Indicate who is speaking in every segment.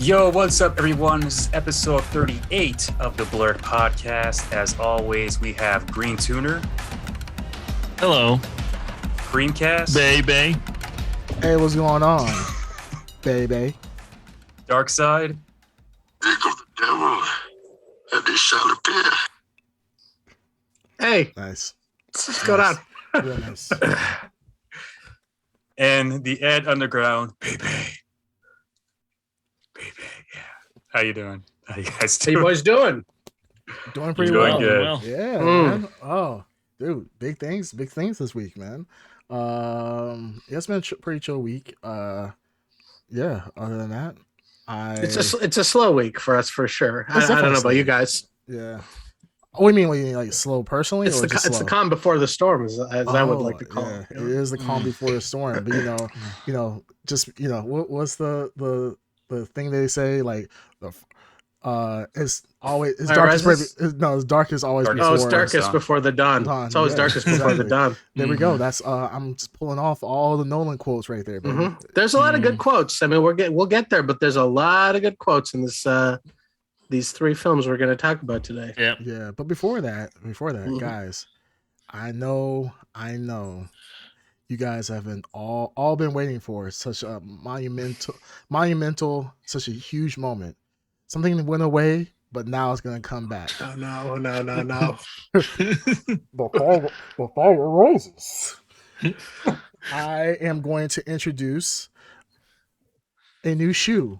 Speaker 1: Yo, what's up, everyone? This is episode 38 of the Blrd podcast. As always, we have Green Tuner,
Speaker 2: Hello,
Speaker 1: Creamcast,
Speaker 2: baby.
Speaker 3: Hey, what's going on, baby?
Speaker 1: Dark Side,
Speaker 4: Dick of the devil, and they shall appear.
Speaker 5: Hey,
Speaker 3: Nice.
Speaker 5: what's going on?
Speaker 3: Real nice.
Speaker 1: and the Ed Underground, baby. Yeah. How you doing? How you guys
Speaker 5: How you
Speaker 1: doing?
Speaker 5: boys doing?
Speaker 3: Doing pretty
Speaker 1: Doing
Speaker 3: well.
Speaker 1: good.
Speaker 2: Well,
Speaker 3: Yeah,
Speaker 5: Mm.
Speaker 3: man. Oh, dude, big things this week, man. It's been a pretty chill week. Yeah. Other than that,
Speaker 5: It's a slow week for us for sure. I
Speaker 3: It's
Speaker 5: don't know
Speaker 3: definitely
Speaker 5: about you
Speaker 3: slow.
Speaker 5: guys.
Speaker 3: yeah. What do you mean, like slow personally,
Speaker 5: It's
Speaker 3: or just
Speaker 5: the
Speaker 3: slow?
Speaker 5: calm before the storm, as I would like to call
Speaker 3: yeah,
Speaker 5: it.
Speaker 3: it is the calm before the storm. But what's the thing they say, like it's always it's
Speaker 5: High
Speaker 3: darkest.
Speaker 5: rises?
Speaker 3: It's dark is always
Speaker 1: Darkest
Speaker 5: Oh,
Speaker 3: before.
Speaker 5: it's darkest
Speaker 1: dawn.
Speaker 5: before the dawn. It's always
Speaker 3: Yeah,
Speaker 5: darkest before the
Speaker 3: exactly.
Speaker 5: dawn.
Speaker 3: There we go. That's I'm just pulling off all the Nolan quotes right there, baby.
Speaker 5: There's a lot of good quotes. I mean, we'll get there, but there's a lot of good quotes in this these three films we're going to talk about today.
Speaker 2: yeah.
Speaker 3: Yeah, but before that,
Speaker 5: Mhm.
Speaker 3: guys, I know, you guys have been all been waiting for such a monumental, such a huge moment. Something that went away, but now it's gonna come back.
Speaker 5: Oh, no.
Speaker 3: The fire rises. I am going to introduce a new shoe,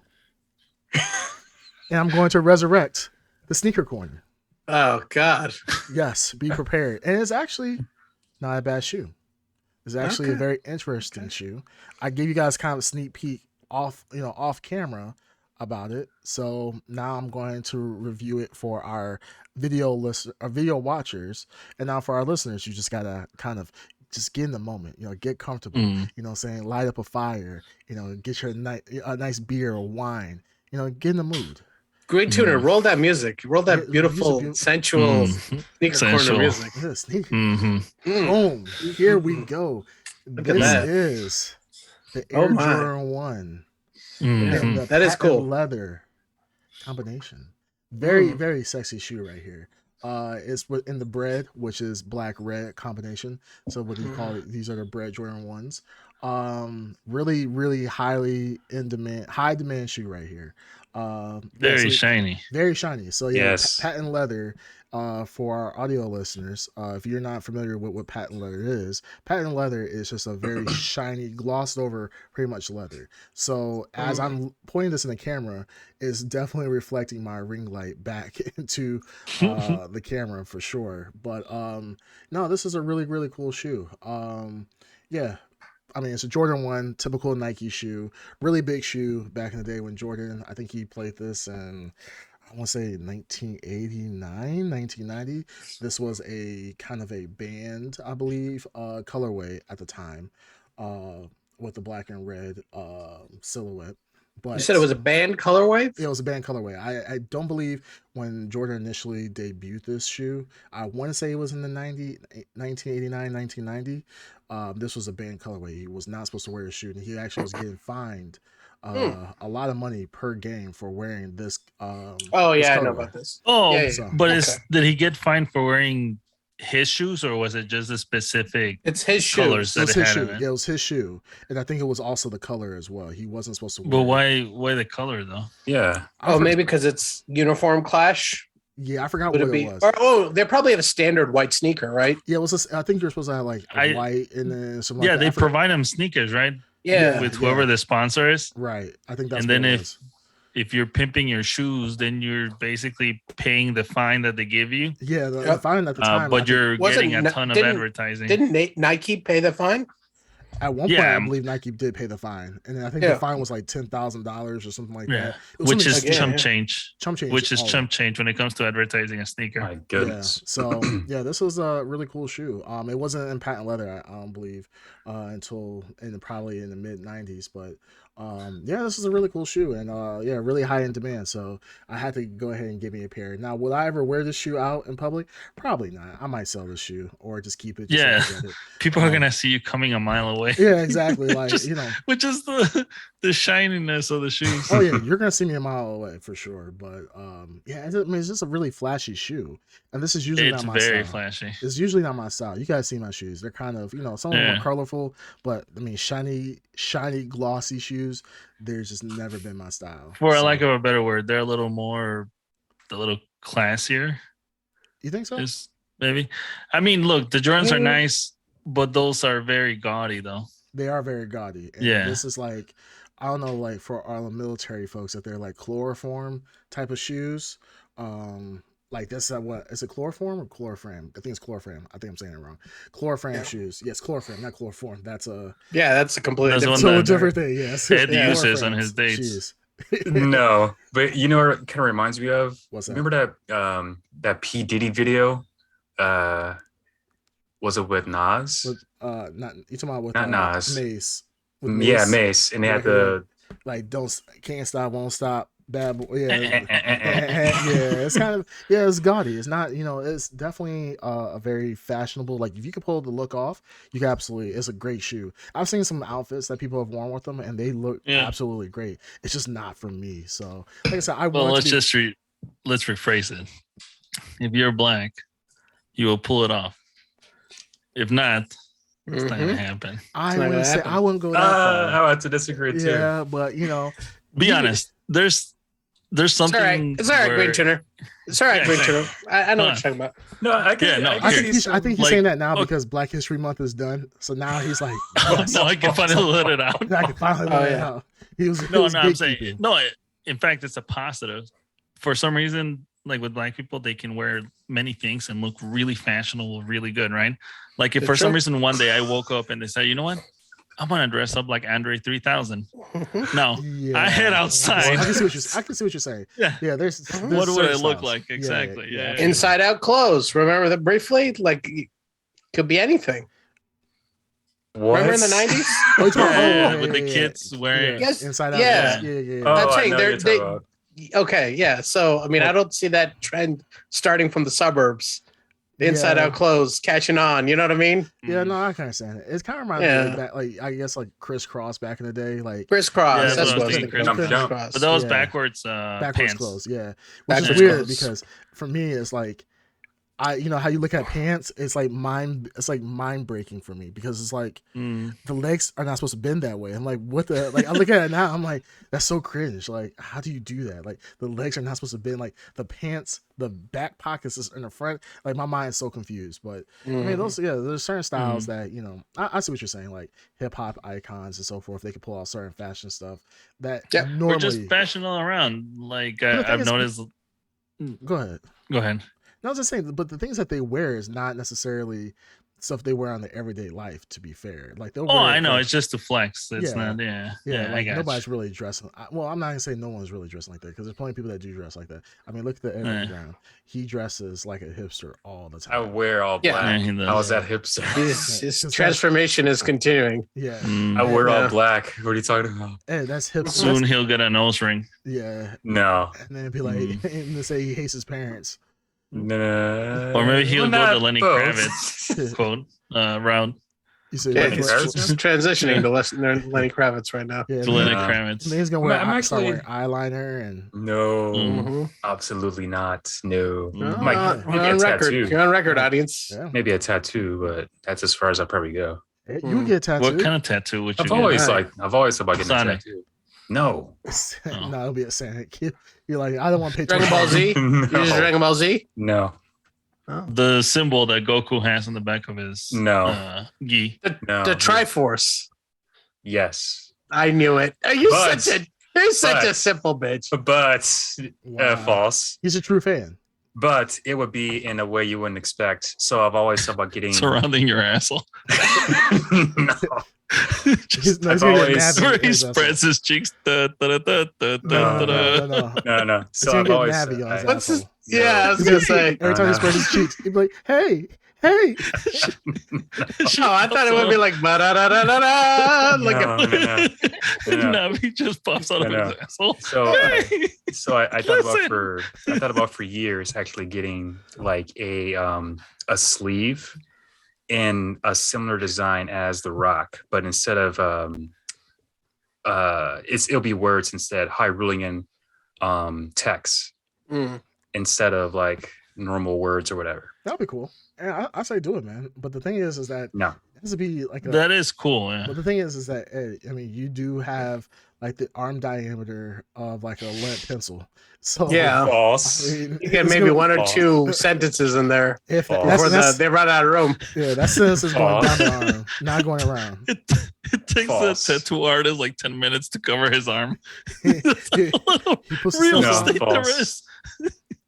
Speaker 3: and I'm going to resurrect the sneaker corner.
Speaker 5: Oh, God.
Speaker 3: Yes, be prepared. And it's actually not a bad shoe. It's actually a
Speaker 5: Okay.
Speaker 3: very interesting shoe. I gave you guys kind of a sneak peek off camera about it. So now I'm going to review it for our video watchers. And now for our listeners, you just gotta kind of just get in the moment, get comfortable, saying light up a fire, get your a nice beer or wine, get in the mood.
Speaker 5: Green Tuner, roll that music. Roll
Speaker 3: Yeah,
Speaker 5: that beautiful,
Speaker 3: music.
Speaker 5: sensual sneaker corner
Speaker 2: Sensual.
Speaker 5: music.
Speaker 3: Yeah, sneaker.
Speaker 2: Mm-hmm.
Speaker 5: Mm.
Speaker 3: Boom. Here we go.
Speaker 5: Look at
Speaker 3: This
Speaker 5: that.
Speaker 3: is the
Speaker 5: Oh
Speaker 3: Air
Speaker 5: my.
Speaker 3: Jordan 1
Speaker 2: Mm-hmm.
Speaker 3: and the
Speaker 5: That is
Speaker 3: patent
Speaker 5: cool.
Speaker 3: leather combination. Very, very sexy shoe right here. It's in the Blrd, which is black red combination. So what do you call it? These are the Blrd Jordan 1s. Really, really highly in demand, high demand shoe right here.
Speaker 2: Very
Speaker 3: so
Speaker 2: shiny.
Speaker 3: very shiny. So yeah,
Speaker 1: Yes.
Speaker 3: patent leather. For our audio listeners, if you're not familiar with what patent leather is just a very shiny, glossed over, pretty much leather. So as I'm pointing this in the camera, it's definitely reflecting my ring light back into the camera for sure. But no, this is a really, really cool shoe. Yeah. I mean, it's a Jordan 1, typical Nike shoe, really big shoe back in the day when Jordan, I think he played this in, I want to say 1989, 1990. This was a kind of a band, I believe, colorway at the time, with the black and red silhouette. But
Speaker 5: You said it was a band colorway?
Speaker 3: it was a band colorway. I don't believe when Jordan initially debuted this shoe, I want to say it was in the 1989, 1990. This was a band colorway. He was not supposed to wear a shoe, and he actually was getting fined a lot of money per game for wearing this.
Speaker 5: Oh,
Speaker 3: this
Speaker 5: yeah, I know
Speaker 3: colorway.
Speaker 5: about this.
Speaker 2: Oh,
Speaker 5: Yeah,
Speaker 3: So-
Speaker 2: but
Speaker 5: okay.
Speaker 2: did he get fined for wearing his shoes, or was it just a specific
Speaker 5: It's his
Speaker 2: colors
Speaker 5: shoes.
Speaker 3: It
Speaker 2: that
Speaker 3: was
Speaker 2: it
Speaker 3: his
Speaker 2: had
Speaker 3: shoe.
Speaker 2: in it?
Speaker 3: Yeah, it was his shoe, and I think it was also the color as well. He wasn't supposed to wear.
Speaker 2: But why the color though?
Speaker 1: Yeah.
Speaker 3: I
Speaker 5: Oh,
Speaker 3: for-
Speaker 5: maybe because it's uniform clash.
Speaker 3: Yeah, I forgot
Speaker 5: Would
Speaker 3: what
Speaker 5: it be?
Speaker 3: it was.
Speaker 5: Or, they probably have a standard white sneaker, right?
Speaker 3: Yeah, it was. I think you're supposed to have like white and then something.
Speaker 2: Yeah,
Speaker 3: like that.
Speaker 2: they
Speaker 3: I forgot-
Speaker 2: provide him sneakers, right?
Speaker 5: Yeah.
Speaker 2: With whoever the sponsor is.
Speaker 3: Right. I think that's
Speaker 2: And
Speaker 3: what
Speaker 2: then
Speaker 3: it was.
Speaker 2: if you're pimping your shoes, then you're basically paying the fine that they give you.
Speaker 3: Yeah, the
Speaker 5: Yep.
Speaker 3: fine at the time. I
Speaker 2: But
Speaker 3: think
Speaker 2: you're
Speaker 5: Wasn't
Speaker 2: getting a
Speaker 5: Ni-
Speaker 2: ton of
Speaker 5: didn't-
Speaker 2: advertising.
Speaker 5: Didn't Nike pay the fine?
Speaker 3: at one point
Speaker 2: Yeah.
Speaker 3: I believe Nike did pay the fine, and then I think
Speaker 5: Yeah.
Speaker 3: the fine was like $10,000 or something like
Speaker 2: Yeah,
Speaker 3: that. It was
Speaker 2: which
Speaker 3: something
Speaker 2: is
Speaker 3: like that.
Speaker 2: chump
Speaker 5: yeah.
Speaker 2: change.
Speaker 3: Chump change.
Speaker 2: Which is
Speaker 3: all
Speaker 2: chump change when it comes to advertising a sneaker.
Speaker 1: My
Speaker 3: Yeah.
Speaker 1: goodness.
Speaker 3: So yeah, this was a really cool shoe. It wasn't in patent leather, I don't believe, until probably in the mid '90s. But Yeah, this is a really cool shoe, and yeah, really high in demand. So I had to go ahead and get me a pair. Now, will I ever wear this shoe out in public? Probably not. I might sell this shoe or just keep it. Just
Speaker 2: Yeah.
Speaker 3: so I get it.
Speaker 2: People are gonna see you coming a mile away.
Speaker 3: Yeah, exactly. Like
Speaker 2: Just- which is the shininess of the shoes.
Speaker 3: Oh yeah, you're gonna see me a mile away for sure. But yeah, I mean, it's just a really flashy shoe, and this is usually
Speaker 2: It's
Speaker 3: not my
Speaker 2: very
Speaker 3: style.
Speaker 2: flashy.
Speaker 3: It's usually not my style. You guys see my shoes; they're kind of some of them
Speaker 2: Yeah.
Speaker 3: are colorful, but I mean, shiny, glossy shoes. There's just never been my style.
Speaker 2: For
Speaker 3: So,
Speaker 2: lack of a better word, they're a little classier.
Speaker 3: you think so?
Speaker 2: Is maybe. I mean, look, the Jordans are
Speaker 5: Mm.
Speaker 2: nice, but those are very gaudy though.
Speaker 3: They are very gaudy. And
Speaker 2: Yeah.
Speaker 3: this is like, I don't know, like for our military folks, that they're like chloroform type of shoes. Like this, what is it? Chloroform or chloroform? I think it's chloroform. I think I'm saying it wrong. Chloroform
Speaker 5: Yeah.
Speaker 3: shoes. Yes, chloroform, not chloroform. That's a
Speaker 5: Yeah, that's a completely
Speaker 2: That's
Speaker 5: different.
Speaker 2: one
Speaker 3: so
Speaker 2: that-
Speaker 3: different thing. Yes,
Speaker 2: Ed
Speaker 5: Yeah.
Speaker 2: uses on his dates.
Speaker 3: Shoes.
Speaker 1: No, but you know what it kind of reminds me of?
Speaker 3: What's that?
Speaker 1: Remember that P Diddy video? Was it with Nas?
Speaker 3: With, not you talking about with
Speaker 1: Not Nas.
Speaker 3: Mace. With
Speaker 1: Yeah, Mace, and they had the
Speaker 3: like can't stop, won't stop, bad boy. Yeah,
Speaker 1: yeah.
Speaker 3: yeah, it's kind of it's gaudy. It's not, it's definitely a very fashionable. Like if you could pull the look off, you can absolutely. It's a great shoe. I've seen some outfits that people have worn with them, and they look
Speaker 2: Yeah.
Speaker 3: absolutely great. It's just not for me. So, like I said, I
Speaker 2: Well,
Speaker 3: want
Speaker 2: let's
Speaker 3: to be,
Speaker 2: just let's rephrase it. If you're black, you will pull it off. If not, it's not gonna
Speaker 5: Mhm.
Speaker 2: happen.
Speaker 3: I
Speaker 5: It's not
Speaker 3: wouldn't
Speaker 5: gonna
Speaker 3: say
Speaker 5: happen.
Speaker 3: I wouldn't go that far.
Speaker 1: I want to disagree too.
Speaker 3: Yeah, but
Speaker 2: Be
Speaker 3: You-
Speaker 2: honest. There's
Speaker 5: It's all
Speaker 2: something.
Speaker 5: right. It's all right,
Speaker 2: where-
Speaker 5: Green Tuner. It's all right,
Speaker 2: Yeah,
Speaker 5: Green
Speaker 2: exactly.
Speaker 5: Tuner. I know what you're talking about.
Speaker 1: No, I can.
Speaker 2: Yeah, no,
Speaker 1: I
Speaker 3: I
Speaker 1: can
Speaker 3: think
Speaker 1: see
Speaker 3: he's,
Speaker 1: some-
Speaker 3: I think he's
Speaker 2: like,
Speaker 3: saying that now
Speaker 2: look-
Speaker 3: because Black History Month is done. So now he's like,
Speaker 2: No, I can finally let it out.
Speaker 3: I can finally
Speaker 5: Oh,
Speaker 3: let it
Speaker 5: yeah.
Speaker 3: out. He was,
Speaker 2: No,
Speaker 3: he was
Speaker 2: I'm saying
Speaker 3: gatekeeping.
Speaker 2: no. In fact, it's a positive. For some reason, like with black people, they can wear many things and look really fashionable, really good, right? Like if
Speaker 5: It's
Speaker 2: for some
Speaker 5: true.
Speaker 2: reason one day I woke up and they said, you know what, I'm gonna dress up like Andre 3000. No,
Speaker 3: Yeah.
Speaker 2: I head
Speaker 3: Well,
Speaker 2: outside.
Speaker 3: I can see what you're saying.
Speaker 2: Yeah.
Speaker 3: Yeah, there's
Speaker 2: What would
Speaker 3: certain
Speaker 2: it look
Speaker 3: styles.
Speaker 2: like? Exactly. Yeah.
Speaker 5: Inside out clothes. Remember that briefly? Like could be anything.
Speaker 1: What?
Speaker 5: Remember in the 90s?
Speaker 3: Oh, you're talking-
Speaker 2: Yeah,
Speaker 3: oh,
Speaker 2: with the kids wearing.
Speaker 5: Yes,
Speaker 3: inside out.
Speaker 5: yeah.
Speaker 3: Yeah.
Speaker 1: Oh,
Speaker 5: I'm
Speaker 1: I
Speaker 5: saying
Speaker 1: know
Speaker 5: they're-
Speaker 1: what you're talking about.
Speaker 5: Okay, yeah. So I mean, I don't see that trend starting from the suburbs. The inside
Speaker 3: Yeah.
Speaker 5: out clothes catching on. You know what I mean?
Speaker 3: Yeah, no, I can understand it. It kind of reminds me
Speaker 5: Yeah.
Speaker 3: of that, like I guess like crisscross back in the day, like
Speaker 5: Crisscross.
Speaker 2: Yeah,
Speaker 5: that's
Speaker 2: that's
Speaker 5: what I was
Speaker 2: thinking.
Speaker 5: thinking.
Speaker 1: Jump, jump.
Speaker 5: Crisscross.
Speaker 2: But that was
Speaker 3: Yeah.
Speaker 2: backwards
Speaker 3: backwards
Speaker 2: pants.
Speaker 3: clothes. Yeah, which
Speaker 5: Backwards
Speaker 3: is weird
Speaker 5: clothes.
Speaker 3: because for me it's like how you look at pants, it's like mind breaking for me because it's like
Speaker 2: Mm.
Speaker 3: the legs are not supposed to bend that way. I'm like, what the like I look at it now, I'm like, that's so cringe. Like, how do you do that? Like the legs are not supposed to bend, like the pants, the back pockets is in the front. Like my mind's so confused. But I
Speaker 5: Mhm.
Speaker 3: mean there's certain styles that, I see what you're saying, like hip hop icons and so forth. They can pull out certain fashion stuff that
Speaker 5: Yeah.
Speaker 3: normally
Speaker 2: Or just fashion all around. Like
Speaker 3: But the thing
Speaker 2: I've
Speaker 3: is-
Speaker 2: noticed.
Speaker 3: go ahead.
Speaker 2: Go ahead.
Speaker 3: No, I was just saying, but the things that they wear is not necessarily stuff they wear on their everyday life. To be fair, like they'll
Speaker 2: Oh,
Speaker 3: wear
Speaker 2: I know.
Speaker 3: like-
Speaker 2: it's just to flex. It's
Speaker 3: Yeah.
Speaker 2: not. Yeah.
Speaker 3: Yeah,
Speaker 2: I
Speaker 3: like
Speaker 2: got
Speaker 3: nobody's
Speaker 2: you.
Speaker 3: really dressing. Well, I'm not gonna say no one's really dressing like that because there's plenty of people that do dress like that. I mean, look at the Ed
Speaker 2: Yeah.
Speaker 3: Underground. He dresses like a hipster all the
Speaker 1: I
Speaker 3: time.
Speaker 1: wear all
Speaker 5: Yeah.
Speaker 1: black.
Speaker 2: Yeah, he does.
Speaker 1: How is that hipster?
Speaker 5: His
Speaker 3: Because
Speaker 5: transformation is continuing.
Speaker 3: Yeah,
Speaker 2: Mm.
Speaker 1: I wear all
Speaker 5: Yeah.
Speaker 1: black. What are you talking about?
Speaker 3: Ed, that's hipster.
Speaker 2: Soon he'll get a nose ring.
Speaker 3: Yeah,
Speaker 1: No.
Speaker 3: and then it'd be like, and they say he hates his parents.
Speaker 1: No.
Speaker 2: Or maybe he'll
Speaker 1: Well,
Speaker 2: go
Speaker 1: not
Speaker 2: the Lenny
Speaker 1: both.
Speaker 2: Kravitz quote route.
Speaker 3: You said,
Speaker 5: Yeah,
Speaker 1: Lenny
Speaker 5: he's
Speaker 1: Kravitz?
Speaker 5: transitioning to Lenny Kravitz right now.
Speaker 3: yeah,
Speaker 2: To Lenny
Speaker 1: Nah.
Speaker 2: Kravitz.
Speaker 3: and then he's gonna wear
Speaker 1: I'm
Speaker 3: start
Speaker 1: actually-
Speaker 3: wearing eyeliner and
Speaker 1: No,
Speaker 2: Mm.
Speaker 1: absolutely not. No.
Speaker 2: Mm.
Speaker 1: Mike,
Speaker 5: You're
Speaker 1: maybe a
Speaker 5: on record.
Speaker 1: tattoo.
Speaker 5: You're on record, audience.
Speaker 3: yeah.
Speaker 1: Maybe a tattoo, but that's as far as I probably go.
Speaker 3: Hey, you would get a tattoo.
Speaker 2: What kind of tattoo would you
Speaker 1: I've
Speaker 2: get?
Speaker 1: always
Speaker 5: Alright.
Speaker 1: I've always thought about getting
Speaker 2: Sonic.
Speaker 1: a tattoo. No.
Speaker 3: No, it'll be a Sonic. You're like, I don't want to pay
Speaker 5: Dragon Ball Z. You use
Speaker 1: no.
Speaker 5: Dragon Ball Z.
Speaker 1: No.
Speaker 2: The symbol that Goku has on the back of his
Speaker 1: No.
Speaker 2: gi.
Speaker 1: No.
Speaker 5: The Triforce.
Speaker 1: Yes.
Speaker 5: I knew it. You're
Speaker 1: But-
Speaker 5: such a
Speaker 1: but-
Speaker 5: simple bitch.
Speaker 1: But
Speaker 3: Wow.
Speaker 1: false.
Speaker 3: He's a true fan.
Speaker 1: But it would be in a way you wouldn't expect. So I've always thought about getting
Speaker 2: Surrounding your asshole.
Speaker 1: no.
Speaker 2: Just
Speaker 3: No, he's
Speaker 1: I've
Speaker 3: gonna get
Speaker 1: always-
Speaker 3: Navi
Speaker 2: where
Speaker 3: on
Speaker 2: he
Speaker 3: his asshole.
Speaker 2: spreads his cheeks. Da, da, da, da, da, da, da.
Speaker 3: No.
Speaker 1: No.
Speaker 3: He's
Speaker 1: So
Speaker 3: gonna
Speaker 1: I've
Speaker 3: get
Speaker 1: always.
Speaker 3: Navi on his
Speaker 5: What's his?
Speaker 3: asshole.
Speaker 5: Yeah, I was
Speaker 3: He's
Speaker 5: gonna
Speaker 3: gonna-
Speaker 5: say.
Speaker 3: Every time he
Speaker 1: no.
Speaker 3: spreads his cheeks, he'd be like, "Hey."
Speaker 5: Oh, I thought it would be like ba-da-da-da-da-da, like
Speaker 1: No.
Speaker 2: Navi just pops out of
Speaker 1: No.
Speaker 2: his asshole.
Speaker 1: So,
Speaker 2: Hey!
Speaker 1: I thought
Speaker 2: Listen.
Speaker 1: about for years actually getting like a sleeve in a similar design as the Rock, but instead of it'll be words instead, high ruling in text instead of like normal words or whatever.
Speaker 3: That'd be cool. And I say do it, man. But the thing is that
Speaker 1: No.
Speaker 3: it has to be like a.
Speaker 2: That is cool. Yeah.
Speaker 3: But the thing is that I mean, you do have like the arm diameter of like a lead pencil. So
Speaker 5: Yeah.
Speaker 1: False.
Speaker 3: I mean,
Speaker 5: You get
Speaker 3: it's
Speaker 5: maybe
Speaker 3: gonna-
Speaker 5: one or
Speaker 1: False.
Speaker 5: two sentences in there
Speaker 3: if
Speaker 1: False.
Speaker 5: before
Speaker 3: that's,
Speaker 5: they run out of room.
Speaker 3: yeah, that sentence is going
Speaker 1: False.
Speaker 3: down the arm, not going around.
Speaker 2: It takes
Speaker 1: False.
Speaker 2: the tattoo artist like 10 minutes to cover his arm.
Speaker 3: He puts the
Speaker 2: Real
Speaker 3: stuff
Speaker 1: No,
Speaker 3: on.
Speaker 2: estate there
Speaker 1: false.
Speaker 2: is.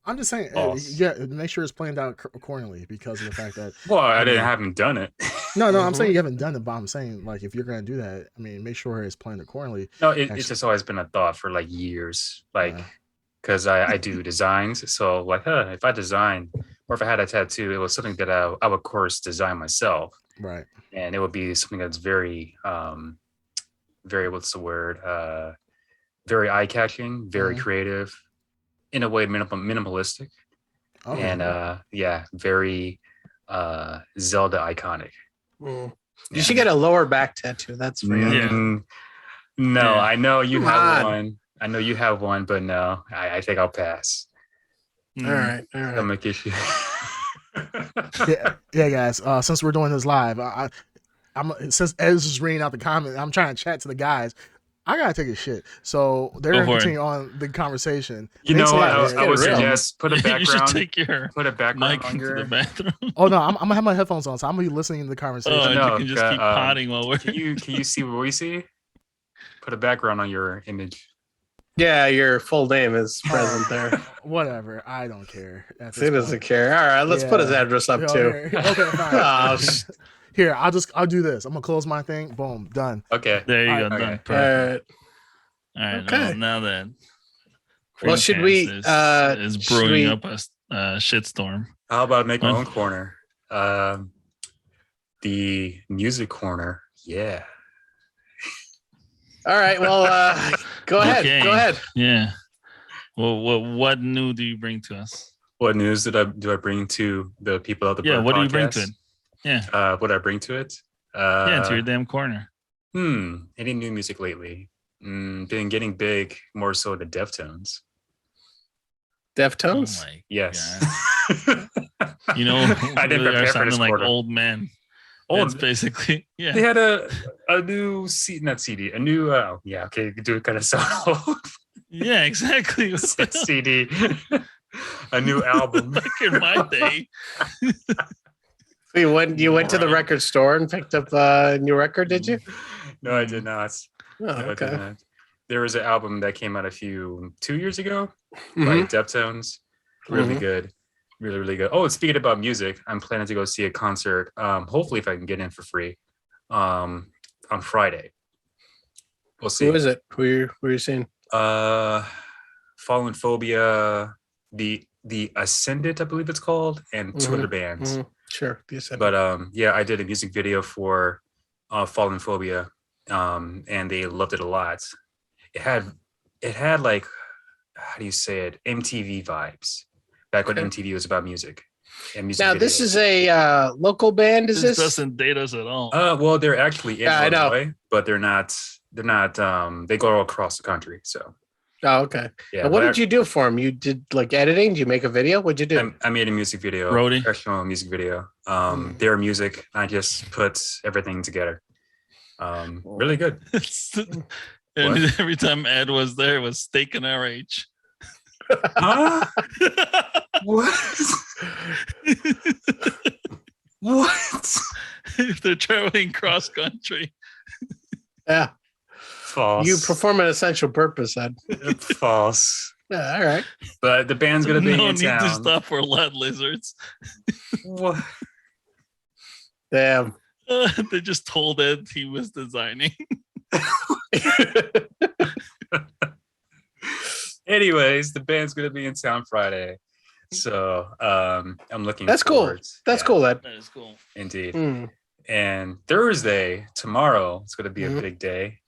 Speaker 3: I'm just saying,
Speaker 1: False.
Speaker 3: yeah, make sure it's planned out accordingly because of the fact that
Speaker 1: Well, I haven't done it.
Speaker 3: no, I'm
Speaker 5: Mhm.
Speaker 3: saying you haven't done it, but I'm saying like if you're gonna do that, I mean, make sure it's planned accordingly.
Speaker 1: No, it's
Speaker 3: Actually.
Speaker 1: just always been a thought for like years, like
Speaker 3: Yeah.
Speaker 1: because I do designs. So like, if I design or if I had a tattoo, it was something that I would of course design myself,
Speaker 3: Right.
Speaker 1: and it would be something that's very what's the word? Very eye catching, very
Speaker 3: Mhm.
Speaker 1: creative, in a way minimalistic,
Speaker 3: Oh,
Speaker 1: and very Zelda iconic.
Speaker 5: You should get a lower back tattoo. That's for you.
Speaker 2: Yeah.
Speaker 1: No,
Speaker 2: Yeah.
Speaker 1: I know you
Speaker 5: Come
Speaker 1: have
Speaker 5: on.
Speaker 1: one. I know you have one, but no, I think I'll pass.
Speaker 5: All right. All right.
Speaker 1: Stomach issue.
Speaker 3: yeah, guys. Since we're doing this live, I'm since Ed's just reading out the comment, I'm trying to chat to the guys. I gotta take a shit, so they're
Speaker 2: Go
Speaker 3: gonna
Speaker 2: for it.
Speaker 3: continue on the conversation.
Speaker 1: You
Speaker 3: Thanks
Speaker 1: know
Speaker 3: a
Speaker 1: what?
Speaker 3: lot,
Speaker 1: I
Speaker 3: man.
Speaker 1: would
Speaker 5: Get real.
Speaker 1: suggest put a
Speaker 2: You should
Speaker 1: background.
Speaker 2: take your
Speaker 1: Put a background
Speaker 2: mic
Speaker 1: on
Speaker 2: into the
Speaker 1: your.
Speaker 2: bathroom.
Speaker 3: Oh no, I'm gonna have my headphones on, so I'm gonna be listening to the conversation.
Speaker 2: Oh, and
Speaker 1: No,
Speaker 2: you can just keep potting while we're.
Speaker 1: Can you see what we see? Put a background on your image.
Speaker 5: Yeah, your full name is present there.
Speaker 3: Whatever, I don't care. At this
Speaker 5: He doesn't
Speaker 3: point.
Speaker 5: care. All right, let's put his
Speaker 3: Yeah.
Speaker 5: address up
Speaker 3: Yeah,
Speaker 5: too.
Speaker 3: Okay, fine.
Speaker 5: Oh, sh-
Speaker 3: Here, I'll do this. I'm gonna close my thing. Boom, done.
Speaker 1: Okay.
Speaker 2: There you go.
Speaker 1: Okay.
Speaker 2: Done.
Speaker 5: All
Speaker 2: Perfect.
Speaker 5: right.
Speaker 2: All right.
Speaker 5: Okay.
Speaker 2: Now that.
Speaker 5: Well, should we,
Speaker 2: Dreamcast is
Speaker 5: should
Speaker 2: brewing
Speaker 5: we-
Speaker 2: up a shitstorm.
Speaker 1: How about make my
Speaker 2: Huh?
Speaker 1: own corner? The music corner. Yeah.
Speaker 5: All right. Well, go ahead.
Speaker 2: Okay.
Speaker 5: Go ahead.
Speaker 2: Yeah. Well, what new do you bring to us?
Speaker 1: What news do I bring to the people of the
Speaker 2: Yeah.
Speaker 1: Blrd
Speaker 2: What do you bring to
Speaker 1: podcast?
Speaker 2: it? Yeah.
Speaker 1: What I bring to it?
Speaker 2: Yeah. To your damn corner.
Speaker 1: Any new music lately? Been getting big more so the Deftones.
Speaker 5: Deftones.
Speaker 2: Oh my
Speaker 1: Yes.
Speaker 2: God. You know,
Speaker 1: I didn't
Speaker 2: we are
Speaker 1: prepare for
Speaker 2: sounding
Speaker 1: this
Speaker 2: like
Speaker 1: quarter.
Speaker 2: old men.
Speaker 1: Old.
Speaker 2: That's basically
Speaker 1: They
Speaker 2: yeah.
Speaker 1: had a new a new okay, you could do it kind of sound old.
Speaker 2: Yeah. Exactly.
Speaker 1: CD, a new album.
Speaker 2: Back in my day.
Speaker 5: So you went to the record store and picked up a new record, did you?
Speaker 1: No, I did not.
Speaker 5: Oh,
Speaker 1: No, I did
Speaker 5: okay.
Speaker 1: not. There was an album that came out 2 years ago by
Speaker 5: Mhm.
Speaker 1: Deftones. Really
Speaker 5: Mhm.
Speaker 1: good. Really, really good. Oh, and speaking about music, I'm planning to go see a concert. Hopefully if I can get in for free. On Friday. We'll see.
Speaker 5: Who is it? Who are you seeing?
Speaker 1: Fallen Phobia, the Ascendant, I believe it's called, and two
Speaker 5: Mhm.
Speaker 1: other bands.
Speaker 5: Sure. You said.
Speaker 1: But yeah, I did a music video for Fallen Phobia, and they loved it a lot. It had like, how do you say it, MTV vibes back when
Speaker 5: Okay.
Speaker 1: MTV was about music and music.
Speaker 5: Now this
Speaker 1: videos.
Speaker 5: is a local band. Is
Speaker 2: This
Speaker 5: this?
Speaker 2: doesn't date us at all.
Speaker 1: Well, they're actually in
Speaker 5: Yeah, I know.
Speaker 1: Illinois, but they're not. They go all across the country. So
Speaker 5: Oh, okay.
Speaker 1: yeah.
Speaker 5: Now, what
Speaker 1: but
Speaker 5: did you do for them? You did like editing? Did you make a video? What'd you do?
Speaker 1: I made a music video,
Speaker 2: Roadie?
Speaker 1: professional music video.
Speaker 5: Hmm.
Speaker 1: Their music. I just put everything together. Really good.
Speaker 2: And
Speaker 1: What?
Speaker 2: every time Ed was there, it was steak and RH.
Speaker 1: Huh? What? What?
Speaker 2: If they're traveling cross country.
Speaker 5: Yeah.
Speaker 1: False.
Speaker 5: You perform an essential purpose, Ed.
Speaker 1: False.
Speaker 5: Yeah. All right.
Speaker 1: But the band's gonna be
Speaker 2: No
Speaker 1: in
Speaker 2: need to
Speaker 1: town.
Speaker 2: stop for lead lizards.
Speaker 1: What?
Speaker 5: Damn.
Speaker 2: They just told Ed he was designing.
Speaker 1: Anyways, the band's gonna be in town Friday, so I'm looking.
Speaker 5: That's cool.
Speaker 1: forward.
Speaker 5: That's
Speaker 1: Yeah,
Speaker 5: cool. That.
Speaker 2: That is cool.
Speaker 1: indeed.
Speaker 5: Mm.
Speaker 1: And Thursday, tomorrow, it's gonna be a
Speaker 5: Mhm.
Speaker 1: big day.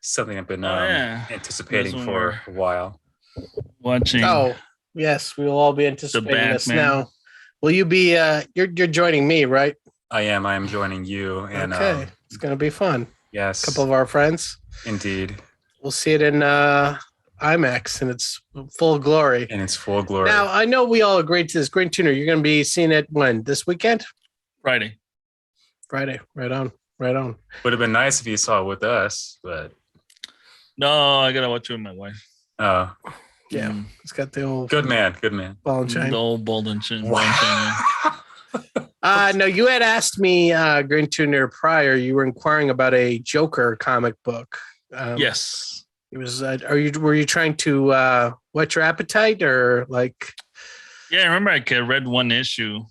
Speaker 1: Something I've been
Speaker 2: Yeah.
Speaker 1: anticipating
Speaker 2: That's when
Speaker 1: for a while.
Speaker 2: Watching.
Speaker 5: Oh, yes, we will all be anticipating this
Speaker 2: Batman.
Speaker 5: now. Will you be? You're joining me, right?
Speaker 1: I am joining you, and
Speaker 5: Okay, it's gonna be fun.
Speaker 1: yes,
Speaker 5: A couple of our friends.
Speaker 1: indeed,
Speaker 5: We'll see it in IMAX in its full glory.
Speaker 1: in its full glory.
Speaker 5: Now, I know we all agreed to this. Green Tuner, you're going to be seeing it when? This weekend?
Speaker 2: Friday.
Speaker 5: Friday. Right on. Right on.
Speaker 1: Would have been nice if you saw it with us, but
Speaker 2: No, I gotta watch it with my wife.
Speaker 1: oh,
Speaker 5: Yeah.
Speaker 2: Mm.
Speaker 5: It's got the old
Speaker 1: good man, good man.
Speaker 5: ball and chain.
Speaker 2: The old bald and chain.
Speaker 1: Wow.
Speaker 5: No, you had asked me, Green Tuner, prior. You were inquiring about a Joker comic book.
Speaker 2: Yes.
Speaker 5: It was. Were you trying to whet your appetite, or like?
Speaker 2: Yeah, I remember I read one issue.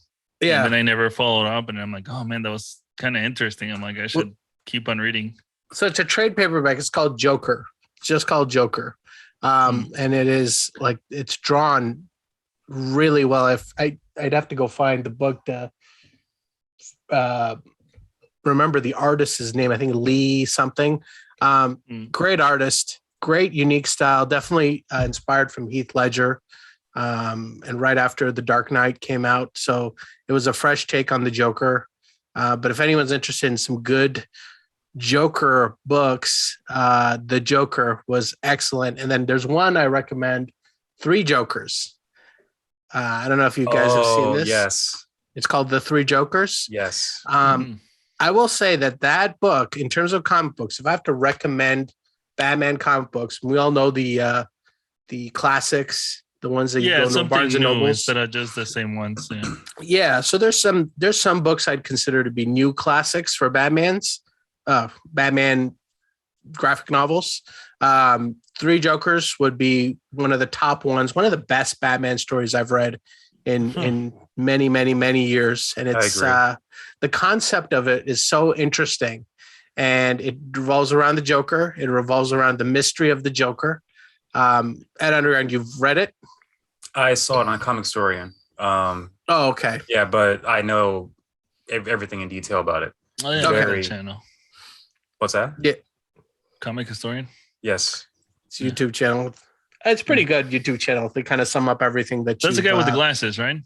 Speaker 5: Yeah.
Speaker 2: And then I never followed up, and I'm like, oh man, that was kind of interesting. I'm like, I should keep on reading.
Speaker 5: So it's a trade paperback. It's called Joker. It's just called Joker, and it is like it's drawn really well. If I'd have to go find the book to remember the artist's name. I think Lee something. Great artist, great unique style. Definitely inspired from Heath Ledger. And right after The Dark Knight came out, so it was a fresh take on the Joker. But if anyone's interested in some good Joker books, The Joker was excellent. And then there's one I recommend, Three Jokers. I don't know if you guys have seen this.
Speaker 1: Yes,
Speaker 5: It's called The Three Jokers.
Speaker 1: yes.
Speaker 5: I will say that book, in terms of comic books, if I have to recommend Batman comic books, we all know the classics, the ones that you go to
Speaker 2: something
Speaker 5: Barnes and
Speaker 2: new
Speaker 5: Nobles.
Speaker 2: instead of just the same ones. Yeah.
Speaker 5: Yeah, so there's some books I'd consider to be new classics for Batman graphic novels. Three Jokers would be one of the top ones, one of the best Batman stories I've read in many, many, many years. And it's the concept of it is so interesting. And it revolves around the Joker. It revolves around the mystery of the Joker. Ed Underground, you've read it?
Speaker 1: I saw it on Comic Historian.
Speaker 5: Oh, okay.
Speaker 1: Yeah, but I know everything in detail about it.
Speaker 2: Oh, yeah,
Speaker 5: Okay.
Speaker 2: very channel.
Speaker 1: What's that?
Speaker 5: Yeah,
Speaker 2: Comic historian.
Speaker 1: Yes.
Speaker 5: it's a YouTube channel. It's pretty good YouTube channel. They kind of sum up everything that
Speaker 2: That's the guy with the
Speaker 5: you've,
Speaker 2: glasses, right?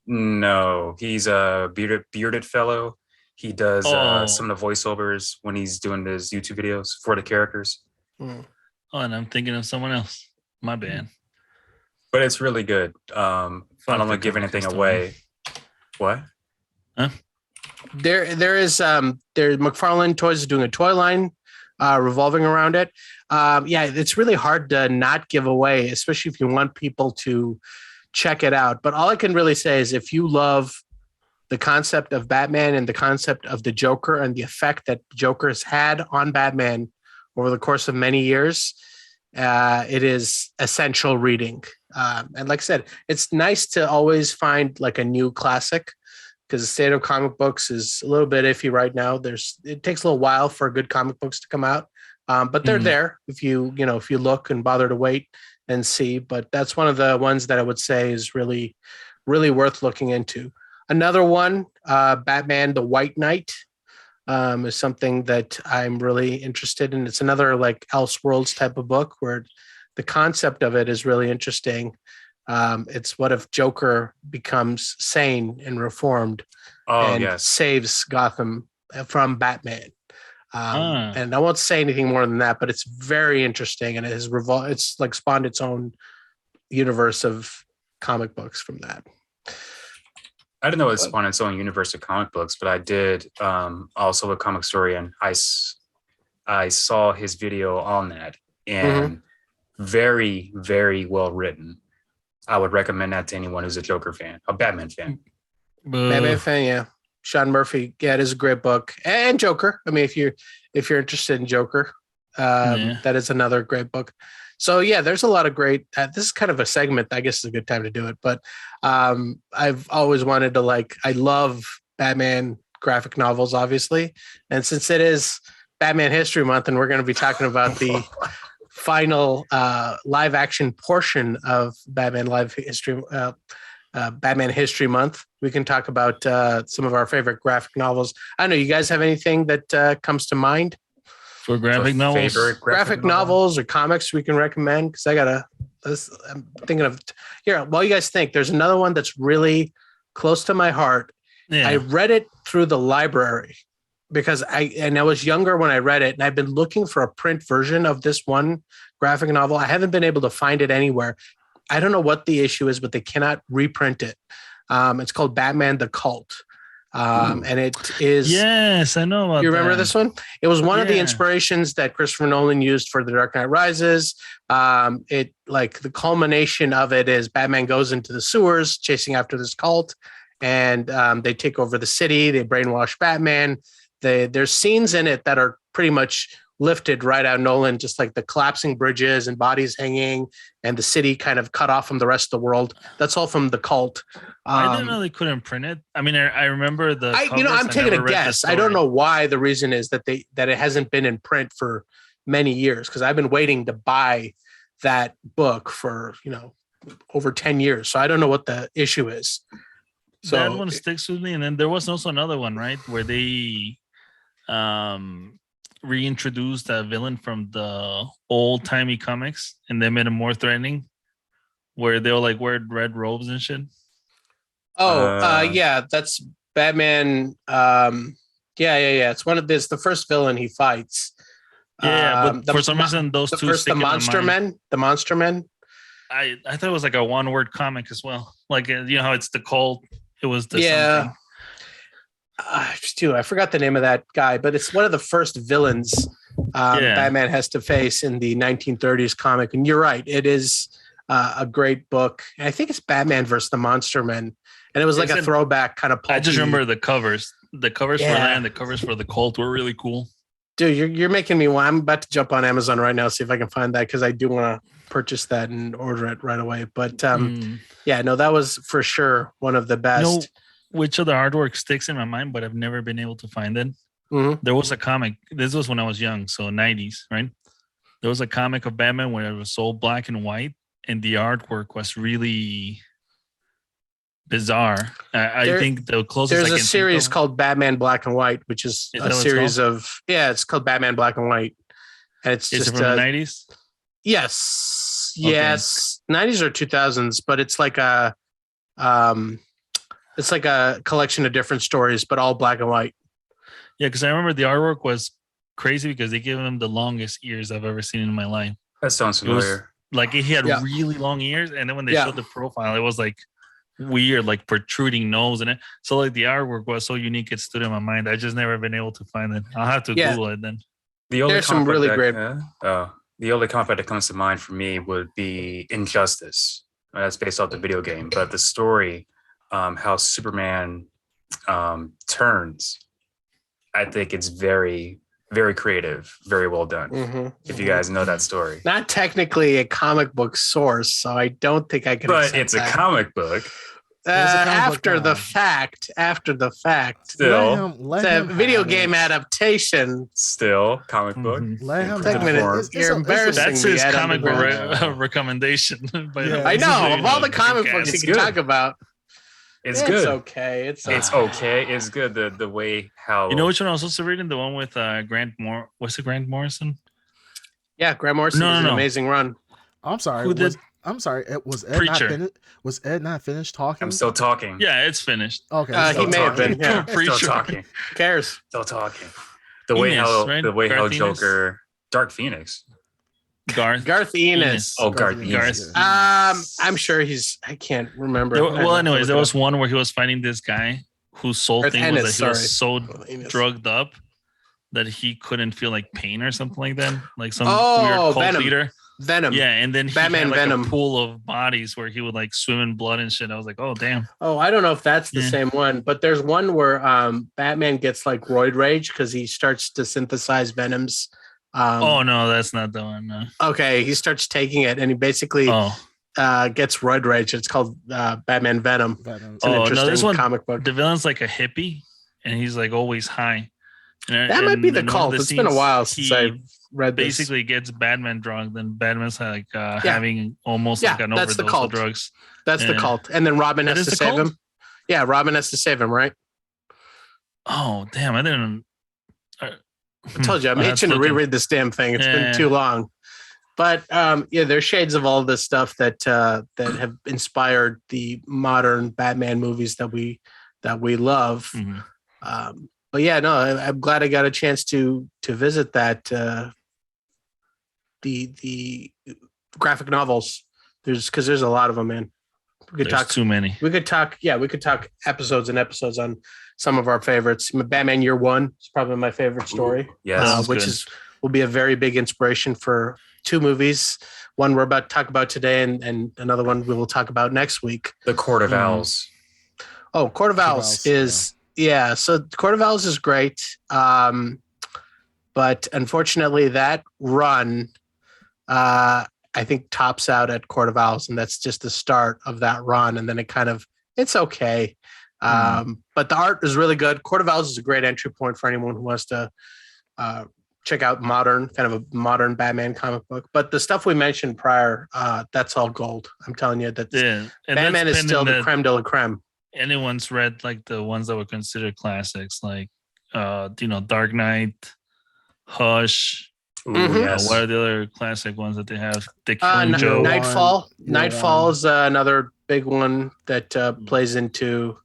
Speaker 1: No, he's a bearded fellow. He does some of the voiceovers when he's doing his YouTube videos for the characters.
Speaker 5: Mm.
Speaker 2: Oh, and I'm thinking of someone else. My bad.
Speaker 1: But it's really good. I don't want to give anything away. What?
Speaker 5: There is McFarlane Toys is doing a toy line revolving around it. Yeah, it's really hard to not give away, especially if you want people to check it out. But all I can really say is if you love the concept of Batman and the concept of the Joker and the effect that Joker has had on Batman over the course of many years, it is essential reading. And like I said, it's nice to always find like a new classic, because the state of comic books is a little bit iffy right now. It takes a little while for good comic books to come out, but they're there if you look and bother to wait and see. But that's one of the ones that I would say is really, really worth looking into. Another one, Batman: The White Knight, is something that I'm really interested in. It's another like Elseworlds type of book where the concept of it is really interesting. It's what if Joker becomes sane and reformed and saves Gotham from Batman. And I won't say anything more than that, but it's very interesting, and it's like spawned its own universe of comic books from that.
Speaker 1: I didn't know it spawned its own universe of comic books, but I did also a comic story, and I saw his video on that, and very, very well written. I would recommend that to anyone who's a Joker fan, a Batman fan.
Speaker 5: Batman fan, yeah. Sean Murphy, yeah, it is a great book. And Joker. I mean, if you're interested in Joker, that is another great book. So yeah, there's a lot of great. This is kind of a segment. I guess is a good time to do it. But I've always wanted to I love Batman graphic novels, obviously. And since it is Batman History Month, and we're going to be talking about the final live action portion of Batman History Month, we can talk about some of our favorite graphic novels. I don't know, you guys have anything that comes to mind?
Speaker 2: For graphic novels,
Speaker 1: Favorite
Speaker 5: Graphic novels or comics we can recommend? Because I'm thinking of here. While you guys think, there's another one that's really close to my heart.
Speaker 2: yeah.
Speaker 5: I read it through the library because I was younger when I read it, and I've been looking for a print version of this one graphic novel. I haven't been able to find it anywhere. I don't know what the issue is, but they cannot reprint it. It's called Batman the Cult. And it is.
Speaker 2: Yes, I know about
Speaker 5: You remember
Speaker 2: that.
Speaker 5: this one? It was one of the
Speaker 2: Yeah.
Speaker 5: inspirations that Christopher Nolan used for The Dark Knight Rises. It like the culmination of it is Batman goes into the sewers chasing after this cult, and they take over the city. They brainwash Batman. There's scenes in it that are pretty much lifted right out of Nolan, just like the collapsing bridges and bodies hanging, and the city kind of cut off from the rest of the world. That's all from the cult.
Speaker 2: I didn't know they couldn't print it. I mean, I remember the.
Speaker 5: I'm
Speaker 2: covers.
Speaker 5: taking
Speaker 2: never
Speaker 5: a
Speaker 2: read the
Speaker 5: guess. I don't
Speaker 2: story.
Speaker 5: know why the reason is that it hasn't been in print for many years, because I've been waiting to buy that book for over 10 years. So I don't know what the issue is. So
Speaker 2: That one sticks with me. And then there was also another one, right, where they reintroduced a villain from the old timey comics, and they made him more threatening, where they were like wear red robes and shit.
Speaker 5: yeah, that's Batman. Yeah. It's the first villain he fights.
Speaker 2: Yeah, but for some reason those two
Speaker 5: the
Speaker 2: stick in my
Speaker 5: Monster
Speaker 2: mind.
Speaker 5: Men. The Monster Men.
Speaker 2: I thought it was like a one word comic as well. Like how it's the cult. It was the
Speaker 5: Yeah.
Speaker 2: something.
Speaker 5: I forgot the name of that guy, but it's one of the first villains Batman has to face in the 1930s comic. And you're right, it is a great book. And I think it's Batman versus the Monster Men, and it was like a throwback kind of.
Speaker 2: I just remember the covers. The covers for
Speaker 5: Yeah.
Speaker 2: that and the covers for the cult were really cool.
Speaker 5: Dude, you're making me want. I'm about to jump on Amazon right now, see if I can find that, because I do want to purchase that and order it right away. But yeah, no, that was for sure one of the best.
Speaker 2: You know which of the artwork sticks in my mind, but I've never been able to find it.
Speaker 5: Mhm.
Speaker 2: There was a comic. This was when I was young, so 90s, right? There was a comic of Batman where it was so black and white, and the artwork was really bizarre. I think the closest
Speaker 5: There's
Speaker 2: I
Speaker 5: a
Speaker 2: can
Speaker 5: series
Speaker 2: think of,
Speaker 5: called Batman Black and White, which is
Speaker 2: Is that
Speaker 5: a
Speaker 2: what it's
Speaker 5: series of it's called Batman Black and White, and it's
Speaker 2: is
Speaker 5: just
Speaker 2: it from the 90s?
Speaker 5: yes,
Speaker 2: Okay.
Speaker 5: 90s or 2000s, but it's like a collection of different stories, but all black and white.
Speaker 2: Yeah, because I remember the artwork was crazy because they gave him the longest ears I've ever seen in my life.
Speaker 1: That sounds
Speaker 2: It was
Speaker 1: familiar.
Speaker 2: like he had
Speaker 5: Yeah.
Speaker 2: really long ears, and then when they
Speaker 5: Yeah.
Speaker 2: showed the profile, it was like weird, like protruding nose and it. So like the artwork was so unique, it stood in my mind. I just never been able to find it. I'll have to
Speaker 5: Yeah.
Speaker 2: Google it then.
Speaker 1: The only
Speaker 5: There's some
Speaker 1: comic
Speaker 5: really
Speaker 1: that-
Speaker 5: great-
Speaker 1: the only comic that comes to mind for me would be Injustice. That's based off the video game, but the story, how Superman turns, I think it's very, very creative, very well done.
Speaker 5: Mm-hmm.
Speaker 1: If you guys know that story,
Speaker 5: Not technically a comic book source, so I don't think I can.
Speaker 1: but
Speaker 5: accept
Speaker 1: it's a
Speaker 5: that.
Speaker 1: comic book.
Speaker 3: It is a comic book
Speaker 5: After the
Speaker 3: now.
Speaker 5: fact. After the fact.
Speaker 1: Still,
Speaker 3: Let
Speaker 5: It's a
Speaker 3: him
Speaker 5: video
Speaker 3: have
Speaker 5: game
Speaker 3: it.
Speaker 5: adaptation.
Speaker 1: still comic book.
Speaker 2: Mhm.
Speaker 3: Let him
Speaker 1: Take
Speaker 5: Take a
Speaker 3: have
Speaker 5: minute.
Speaker 3: it.
Speaker 1: form.
Speaker 3: It's
Speaker 5: You're
Speaker 3: a-
Speaker 5: embarrassing.
Speaker 2: That's
Speaker 5: me,
Speaker 2: his
Speaker 5: Ed
Speaker 2: comic book
Speaker 3: Underground.
Speaker 2: recommendation. By
Speaker 3: Yeah.
Speaker 2: the
Speaker 5: I
Speaker 2: way.
Speaker 5: know. Of all the
Speaker 2: Podcast.
Speaker 5: comic books you
Speaker 1: It's
Speaker 5: can
Speaker 1: good.
Speaker 5: talk about,
Speaker 1: It's good.
Speaker 5: It's okay. It's
Speaker 1: okay. It's good. The way how
Speaker 2: You know which one I was also reading? The one with Grant Moore. What's it, Grant Morrison?
Speaker 5: Yeah, Grant Morrison
Speaker 2: No,
Speaker 5: is an
Speaker 2: no.
Speaker 5: amazing run.
Speaker 3: I'm sorry.
Speaker 2: Who did-
Speaker 3: I'm sorry. Was Ed
Speaker 2: Preacher.
Speaker 3: not finished? Was Ed not finished talking?
Speaker 1: I'm still talking.
Speaker 2: Yeah, it's finished.
Speaker 3: Okay.
Speaker 5: He
Speaker 1: Still
Speaker 5: may have
Speaker 1: talking.
Speaker 5: been. Yeah.
Speaker 2: Pretty
Speaker 1: Still
Speaker 2: sure.
Speaker 1: talking.
Speaker 5: Who cares?
Speaker 1: Still talking. The way
Speaker 2: Enos,
Speaker 1: how
Speaker 2: right?
Speaker 1: the way how
Speaker 2: Garth Enos?
Speaker 1: Joker, Dark Phoenix.
Speaker 5: Garth Ennis.
Speaker 1: Oh, Garth
Speaker 2: Garth.
Speaker 1: Ennis.
Speaker 5: I'm sure he's. I can't remember.
Speaker 2: Well, anyways, there was one where he was fighting this guy whose sole
Speaker 5: Garth
Speaker 2: thing
Speaker 5: Ennis,
Speaker 2: was that he was so
Speaker 5: Ennis.
Speaker 2: drugged up that he couldn't feel like pain or something like that, like some
Speaker 5: Oh,
Speaker 2: weird cult
Speaker 5: Venom.
Speaker 2: leader.
Speaker 5: Venom.
Speaker 2: Yeah, and then he
Speaker 5: Batman
Speaker 2: had like
Speaker 5: Venom.
Speaker 2: a pool of bodies where he would like swim in blood and shit. I was like, oh damn.
Speaker 5: Oh, I don't know if that's the
Speaker 2: Yeah.
Speaker 5: same one, but there's one where Batman gets like roid rage because he starts to synthesize Venoms.
Speaker 2: Oh no, that's not the one. No.
Speaker 5: Okay, he starts taking it and he basically
Speaker 2: Oh,
Speaker 5: gets roid rage. It's called Batman Venom.
Speaker 3: Venom.
Speaker 5: It's an
Speaker 2: Oh, no,
Speaker 5: interesting
Speaker 2: this one-
Speaker 5: comic book.
Speaker 2: the villain's like a hippie, and he's like always high.
Speaker 5: That might be the
Speaker 2: in one of
Speaker 5: cult.
Speaker 2: the
Speaker 5: It's been a
Speaker 2: scenes,
Speaker 5: while since
Speaker 2: he
Speaker 5: I've read this.
Speaker 2: basically gets Batman drunk. Then Batman's like having almost
Speaker 5: Yeah,
Speaker 2: like an
Speaker 5: that's the
Speaker 2: overdose
Speaker 5: cult.
Speaker 2: of drugs.
Speaker 5: That's the
Speaker 2: Yeah.
Speaker 5: cult. And then Robin
Speaker 2: That
Speaker 5: has
Speaker 2: is
Speaker 5: to
Speaker 2: the
Speaker 5: save
Speaker 2: cult?
Speaker 5: him. Yeah, Robin has to save him, right?
Speaker 2: Oh damn! I didn't.
Speaker 5: I told you, I'm
Speaker 2: I'll have
Speaker 5: itching to
Speaker 2: look in-
Speaker 5: reread this damn thing. It's been
Speaker 2: Yeah.
Speaker 5: too long. But yeah, there's shades of all this stuff that that have inspired the modern Batman movies that we love.
Speaker 2: Mhm.
Speaker 5: But yeah, no, I'm glad I got a chance to visit that the graphic novels. There's a lot of them, man. We could
Speaker 2: There's
Speaker 5: talk.
Speaker 2: too many.
Speaker 5: We could talk. Yeah, we could talk episodes and episodes on some of our favorites. Batman Year One is probably my favorite story.
Speaker 1: Yes.
Speaker 2: Sounds
Speaker 5: which
Speaker 2: good.
Speaker 5: will be a very big inspiration for 2 movies. One we're about to talk about today, and another one we will talk about next week.
Speaker 1: The Court of
Speaker 2: Mhm.
Speaker 1: Owls.
Speaker 5: Oh, Court of Owls is so Court of Owls is great. But unfortunately that run I think tops out at Court of Owls, and that's just the start of that run, and then it's okay. But the art is really good. Court of Owls is a great entry point for anyone who wants to check out kind of a modern Batman comic book. But the stuff we mentioned prior, that's all gold. I'm telling you that
Speaker 2: Yeah, and
Speaker 5: Batman
Speaker 2: that's
Speaker 5: is still the creme de la creme.
Speaker 2: Anyone's read like the ones that were considered classics, like Dark Knight, Hush.
Speaker 1: Ooh,
Speaker 5: Mhm.
Speaker 1: yes.
Speaker 2: What are the other classic ones that they have? The Killing
Speaker 3: N-
Speaker 2: Joke.
Speaker 3: Night-
Speaker 5: Nightfall.
Speaker 3: Year
Speaker 5: Nightfall
Speaker 3: One.
Speaker 5: is another big one that plays into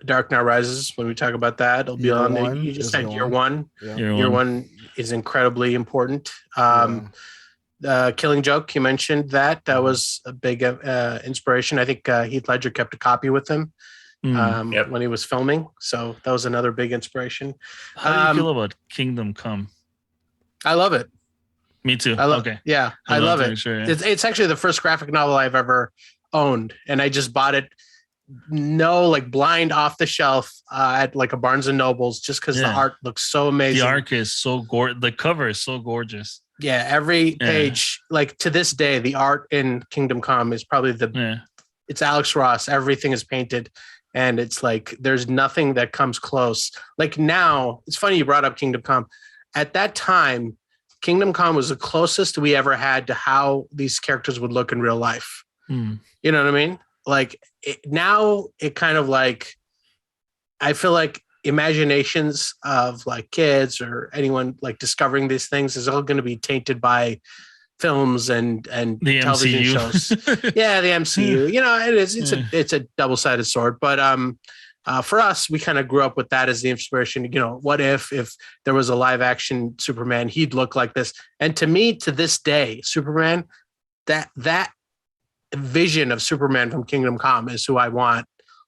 Speaker 5: Dark Knight Rises. When we talk about that, it'll be
Speaker 3: Year
Speaker 5: on.
Speaker 3: One
Speaker 5: You just
Speaker 3: is a
Speaker 5: said
Speaker 3: good
Speaker 5: Year
Speaker 3: one.
Speaker 5: One.
Speaker 3: Yeah.
Speaker 5: Year One is incredibly important. Killing Joke, you mentioned that was a big inspiration. I think Heath Ledger kept a copy with him
Speaker 2: Mm.
Speaker 5: when he was filming, so that was another big inspiration.
Speaker 2: How do you feel about Kingdom Come?
Speaker 5: I love it.
Speaker 2: Me too.
Speaker 5: I love.
Speaker 2: Okay.
Speaker 5: Yeah, I
Speaker 2: I'd
Speaker 5: love
Speaker 2: to
Speaker 5: it.
Speaker 2: make sure, yeah.
Speaker 5: It's actually the first graphic novel I've ever owned, and I just bought it. No, like blind off the shelf at like a Barnes and Nobles, just because the
Speaker 2: Yeah.
Speaker 5: art looks so amazing.
Speaker 2: The arc is so gorgeous. The cover is so gorgeous.
Speaker 5: Yeah, every page, like to this day, the art in Kingdom Come is probably it's Alex Ross. Everything is painted, and it's like there's nothing that comes close. Like now, it's funny you brought up Kingdom Come. At that time, Kingdom Come was the closest we ever had to how these characters would look in real life.
Speaker 2: Mm.
Speaker 5: You know what I mean? Like now, it kind of like I feel like imaginations of like kids or anyone like discovering these things is all going to be tainted by films and
Speaker 2: The
Speaker 5: television
Speaker 2: MCU.
Speaker 5: shows. Yeah, the MCU. You know, it's a double-sided sword. But for us, we kind of grew up with that as the inspiration. You know, what if there was a live-action Superman, he'd look like this? And to me, to this day, Superman, that vision of Superman from Kingdom Come is who I want.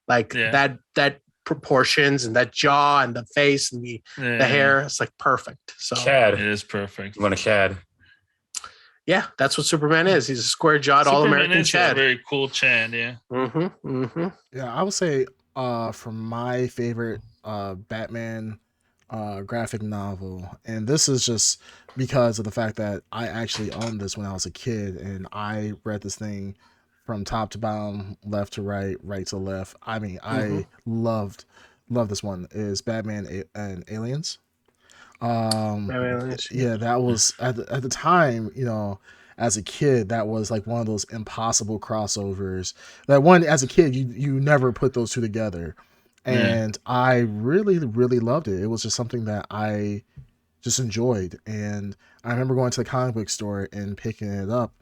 Speaker 5: Like that proportions and that jaw and the face and the hair. It's like perfect. So
Speaker 1: Chad.
Speaker 2: It is perfect.
Speaker 1: I'm going to Chad.
Speaker 5: Yeah, that's what Superman is. He's a square-jawed,
Speaker 2: Superman
Speaker 5: all-American
Speaker 2: is a
Speaker 5: Chad.
Speaker 2: very cool Chad, yeah.
Speaker 3: Yeah, I would say from my favorite Batman graphic novel, and this is just because of the fact that I actually owned this when I was a kid, and I read this thing from top to bottom, left to right, right to left. I mean, I loved this one. Is Batman and Aliens. Yeah, that was at the time, you know, as a kid, that was like one of those impossible crossovers. That one, as a kid, you never put those two together, and I really loved it. It was just something that I just enjoyed, and I remember going to the comic book store and picking it up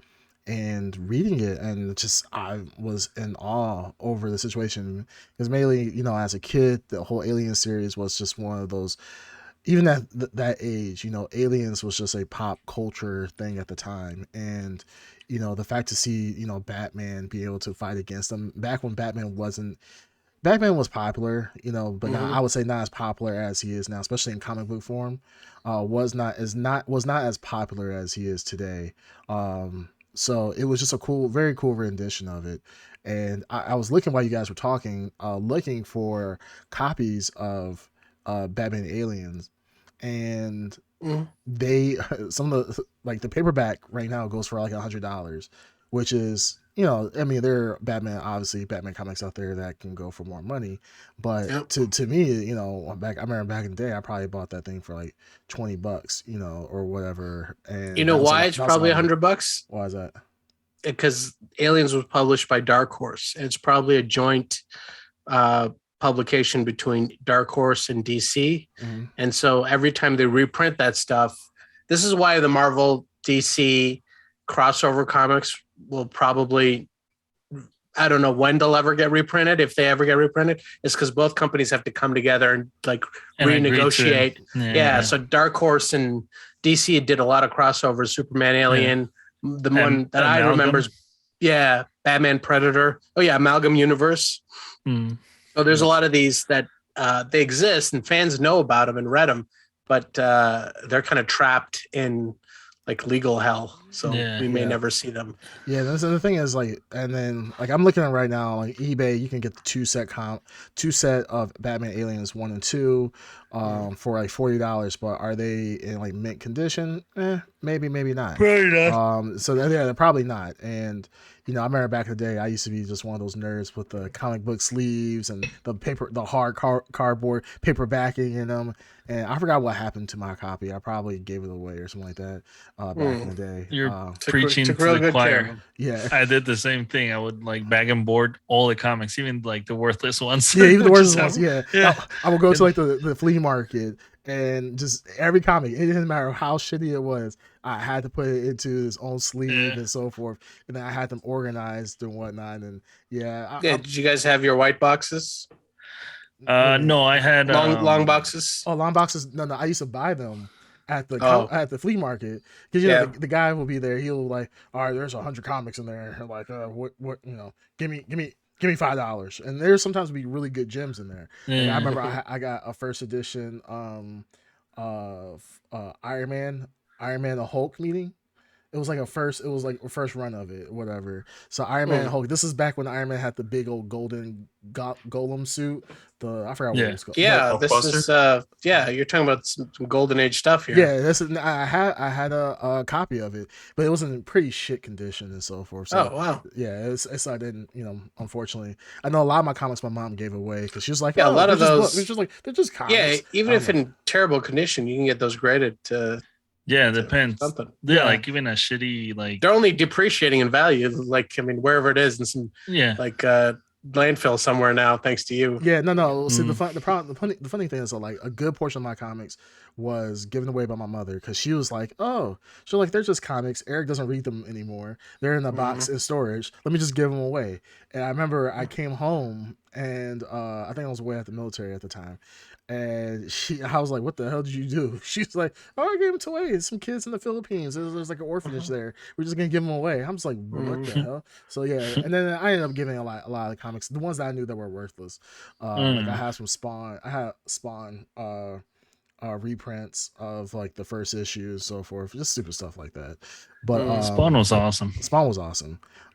Speaker 3: and reading it, and just I was in awe over the situation, because mainly, you know, as a kid, the whole Alien series was just one of those. Even at that age, you know, Aliens was just a pop culture thing at the time. And, you know, the fact to see, you know, Batman be able to fight against them back when Batman was popular, you know, but now I would say not as popular as he is now, especially in comic book form, was not as popular as he is today. So it was just a very cool rendition of it. And I was looking while you guys were talking, looking for copies of Batman Aliens, and they some of the, like, the paperback right now goes for like $100, which is I mean, there are Batman comics out there that can go for more money, but
Speaker 5: Yep.
Speaker 3: to me, I remember back in the day, I probably bought that thing for like $20, or whatever. And
Speaker 5: You know
Speaker 3: that was
Speaker 5: why it's probably $100?
Speaker 3: Why is that?
Speaker 5: Because Aliens was published by Dark Horse. It's probably a joint publication between Dark Horse and DC.
Speaker 3: Mhm.
Speaker 5: And so every time they reprint that stuff, this is why the Marvel DC crossover comics will probably, I don't know when they'll ever get reprinted, if they ever get reprinted. It's because both companies have to come together and
Speaker 2: And
Speaker 5: renegotiate.
Speaker 2: yeah.
Speaker 5: So Dark Horse and DC did a lot of crossovers. Superman, Alien. The one that I remember is Batman, Predator. Oh yeah, Amalgam Universe. So there's a lot of these that they exist and fans know about them and read them, but they're kind of trapped in like legal hell. So we may never see them.
Speaker 3: Yeah, that's the thing is and then I'm looking at right now, like eBay, you can get the two set of Batman Aliens 1 and 2 for like $40, but are they in like mint condition? Maybe not.
Speaker 2: Probably not.
Speaker 3: So they're probably not. And I remember back in the day, I used to be just one of those nerds with the comic book sleeves and the hard cardboard paper backing in them. And I forgot what happened to my copy. I probably gave it away or something like that back in the day.
Speaker 2: You're preaching to
Speaker 5: real
Speaker 2: the
Speaker 5: good
Speaker 2: choir.
Speaker 5: care.
Speaker 3: Yeah,
Speaker 2: I did the same thing. I would bag and board all the comics, even like the worthless ones.
Speaker 3: Yeah, even the
Speaker 2: Which
Speaker 3: worst
Speaker 2: is
Speaker 3: ones.
Speaker 2: how-
Speaker 3: Yeah. I would go to like the flea market and just every comic. It didn't matter how shitty it was. I had to put it into its own sleeve and so forth, and then I had them organized and whatnot. And
Speaker 5: did you guys have your white boxes?
Speaker 2: No, I had
Speaker 5: long boxes.
Speaker 3: Oh, long boxes. No, I used to buy them at the flea market because the guy will be there. He'll like, all right, there's 100 comics in there. And like, what give me $5. And there's sometimes be really good gems in there. Like, I remember I got a first edition of Iron Man the Hulk meeting. It was like a first run of it, whatever. So Iron Man Hulk. This is back when Iron Man had the big old golden golem suit. I forgot what it was called.
Speaker 5: Yeah, this is you're talking about some golden age stuff here.
Speaker 3: Yeah, I had a copy of it, but it was in pretty shit condition and so forth. So,
Speaker 5: oh wow.
Speaker 3: Yeah, it's I didn't, unfortunately. I know a lot of my comics my mom gave away because she was like,
Speaker 5: a lot of those.
Speaker 3: It's just like they're just comics.
Speaker 5: Yeah, even if in terrible condition, you can get those graded to.
Speaker 2: Yeah, it depends.
Speaker 5: Something.
Speaker 2: Yeah, like even a shitty
Speaker 5: they're only depreciating in value. Like wherever it is in some landfill somewhere now, thanks to you.
Speaker 3: Yeah, no. See, the funny thing is, like a good portion of my comics was given away by my mother because she was like, they're just comics. Eric doesn't read them anymore. They're in the box in storage. Let me just give them away. And I remember I came home and I think I was away at the military at the time. And I was like, what the hell did you do? She's like, I gave them away. Some kids in the Philippines. There's like an orphanage there. We're just going to give them away. I'm just like, what the hell? So yeah. And then I ended up giving a lot of the comics, the ones that I knew that were worthless. Like I had some Spawn. I had Spawn reprints of like the first issue and so forth. Just stupid stuff like that. But
Speaker 2: Spawn was awesome.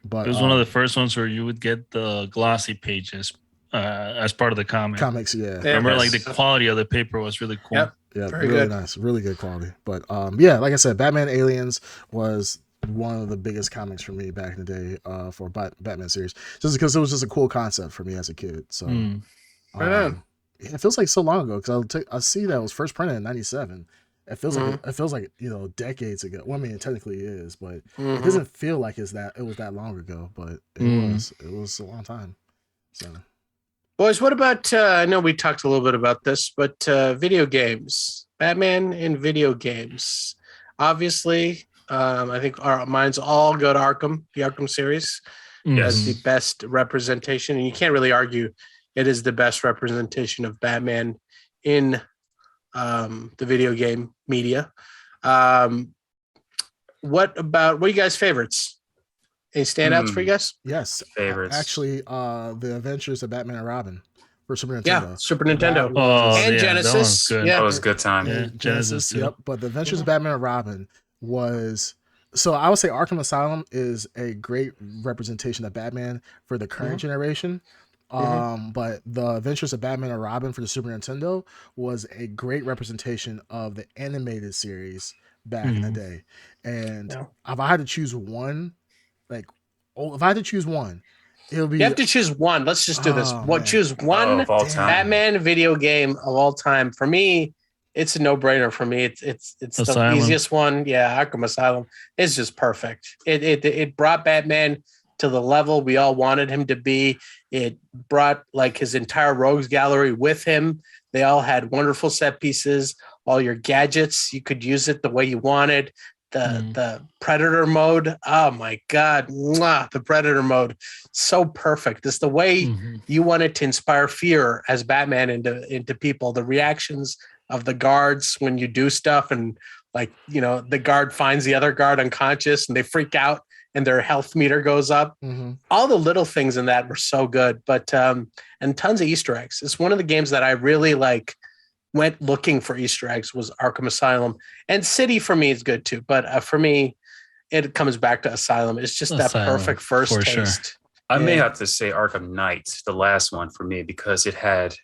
Speaker 3: But
Speaker 2: it was one of the first ones where you would get the glossy pages as part of the comics. Remember, like the quality of the paper was really cool.
Speaker 3: Yeah, very really good. Nice, really good quality. But like I said, Batman Aliens was one of the biggest comics for me back in the day for Batman series, just because it was just a cool concept for me as a kid. So it feels like so long ago because I see that it was first printed in '97. It feels like decades ago. Well, I mean, it technically is, but it doesn't feel like it was that long ago. But it was a long time. So.
Speaker 5: Boys, what about, I know we talked a little bit about this, but video games, Batman in video games. Obviously, I think our minds all go to Arkham, the Arkham series, as the best representation. And you can't really argue it is the best representation of Batman in the video game media. What are you guys' favorites? Any standouts for you guys?
Speaker 3: Yes,
Speaker 1: favorites.
Speaker 3: Actually, the Adventures of Batman and Robin for Super Nintendo.
Speaker 5: Yeah, Super Nintendo
Speaker 2: and
Speaker 5: Genesis.
Speaker 1: That was a good time.
Speaker 2: Yeah, Genesis too.
Speaker 3: Yep, but the Adventures of Batman and Robin was. So I would say Arkham Asylum is a great representation of Batman for the current generation. But the Adventures of Batman and Robin for the Super Nintendo was a great representation of the animated series back in the day. And if I had to choose one, like Oh, if I had to choose one, it would be.
Speaker 5: You have to choose one. Let's just do this.
Speaker 3: Oh,
Speaker 5: What
Speaker 3: man.
Speaker 5: choose one
Speaker 1: of all
Speaker 3: Damn.
Speaker 1: time.
Speaker 5: Batman video game of all time? For me, it's a no-brainer. For me, it's the
Speaker 2: Asylum.
Speaker 5: easiest one. Yeah, Arkham Asylum is just perfect. It brought Batman to the level we all wanted him to be. It brought like his entire rogues gallery with him. They all had wonderful set pieces. All your gadgets, you could use it the way you wanted. The Predator mode, oh my god, mwah, the Predator mode, so perfect. It's the way
Speaker 2: Mhm.
Speaker 5: you wanted to inspire fear as Batman into people. The reactions of the guards when you do stuff, and like the guard finds the other guard unconscious, and they freak out, and their health meter goes up.
Speaker 3: Mm-hmm.
Speaker 5: All the little things in that were so good, but and tons of Easter eggs. It's one of the games that I really like. Went looking for Easter eggs was Arkham Asylum, and City for me is good too. But for me, it comes back to Asylum. It's just that
Speaker 2: Asylum,
Speaker 5: perfect first
Speaker 2: for sure.
Speaker 5: taste.
Speaker 1: I may
Speaker 5: Yeah.
Speaker 1: have to say Arkham Knight, the last one for me, because it had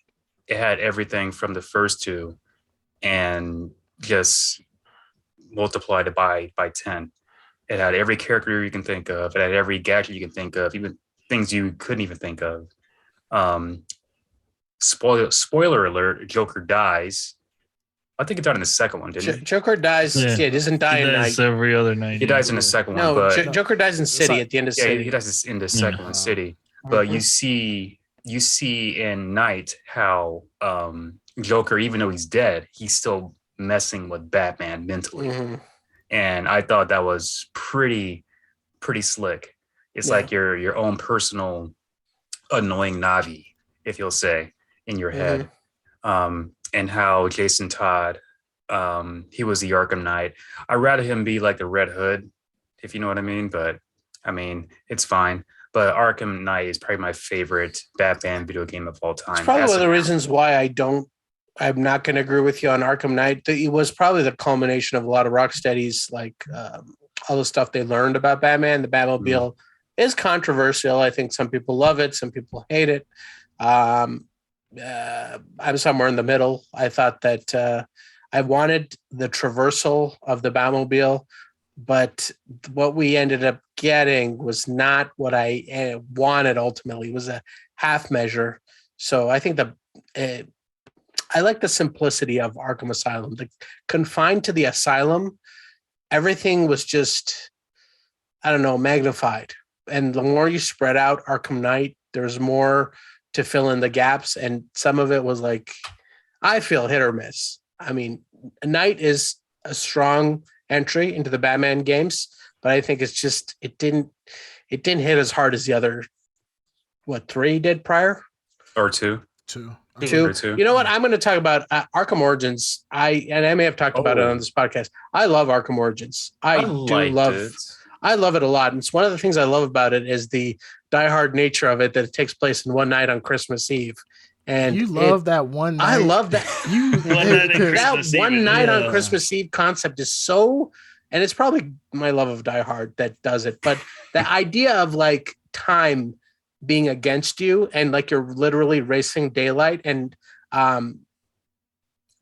Speaker 1: everything from the first two and just multiplied it by 10. It had every character you can think of. It had every gadget you can think of, even things you couldn't even think of. Spoiler alert, Joker dies. I think he died in the second one, didn't he?
Speaker 5: Joker dies.
Speaker 2: Yeah.
Speaker 5: Yeah, he doesn't die
Speaker 2: He
Speaker 5: in
Speaker 2: dies
Speaker 5: Night.
Speaker 2: every other night.
Speaker 1: He dies in the second one,
Speaker 5: No,
Speaker 1: but
Speaker 5: Joker dies in City at the end of
Speaker 1: yeah,
Speaker 5: City.
Speaker 1: he dies in the second one, City. But you see in Night how Joker, even though he's dead, he's still messing with Batman mentally.
Speaker 5: Mhm.
Speaker 1: And I thought that was pretty slick. It's like your own personal annoying Navi, if you'll say, in your head. And how Jason Todd, he was the Arkham Knight. I'd rather him be like the Red Hood, if you know what I mean. But I mean, it's fine. But Arkham Knight is probably my favorite Batman video game of all time.
Speaker 5: It's probably one of the reasons why I'm not going to agree with you on Arkham Knight. It was probably the culmination of a lot of Rocksteady's all the stuff they learned about Batman. The Batmobile is controversial. I think some people love it, some people hate it. I'm somewhere in the middle. I thought that I wanted the traversal of the Batmobile, but what we ended up getting was not what I wanted ultimately. It was a half measure. So I think I like the simplicity of Arkham Asylum. Like, confined to the asylum, everything was just, I don't know, magnified. And the more you spread out Arkham Knight, there's more to fill in the gaps. And some of it was like, I feel hit or miss. I mean, Knight is a strong entry into the Batman games, but I think it's just it didn't hit as hard as the other 3 did prior.
Speaker 1: Or two.
Speaker 3: Two.
Speaker 5: You know what? I'm going to talk about Arkham Origins. I may have talked about it on this podcast. I love Arkham Origins. I love it a lot. And it's one of the things I love about it is the diehard nature of it, that it takes place in one night on Christmas Eve. And
Speaker 3: you love that one night.
Speaker 5: I love that. One night on
Speaker 2: Yeah.
Speaker 5: Christmas Eve concept is so, and it's probably my love of Die Hard that does it. But the idea of like time being against you and like you're literally racing daylight and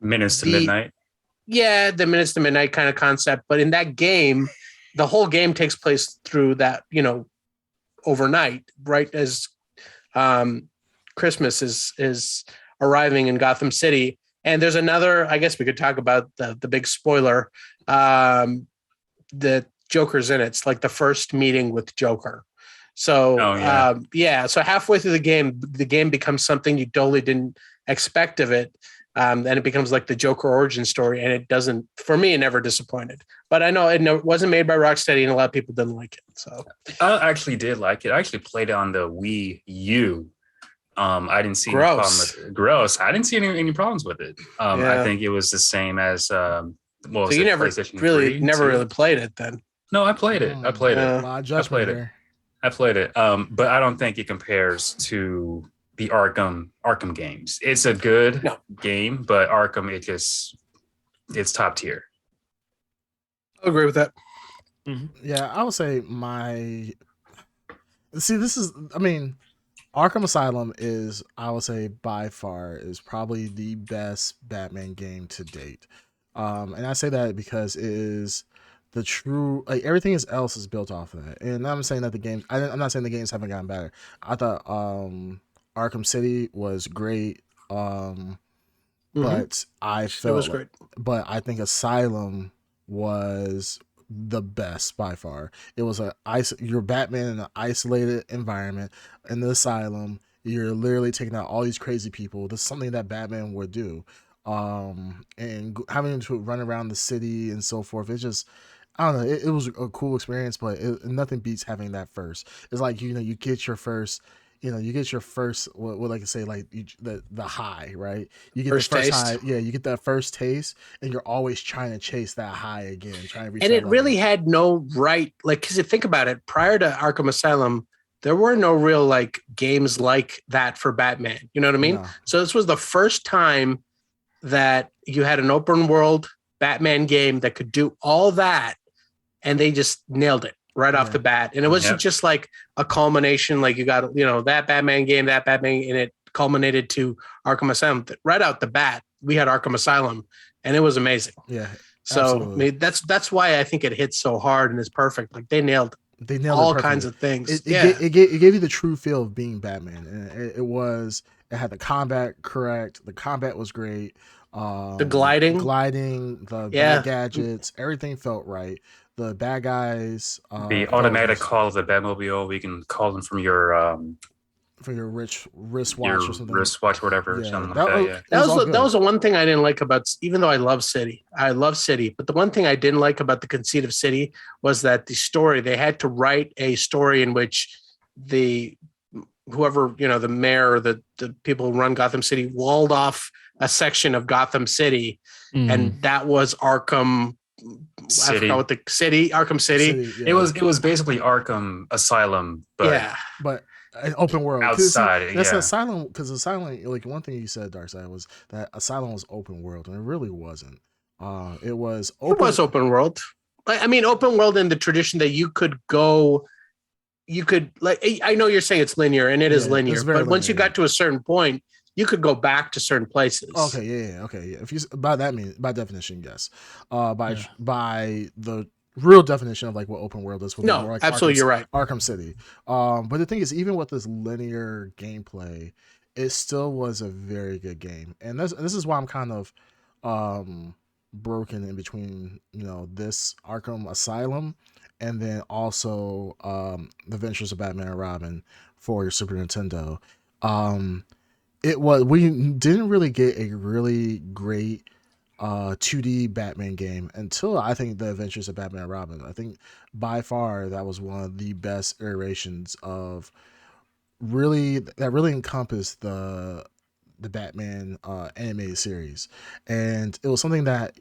Speaker 1: Minutes to midnight.
Speaker 5: Yeah, the minutes to midnight kind of concept. But in that game, the whole game takes place through that, overnight, right as Christmas is arriving in Gotham City. And there's another, I guess we could talk about the big spoiler. The Joker's in it. It's like the first meeting with Joker. So so halfway through the game becomes something you totally didn't expect of it. And it becomes like the Joker origin story, and it doesn't, for me, it never disappointed. But I know it wasn't made by Rocksteady, and a lot of people didn't like it. So
Speaker 1: I actually did like it. I actually played it on the Wii U. I didn't see any
Speaker 5: Gross.
Speaker 1: problem with it. Gross. I didn't see any problems with it. I think it was the same as
Speaker 5: so you never really played it then.
Speaker 1: No, I played it. I played it.
Speaker 3: A lot of judgment there.
Speaker 1: I played it. But I don't think it compares to the Arkham games. It's a good game, but Arkham, it's top tier.
Speaker 5: I agree with that.
Speaker 3: Yeah, I would say Arkham Asylum is, I would say, by far is probably the best Batman game to date. And I say that because it is the true like everything else is built off of that. And I'm saying that the games. I'm not saying the games haven't gotten better. I thought Arkham City was great. But I
Speaker 5: It
Speaker 3: felt
Speaker 5: was
Speaker 3: like,
Speaker 5: great.
Speaker 3: but I think Asylum was the best by far. It was you're Batman in an isolated environment. In the asylum, you're literally taking out all these crazy people. This is something that Batman would do. And having to run around the city and so forth. It's just I don't know. It was a cool experience, but nothing beats having that first. It's like you get your first. You get your first what I can say like the high, right? You get
Speaker 5: First
Speaker 3: the first
Speaker 5: taste.
Speaker 3: high, yeah. You get that first taste, and you're always trying to chase that high again, trying to reach.
Speaker 5: And
Speaker 3: that
Speaker 5: it really
Speaker 3: level.
Speaker 5: had no right, like, because you think about it, prior to Arkham Asylum, there were no real like games like that for Batman. You know what I mean?
Speaker 3: No.
Speaker 5: So this was the first time that you had an open world Batman game that could do all that, and they just nailed it right off
Speaker 3: Yeah.
Speaker 5: the bat. And it wasn't
Speaker 1: Yep.
Speaker 5: just like a culmination, like you got that Batman game, and it culminated to Arkham Asylum. Right out the bat, we had Arkham Asylum, and it was amazing.
Speaker 3: Yeah.
Speaker 5: So
Speaker 3: Absolutely.
Speaker 5: I mean, that's why I think it hits so hard and is perfect. Like they nailed
Speaker 3: They nailed
Speaker 5: all
Speaker 3: it perfectly.
Speaker 5: kinds of things.
Speaker 3: It
Speaker 5: Yeah.
Speaker 3: gave you the true feel of being Batman, and it had the combat correct. The combat was great.
Speaker 5: The gliding.
Speaker 3: the
Speaker 5: Yeah.
Speaker 3: bad gadgets, everything felt right. The bad guys,
Speaker 1: The
Speaker 3: felt
Speaker 1: automatic
Speaker 3: nice
Speaker 1: call of the Batmobile, we can call them from your
Speaker 3: for your wristwatch or something.
Speaker 1: wristwatch or whatever,
Speaker 3: Yeah,
Speaker 1: something like that. Yeah.
Speaker 5: That was the one thing I didn't like about, even though I love City, but the one thing I didn't like about the conceit of City was that they had to write a story in which whoever, the mayor or the people who run Gotham City walled off a section of Gotham City. And that was Arkham
Speaker 1: City.
Speaker 5: I forgot what the city, Arkham City.
Speaker 3: yeah.
Speaker 1: It was basically Arkham Asylum, but
Speaker 5: Yeah.
Speaker 3: but an open world.
Speaker 1: outside.
Speaker 3: That's
Speaker 1: Yeah.
Speaker 3: Asylum, because Asylum, like one thing you said, Darkseid, was that Asylum was open world, and it really wasn't. It was
Speaker 5: It was open world. I mean, open world in the tradition that you could go, I know you're saying it's linear, and it is
Speaker 3: Yeah,
Speaker 5: linear,
Speaker 3: it's very
Speaker 5: but once you
Speaker 3: linear,
Speaker 5: got to a certain point, you could go back to certain places.
Speaker 3: Okay, yeah. If you by definition, yes. By the real definition of like what open world is, would be
Speaker 5: No,
Speaker 3: more like
Speaker 5: absolutely, you're right.
Speaker 3: Arkham City. But the thing is, even with this linear gameplay, it still was a very good game, and this is why I'm kind of broken in between this Arkham Asylum and then also the Adventures of Batman and Robin for your Super Nintendo. We didn't really get a really great 2D Batman game until I think the Adventures of Batman and Robin. I think by far that was one of the best iterations of really encompassed the Batman animated series, and it was something that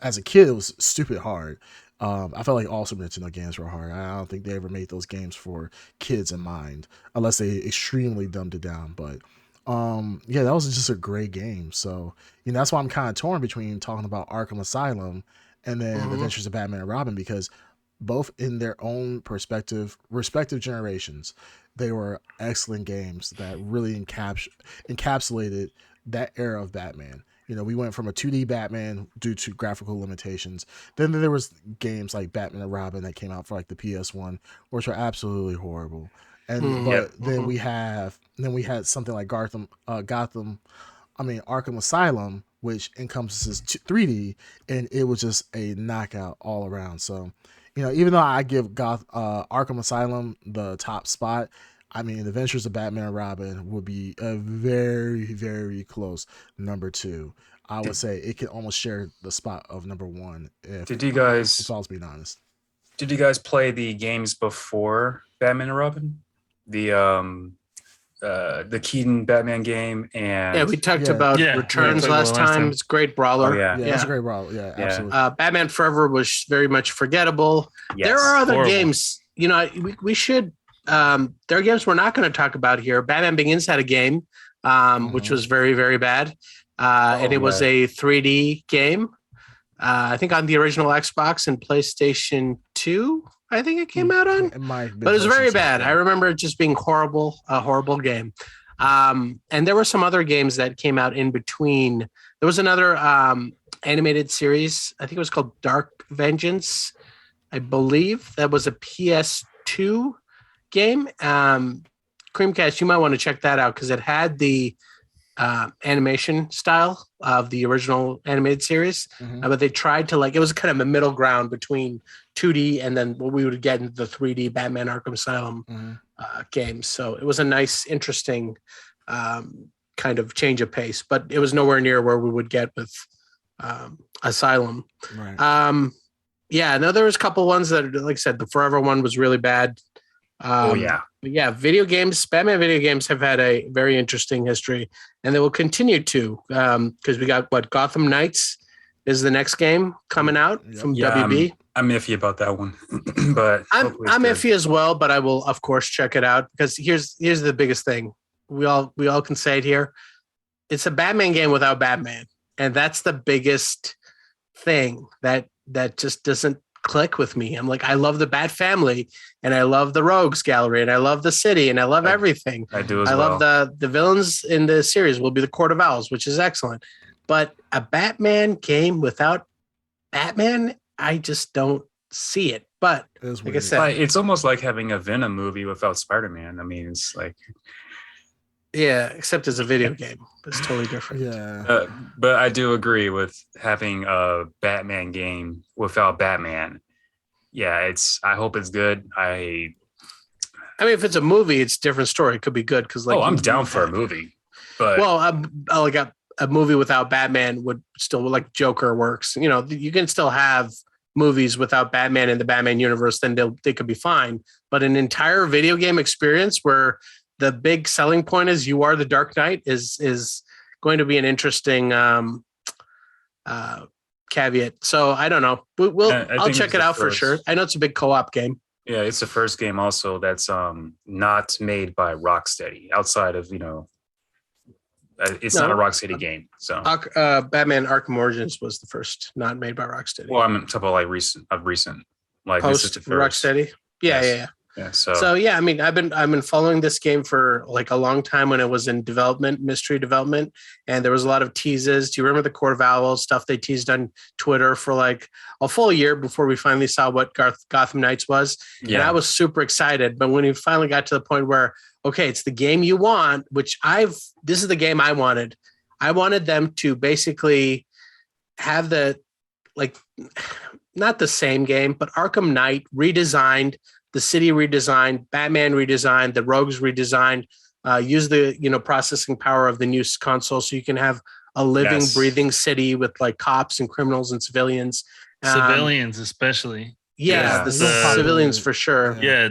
Speaker 3: as a kid it was stupid hard. I felt like all Super Nintendo games were hard. I don't think they ever made those games for kids in mind, unless they extremely dumbed it down. But yeah, that was just a great game. So that's why I'm kind of torn between talking about Arkham Asylum and then Adventures of Batman and Robin, because both in their own respective generations, they were excellent games that really encapsulated that era of Batman. We went from a 2D Batman due to graphical limitations. Then there was games like Batman and Robin that came out for like the PS1, which were absolutely horrible. And then we had something like Arkham Asylum, which encompasses 3D, and it was just a knockout all around. So, even though I give Arkham Asylum the top spot, I mean, The Adventures of Batman and Robin would be a very, very close number 2. I would say it can almost share the spot of number 1. If I was being honest.
Speaker 1: Did you guys play the games before Batman and Robin? The Keaton Batman game, and
Speaker 5: we talked about Returns last time. It's a great brawler.
Speaker 1: Oh, yeah.
Speaker 3: It's a great brawler. Yeah, absolutely.
Speaker 5: Batman Forever was very much forgettable.
Speaker 1: Yes.
Speaker 5: There are other games. We should. There are games we're not going to talk about here. Batman Begins had a game, which was very, very bad, and it was a 3D game. I think on the original Xbox and PlayStation 2. I think it came out on, but it was very bad. I remember it just being a horrible game. And there were some other games that came out in between. There was another animated series. I think it was called Dark Vengeance. I believe that was a PS2 game. Creamcast, you might want to check that out because it had the animation style of the original animated series, but they tried to it was kind of a middle ground between 2D and then what we would get in the 3D Batman Arkham Asylum games. So it was a nice, interesting kind of change of pace, but it was nowhere near where we would get with Asylum.
Speaker 3: Right.
Speaker 5: No, there was a couple ones that, like I said, the Forever one was really bad. Video games, Batman video games have had a very interesting history, and they will continue to, because we got Gotham Knights is the next game coming out from WB.
Speaker 1: I'm iffy about that one, but
Speaker 5: I'm iffy as well, but I will of course check it out because here's the biggest thing. We all can say it here. It's a Batman game without Batman, and that's the biggest thing that just doesn't click with me. I'm like, I love the Bat family, and I love the Rogues Gallery, and I love the city, and I love everything.
Speaker 1: I do as
Speaker 5: I
Speaker 1: well.
Speaker 5: love the villains in the series will be the Court of Owls, which is excellent. But a Batman game without Batman, I just don't see it. But like I said,
Speaker 1: it's almost like having a Venom movie without Spider-Man. I mean, it's like,
Speaker 5: yeah, except it's a video game. It's totally different.
Speaker 3: Yeah.
Speaker 1: But I do agree with having a Batman game without Batman. Yeah, I hope it's good. I
Speaker 5: mean, if it's a movie, it's a different story. It could be good because
Speaker 1: I'm down for a movie. But
Speaker 5: a movie without Batman would still, like Joker works. You know, you can still have movies without Batman in the Batman universe, then they could be fine. But an entire video game experience where the big selling point is you are the Dark Knight is going to be an interesting caveat. So I don't know. I'll check it out for sure. I know it's a big co-op game.
Speaker 1: Yeah, it's the first game also that's not made by Rocksteady outside of, it's not a Rocksteady game. So
Speaker 5: Batman Arkham Origins was the first not made by Rocksteady.
Speaker 1: Well, I'm talking about like recent. Like
Speaker 5: post
Speaker 1: this is the first.
Speaker 5: Rocksteady. Yeah. So I mean, I've been following this game for like a long time when it was in development, mystery development, and there was a lot of teases. Do you remember the Court of Owls stuff they teased on Twitter for like a full year before we finally saw what Gotham Knights was? Yeah. And I was super excited. But when we finally got to the point where, okay, it's the game you want, which this is the game I wanted. I wanted them to basically have not the same game, but Arkham Knight redesigned, the city redesigned, Batman redesigned, the Rogues redesigned, use the processing power of the new console so you can have a living, breathing city with like cops and criminals and civilians.
Speaker 2: Civilians especially.
Speaker 5: Yeah, the civilians for sure.
Speaker 2: Yeah,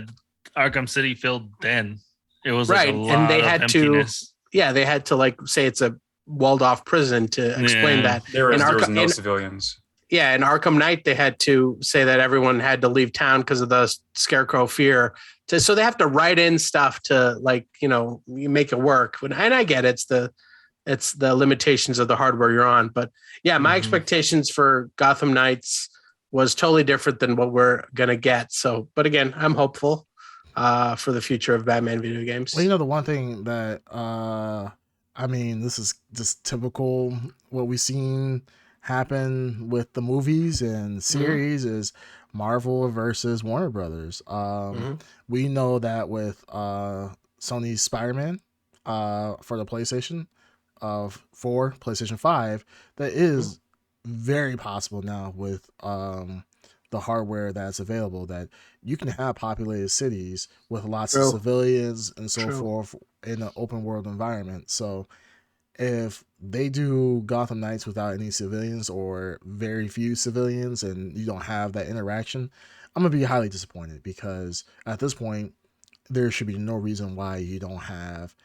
Speaker 2: Arkham City filled then. It was
Speaker 5: right,
Speaker 2: like a lot
Speaker 5: and they
Speaker 2: of
Speaker 5: had
Speaker 2: emptiness.
Speaker 5: they had to like say it's a walled off prison to explain that.
Speaker 1: There was no civilians.
Speaker 5: Yeah, in Arkham Knight, they had to say that everyone had to leave town because of the Scarecrow fear. So they have to write in stuff to make it work. And I get it. It's the limitations of the hardware you're on. But yeah, my expectations for Gotham Knights was totally different than what we're gonna get. So, but again, I'm hopeful for the future of Batman video games.
Speaker 3: Well, the one thing that this is just typical what we've seen happen with the movies and series is Marvel versus Warner Brothers. We know that with Sony's Spider-Man for the PlayStation 4, PlayStation 5, that is very possible now with the hardware that's available, that you can have populated cities with lots of civilians and so forth in an open world environment. So if they do Gotham Knights without any civilians or very few civilians and you don't have that interaction, I'm going to be highly disappointed, because at this point, there should be no reason why you don't have,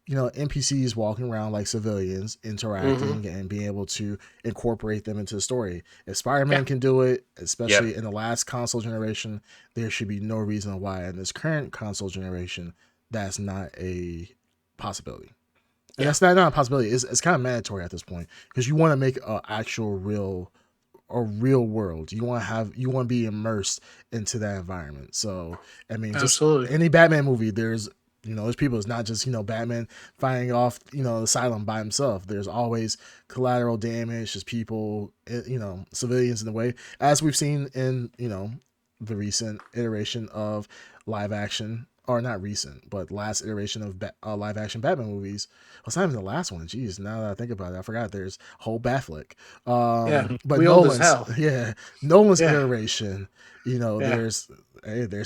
Speaker 3: NPCs walking around like civilians, interacting and being able to incorporate them into the story. If Spider-Man can do it, especially in the last console generation, there should be no reason why in this current console generation, that's not a possibility. And that's not a possibility. It's kind of mandatory at this point, because you want to make an actual real world. You want to be immersed into that environment. So, I mean,
Speaker 5: absolutely,
Speaker 3: just any Batman movie, there's You know, there's people. It's not just Batman fighting off the asylum by himself. There's always collateral damage. There's people, civilians in the way, as we've seen in the recent iteration of live action, or not recent, but last iteration of live action Batman movies. Well, it's not even the last one. Jeez, now that I think about it, I forgot there's a whole Batflick. But
Speaker 5: we old as
Speaker 3: Nolan's,
Speaker 5: hell.
Speaker 3: yeah, Nolan's
Speaker 5: Yeah.
Speaker 3: iteration. There's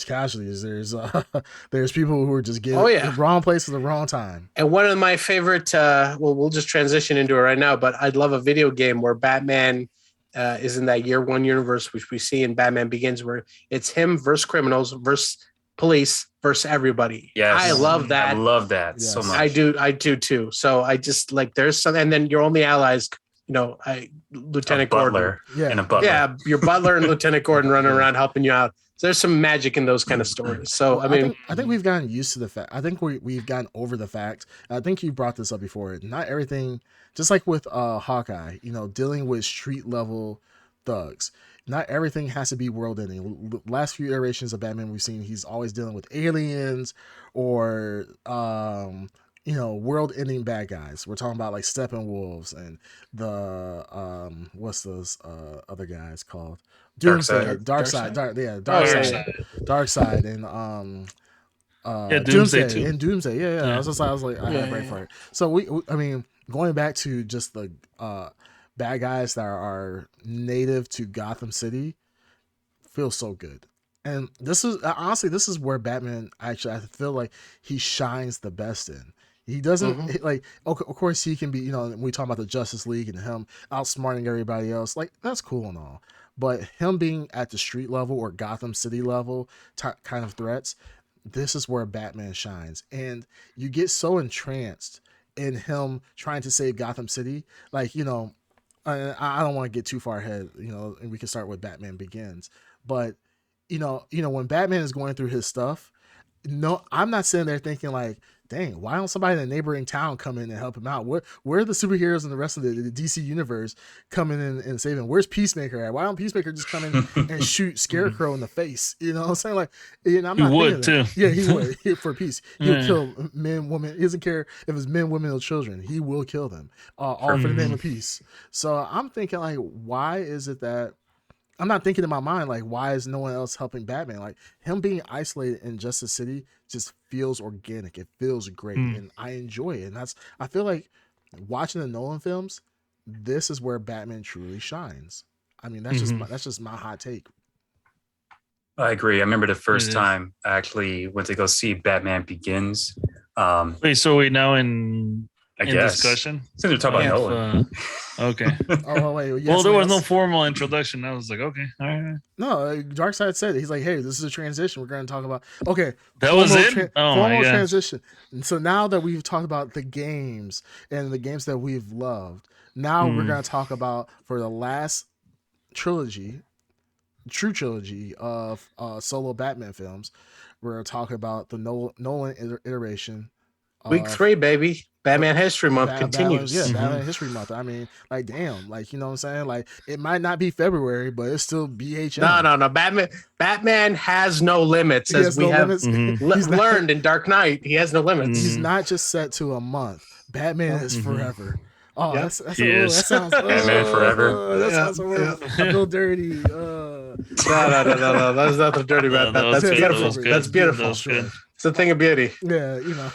Speaker 3: casualties. There's people who are just getting the wrong place at the wrong time.
Speaker 5: And one of my favorite, we'll just transition into it right now, but I'd love a video game where Batman is in that year one universe, which we see in Batman Begins, where it's him versus criminals versus police versus everybody.
Speaker 1: Yes.
Speaker 5: I love that.
Speaker 1: I love that so
Speaker 3: Yes.
Speaker 1: much.
Speaker 5: I do too. So I just like, there's some, and then your only allies, Lieutenant Gordon.
Speaker 1: Butler
Speaker 3: Yeah.
Speaker 1: and a butler.
Speaker 5: Yeah, your butler and Lieutenant Gordon running around helping you out. So there's some magic in those kind of stories. So
Speaker 3: Well, I think we've gotten used to the fact. I think we've gotten over the fact. I think you brought this up before. Not everything, just like with Hawkeye, dealing with street level thugs. Not everything has to be world ending. The last few iterations of Batman we've seen, he's always dealing with aliens or world ending bad guys. We're talking about like Steppenwolves and the what's those other guys called? Doomsday, Darkseid, and
Speaker 2: Doomsday too.
Speaker 3: and Doomsday. Yeah.
Speaker 2: Yeah.
Speaker 3: I was like, I had a brain fart. So I mean, going back to just the bad guys that are native to Gotham City feels so good. And this is where Batman actually, I feel like he shines the best in. He doesn't of course he can be, we talk about the Justice League and him outsmarting everybody else. Like, that's cool and all. But him being at the street level or Gotham City level kind of threats, this is where Batman shines. And you get so entranced in him trying to save Gotham City. Like, I don't want to get too far ahead, and we can start with Batman Begins. But, when Batman is going through his stuff, no, I'm not sitting there thinking like, dang, why don't somebody in a neighboring town come in and help him out? Where are the superheroes in the rest of the DC universe coming in and save him? Where's Peacemaker at? Why don't Peacemaker just come in and shoot Scarecrow in the face? You know what I'm saying? Like, I'm not
Speaker 2: would too.
Speaker 3: Yeah, he would. For peace. He'll kill men, women. He doesn't care if it's men, women, or children. He will kill them, all for the name of peace. So I'm thinking like, why is it that I'm not thinking in my mind, like, why is no one else helping Batman? Like, him being isolated in Justice City just feels organic. It feels great. And I enjoy it. And I feel like watching the Nolan films, this is where Batman truly shines. I mean, that's just my hot take.
Speaker 1: I agree. I remember the first time I actually went to go see Batman Begins.
Speaker 2: Wait, now in
Speaker 1: guess.
Speaker 2: discussion?
Speaker 1: Since we're talking about Nolan.
Speaker 2: Okay.
Speaker 3: Oh, wait.
Speaker 2: Well, there was no formal introduction. I was like, okay, all right.
Speaker 3: No, Darkseid said it. He's like, hey, this is a transition. We're going to talk about. Okay.
Speaker 2: That was it?
Speaker 3: Formal transition. And so now that we've talked about the games and the games that we've loved, now we're going to talk about, for the last true trilogy of solo Batman films, we're going to talk about the Nolan iteration.
Speaker 5: Week 3, baby. Batman History Month continues.
Speaker 3: Batman History Month. I mean, like, damn, like, you know what I'm saying? Like, it might not be February, but it's still BHM.
Speaker 5: No. Batman has no limits, as we have learned in Dark Knight. He has no limits.
Speaker 3: He's not just set to a month. Batman is forever. Oh, that sounds
Speaker 1: Batman forever.
Speaker 3: That sounds horrible. I feel dirty.
Speaker 5: No. There's nothing dirty about that. That's beautiful. That's beautiful. It's a thing of beauty.
Speaker 3: Yeah,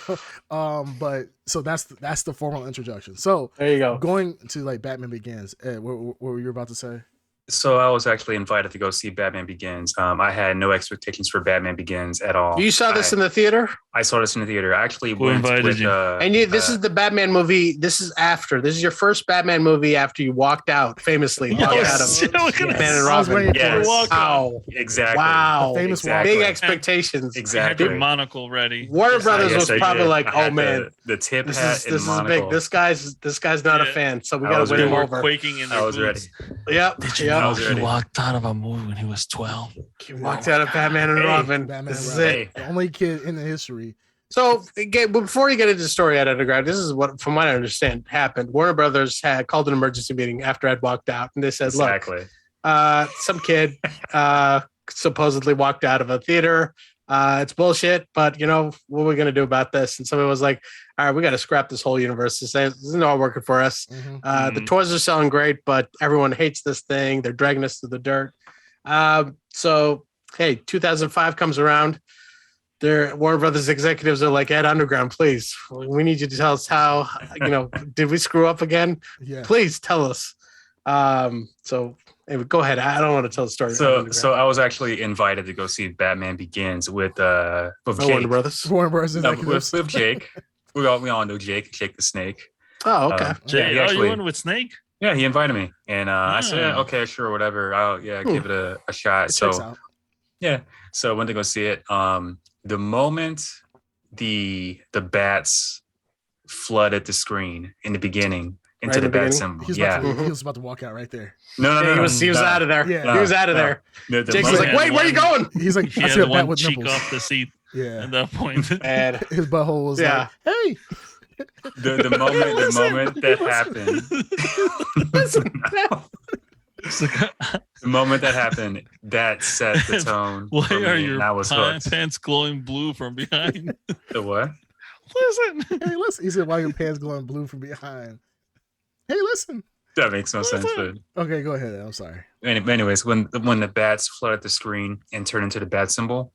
Speaker 3: but so that's the formal introduction. So
Speaker 5: there you go.
Speaker 3: Going to like Batman Begins. Ed, what were you about to say?
Speaker 1: So I was actually invited to go see Batman Begins. I had no expectations for Batman Begins at all.
Speaker 5: You saw this in the theater?
Speaker 1: I saw this in the theater. I actually went with
Speaker 2: you?
Speaker 5: And this is the Batman movie. This is your first Batman movie after you walked out famously. Walked out of Batman and Robin.
Speaker 1: Yes.
Speaker 5: Wow.
Speaker 1: Exactly.
Speaker 5: Wow.
Speaker 3: The famous
Speaker 1: Exactly.
Speaker 5: Big expectations.
Speaker 1: Exactly.
Speaker 2: Your monocle ready.
Speaker 5: Warner Brothers was
Speaker 1: I
Speaker 5: probably
Speaker 1: did.
Speaker 5: like,
Speaker 1: I
Speaker 5: oh
Speaker 1: had
Speaker 5: man,
Speaker 1: the tip
Speaker 5: this
Speaker 1: hat
Speaker 5: is
Speaker 1: and
Speaker 5: this is
Speaker 1: monocle.
Speaker 5: big. This guy's not a fan, so we gotta win
Speaker 1: ready.
Speaker 5: him
Speaker 2: They were
Speaker 5: over.
Speaker 2: quaking in their
Speaker 1: I was ready.
Speaker 2: boots.
Speaker 5: Yep.
Speaker 1: I was ready.
Speaker 2: He walked out of a movie when he was 12.
Speaker 5: He walked out of Batman and Robin.
Speaker 3: Batman
Speaker 5: This
Speaker 3: and
Speaker 5: is
Speaker 3: Robin.
Speaker 5: it.
Speaker 3: The only kid in the history.
Speaker 5: So again, before you get into the story at undergrad, this is what, from what I understand, happened. Warner Brothers had called an emergency meeting after I'd walked out, and they said, "Look,
Speaker 1: Exactly.
Speaker 5: some kid supposedly walked out of a theater. It's bullshit, but what are we gonna do about this? And somebody was like, all right, we got to scrap this whole universe. This isn't all working for us. The toys are selling great, but everyone hates this thing. They're dragging us to the dirt. So hey, 2005 comes around. Warner Brothers executives are like, Ed Underground, please, we need you to tell us how, did we screw up again?
Speaker 3: Yeah.
Speaker 5: Please tell us. So anyway, go ahead. I don't want to tell the story.
Speaker 1: So I was actually invited to go see Batman Begins with
Speaker 5: Warner
Speaker 1: Jake.
Speaker 5: Brothers.
Speaker 3: Warner Brothers
Speaker 1: No,
Speaker 3: executives.
Speaker 1: with Jake. We all know Jake the Snake.
Speaker 5: Oh, okay.
Speaker 2: Jay,
Speaker 1: he actually-
Speaker 2: you went with Snake?
Speaker 1: Yeah, he invited me, and I said,
Speaker 2: Yeah.
Speaker 1: okay, sure, whatever. I'll give it a shot.
Speaker 3: It
Speaker 1: So
Speaker 3: checks out.
Speaker 1: yeah, so I went to go see it. The moment the bats flooded the screen in the beginning into
Speaker 5: Right in
Speaker 1: the
Speaker 5: the
Speaker 1: bat
Speaker 5: beginning?
Speaker 1: symbol,
Speaker 3: He was,
Speaker 1: yeah,
Speaker 3: about to, he was about to walk out right there.
Speaker 1: no,
Speaker 5: He was
Speaker 1: no.
Speaker 5: out of there.
Speaker 3: Yeah.
Speaker 5: He was out of
Speaker 1: No.
Speaker 5: there.
Speaker 1: The
Speaker 5: Jake's
Speaker 2: moment-
Speaker 5: like, wait, where are you going?
Speaker 3: He's like,
Speaker 2: He
Speaker 3: I
Speaker 2: had
Speaker 3: see a bat
Speaker 2: one
Speaker 3: with
Speaker 2: cheek
Speaker 3: nipples.
Speaker 2: off the seat
Speaker 3: Yeah.
Speaker 2: at that point.
Speaker 5: Man.
Speaker 3: His butthole was
Speaker 5: Yeah.
Speaker 3: like, hey.
Speaker 1: the moment that happened, the moment that happened, that set the tone.
Speaker 2: Why
Speaker 1: for me,
Speaker 2: are
Speaker 1: and
Speaker 2: your
Speaker 1: I was hooked.
Speaker 2: pants glowing blue from behind?
Speaker 1: The what?
Speaker 2: Listen.
Speaker 3: Hey, listen. He said, why your pants glowing blue from behind? Hey, listen.
Speaker 1: That makes no sense.
Speaker 2: that?
Speaker 1: But
Speaker 3: Okay, go ahead. I'm sorry.
Speaker 1: anyways, when the bats flooded the screen and turned into the bat symbol,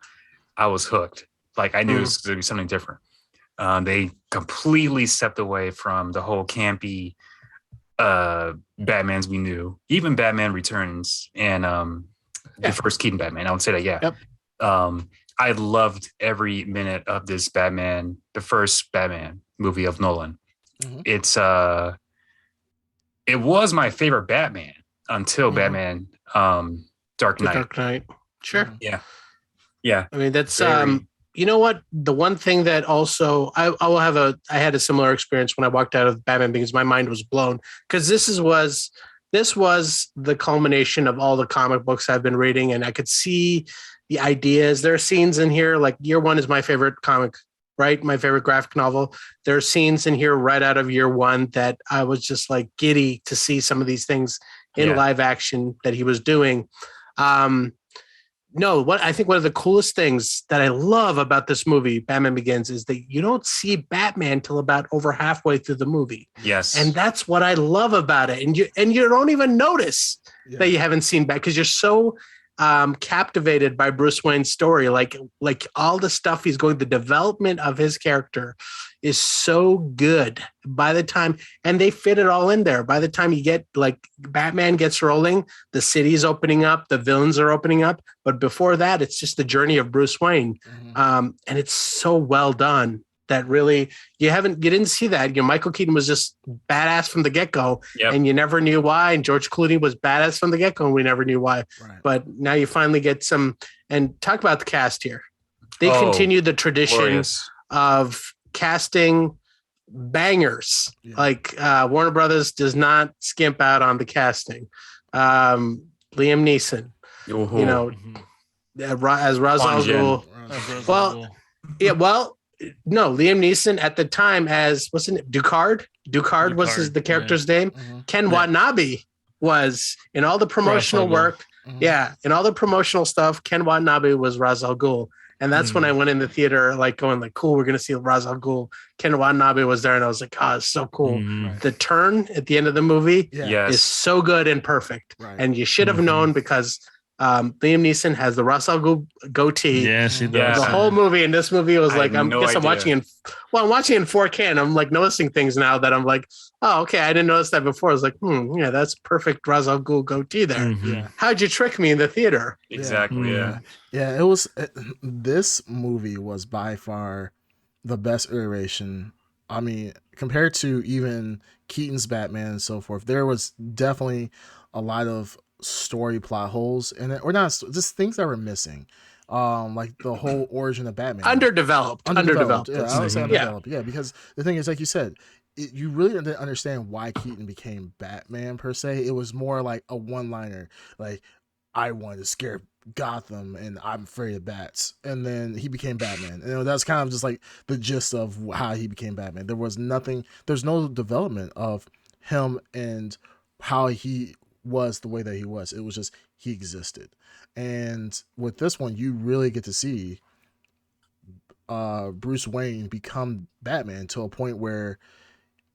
Speaker 1: I was hooked. Like I knew it was going to be something different. They completely stepped away from the whole campy Batmans we knew. Even Batman Returns and the first Keaton Batman. I would say that, yeah.
Speaker 5: Yep.
Speaker 1: I loved every minute of this Batman, the first Batman movie of Nolan.
Speaker 3: Mhm.
Speaker 1: It was my favorite Batman until
Speaker 3: Mhm.
Speaker 1: Batman Dark Knight.
Speaker 5: Dark Knight. Sure.
Speaker 1: Yeah.
Speaker 5: I mean, that's
Speaker 1: Very-
Speaker 5: you know what? The one thing that also I had a similar experience when I walked out of Batman because my mind was blown because this was the culmination of all the comic books I've been reading, and I could see the ideas. There are scenes in here, like Year One is my favorite comic, right? My favorite graphic novel. There are scenes in here right out of Year One that I was just like giddy to see some of these things in
Speaker 1: Yeah.
Speaker 5: live action that he was doing. No, what I think one of the coolest things that I love about this movie, Batman Begins, is that you don't see Batman till about over halfway through the movie.
Speaker 1: Yes.
Speaker 5: And that's what I love about it. And you don't even notice
Speaker 3: Yeah.
Speaker 5: that you haven't seen Batman because you're so captivated by Bruce Wayne's story. Like all the stuff he's going, the development of his character is so good by the time, and they fit it all in there. By the time you get like Batman gets rolling, the city's opening up, the villains are opening up. But before that, it's just the journey of Bruce Wayne.
Speaker 3: Mhm.
Speaker 5: And it's so well done that really you didn't see that. Michael Keaton was just badass from the get-go.
Speaker 1: Yep.
Speaker 5: And you never knew why. And George Clooney was badass from the get-go, and we never knew why.
Speaker 3: Right.
Speaker 5: But now you finally get some. And talk about the cast here. They
Speaker 1: Oh,
Speaker 5: continued the tradition
Speaker 1: glorious.
Speaker 5: of casting bangers.
Speaker 3: Yeah.
Speaker 5: Like Warner Brothers does not skimp out on the casting. Liam Neeson,
Speaker 1: Ooh.
Speaker 5: you know, as Ra's al
Speaker 1: Quan Yin.
Speaker 5: Ghul. Well, yeah, well, no, Liam Neeson at the time as what's it? Ducard was the character's name.
Speaker 3: Mhm.
Speaker 5: Ken Watanabe was in all the promotional
Speaker 2: Al Ghul.
Speaker 5: work.
Speaker 3: Mhm.
Speaker 5: Yeah, in all the promotional stuff, Ken Watanabe was Ra's al Ghul. And that's when I went in the theater, like going like, cool, we're going to see Ra's al Ghul. Ken Watanabe was there, and I was like, oh, it's so cool.
Speaker 2: Mhm.
Speaker 5: The turn at the end of the movie
Speaker 3: Yeah.
Speaker 1: Yes.
Speaker 5: is so good and perfect.
Speaker 3: Right.
Speaker 5: And you should have
Speaker 2: Mhm.
Speaker 5: known because Liam Neeson has the Ra's al Ghul goatee.
Speaker 2: Yes, he
Speaker 1: Yeah.
Speaker 2: does.
Speaker 5: The whole movie, and this movie was
Speaker 1: I
Speaker 5: like,
Speaker 1: had
Speaker 5: I'm
Speaker 1: no
Speaker 5: guess I'm
Speaker 1: idea.
Speaker 5: watching I'm watching in 4K, and I'm like noticing things now that I'm like, oh, okay, I didn't notice that before. I was like, yeah, that's perfect Ra's al Ghul goatee there.
Speaker 2: Mhm.
Speaker 3: Yeah.
Speaker 5: How'd you trick me in the theater?
Speaker 1: Exactly. Yeah.
Speaker 3: Yeah, it was. This movie was by far the best iteration. I mean, compared to even Keaton's Batman and so forth, there was definitely a lot of story plot holes in it, or not, just things that were missing. Like the whole origin of Batman.
Speaker 5: Underdeveloped.
Speaker 3: Yeah,
Speaker 5: let's
Speaker 3: I would say
Speaker 5: say.
Speaker 3: underdeveloped. Yeah, because the thing is, like you said, you really didn't understand why Keaton became Batman per se. It was more like a one-liner, like I wanted to scare Gotham and I'm afraid of bats, and then he became Batman. And that's kind of just like the gist of how he became Batman. There was nothing. There's no development of him and how he was the way that he was. It was just he existed. And with this one, you really get to see Bruce Wayne become Batman to a point where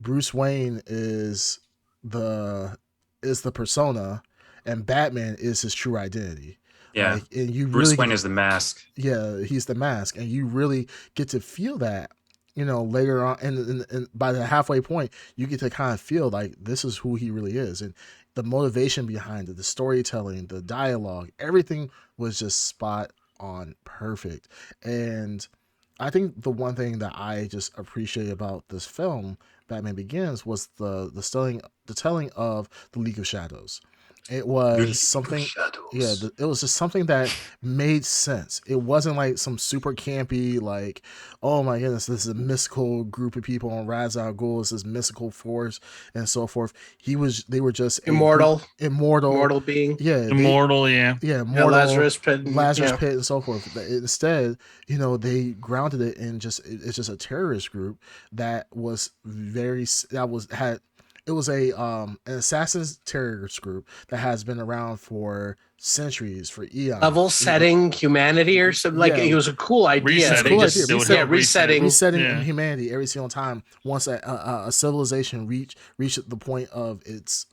Speaker 3: Bruce Wayne the is the persona, and Batman is his true identity.
Speaker 1: Yeah.
Speaker 3: Like, and you
Speaker 1: Bruce
Speaker 3: really
Speaker 1: Wayne
Speaker 3: get
Speaker 1: is the mask.
Speaker 3: yeah, he's the mask, and you really get to feel that, later on, and by the halfway point, you get to kind of feel like this is who he really is, and the motivation behind it, the storytelling, the dialogue, everything was just spot on perfect. And I think the one thing that I just appreciate about this film, Batman Begins, was the telling of the League of Shadows. It was something, yeah,
Speaker 1: Shadows.
Speaker 3: it was just something that made sense. It wasn't like some super campy, like, oh my goodness, this is a mystical group of people on Ra's al Ghul, this is mystical force and so forth. They were just
Speaker 5: Immortal
Speaker 3: immortal
Speaker 5: being.
Speaker 3: yeah,
Speaker 2: Immortal, yeah.
Speaker 3: immortal,
Speaker 5: Lazarus Pit.
Speaker 3: Lazarus Pit and so forth. Instead, they grounded it in it's just a terrorist group that was it was an assassin's terrorist group that has been around for centuries, for eons.
Speaker 5: Level setting humanity or something. Like, it was a cool idea.
Speaker 2: Resetting.
Speaker 5: They just,
Speaker 3: Cool idea.
Speaker 5: resetting.
Speaker 3: Resetting humanity every single time once a civilization reached the point of its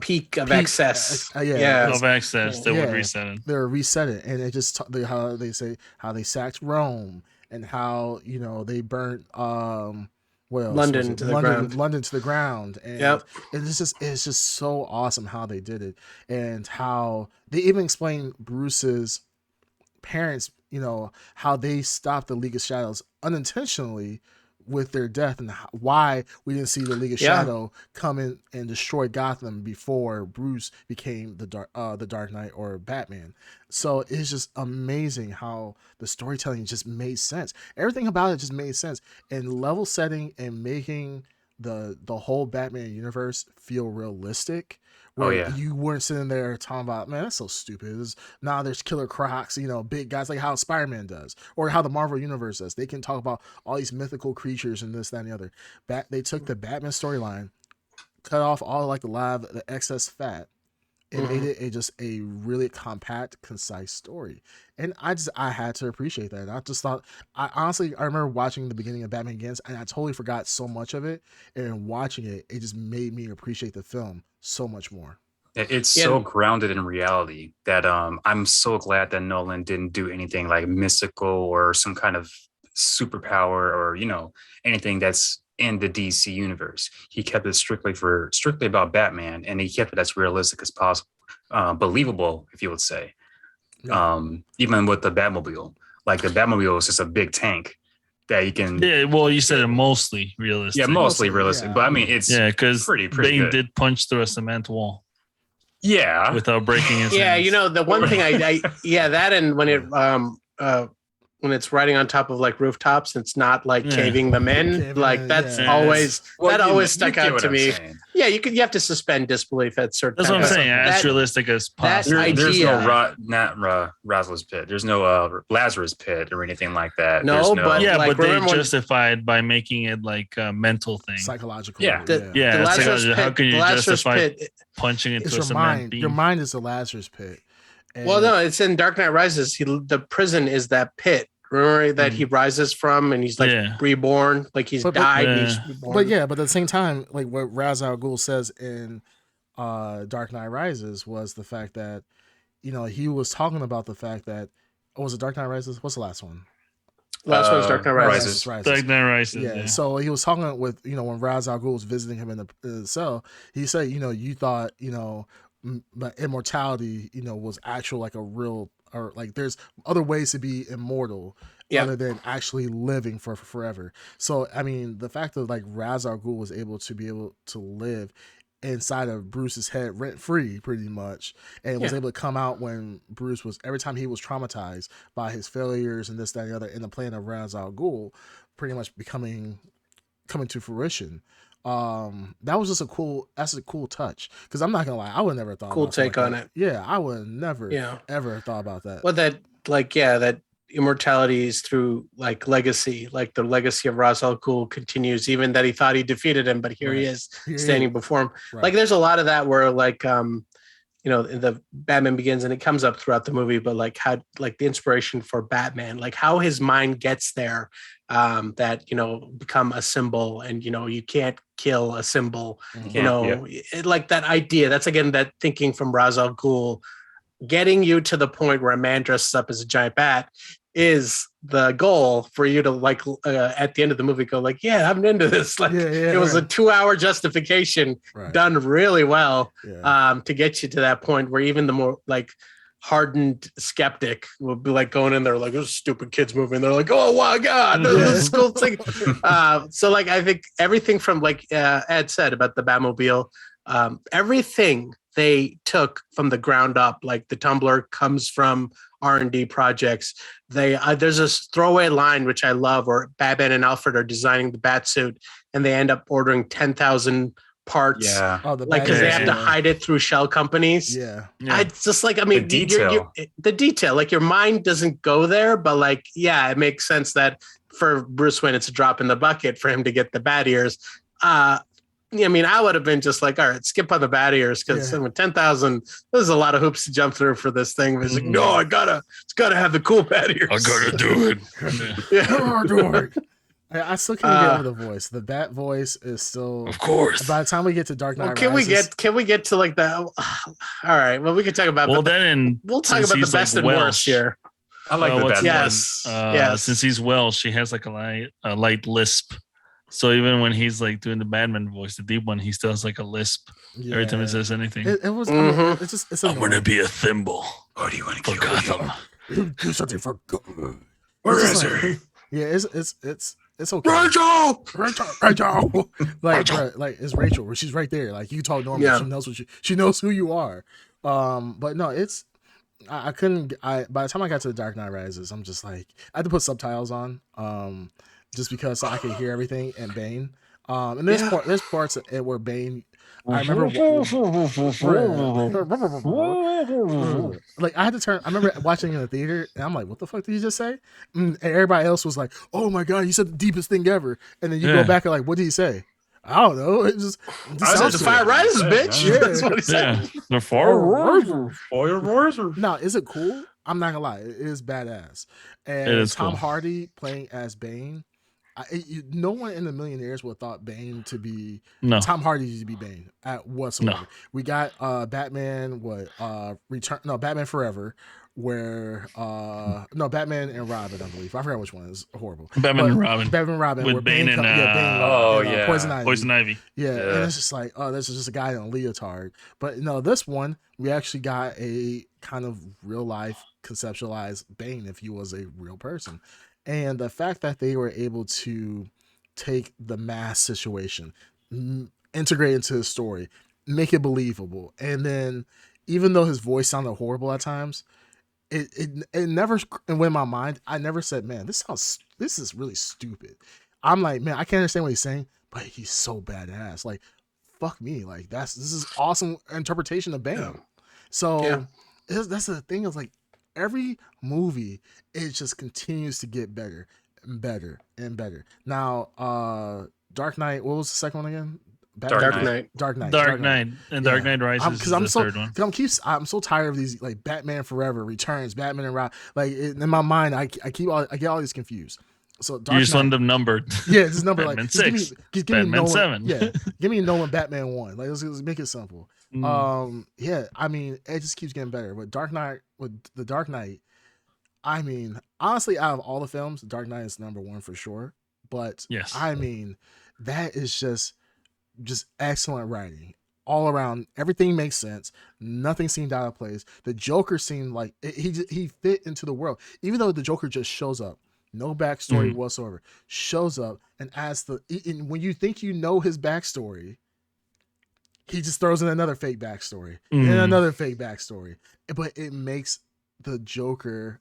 Speaker 5: peak of excess.
Speaker 2: Of access, they would reset it.
Speaker 3: They're resetting, and it just how they sacked Rome, and how they burnt
Speaker 5: London to the ground,
Speaker 3: and it's just so awesome how they did it, and how they even explain Bruce's parents, how they stopped the League of Shadows unintentionally with their death, and why we didn't see the League of Shadow come in and destroy Gotham before Bruce became the Dark Knight or Batman. So it's just amazing how the storytelling just made sense. Everything about it just made sense, and level setting and making the whole Batman universe feel realistic. Where you weren't sitting there talking about, man, that's so stupid. There's Killer Crocs, big guys, like how Spider-Man does, or how the Marvel Universe does. They can talk about all these mythical creatures and this, that, and the other. They took the Batman storyline, cut off all like the excess fat, and made it just a really compact, concise story. And I had to appreciate that. And I just thought, I remember watching the beginning of Batman Begins, and I totally forgot so much of it. And watching it, it just made me appreciate the film so much more.
Speaker 1: It's so grounded in reality that I'm so glad that Nolan didn't do anything like mystical or some kind of superpower or anything that's in the DC universe. He kept it strictly about Batman, and he kept it as realistic as possible, believable, if you would say. Even with the Batmobile, like the Batmobile is just a big tank that you can.
Speaker 2: Yeah, well, you said it mostly realistic.
Speaker 1: Yeah, mostly realistic, but I mean, it's
Speaker 2: because
Speaker 1: pretty
Speaker 2: Bane
Speaker 1: good.
Speaker 2: did punch through a cement wall.
Speaker 1: Yeah,
Speaker 2: without breaking his hands.
Speaker 5: The one thing that, and when it's riding on top of like rooftops, it's not like caving them in. That's always always stuck out to me. Saying. Yeah, you have to suspend disbelief at certain.
Speaker 2: That's what I'm saying. As realistic as possible.
Speaker 1: There's no Lazarus Pit. There's no Lazarus Pit or anything like that.
Speaker 2: But they justified by making it like a mental thing,
Speaker 3: psychological.
Speaker 2: Psychological. How can you justify punching into a cement beam?
Speaker 3: Your mind is a Lazarus Pit.
Speaker 5: And no, it's in Dark Knight Rises. The prison is that pit. Remember that he rises from, and he's like reborn, like he's died. And he's reborn.
Speaker 3: But at the same time, like what Ra's al Ghul says in Dark Knight Rises was the fact that he was talking about the fact that was it Dark Knight Rises? What's the last one?
Speaker 5: Last one's Dark Knight Rises.
Speaker 2: Dark Knight Rises.
Speaker 3: Yeah. So he was talking with when Ra's al Ghul was visiting him in the cell. He said you thought but immortality was actual, like a real, or like there's other ways to be immortal other than actually living for forever. So I mean, the fact that like Ra's al Ghul was able to live inside of Bruce's head rent free pretty much, and was able to come out when Bruce was, every time he was traumatized by his failures and this, that, and the other, in the plan of Ra's al Ghul pretty much coming to fruition. That was just a cool touch, because I'm not gonna lie, I would never thought
Speaker 5: cool take on it.
Speaker 3: I would never ever thought about that.
Speaker 5: Well, that immortality is through like legacy, like the legacy of Ra's al Ghul continues, even that he thought he defeated him, but here he is standing before him. Like there's a lot of that where like in the Batman Begins, and it comes up throughout the movie, but like how like the inspiration for Batman, like how his mind gets there, that become a symbol, and you can't kill a symbol, like that idea. That's again that thinking from Ra's al Ghul, getting you to the point where a man dresses up as a giant bat is the goal for you to like at the end of the movie go like, yeah, I'm into this. Like it was a 2-hour justification done really well to get you to that point where even the more like hardened skeptic will be like going in there like, this stupid kids movie, and they're like, oh my god, this is cool thing. So like I think everything from like Ed said about the Batmobile, everything they took from the ground up, like the Tumblr comes from R&D projects. There's this throwaway line which I love, where Batman and Alfred are designing the Batsuit, and they end up ordering 10,000 parts.
Speaker 1: Yeah,
Speaker 5: like because they have to hide it through shell companies. I just like, I mean,
Speaker 1: the detail.
Speaker 5: The detail, like your mind doesn't go there, but like, yeah, it makes sense that for Bruce Wayne, it's a drop in the bucket for him to get the bat ears. I mean, I would have been just like, all right, skip on the bat ears, because 10,000, there's a lot of hoops to jump through for this thing. It's like, no, it's gotta have the cool bat ears.
Speaker 2: I gotta do it.
Speaker 3: I still can't get over the voice. The bat voice is still,
Speaker 2: of course.
Speaker 3: By the time we get to Dark Knight
Speaker 5: Rises, can we get to like the? All right, well, we can talk about.
Speaker 2: Well,
Speaker 5: we'll talk about the best and worst here.
Speaker 1: I like the bat.
Speaker 5: Yes.
Speaker 2: Since he's Welsh, he has like a light lisp. So even when he's like doing the Batman voice, the deep one, he still has like a lisp every time he says anything.
Speaker 3: It was. I mean, it's
Speaker 2: I'm gonna be a thimble.
Speaker 1: Or do you want to
Speaker 2: kill
Speaker 1: Gotham?
Speaker 3: Do something for Gotham.
Speaker 1: Where is he?
Speaker 3: Yeah, it's okay.
Speaker 1: Rachel.
Speaker 3: like it's Rachel, where she's right there. Like you talk normal, she knows she knows who you are. But no, it's I couldn't. By the time I got to the Dark Knight Rises, I'm just like, I had to put subtitles on. Just because I could hear everything and Bane. And there's parts where Bane, I remember like I had to turn. I remember watching in the theater, and I'm like, "What the fuck did he just say?" And everybody else was like, "Oh my god, he said the deepest thing ever." And then you go back and like, "What did he say?" I don't know. It just
Speaker 5: the fire rises, bitch.
Speaker 3: Yeah.
Speaker 5: That's what he said.
Speaker 2: The fire rises.
Speaker 3: No, is it cool? I'm not gonna lie, it is badass. And
Speaker 2: it is
Speaker 3: Tom
Speaker 2: cool.
Speaker 3: Hardy playing as Bane. No one in the Millionaires would have thought Bane to be Tom Hardy to be Bane at whatsoever.
Speaker 2: No.
Speaker 3: We got Batman Batman Forever, where Batman and Robin, I believe. I forgot which one is horrible.
Speaker 2: Batman and
Speaker 3: Robin
Speaker 2: with Bane and Poison Ivy.
Speaker 3: Yeah, and it's just like, oh, this is just a guy in a leotard. But no, this one we actually got a kind of real life conceptualized Bane if he was a real person. And the fact that they were able to take the mass situation, integrate into the story, make it believable, and then even though his voice sounded horrible at times, it never went in my mind. I never said, "Man, this is really stupid." I'm like, man, I can't understand what he's saying, but he's so badass. Like, fuck me, like this is awesome interpretation of Bane. Yeah. So that's the thing, is like, every movie, it just continues to get better and better and better. Now, Dark Knight, what was the second one again?
Speaker 5: Dark Knight.
Speaker 2: And Dark Knight Rises is the third one.
Speaker 3: I'm so tired of these, like, Batman Forever, Returns, Batman and Robin. Like, in my mind, I get all these confused. So Dark
Speaker 2: you just want them numbered.
Speaker 3: Yeah, it's numbered.
Speaker 2: Batman
Speaker 3: like
Speaker 2: 6,
Speaker 3: give
Speaker 2: Batman
Speaker 3: me Nolan,
Speaker 2: 7.
Speaker 3: Yeah, give me Nolan Batman 1. Like, let's make it simple. Yeah, I mean, it just keeps getting better. With the Dark Knight, I mean, honestly, out of all the films, Dark Knight is number one for sure. But
Speaker 2: yes,
Speaker 3: I mean, that is just excellent writing all around. Everything makes sense. Nothing seemed out of place. The Joker seemed like he fit into the world, even though the Joker just shows up, no backstory whatsoever, shows up, and when you think you know his backstory, he just throws in another fake backstory and another fake backstory. But it makes the Joker.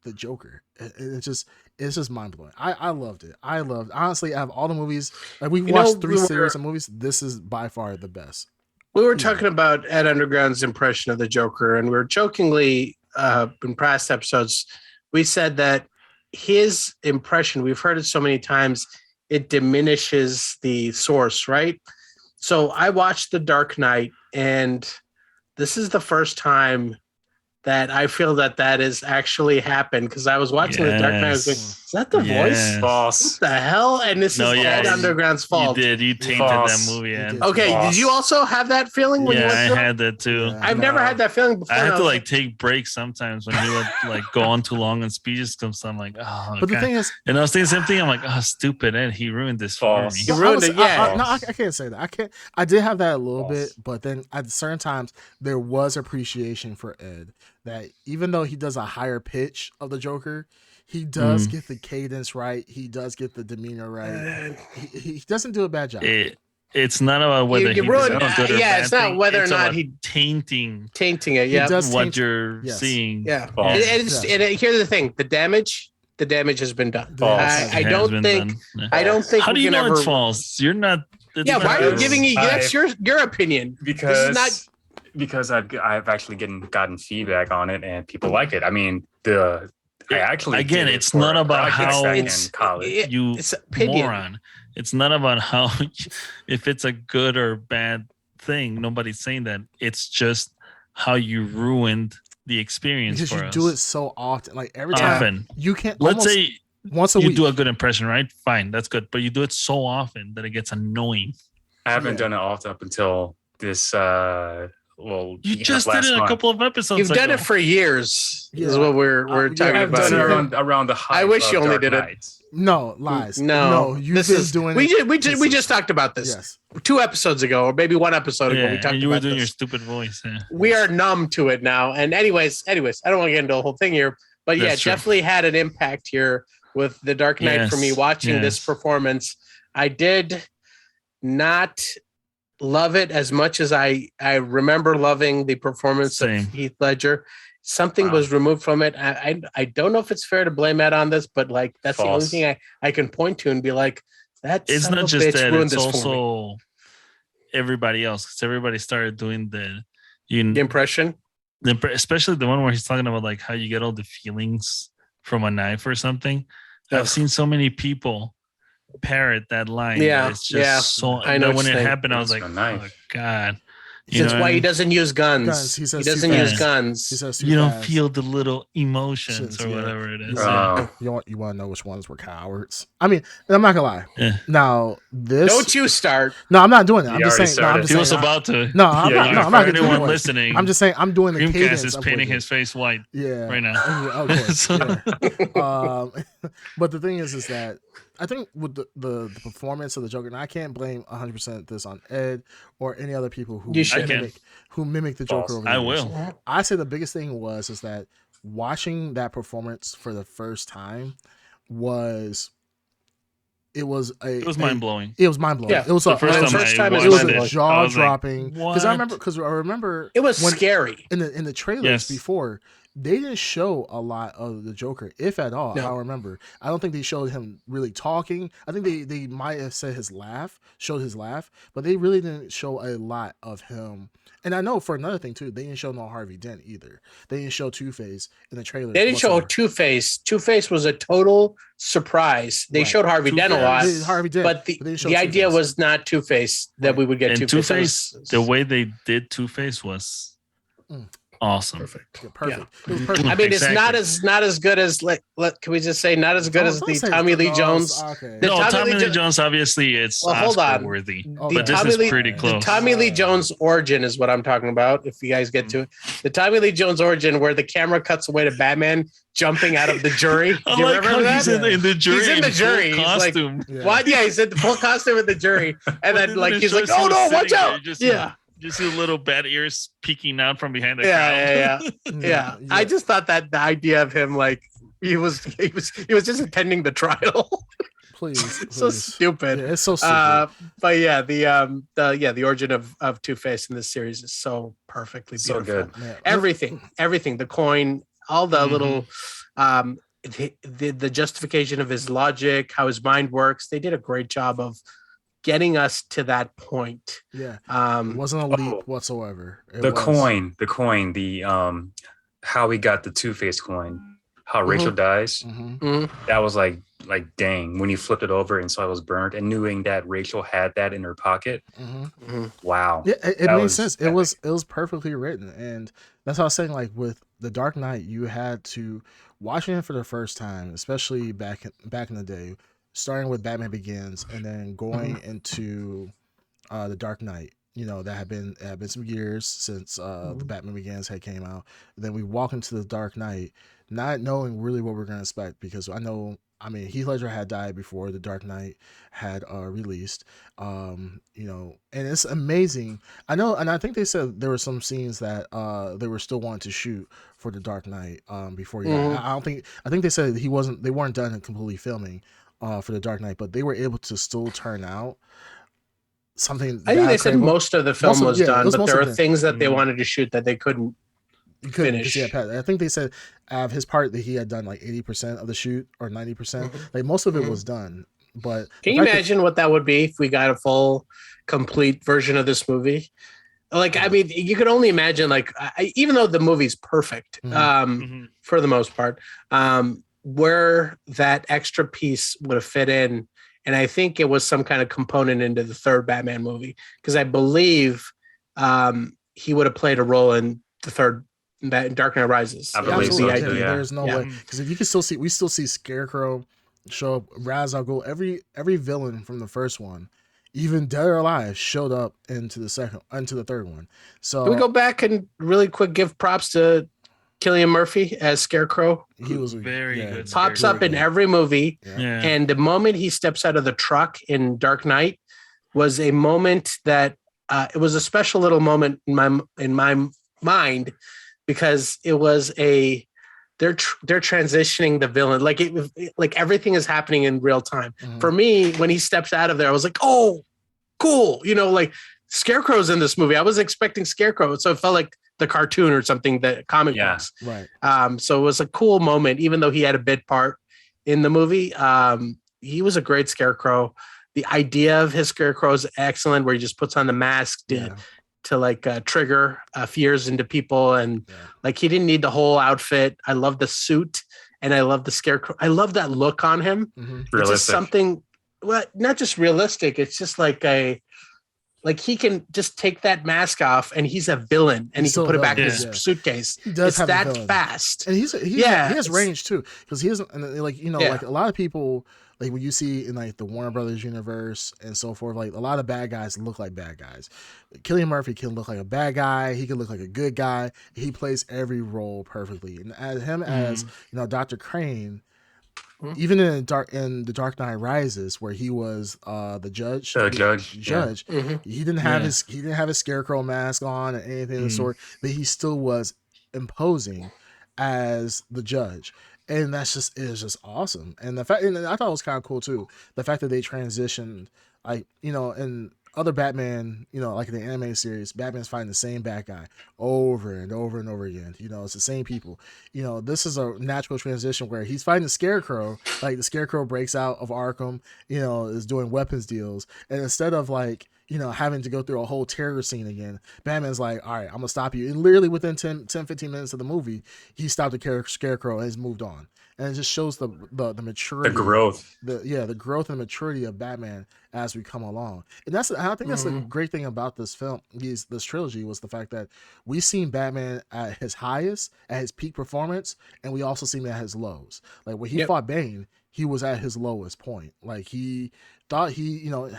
Speaker 3: It's just mind blowing. I loved it. Honestly, out of all the movies, like, we watched 3 series of movies, this is by far the best.
Speaker 5: We were talking about Ed Underground's impression of the Joker, and we were jokingly in past episodes, we said that his impression, we've heard it so many times, it diminishes the source, right? So I watched The Dark Knight, and this is the first time that I feel that has actually happened, because I was watching The Dark Knight. I was like,
Speaker 2: Yes.
Speaker 5: is that the voice?
Speaker 2: Yes.
Speaker 1: False.
Speaker 5: What the hell? And this
Speaker 2: No,
Speaker 5: is
Speaker 2: yeah,
Speaker 5: Ed
Speaker 2: you-
Speaker 5: Underground's
Speaker 2: You
Speaker 5: fault.
Speaker 2: did. You tainted
Speaker 1: False.
Speaker 2: that movie.
Speaker 3: You
Speaker 2: Ed.
Speaker 3: did.
Speaker 5: Okay,
Speaker 1: False.
Speaker 5: did you also have that feeling when you
Speaker 2: Yeah,
Speaker 5: went
Speaker 2: I
Speaker 5: through?
Speaker 2: had that too.
Speaker 3: Yeah.
Speaker 5: I've never
Speaker 1: No.
Speaker 5: had that feeling before.
Speaker 2: I had
Speaker 5: and
Speaker 2: to
Speaker 5: was
Speaker 2: like take breaks sometimes when he would like go on too long and speeches come. So I'm like, oh,
Speaker 3: But the
Speaker 2: okay.
Speaker 3: thing is,
Speaker 2: And I was thinking the same thing. I'm like, oh, stupid Ed. He ruined this for
Speaker 1: False.
Speaker 2: me.
Speaker 5: You ruined it, yeah.
Speaker 3: I can't say that. I can't. I did have that a little
Speaker 1: False.
Speaker 3: bit, but then at certain times there was appreciation for Ed. That even though he does a higher pitch of the Joker, he does get the cadence right. He does get the demeanor right. He doesn't do a bad job.
Speaker 2: It's not about whether
Speaker 5: You
Speaker 2: he
Speaker 5: ruined-
Speaker 2: did a good or
Speaker 5: yeah,
Speaker 2: bad
Speaker 5: it's not
Speaker 2: thing.
Speaker 5: whether or
Speaker 2: It's
Speaker 5: not
Speaker 2: about
Speaker 5: he-
Speaker 2: tainting
Speaker 5: tainting it.
Speaker 3: He
Speaker 5: Yeah,
Speaker 3: does
Speaker 2: what
Speaker 3: taint-
Speaker 2: you're
Speaker 3: yes.
Speaker 2: seeing.
Speaker 5: yeah.
Speaker 1: False.
Speaker 5: And here's the thing: the damage has been done.
Speaker 3: False.
Speaker 5: I
Speaker 2: It has
Speaker 5: don't
Speaker 2: been
Speaker 5: think.
Speaker 2: done. Yeah.
Speaker 5: I don't think.
Speaker 2: How do
Speaker 5: we
Speaker 2: you
Speaker 5: can
Speaker 2: know
Speaker 5: ever,
Speaker 2: it's false? You're not. it's
Speaker 5: Yeah, why are you
Speaker 2: not-
Speaker 5: giving you? That's your opinion.
Speaker 1: Because I've actually gotten feedback on it and people like it. I mean, I actually
Speaker 2: Again,
Speaker 1: did it
Speaker 2: it's
Speaker 1: for
Speaker 2: not
Speaker 1: a
Speaker 2: about
Speaker 1: project
Speaker 2: how
Speaker 1: back in
Speaker 5: it's-
Speaker 1: college.
Speaker 2: you
Speaker 5: It's opinion.
Speaker 2: moron. It's not about how if it's a good or bad thing. Nobody's saying that. It's just how you ruined the experience
Speaker 3: Because
Speaker 2: for
Speaker 3: you
Speaker 2: us.
Speaker 3: do it so often. Like every time
Speaker 2: often.
Speaker 3: you can't.
Speaker 2: Let's
Speaker 3: almost
Speaker 2: say
Speaker 3: once a
Speaker 2: you
Speaker 3: week.
Speaker 2: do a good impression, right? Fine, that's good. But you do it so often that it gets annoying.
Speaker 1: I haven't
Speaker 3: Yeah.
Speaker 1: done it often up until this.
Speaker 2: You
Speaker 1: beginning of
Speaker 2: just did
Speaker 1: last
Speaker 2: it a
Speaker 1: month.
Speaker 2: couple of episodes
Speaker 5: You've done
Speaker 2: ago.
Speaker 5: it for years. Is
Speaker 3: Yeah.
Speaker 5: what we're
Speaker 3: Yeah,
Speaker 5: talking
Speaker 1: I've
Speaker 5: about.
Speaker 1: done it
Speaker 5: here.
Speaker 1: around the hype.
Speaker 5: I wish
Speaker 1: of
Speaker 5: you only
Speaker 1: Dark
Speaker 5: did it.
Speaker 1: Knight.
Speaker 3: No lies.
Speaker 5: No,
Speaker 3: you've
Speaker 5: this
Speaker 3: been
Speaker 5: is
Speaker 3: doing
Speaker 5: we
Speaker 3: it.
Speaker 5: we just talked about this
Speaker 3: Yes.
Speaker 5: 2 episodes ago, or maybe 1 episode ago.
Speaker 2: Yeah,
Speaker 5: We talked
Speaker 2: and you were
Speaker 5: about
Speaker 2: doing your
Speaker 5: this.
Speaker 2: stupid voice. Yeah.
Speaker 5: We are numb to it now. And anyways, I don't want to get into the whole thing here, but yeah,
Speaker 2: That's true.
Speaker 5: definitely had an impact here with The Dark Knight for me.
Speaker 2: Yes,
Speaker 5: Watching this
Speaker 2: yes.
Speaker 5: performance, I did not love it as much as I remember loving the performance
Speaker 2: Same.
Speaker 5: of Heath Ledger. Something
Speaker 1: Wow.
Speaker 5: was removed from it. I don't know if it's fair to blame Ed on this, but like that's the only
Speaker 1: False.
Speaker 5: thing I can point to and be like, that
Speaker 2: It's
Speaker 5: son
Speaker 2: not
Speaker 5: of a
Speaker 2: just
Speaker 5: bitch
Speaker 2: that.
Speaker 5: ruined
Speaker 2: It's
Speaker 5: this for me.
Speaker 2: also everybody else, because everybody started doing
Speaker 5: The
Speaker 2: you
Speaker 5: impression.
Speaker 2: especially the one where he's talking about like how you get all the feelings from a knife or something.
Speaker 5: Ugh.
Speaker 2: I've seen so many people parrot that line. that
Speaker 5: Yeah,
Speaker 2: it's just
Speaker 5: yeah.
Speaker 2: so.
Speaker 5: I know
Speaker 2: That
Speaker 5: what
Speaker 2: when
Speaker 5: you're
Speaker 2: it
Speaker 5: saying.
Speaker 2: happened, I was
Speaker 1: It's
Speaker 2: like,
Speaker 1: a knife.
Speaker 2: oh God.
Speaker 5: He says
Speaker 2: know what
Speaker 5: why
Speaker 2: I
Speaker 5: he
Speaker 2: mean?
Speaker 5: doesn't use guns.
Speaker 3: Guns. He says
Speaker 5: doesn't
Speaker 3: too
Speaker 5: use
Speaker 2: fast.
Speaker 5: guns.
Speaker 3: He says too
Speaker 2: You don't
Speaker 3: fast.
Speaker 2: feel the little emotions or
Speaker 3: Yeah.
Speaker 2: whatever it is.
Speaker 1: Oh.
Speaker 3: You want to know which ones were cowards? I mean, I'm not gonna lie.
Speaker 2: Yeah.
Speaker 3: Now this.
Speaker 5: Don't you start.
Speaker 3: No, I'm not doing that. I'm
Speaker 1: You
Speaker 3: just
Speaker 1: already
Speaker 3: saying. No, I'm
Speaker 1: started.
Speaker 3: just
Speaker 2: He was
Speaker 3: saying.
Speaker 2: about to.
Speaker 3: No, I'm
Speaker 1: Yeah,
Speaker 3: not.
Speaker 1: you-
Speaker 3: No, I'm
Speaker 2: For
Speaker 3: not getting
Speaker 2: anyone
Speaker 3: to
Speaker 2: listening,
Speaker 3: I'm just saying. I'm doing the
Speaker 2: Dreamcast
Speaker 3: cadence
Speaker 2: is
Speaker 3: of
Speaker 2: painting
Speaker 3: what
Speaker 2: his face white
Speaker 3: Yeah.
Speaker 2: right now.
Speaker 3: Yeah, of course,
Speaker 2: So-
Speaker 3: yeah. But the thing is that I think with the performance of the Joker, and I can't blame 100% this on Ed or any other people who
Speaker 5: You should.
Speaker 3: mimic the Joker.
Speaker 1: False.
Speaker 3: Over the
Speaker 2: I
Speaker 3: years.
Speaker 2: will.
Speaker 3: I say the biggest thing is that watching that performance for the first time was
Speaker 2: It was mind blowing.
Speaker 3: It was mind blowing.
Speaker 5: Yeah,
Speaker 3: it was
Speaker 2: The
Speaker 3: a,
Speaker 2: first
Speaker 3: it was
Speaker 2: time
Speaker 5: first
Speaker 2: I
Speaker 5: time is
Speaker 3: it was
Speaker 2: watched
Speaker 3: a
Speaker 5: mind-blowing.
Speaker 2: it,
Speaker 3: jaw
Speaker 2: I was like,
Speaker 3: dropping because I
Speaker 2: what?
Speaker 3: remember
Speaker 5: It was
Speaker 3: when-
Speaker 5: scary.
Speaker 3: in the trailers
Speaker 2: Yes.
Speaker 3: before they didn't show a lot of the Joker, if at all.
Speaker 5: No.
Speaker 3: I remember. I don't think they showed him really talking. I think they might have said showed his laugh, but they really didn't show a lot of him. And I know for another thing too, they didn't show no Harvey Dent either. They didn't show Two-Face in the trailer.
Speaker 5: They didn't show Two-Face. Two-Face was a total surprise. They
Speaker 3: Right.
Speaker 5: showed Harvey Dent a lot,
Speaker 3: Harvey Dent,
Speaker 5: but
Speaker 3: they didn't show
Speaker 5: the idea
Speaker 3: Two-Face.
Speaker 5: was not Two-Face that
Speaker 3: Right.
Speaker 5: we would get
Speaker 2: And
Speaker 5: Two-Face.
Speaker 2: Two-Face, the way they did Two-Face was
Speaker 3: Mm.
Speaker 2: awesome.
Speaker 5: Perfect.
Speaker 3: Yeah, perfect. It was perfect.
Speaker 5: I mean, it's not
Speaker 2: Exactly.
Speaker 5: as good as can we just say not as good as
Speaker 3: Don't
Speaker 5: the
Speaker 3: say
Speaker 5: Tommy Lee
Speaker 3: no,
Speaker 5: Jones.
Speaker 3: Okay.
Speaker 5: The
Speaker 2: No,
Speaker 5: Tommy
Speaker 2: Tommy
Speaker 5: Lee
Speaker 2: Lee Jones, obviously, it's
Speaker 5: Well, hold on.
Speaker 2: Oscar worthy.
Speaker 3: Okay.
Speaker 2: But this
Speaker 5: Tommy
Speaker 2: is
Speaker 5: Lee-
Speaker 2: pretty
Speaker 5: The
Speaker 2: close.
Speaker 5: Tommy Lee Jones origin is what I'm talking about. If you guys get to it, the Tommy Lee Jones origin, where the camera cuts away to Batman jumping out of the jury.
Speaker 2: I
Speaker 5: Do you
Speaker 2: like
Speaker 5: remember
Speaker 2: how
Speaker 5: that?
Speaker 2: he's in the jury.
Speaker 5: He's in the
Speaker 2: full
Speaker 5: jury. He's like,
Speaker 2: costume.
Speaker 3: Yeah.
Speaker 5: What? Yeah, he's in the full costume with the jury, and then like he's like,
Speaker 2: Just
Speaker 5: "Oh
Speaker 2: him
Speaker 5: no,
Speaker 2: sitting
Speaker 5: watch
Speaker 2: there,
Speaker 5: out!"
Speaker 2: Just,
Speaker 5: Yeah,
Speaker 2: just see little bat ears peeking out from behind the crowd.
Speaker 5: yeah. Yeah. I just thought that the idea of him like he was just attending the trial.
Speaker 3: please.
Speaker 5: So
Speaker 3: please.
Speaker 5: stupid.
Speaker 3: Yeah, it's so stupid.
Speaker 5: But yeah, the origin of Two-Face in this series is so perfectly
Speaker 1: So
Speaker 5: beautiful.
Speaker 1: good.
Speaker 3: Yeah.
Speaker 5: Everything, the coin, all the
Speaker 2: Mhm.
Speaker 5: little the justification of his logic, how his mind works. They did a great job of getting us to that point.
Speaker 3: Yeah. It wasn't a leap
Speaker 1: Oh.
Speaker 3: whatsoever. It
Speaker 1: The
Speaker 3: was-
Speaker 1: coin, the how we got the Two-Face coin how Rachel dies.
Speaker 3: Mm-hmm.
Speaker 1: That was like dang, when you flipped it over and saw it was burned, and knowing that Rachel had that in her pocket.
Speaker 3: Mm-hmm.
Speaker 1: Wow.
Speaker 3: Yeah, it
Speaker 1: That
Speaker 3: made
Speaker 1: was
Speaker 3: sense.
Speaker 1: epic.
Speaker 3: It was perfectly written, and that's what I was saying. Like with The Dark Knight, you had to watching it for the first time, especially back in the day, starting with Batman Begins, and then going into The Dark Knight. You know, it had been some years since the Batman Begins had came out. Then we walk into The Dark Knight, not knowing really what we're gonna expect, because I mean, Heath Ledger had died before The Dark Knight had released. You know, and it's amazing. I know, and I think they said there were some scenes that they were still wanting to shoot for The Dark Knight before he died. I don't think. I think they said they weren't done completely filming for The Dark Knight, but they were able to still turn out something
Speaker 5: I think
Speaker 3: that
Speaker 5: they said
Speaker 3: incredible.
Speaker 5: most of the film was
Speaker 3: Yeah, it
Speaker 5: done,
Speaker 3: was
Speaker 5: but
Speaker 3: most
Speaker 5: there
Speaker 3: of
Speaker 5: were
Speaker 3: it.
Speaker 5: things that they
Speaker 2: Mhm.
Speaker 5: wanted to shoot that they couldn't
Speaker 3: You couldn't because
Speaker 5: finish.
Speaker 3: I think they said his part that he had done like 80% of the shoot or 90%. Like most of it was done, but
Speaker 5: Can you imagine what that would be if we got a full, complete version of this movie? Like, I mean, you could only imagine, like, even though the movie's perfect, for the most part, where that extra piece would have fit in. And I think it was some kind of component into the third Batman movie, because I believe he would have played a role in the third Dark Knight Rises.
Speaker 1: I
Speaker 3: Yeah,
Speaker 1: believe so
Speaker 3: absolutely.
Speaker 1: too, yeah.
Speaker 3: There's no way, because if you can still see, we still see Scarecrow show up, Ra's al Ghul, every villain from the first one, even dead or alive, showed up into the third one. So
Speaker 5: Can we go back and really quick give props to Cillian Murphy as Scarecrow?
Speaker 3: he was
Speaker 2: Very good
Speaker 5: Pops
Speaker 2: Scarecrow.
Speaker 5: up in every movie.
Speaker 2: Yeah.
Speaker 5: And the moment he steps out of the truck in Dark Knight was a moment that it was a special little moment in my mind, because it was they're transitioning the villain, like like everything is happening in real time. For me, when he steps out of there, I was like, oh, cool, you know, like Scarecrow's in this movie. I was expecting Scarecrow, so it felt like the cartoon or something, that comic books.
Speaker 3: Right.
Speaker 5: So it was a cool moment, even though he had a bit part in the movie. He was a great Scarecrow. The idea of his Scarecrow is excellent, where he just puts on the mask to like trigger fears into people, and like he didn't need the whole outfit. I love the suit, and I love the Scarecrow. I love that look on him. It's just something, well, not just realistic. It's just like he can just take that mask off and he's a villain, and he can put it back in his suitcase.
Speaker 3: He does
Speaker 5: it's
Speaker 3: have
Speaker 5: that fast.
Speaker 3: And he has range too, because he doesn't, like, you know, like a lot of people, like when you see in like the Warner Brothers universe and so forth, like a lot of bad guys look like bad guys. Cillian Murphy can look like a bad guy. He can look like a good guy. He plays every role perfectly. And as you know, Dr. Crane, even in the Dark Knight Rises, where he was the judge, he didn't have his Scarecrow mask on or anything of the sort, but he still was imposing as the judge. And it is just awesome. And the fact, and I thought it was kind of cool too, the fact that they transitioned, like, you know, in other Batman, you know, like in the anime series, Batman's fighting the same bad guy over and over and over again. You know, it's the same people. You know, this is a natural transition where he's fighting the Scarecrow. Like the Scarecrow breaks out of Arkham, you know, is doing weapons deals, and instead of like, you know, having to go through a whole terror scene again, Batman's like, all right, I'm gonna stop you. And literally within 15 minutes of the movie, he stopped the Scarecrow and has moved on. And it just shows the maturity,
Speaker 1: the growth,
Speaker 3: the growth and maturity of Batman as we come along. And I think that's the great thing about this film, this trilogy, was the fact that we've seen Batman at his highest, at his peak performance, and we also see him at his lows. Like when he fought Bane, he was at his lowest point. Like he thought he, you know,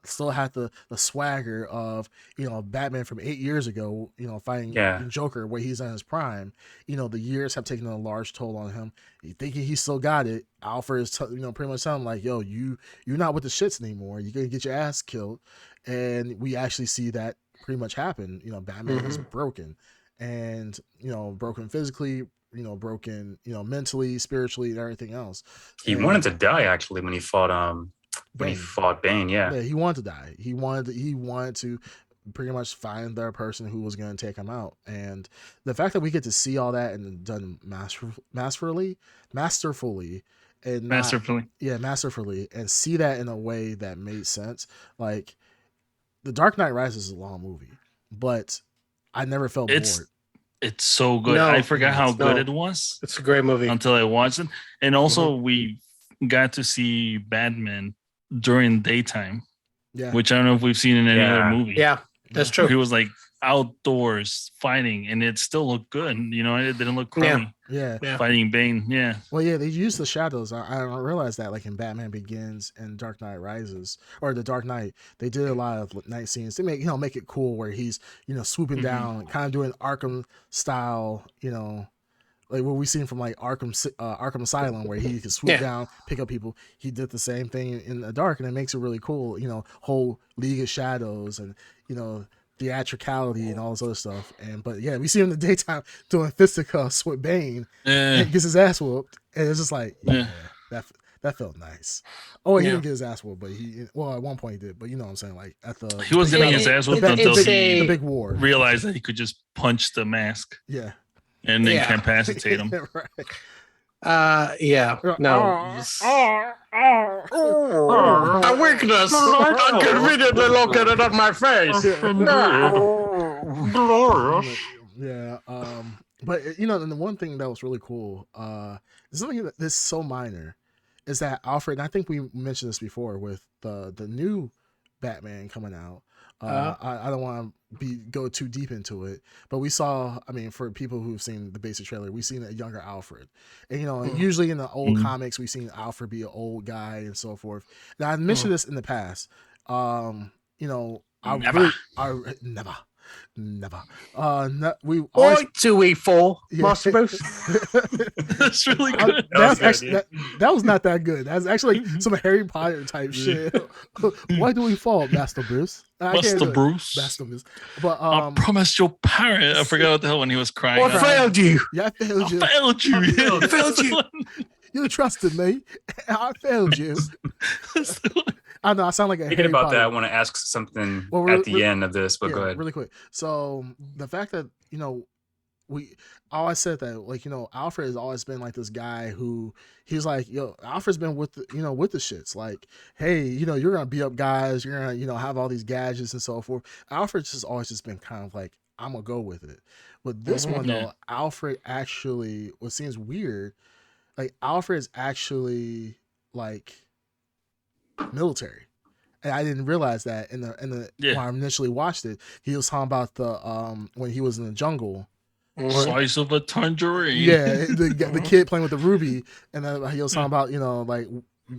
Speaker 3: still had the swagger of, you know, Batman from 8 years ago, you know, fighting Joker where he's in his prime. You know, the years have taken a large toll on him. Thinking he still got it, Alfred is you know, pretty much telling him like, yo, you're not with the shits anymore. You're gonna get your ass killed. And we actually see that pretty much happen. You know, Batman is broken, and, you know, broken physically, you know, broken, you know, mentally, spiritually, and everything else.
Speaker 1: He wanted to die actually when he fought Bane. Yeah,
Speaker 3: he wanted to die. He wanted to pretty much find the person who was going to take him out. And the fact that we get to see all that and done masterfully, and see that in a way that made sense. Like The Dark Knight Rises is a long movie, but I never felt bored.
Speaker 2: It's so good.
Speaker 5: No,
Speaker 2: I forgot how
Speaker 5: no.
Speaker 2: good it was
Speaker 5: It's a great movie.
Speaker 2: until I watched it. And also, we got to see Batman during daytime,
Speaker 3: Yeah.
Speaker 2: which I don't know if we've seen in any other
Speaker 1: Yeah.
Speaker 2: movie.
Speaker 5: Yeah, that's
Speaker 2: Where
Speaker 5: true.
Speaker 2: he was like outdoors fighting, and it still looked good. You know, it didn't look crummy.
Speaker 3: Yeah.
Speaker 5: Yeah.
Speaker 2: Fighting Bane. Yeah.
Speaker 3: Well, yeah, they use the shadows. I don't realize that, like in Batman Begins and Dark Knight Rises, or the Dark Knight, they did a lot of night scenes. They make it cool where he's swooping down, kind of doing Arkham style, like what we've seen from like Arkham Asylum, where he can swoop down, pick up people. He did the same thing in the dark, and it makes it really cool. Whole League of Shadows and theatricality and all this other stuff. But yeah, we see him in the daytime doing fisticuffs with Bane and gets his ass whooped, and it's just like that felt nice. Oh, he didn't get his ass whooped, but at one point he did. But you know what I'm saying, like at the
Speaker 2: He was getting his ass whooped until
Speaker 3: the
Speaker 2: he
Speaker 3: big war
Speaker 2: realized that he could just punch the mask.
Speaker 3: Yeah.
Speaker 2: And then incapacitate him.
Speaker 3: Right.
Speaker 5: Yeah. No. A weakness. I can immediately locate it on my face.
Speaker 3: Yeah. But and the one thing that was really cool, something that's so minor, is that Alfred. And I think we mentioned this before with the new Batman coming out. I don't want to go too deep into it, but we saw. I mean, for people who've seen the basic trailer, we've seen a younger Alfred, and usually in the old comics, we've seen Alfred be an old guy and so forth. Now I mentioned this in the past. Never.
Speaker 5: Do we fall, Master Bruce?
Speaker 2: That's really good.
Speaker 3: That was not that good. That's actually some Harry Potter type shit. Why do we fall, Master Bruce?
Speaker 2: Master Bruce.
Speaker 3: But
Speaker 2: I promised your parrot. I forgot what the hell when he was crying.
Speaker 5: I failed you.
Speaker 3: Yeah, I failed you.
Speaker 2: I
Speaker 5: failed you.
Speaker 3: You trusted me. I failed you. I know I sound like a
Speaker 1: Thinking
Speaker 3: Harry
Speaker 1: about
Speaker 3: Potter.
Speaker 1: that, I want to ask something at the end of this, but go ahead.
Speaker 3: Really quick. So the fact that we always said that, like, Alfred has always been like this guy who he's like, Alfred's been with the, with the shits, like, hey, you're gonna beat up guys, you're gonna have all these gadgets and so forth. Alfred's just always just been kind of like, I'm gonna go with it. But this one though, Alfred actually, what seems weird, like Alfred is actually like military. And I didn't realize that in the when I initially watched it. He was talking about the when he was in the jungle.
Speaker 2: Slice of a tangerine.
Speaker 3: Yeah, the kid playing with the ruby, and then he was talking about like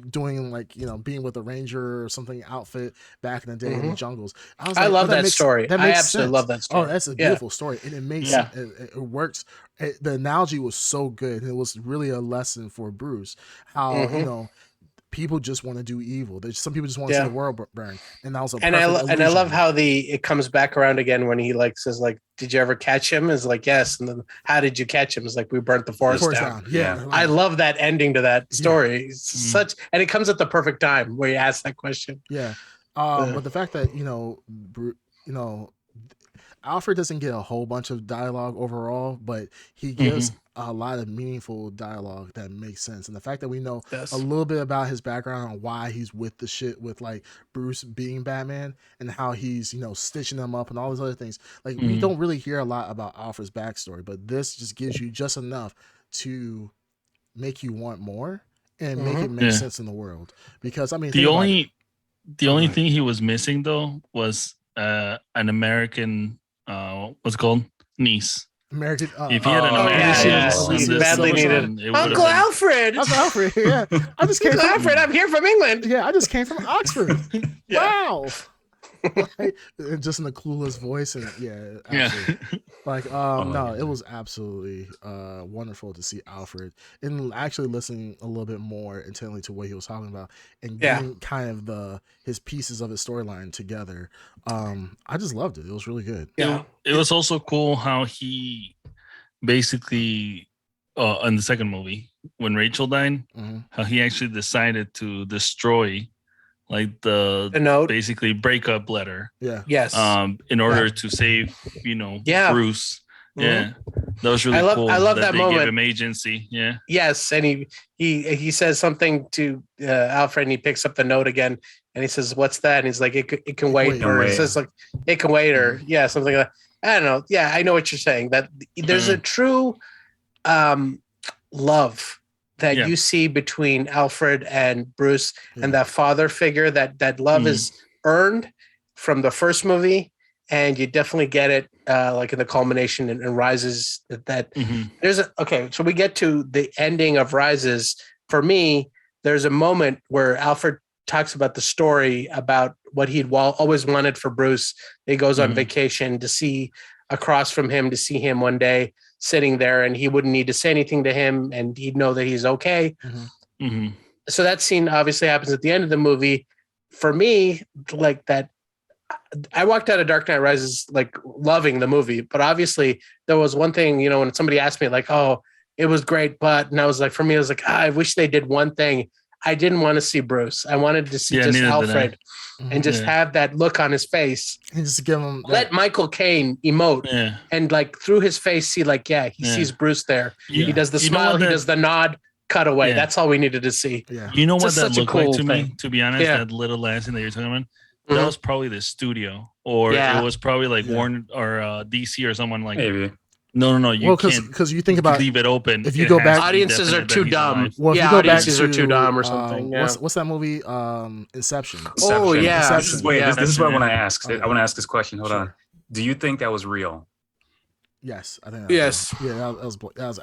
Speaker 3: doing like being with a ranger or something outfit back in the day in the jungles.
Speaker 5: I love that story. I absolutely love that story.
Speaker 3: Oh, that's a beautiful story, and it makes it works. The analogy was so good, and it was really a lesson for Bruce how people just want to do evil. There's some people just want to see the world burn, and that was
Speaker 5: and I love how it comes back around again when he like says like, "Did you ever catch him?" Is like, "Yes," and then how did you catch him? Is like, "We burnt the forest down."
Speaker 3: Yeah,
Speaker 5: I love that ending to that story. It's and it comes at the perfect time where you ask that question.
Speaker 3: Yeah, but the fact that Alfred doesn't get a whole bunch of dialogue overall, but he gives a lot of meaningful dialogue that makes sense. And the fact that we know a little bit about his background and why he's with the shit with like Bruce being Batman and how he's, stitching them up and all those other things. Like we don't really hear a lot about Alfred's backstory, but this just gives you just enough to make you want more and make it make sense in the world. Because I mean,
Speaker 2: the only thing he was missing though was an American what's it called? Niece.
Speaker 3: American.
Speaker 2: If he had an American niece,
Speaker 5: badly needed. Uncle Alfred.
Speaker 3: Uncle Alfred. Yeah, I just came.
Speaker 5: Uncle Alfred, I'm here from England.
Speaker 3: Yeah, I just came from Oxford. Wow. Just in a clueless voice and like it was absolutely wonderful to see Alfred and actually listening a little bit more intently to what he was talking about and getting kind of his pieces of his storyline together. I just loved it. It was really good.
Speaker 2: It was also cool how he basically in the second movie when Rachel died, how he actually decided to destroy like the
Speaker 5: note,
Speaker 2: basically breakup letter. In order to save, Bruce. Yeah. That was really cool.
Speaker 5: I love that
Speaker 2: they
Speaker 5: moment.
Speaker 2: Gave him agency. Yeah.
Speaker 5: Yes. And he says something to Alfred and he picks up the note again and he says, "What's that?" And he's like, it can wait. Or it says like, "It can wait," or something like that. I don't know. Yeah, I know what you're saying. That there's a true love that you see between Alfred and Bruce, and that father figure. That love is earned from the first movie, and you definitely get it like in the culmination and Rises. There's so we get to the ending of Rises. For me, there's a moment where Alfred talks about the story about what he'd always wanted for Bruce. He goes on vacation to see across from him, to see him one day sitting there, and he wouldn't need to say anything to him, and he'd know that he's okay. So that scene obviously happens at the end of the movie. For me, like that, I walked out of Dark Knight Rises like loving the movie, but obviously there was one thing, you know, when somebody asked me like, "Oh, it was great," and I was like, for me, I was like, I wish they did one thing. I didn't want to see Bruce. I wanted to see just Alfred and just have that look on his face.
Speaker 3: And just give him
Speaker 5: let Michael Caine emote and like through his face see like, he sees Bruce there. He does the smile, he does the nod, cut away. That's all we needed to see.
Speaker 2: You know what that looked like to me, to be honest, that little last thing that you're talking about? That was probably the studio, or it was probably like Warner or DC or someone like
Speaker 1: maybe.
Speaker 2: No. You can't
Speaker 3: because you think about
Speaker 2: leave it open.
Speaker 3: If you go back,
Speaker 5: audiences are too dumb.
Speaker 3: Well, if you go
Speaker 5: audiences
Speaker 3: back
Speaker 5: are too dumb or something.
Speaker 3: What's that movie? Inception.
Speaker 5: Oh yeah.
Speaker 3: Inception.
Speaker 1: This is what I want to ask. I want to ask this question. Hold on. Do you think that was real?
Speaker 3: Yes, I think.
Speaker 5: Yes.
Speaker 3: Yeah, that was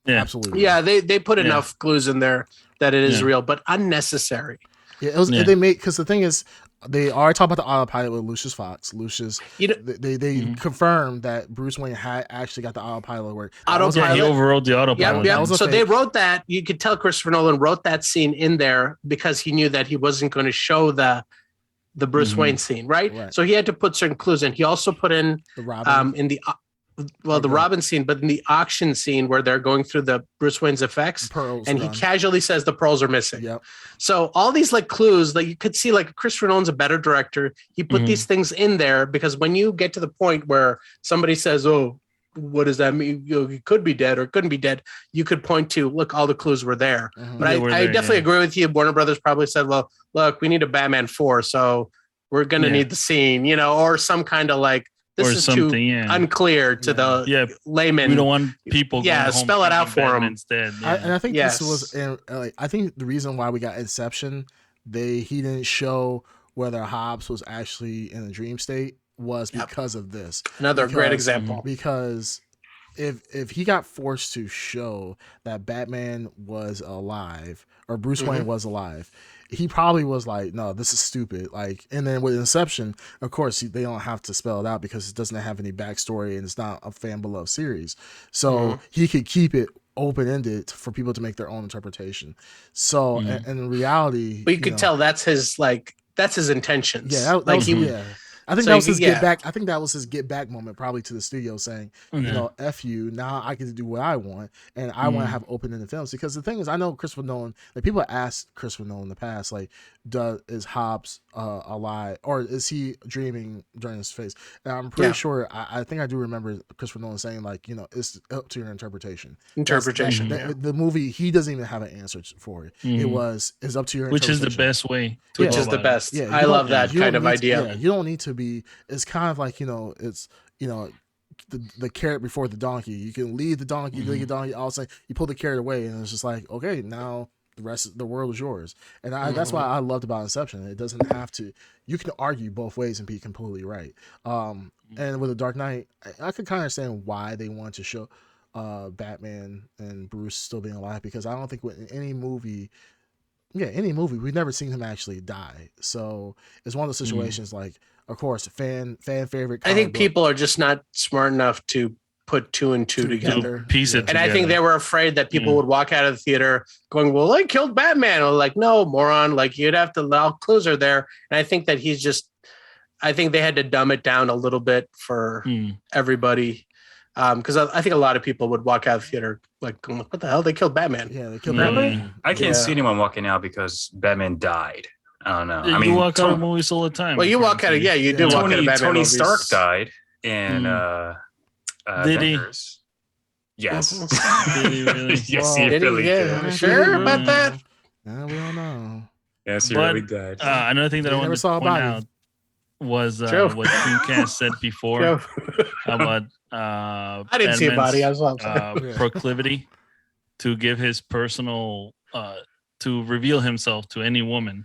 Speaker 3: absolutely.
Speaker 5: Yeah, they put enough clues in there that it is real, but unnecessary.
Speaker 3: Yeah, it was. They made because the thing is, they already talked about the autopilot with Lucius Fox. They confirmed that Bruce Wayne had actually got the autopilot work.
Speaker 2: He overrode the autopilot.
Speaker 5: Yeah. So they wrote that. You could tell Christopher Nolan wrote that scene in there because he knew that he wasn't going to show the Bruce Wayne scene, right? So he had to put certain clues in. He also put in
Speaker 3: the Robin.
Speaker 5: In the Robin scene, but in the auction scene where they're going through the Bruce Wayne's effects, he casually says the pearls are missing.
Speaker 3: Yep.
Speaker 5: So all these like clues that you could see, like Christopher Nolan's a better director. He put these things in there because when you get to the point where somebody says, "Oh, what does that mean? You know, he could be dead or couldn't be dead," you could point to, look, all the clues were there. But I definitely agree with you. Warner Brothers probably said, "Well, look, we need a Batman 4, so we're going to need the scene, you know, or some kind of like." This is too unclear to the layman.
Speaker 2: We don't want people.
Speaker 5: Spell it out for him
Speaker 2: instead.
Speaker 3: And I think this was. I think the reason why we got Inception, he didn't show whether Hobbs was actually in a dream state was because of this.
Speaker 5: Another great example.
Speaker 3: Because if he got forced to show that Batman was alive or Bruce Wayne was alive, he probably was like, no, this is stupid. Like, and then with Inception, of course, they don't have to spell it out because it doesn't have any backstory and it's not a fan beloved series. So he could keep it open ended for people to make their own interpretation. So, and in reality,
Speaker 5: but you could tell that's his intentions.
Speaker 3: Yeah, I think that was his get back. I think that was his get back moment, probably to the studio saying, you know, F you, now I get to do what I want, and I want to have open-ended films. Because the thing is, I know Christopher Nolan, like people have asked Christopher Nolan in the past, like, is Hobbs alive, or is he dreaming during his phase? And I'm pretty sure, I think I do remember Christopher Nolan saying, like, you know, it's up to your interpretation. The movie, he doesn't even have an answer for it. It's up to your interpretation.
Speaker 2: Which is the best way.
Speaker 5: Which is the best. Yeah, I love that kind of idea.
Speaker 3: You don't need to be, it's kind of like, you know, it's, you know, the carrot before the donkey. You can lead the donkey, lead the donkey, all of a sudden you pull the carrot away and it's just like, okay, now the rest of the world is yours. And that's why I loved about Inception. It doesn't have to, you can argue both ways and be completely right. And with The Dark Knight, I could kind of understand why they wanted to show Batman and Bruce still being alive, because I don't think in any movie we've never seen him actually die. So it's one of those situations like, of course, fan favorite.
Speaker 5: I think people are just not smart enough to put two and two together.
Speaker 2: Piece it together.
Speaker 5: I think they were afraid that people would walk out of the theater going, well, I killed Batman. Or like, no, moron. Like, you'd have to, all clues are there. And I think that I think they had to dumb it down a little bit for everybody. Because I think a lot of people would walk out of the theater like, what the hell? They killed Batman.
Speaker 3: Yeah, they killed Batman.
Speaker 1: I can't see anyone walking out because Batman died. I don't know.
Speaker 2: You walk out of movies all the time.
Speaker 5: Well, you walk out of, you do walk out of Batman
Speaker 1: Tony
Speaker 5: movies.
Speaker 1: Stark died in
Speaker 2: Did he?
Speaker 1: Avengers. Yes.
Speaker 2: Did he really?
Speaker 1: Yes, he really did.
Speaker 5: Sure about that?
Speaker 3: We don't know.
Speaker 1: Yes, he really died.
Speaker 2: Another thing that I wanted to point out was
Speaker 5: True.
Speaker 2: what Dreamcast said before
Speaker 5: Joe.
Speaker 2: about
Speaker 5: I didn't see a body. I was
Speaker 3: Yeah.
Speaker 2: proclivity to give his personal to reveal himself to any woman,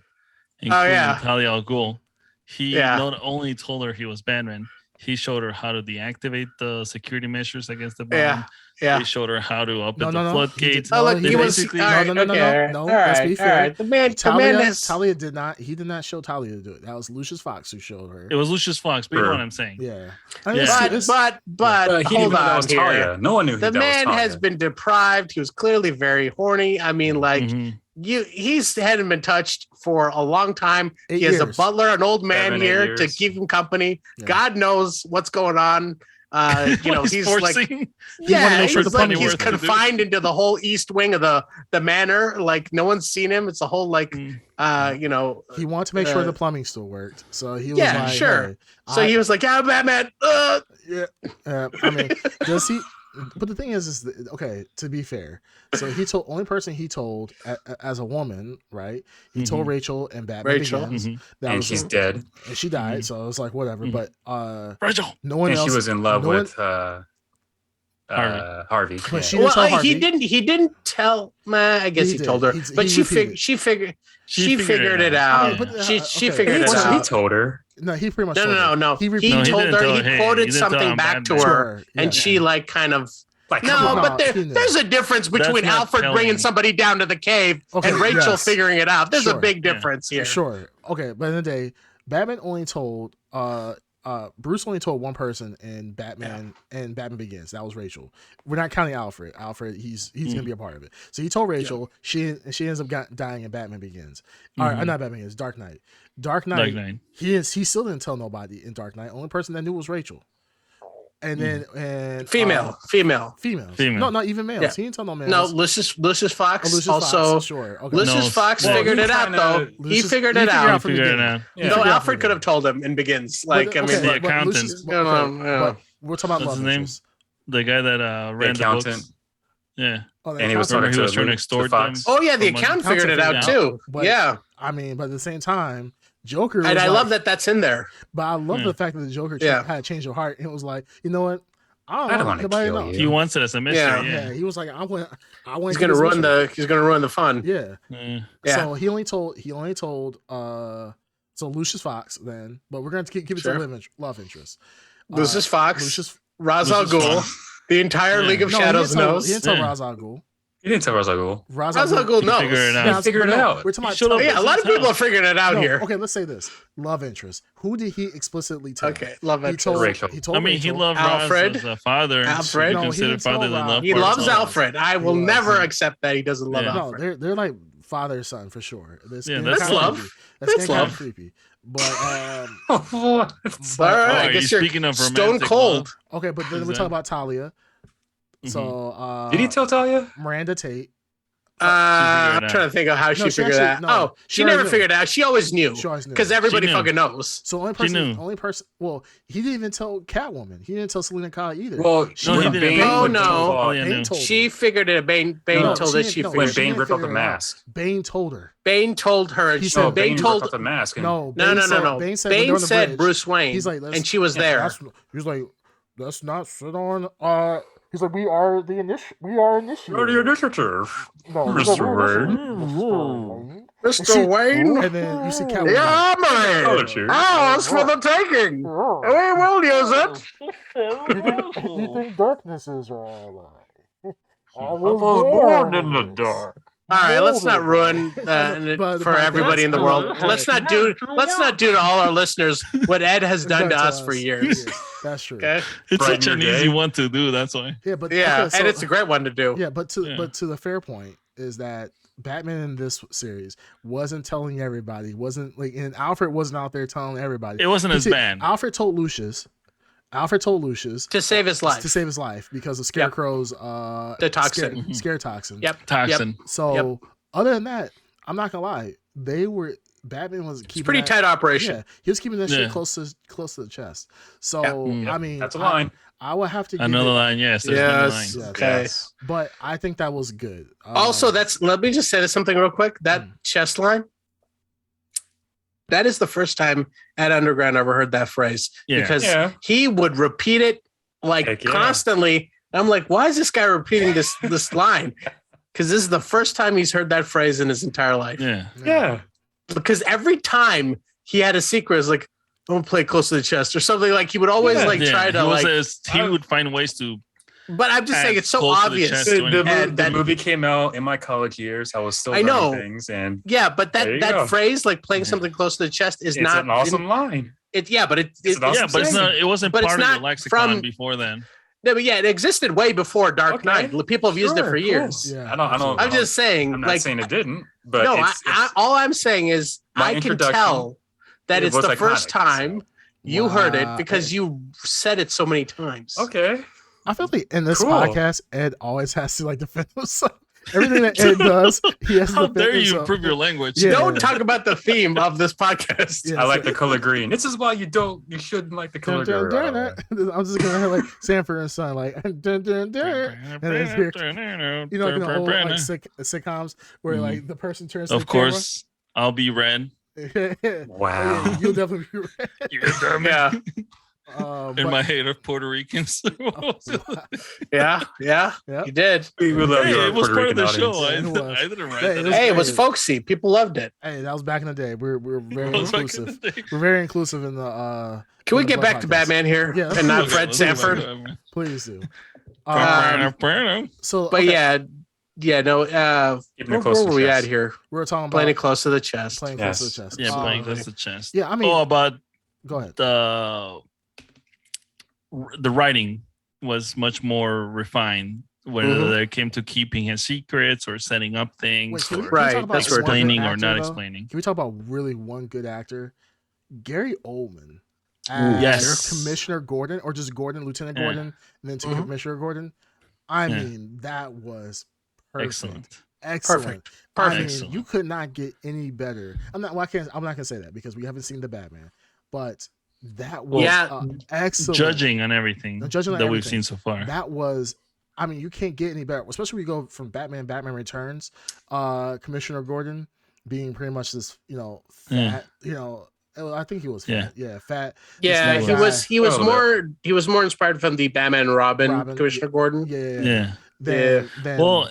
Speaker 2: including
Speaker 5: yeah.
Speaker 2: Talia al Ghul. He
Speaker 5: Yeah.
Speaker 2: not only told her he was Batman, he showed her how to deactivate the security measures against the bomb.
Speaker 5: Yeah. Yeah.
Speaker 2: They showed her how to open
Speaker 3: No,
Speaker 2: the
Speaker 3: no, no.
Speaker 2: floodgates.
Speaker 5: Oh, look,
Speaker 3: They
Speaker 5: he was
Speaker 2: basically-
Speaker 5: all right,
Speaker 3: No.
Speaker 5: okay,
Speaker 3: No,
Speaker 5: all
Speaker 3: let's
Speaker 5: right,
Speaker 3: be
Speaker 5: all
Speaker 3: fair.
Speaker 5: right. The man
Speaker 3: Talia
Speaker 5: has
Speaker 3: did not. He did not show Talia to do it. That was Lucius Fox who showed her.
Speaker 2: It was Lucius Fox, but you know
Speaker 1: Sure.
Speaker 2: what I'm saying.
Speaker 3: Yeah.
Speaker 2: Yeah.
Speaker 5: But
Speaker 1: He didn't
Speaker 5: hold
Speaker 1: even know that
Speaker 5: on
Speaker 1: was
Speaker 5: here.
Speaker 1: Talia. No one knew
Speaker 5: The
Speaker 1: that
Speaker 5: man
Speaker 1: was Talia.
Speaker 5: has been deprived. He was clearly very horny. I mean, like
Speaker 2: Mhm.
Speaker 5: he's hadn't been touched for a long time.
Speaker 3: 8
Speaker 5: He has a
Speaker 3: years.
Speaker 5: butler, an old man
Speaker 1: 7, 8
Speaker 5: here to
Speaker 1: years.
Speaker 5: keep him company.
Speaker 3: Yeah.
Speaker 5: God knows what's going on. He's like,
Speaker 2: forcing.
Speaker 3: wanna make sure the
Speaker 5: he's like
Speaker 3: plumbing
Speaker 5: he's
Speaker 2: works.
Speaker 5: confined into the whole east wing of the manor. Like no one's seen him. It's a whole like
Speaker 3: He wanted to make sure
Speaker 5: uh,
Speaker 3: the plumbing still worked. So he was
Speaker 5: yeah,
Speaker 3: like,
Speaker 5: sure.
Speaker 3: hey,
Speaker 5: So he was like, yeah, Batman.
Speaker 3: Yeah. I mean, does he? But the thing is okay. To be fair, so he told only person he told as a woman, right? He told Rachel and Batman
Speaker 5: Rachel.
Speaker 3: Begins.
Speaker 2: Mhm.
Speaker 3: That
Speaker 1: And
Speaker 3: was
Speaker 1: she's dead.
Speaker 3: and she died. So it was like whatever.
Speaker 2: Mhm.
Speaker 3: But
Speaker 2: Rachel.
Speaker 3: no one
Speaker 1: And
Speaker 3: else.
Speaker 1: she was in love
Speaker 3: no one-
Speaker 1: with Harvey.
Speaker 3: But
Speaker 1: Yeah.
Speaker 3: she didn't tell Harvey.
Speaker 5: He didn't tell. I guess
Speaker 3: He
Speaker 5: he told her,
Speaker 3: did.
Speaker 5: but
Speaker 3: He
Speaker 5: she
Speaker 3: repeated.
Speaker 5: figured it out.
Speaker 3: I mean, but,
Speaker 5: She
Speaker 3: okay.
Speaker 5: figured it
Speaker 1: He
Speaker 5: out.
Speaker 1: told her.
Speaker 3: No, he pretty much. told her.
Speaker 5: No.
Speaker 3: He
Speaker 5: He
Speaker 3: repeated.
Speaker 2: No, he
Speaker 5: told
Speaker 2: didn't
Speaker 5: her.
Speaker 2: tell
Speaker 5: He
Speaker 2: her, hey,
Speaker 5: quoted
Speaker 2: you didn't tell
Speaker 5: something
Speaker 2: him
Speaker 5: back to
Speaker 2: Batman.
Speaker 5: her,
Speaker 3: Sure,
Speaker 5: and
Speaker 3: yeah.
Speaker 5: she like kind of.
Speaker 1: Like,
Speaker 5: No,
Speaker 1: come on.
Speaker 5: but
Speaker 3: he knew.
Speaker 5: there's a difference between
Speaker 2: not
Speaker 5: Alfred
Speaker 2: telling.
Speaker 5: bringing somebody down to the cave
Speaker 3: Okay,
Speaker 5: and Rachel
Speaker 3: yes.
Speaker 5: figuring it out. There's a
Speaker 3: Sure.
Speaker 5: big difference here.
Speaker 3: Sure. Okay, but in the day, Batman only told Bruce only told one person in Batman and Batman Begins. That was Rachel. We're not counting Alfred. Alfred, he's gonna be a part of it. So he told Rachel. She ends up dying in Batman Begins. All right, not Batman Begins. Dark Knight. Dark Knight. He still didn't tell nobody in Dark Knight. Only person that knew was Rachel. And then
Speaker 5: Female.
Speaker 3: females.
Speaker 2: Female.
Speaker 3: No, not even males.
Speaker 5: Yeah.
Speaker 3: He didn't tell no males.
Speaker 5: No, Lucius Fox.
Speaker 3: Lucius
Speaker 5: also,
Speaker 3: Fox, sure. Okay.
Speaker 5: Lucius
Speaker 2: No,
Speaker 5: Fox
Speaker 1: well,
Speaker 5: figured
Speaker 1: he
Speaker 5: it out
Speaker 1: kinda-
Speaker 5: though. He
Speaker 3: Lucius-
Speaker 5: figured
Speaker 3: he
Speaker 5: it
Speaker 3: figured
Speaker 5: out.
Speaker 3: out from the
Speaker 2: Figured it
Speaker 3: beginning.
Speaker 2: out.
Speaker 3: He
Speaker 1: Yeah.
Speaker 5: No,
Speaker 3: figured out
Speaker 5: Alfred
Speaker 3: from
Speaker 5: could
Speaker 3: the
Speaker 5: have told him in Begins. Like,
Speaker 3: beginning.
Speaker 5: I mean,
Speaker 2: The
Speaker 5: like,
Speaker 2: accountant.
Speaker 3: Lucius-
Speaker 5: No,
Speaker 3: okay, but we're talking about
Speaker 2: What's
Speaker 3: love
Speaker 2: his name?
Speaker 3: interest.
Speaker 2: The guy that ran the
Speaker 1: accountant.
Speaker 2: books. Yeah.
Speaker 3: Oh,
Speaker 1: And he was
Speaker 2: Remember
Speaker 1: talking
Speaker 2: he was
Speaker 1: to
Speaker 2: trying to
Speaker 1: Luke,
Speaker 2: extort
Speaker 1: Fox.
Speaker 2: them?
Speaker 5: oh yeah, the
Speaker 2: For money.
Speaker 5: accountant figured it out
Speaker 3: Accountant
Speaker 5: too.
Speaker 3: But-
Speaker 5: Yeah,
Speaker 3: I mean, but at the same time, Joker.
Speaker 5: and
Speaker 3: was
Speaker 5: I
Speaker 3: like-
Speaker 5: love that that's in there.
Speaker 3: But I love
Speaker 2: Yeah.
Speaker 3: the fact that the Joker
Speaker 5: Yeah.
Speaker 3: had a change of heart and it was like, you know what? I
Speaker 1: I
Speaker 3: don't
Speaker 1: don't
Speaker 3: want
Speaker 1: wanna
Speaker 3: nobody
Speaker 1: kill
Speaker 3: know.
Speaker 1: you.
Speaker 2: He wants it as a mystery.
Speaker 5: Yeah.
Speaker 2: Yeah.
Speaker 3: Yeah, he was like, I want.
Speaker 5: He's gonna ruin the fun.
Speaker 3: Yeah.
Speaker 2: Yeah.
Speaker 5: Yeah.
Speaker 3: So he only told. So Lucius Fox then, but we're going to give it
Speaker 5: Sure.
Speaker 3: to love interest.
Speaker 5: Lucius Fox,
Speaker 3: Lucius.
Speaker 5: Ra's al
Speaker 2: Lucius
Speaker 5: Ghul,
Speaker 2: Fox.
Speaker 5: the entire
Speaker 2: Yeah.
Speaker 5: League of
Speaker 3: No,
Speaker 5: Shadows
Speaker 3: he
Speaker 5: knows.
Speaker 3: didn't tell
Speaker 2: Yeah.
Speaker 3: Ra's al Ghul.
Speaker 1: He didn't tell Ra's al Ghul.
Speaker 3: Ra's
Speaker 5: Ra's al Ghul
Speaker 2: He
Speaker 5: knows.
Speaker 2: figured it out.
Speaker 3: Yeah,
Speaker 1: He figured it out.
Speaker 3: We're talking about.
Speaker 2: showed up
Speaker 5: Yeah, a lot of people are figuring it out
Speaker 3: No,
Speaker 5: here.
Speaker 3: Okay, let's say this: love interest. Who did he explicitly tell?
Speaker 5: Okay, love
Speaker 3: He
Speaker 5: it.
Speaker 3: told
Speaker 1: Rachel.
Speaker 3: He told
Speaker 2: I mean, he
Speaker 3: Rachel.
Speaker 2: loved
Speaker 5: Alfred.
Speaker 2: Ross as a father. and
Speaker 5: Alfred.
Speaker 2: should be
Speaker 3: No, he
Speaker 2: considered
Speaker 3: didn't tell
Speaker 2: fatherly
Speaker 3: Ross.
Speaker 2: love.
Speaker 5: He
Speaker 2: for
Speaker 5: loves
Speaker 2: his son.
Speaker 5: Alfred. I will
Speaker 3: loves
Speaker 5: never
Speaker 3: him.
Speaker 5: accept that he doesn't love
Speaker 2: Yeah.
Speaker 3: No,
Speaker 5: Alfred.
Speaker 3: they're like father son for sure.
Speaker 2: Yeah,
Speaker 3: kinda
Speaker 2: that's
Speaker 5: love.
Speaker 3: creepy.
Speaker 5: That's
Speaker 3: kinda
Speaker 5: love.
Speaker 3: creepy. But
Speaker 1: What?
Speaker 5: All right,
Speaker 2: Oh,
Speaker 5: I
Speaker 2: are
Speaker 5: guess
Speaker 2: you
Speaker 5: you're
Speaker 2: speaking of
Speaker 5: stone
Speaker 2: romantic
Speaker 5: cold.
Speaker 2: love?
Speaker 3: okay, but then we talk about Talia. So
Speaker 1: Did he tell Talia?
Speaker 3: Miranda Tate.
Speaker 5: I'm
Speaker 2: out.
Speaker 5: trying to think of how she
Speaker 3: she
Speaker 5: figured that.
Speaker 3: actually- no,
Speaker 5: Oh,
Speaker 3: she
Speaker 5: she never
Speaker 3: already knew.
Speaker 5: figured it out. She always knew
Speaker 3: She always knew.
Speaker 5: because everybody
Speaker 2: She knew.
Speaker 5: fucking knows.
Speaker 3: So
Speaker 2: knew.
Speaker 3: only person. Well, he didn't even tell Catwoman. He didn't tell Selena Kyle either.
Speaker 1: Well,
Speaker 3: She
Speaker 1: when
Speaker 3: didn't.
Speaker 1: Bane,
Speaker 5: Oh,
Speaker 1: when
Speaker 5: no.
Speaker 2: Oh, yeah,
Speaker 3: Bane
Speaker 2: no.
Speaker 3: told
Speaker 5: She
Speaker 3: her.
Speaker 5: figured it. Bane
Speaker 3: No,
Speaker 5: told
Speaker 3: she
Speaker 5: her she
Speaker 3: didn't- no,
Speaker 5: figured
Speaker 1: when
Speaker 5: it.
Speaker 3: she
Speaker 1: Bane
Speaker 3: didn't
Speaker 1: ripped off
Speaker 3: figure
Speaker 1: the
Speaker 3: it out.
Speaker 1: mask.
Speaker 3: Bane told her.
Speaker 5: Bane told her.
Speaker 3: He
Speaker 1: No,
Speaker 3: said-
Speaker 5: Bane
Speaker 1: Bane
Speaker 5: told.
Speaker 1: ripped off the mask. And
Speaker 3: No,
Speaker 5: No.
Speaker 3: Bane said,
Speaker 5: Bane
Speaker 3: we're doing the
Speaker 5: said
Speaker 3: bridge.
Speaker 5: Bruce Wayne.
Speaker 3: He's like, let's-
Speaker 5: and she was there.
Speaker 3: He's like, let's not sit on. He's like, we are initiative.
Speaker 1: You're the initiative.
Speaker 3: No,
Speaker 1: Mr. Wayne.
Speaker 5: Mr. Wayne.
Speaker 3: And then you see Catwoman.
Speaker 5: Yeah,
Speaker 1: Oh,
Speaker 5: man.
Speaker 1: sure.
Speaker 5: Ours for the taking. We will use it.
Speaker 3: You think darkness is right? I
Speaker 1: was born in the dark.
Speaker 5: All right, let's not ruin
Speaker 3: But-
Speaker 5: for everybody in the
Speaker 3: that's
Speaker 5: world.
Speaker 3: cool.
Speaker 5: Let's not do to all our listeners what Ed has done to us for years.
Speaker 3: Yeah, that's true.
Speaker 5: Okay.
Speaker 2: It's
Speaker 1: Brighten
Speaker 2: such an
Speaker 1: your
Speaker 2: easy
Speaker 1: day.
Speaker 2: one to do. That's why.
Speaker 3: Yeah, but
Speaker 5: Yeah,
Speaker 3: okay, so-
Speaker 5: and it's a great one to do.
Speaker 3: Yeah, but
Speaker 2: Yeah.
Speaker 3: to the fair point is that Batman in this series wasn't telling everybody. Wasn't like, and Alfred wasn't out there telling everybody.
Speaker 2: It wasn't
Speaker 3: You
Speaker 2: as
Speaker 3: see,
Speaker 2: bad.
Speaker 3: Alfred told Lucius
Speaker 5: To save his life.
Speaker 3: to save his life because of Scarecrow's
Speaker 5: The toxin.
Speaker 3: scare toxin.
Speaker 5: Yep.
Speaker 2: Toxin.
Speaker 3: So other than that, I'm not gonna lie, Batman was keeping
Speaker 5: It's pretty
Speaker 3: that-
Speaker 5: tight operation.
Speaker 3: Yeah, he was keeping that shit
Speaker 2: Yeah.
Speaker 3: close to the chest. So
Speaker 5: Yeah.
Speaker 3: I mean,
Speaker 1: That's a line.
Speaker 3: I would have to give
Speaker 2: Another
Speaker 3: it,
Speaker 2: line. Yes. There's
Speaker 5: Yes.
Speaker 2: another line.
Speaker 3: Yes.
Speaker 5: Okay.
Speaker 1: Yes.
Speaker 3: but I think that was good.
Speaker 5: Also, let me just say something real quick. That chest line, That is the first time Ed Underground ever heard that phrase
Speaker 2: Yeah.
Speaker 5: because
Speaker 1: Yeah.
Speaker 5: he would repeat it like
Speaker 1: Heck yeah.
Speaker 5: constantly. I'm like, why is this guy repeating this line? Because this is the first time he's heard that phrase in his entire life.
Speaker 2: Yeah.
Speaker 1: Yeah.
Speaker 5: Because every time he had a secret, it's like, don't play close to the chest or something. Like he would always
Speaker 1: Yeah.
Speaker 5: like try to
Speaker 2: he would find ways to.
Speaker 5: But I'm just saying, it's so
Speaker 2: close to the
Speaker 5: obvious.
Speaker 2: chest.
Speaker 1: The movie came out in my college years. I was still
Speaker 5: I
Speaker 1: learning
Speaker 5: know.
Speaker 1: things, and
Speaker 5: Yeah, but
Speaker 1: There you
Speaker 5: that
Speaker 1: go.
Speaker 5: phrase, like playing something close to the chest, is
Speaker 1: it's
Speaker 5: not
Speaker 1: an awesome line.
Speaker 5: It yeah, but
Speaker 1: It's an awesome
Speaker 2: Yeah, but it's
Speaker 1: saying.
Speaker 2: not. It wasn't
Speaker 5: But it's
Speaker 2: part of your
Speaker 5: not
Speaker 2: lexicon
Speaker 5: from-
Speaker 2: before then.
Speaker 5: No, but yeah, it existed way before Dark
Speaker 1: Okay.
Speaker 5: Knight. People have used it
Speaker 1: Sure,
Speaker 5: for
Speaker 1: cool.
Speaker 5: years.
Speaker 3: Yeah,
Speaker 1: I don't.
Speaker 5: I'm just saying,
Speaker 1: I'm not
Speaker 5: like,
Speaker 1: saying it didn't, but
Speaker 5: no,
Speaker 1: it's,
Speaker 5: all I'm saying is
Speaker 1: My
Speaker 5: I can
Speaker 1: introduction,
Speaker 5: tell that
Speaker 1: it
Speaker 5: it's
Speaker 1: was
Speaker 5: the first
Speaker 1: iconic,
Speaker 5: time
Speaker 1: so.
Speaker 5: you heard it
Speaker 3: Wow.
Speaker 5: because you said it so many times.
Speaker 1: okay.
Speaker 3: I feel like in this
Speaker 1: Cool.
Speaker 3: podcast, Ed always has to like defend himself. Everything that Ed does, he has to
Speaker 2: How
Speaker 3: defend
Speaker 2: dare you
Speaker 3: himself.
Speaker 2: improve your language?
Speaker 3: Yeah.
Speaker 5: Don't talk about the theme of this podcast.
Speaker 3: Yeah,
Speaker 1: I like
Speaker 3: so-
Speaker 1: the color green. This is why you shouldn't like the color
Speaker 3: Dun, dun,
Speaker 1: green.
Speaker 3: dun, dun. I'm just gonna have like Sanford and Son, like dun, dun, dun. And it's here. You know, like in the old like sitcoms where like the person turns to
Speaker 2: Of
Speaker 3: the camera.
Speaker 2: course, I'll be red.
Speaker 1: Wow.
Speaker 3: Yeah, you'll definitely be right.
Speaker 5: Yeah,
Speaker 2: In
Speaker 3: But-
Speaker 2: my hate of Puerto Ricans.
Speaker 5: yeah,
Speaker 3: Yeah.
Speaker 5: you did.
Speaker 1: We love
Speaker 2: Hey,
Speaker 1: your
Speaker 2: it was
Speaker 1: Puerto
Speaker 2: part of
Speaker 1: Rican
Speaker 2: the show.
Speaker 1: audience.
Speaker 3: Yeah, it was.
Speaker 2: I didn't write
Speaker 3: Hey,
Speaker 2: that.
Speaker 3: it was
Speaker 5: Hey, it
Speaker 3: great.
Speaker 5: was folksy. People loved it.
Speaker 3: Hey, that was back in the day. We're very
Speaker 2: It was back in
Speaker 3: inclusive.
Speaker 2: the day.
Speaker 3: We're very inclusive in the.
Speaker 5: Can we
Speaker 3: in the
Speaker 5: get back to
Speaker 3: podcast.
Speaker 5: Batman here
Speaker 3: Yeah,
Speaker 5: and not
Speaker 2: Okay,
Speaker 5: Fred
Speaker 2: let's go back
Speaker 5: Sanford?
Speaker 2: to Batman.
Speaker 3: Please do. So,
Speaker 5: But
Speaker 3: okay,
Speaker 5: yeah, no.
Speaker 1: Keeping it
Speaker 5: Where
Speaker 1: close to
Speaker 5: were we
Speaker 1: chest.
Speaker 5: at here?
Speaker 3: we were talking
Speaker 5: Playing
Speaker 3: about
Speaker 5: it close to the chest.
Speaker 3: playing
Speaker 1: Yes.
Speaker 3: close to the chest.
Speaker 2: Yeah, playing
Speaker 5: Oh,
Speaker 2: close to the chest.
Speaker 3: Yeah, I mean,
Speaker 2: Oh, about
Speaker 3: go ahead.
Speaker 2: the writing was much more refined whether it came to keeping his secrets or setting up things
Speaker 3: Wait, can we
Speaker 2: or
Speaker 5: Right,
Speaker 3: talk about
Speaker 5: that's where-
Speaker 3: one good
Speaker 2: explaining or
Speaker 3: actor,
Speaker 2: not
Speaker 3: though?
Speaker 2: explaining.
Speaker 3: Can we talk about really one good actor? Gary Oldman.
Speaker 2: Yes.
Speaker 3: Commissioner Gordon, or just Gordon, Lieutenant
Speaker 2: Yeah.
Speaker 3: Gordon, and then to
Speaker 5: Mhm.
Speaker 3: Commissioner Gordon. I
Speaker 2: Yeah.
Speaker 3: mean, that was perfect.
Speaker 2: Excellent.
Speaker 3: Excellent.
Speaker 5: Perfect.
Speaker 3: I mean,
Speaker 2: Excellent.
Speaker 3: you could not get any better. I'm not gonna say that because we haven't seen the Batman, but that was
Speaker 5: Yeah.
Speaker 3: excellent.
Speaker 2: Judging on everything
Speaker 3: No, judging on
Speaker 2: that we've
Speaker 3: everything.
Speaker 2: seen so far.
Speaker 3: That was, I mean, you can't get any better, especially when you go from Batman Returns, Commissioner Gordon being pretty much this, fat, I think he was fat. Yeah, fat.
Speaker 5: Yeah,
Speaker 3: This
Speaker 5: he
Speaker 3: little
Speaker 5: was
Speaker 3: guy.
Speaker 5: he was
Speaker 1: A little
Speaker 5: more inspired from the Batman and Robin,
Speaker 3: Robin,
Speaker 5: Commissioner Gordon.
Speaker 3: Yeah.
Speaker 2: Yeah.
Speaker 3: Then,
Speaker 2: Well,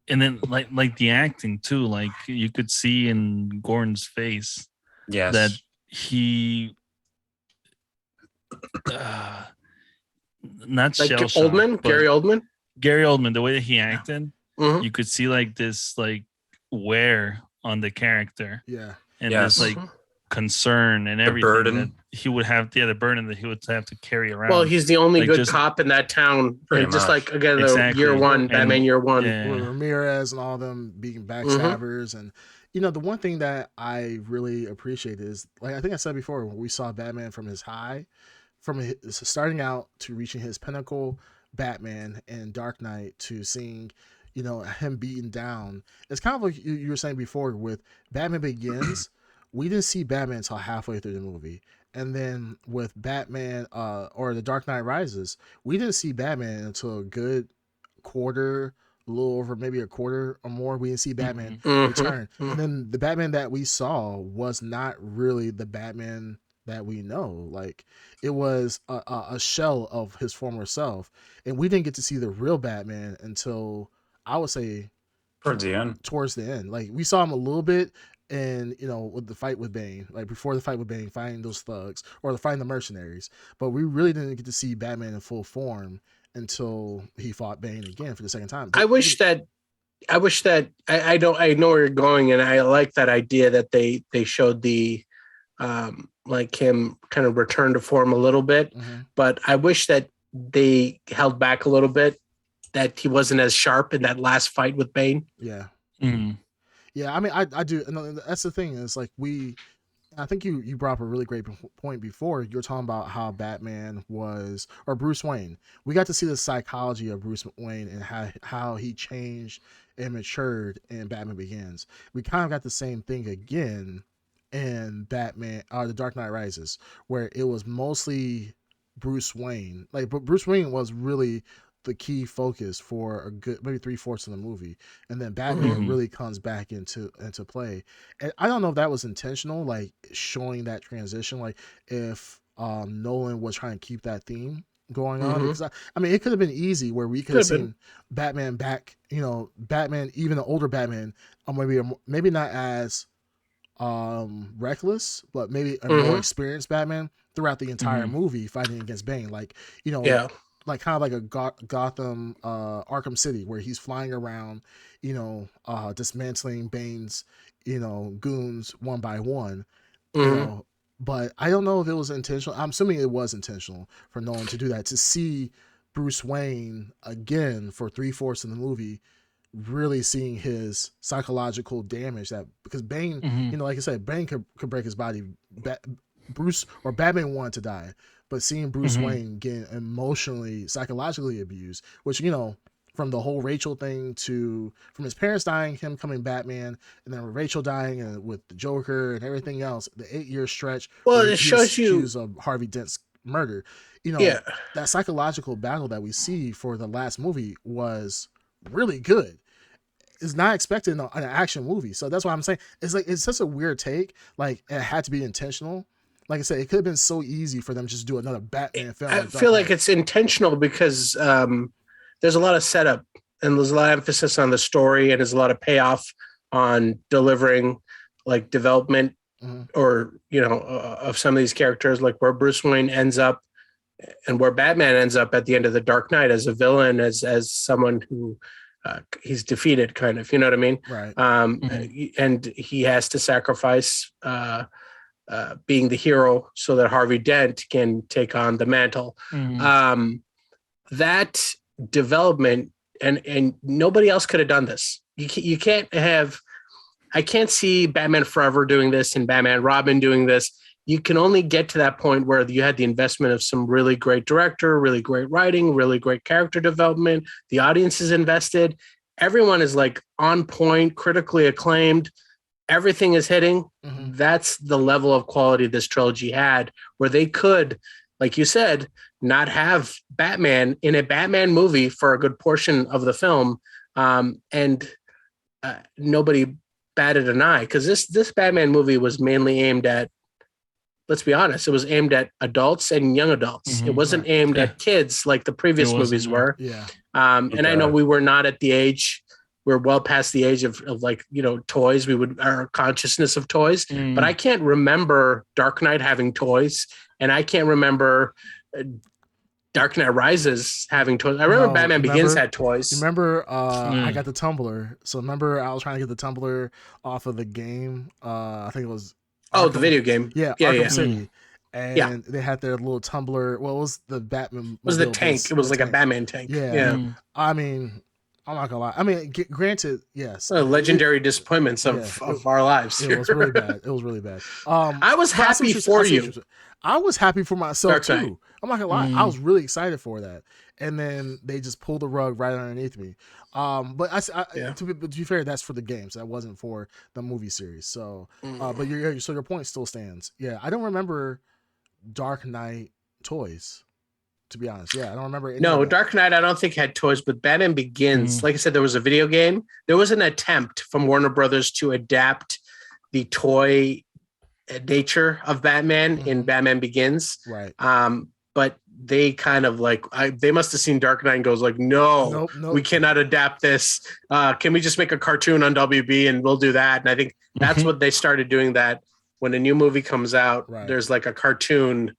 Speaker 2: and then like the acting too, like you could see in Gordon's face
Speaker 1: Yes.
Speaker 2: that he not
Speaker 5: Like
Speaker 2: shell
Speaker 5: Oldman, Gary Oldman.
Speaker 2: The way that he acted,
Speaker 5: Mhm.
Speaker 2: you could see like this like wear on the character
Speaker 3: yeah.
Speaker 2: and
Speaker 1: Yes.
Speaker 2: this like concern and everything
Speaker 1: burden.
Speaker 2: that he would have, the burden that he would have to carry around.
Speaker 5: Well, he's the only
Speaker 2: Like,
Speaker 5: good
Speaker 2: just-
Speaker 5: cop in that town.
Speaker 1: Pretty
Speaker 5: And just
Speaker 1: much.
Speaker 5: like again,
Speaker 2: Exactly.
Speaker 5: year one,
Speaker 2: And-
Speaker 5: Batman year one.
Speaker 2: yeah.
Speaker 3: With Ramirez and all them being backstabbers. And, the one thing that I really appreciate is, like I think I said before, when we saw Batman from his high, from his starting out to reaching his pinnacle, Batman and Dark Knight, to seeing, him beaten down. It's kind of like you were saying before with Batman Begins. We didn't see Batman until halfway through the movie. And then with Batman or The Dark Knight Rises, we didn't see Batman until a good quarter, a little over maybe a quarter or more. We didn't see Batman
Speaker 5: Mhm.
Speaker 3: return. And then the Batman that we saw was not really the Batman that we know. Like, it was a shell of his former self. And we didn't get to see the real Batman until, I would say,
Speaker 1: Towards the end.
Speaker 3: towards the end. Like, we saw him a little bit, and with the fight with Bane, like before the fight with Bane, fighting those thugs or fighting the mercenaries. But we really didn't get to see Batman in full form until he fought Bane again for the second time.
Speaker 5: I wish that I know where you're going, and I like that idea that they showed the like him kind of return to form a little bit,
Speaker 3: Mhm.
Speaker 5: but I wish that they held back a little bit, that he wasn't as sharp in that last fight with Bane.
Speaker 3: Yeah.
Speaker 2: Mhm.
Speaker 3: Yeah, I mean, I do. And that's the thing is, like, I think you brought up a really great point before. You were talking about how Batman was, or Bruce Wayne. We got to see the psychology of Bruce Wayne and how he changed and matured in Batman Begins. We kind of got the same thing again in Batman, The Dark Knight Rises, where it was mostly Bruce Wayne. Like, but Bruce Wayne was really the key focus for a good maybe 3/4 of the movie, and then Batman really comes back into play. And I don't know if that was intentional, like showing that transition, like if Nolan was trying to keep that theme going on, because I mean it could have been easy where we could have seen Batman back, Batman, even the older Batman, maybe not as reckless, but maybe a more experienced Batman throughout the entire movie fighting against Bane, like like kind of like a Gotham, Arkham City, where he's flying around, dismantling Bane's, goons one by one, But I don't know if it was intentional. I'm assuming it was intentional for Nolan to do that, to see Bruce Wayne again for 3/4 of the movie, really seeing his psychological damage, that because Bane, like I said, Bane could break his body. Bruce or Batman wanted to die, but seeing Bruce Wayne get emotionally, psychologically abused, which, from the whole Rachel thing from his parents dying, him coming Batman, and then Rachel dying, and with the Joker and everything else, the 8-year stretch.
Speaker 5: Well, it shows you
Speaker 3: accused of Harvey Dent's murder. That psychological battle that we see for the last movie was really good. Is not expected in an action movie. So that's why I'm saying it's such a weird take. Like, it had to be intentional. Like I said, it could have been so easy for them to just do another Batman film.
Speaker 5: I feel like it's intentional because there's a lot of setup and there's a lot of emphasis on the story, and there's a lot of payoff on delivering like development or, of some of these characters, like where Bruce Wayne ends up and where Batman ends up at the end of The Dark Knight as a villain, as someone who he's defeated, kind of, you know what I mean?
Speaker 3: Right.
Speaker 5: And he has to sacrifice being the hero so that Harvey Dent can take on the mantle. That development, and nobody else could have done this. You can't have, I can't see Batman Forever doing this and Batman Robin doing this. You can only get to that point where you had the investment of some really great director, really great writing, really great character development. The audience is invested. Everyone is like on point, critically acclaimed. Everything is hitting. That's the level of quality this trilogy had, where they could, like you said, not have Batman in a Batman movie for a good portion of the film. And nobody batted an eye, because this Batman movie was mainly aimed at, let's be honest, it was aimed at adults and young adults. It wasn't aimed at kids like the previous movies were.
Speaker 3: Yeah.
Speaker 5: And I know we were not at the age, we're well past the age of like, toys. Our consciousness of toys, but I can't remember Dark Knight having toys, and I can't remember Dark Knight Rises having toys. I remember Batman Begins had toys.
Speaker 3: Remember, I got the tumbler. So remember, I was trying to get the tumbler off of the game. I think it was
Speaker 5: Arkham, the video game.
Speaker 3: Yeah, Arkham City. And they had their little tumbler. Well, it was the Batman.
Speaker 5: It was the tank. It was like a Batman tank.
Speaker 3: Yeah. I mean, I'm not gonna lie. I mean, granted, yes.
Speaker 5: Legendary disappointments of our lives.
Speaker 3: It was really bad. It was really bad.
Speaker 5: I was happy for you.
Speaker 3: I was happy for myself
Speaker 5: Dark
Speaker 3: too.
Speaker 5: Knight.
Speaker 3: I'm not gonna lie. I was really excited for that. And then they just pulled the rug right underneath me. But to be fair, that's for the games. That wasn't for the movie series. So, but your point still stands. Yeah, I don't remember Dark Knight toys. To be honest, I don't remember.
Speaker 5: No, Dark Knight, I don't think had toys, but Batman Begins, like I said, there was a video game. There was an attempt from Warner Brothers to adapt the toy nature of Batman in Batman Begins.
Speaker 3: Right.
Speaker 5: But they kind of they must have seen Dark Knight and goes like, no, nope. We cannot adapt this. Can we just make a cartoon on WB and we'll do that? And I think that's what they started doing, that when a new movie comes out, there's like a cartoon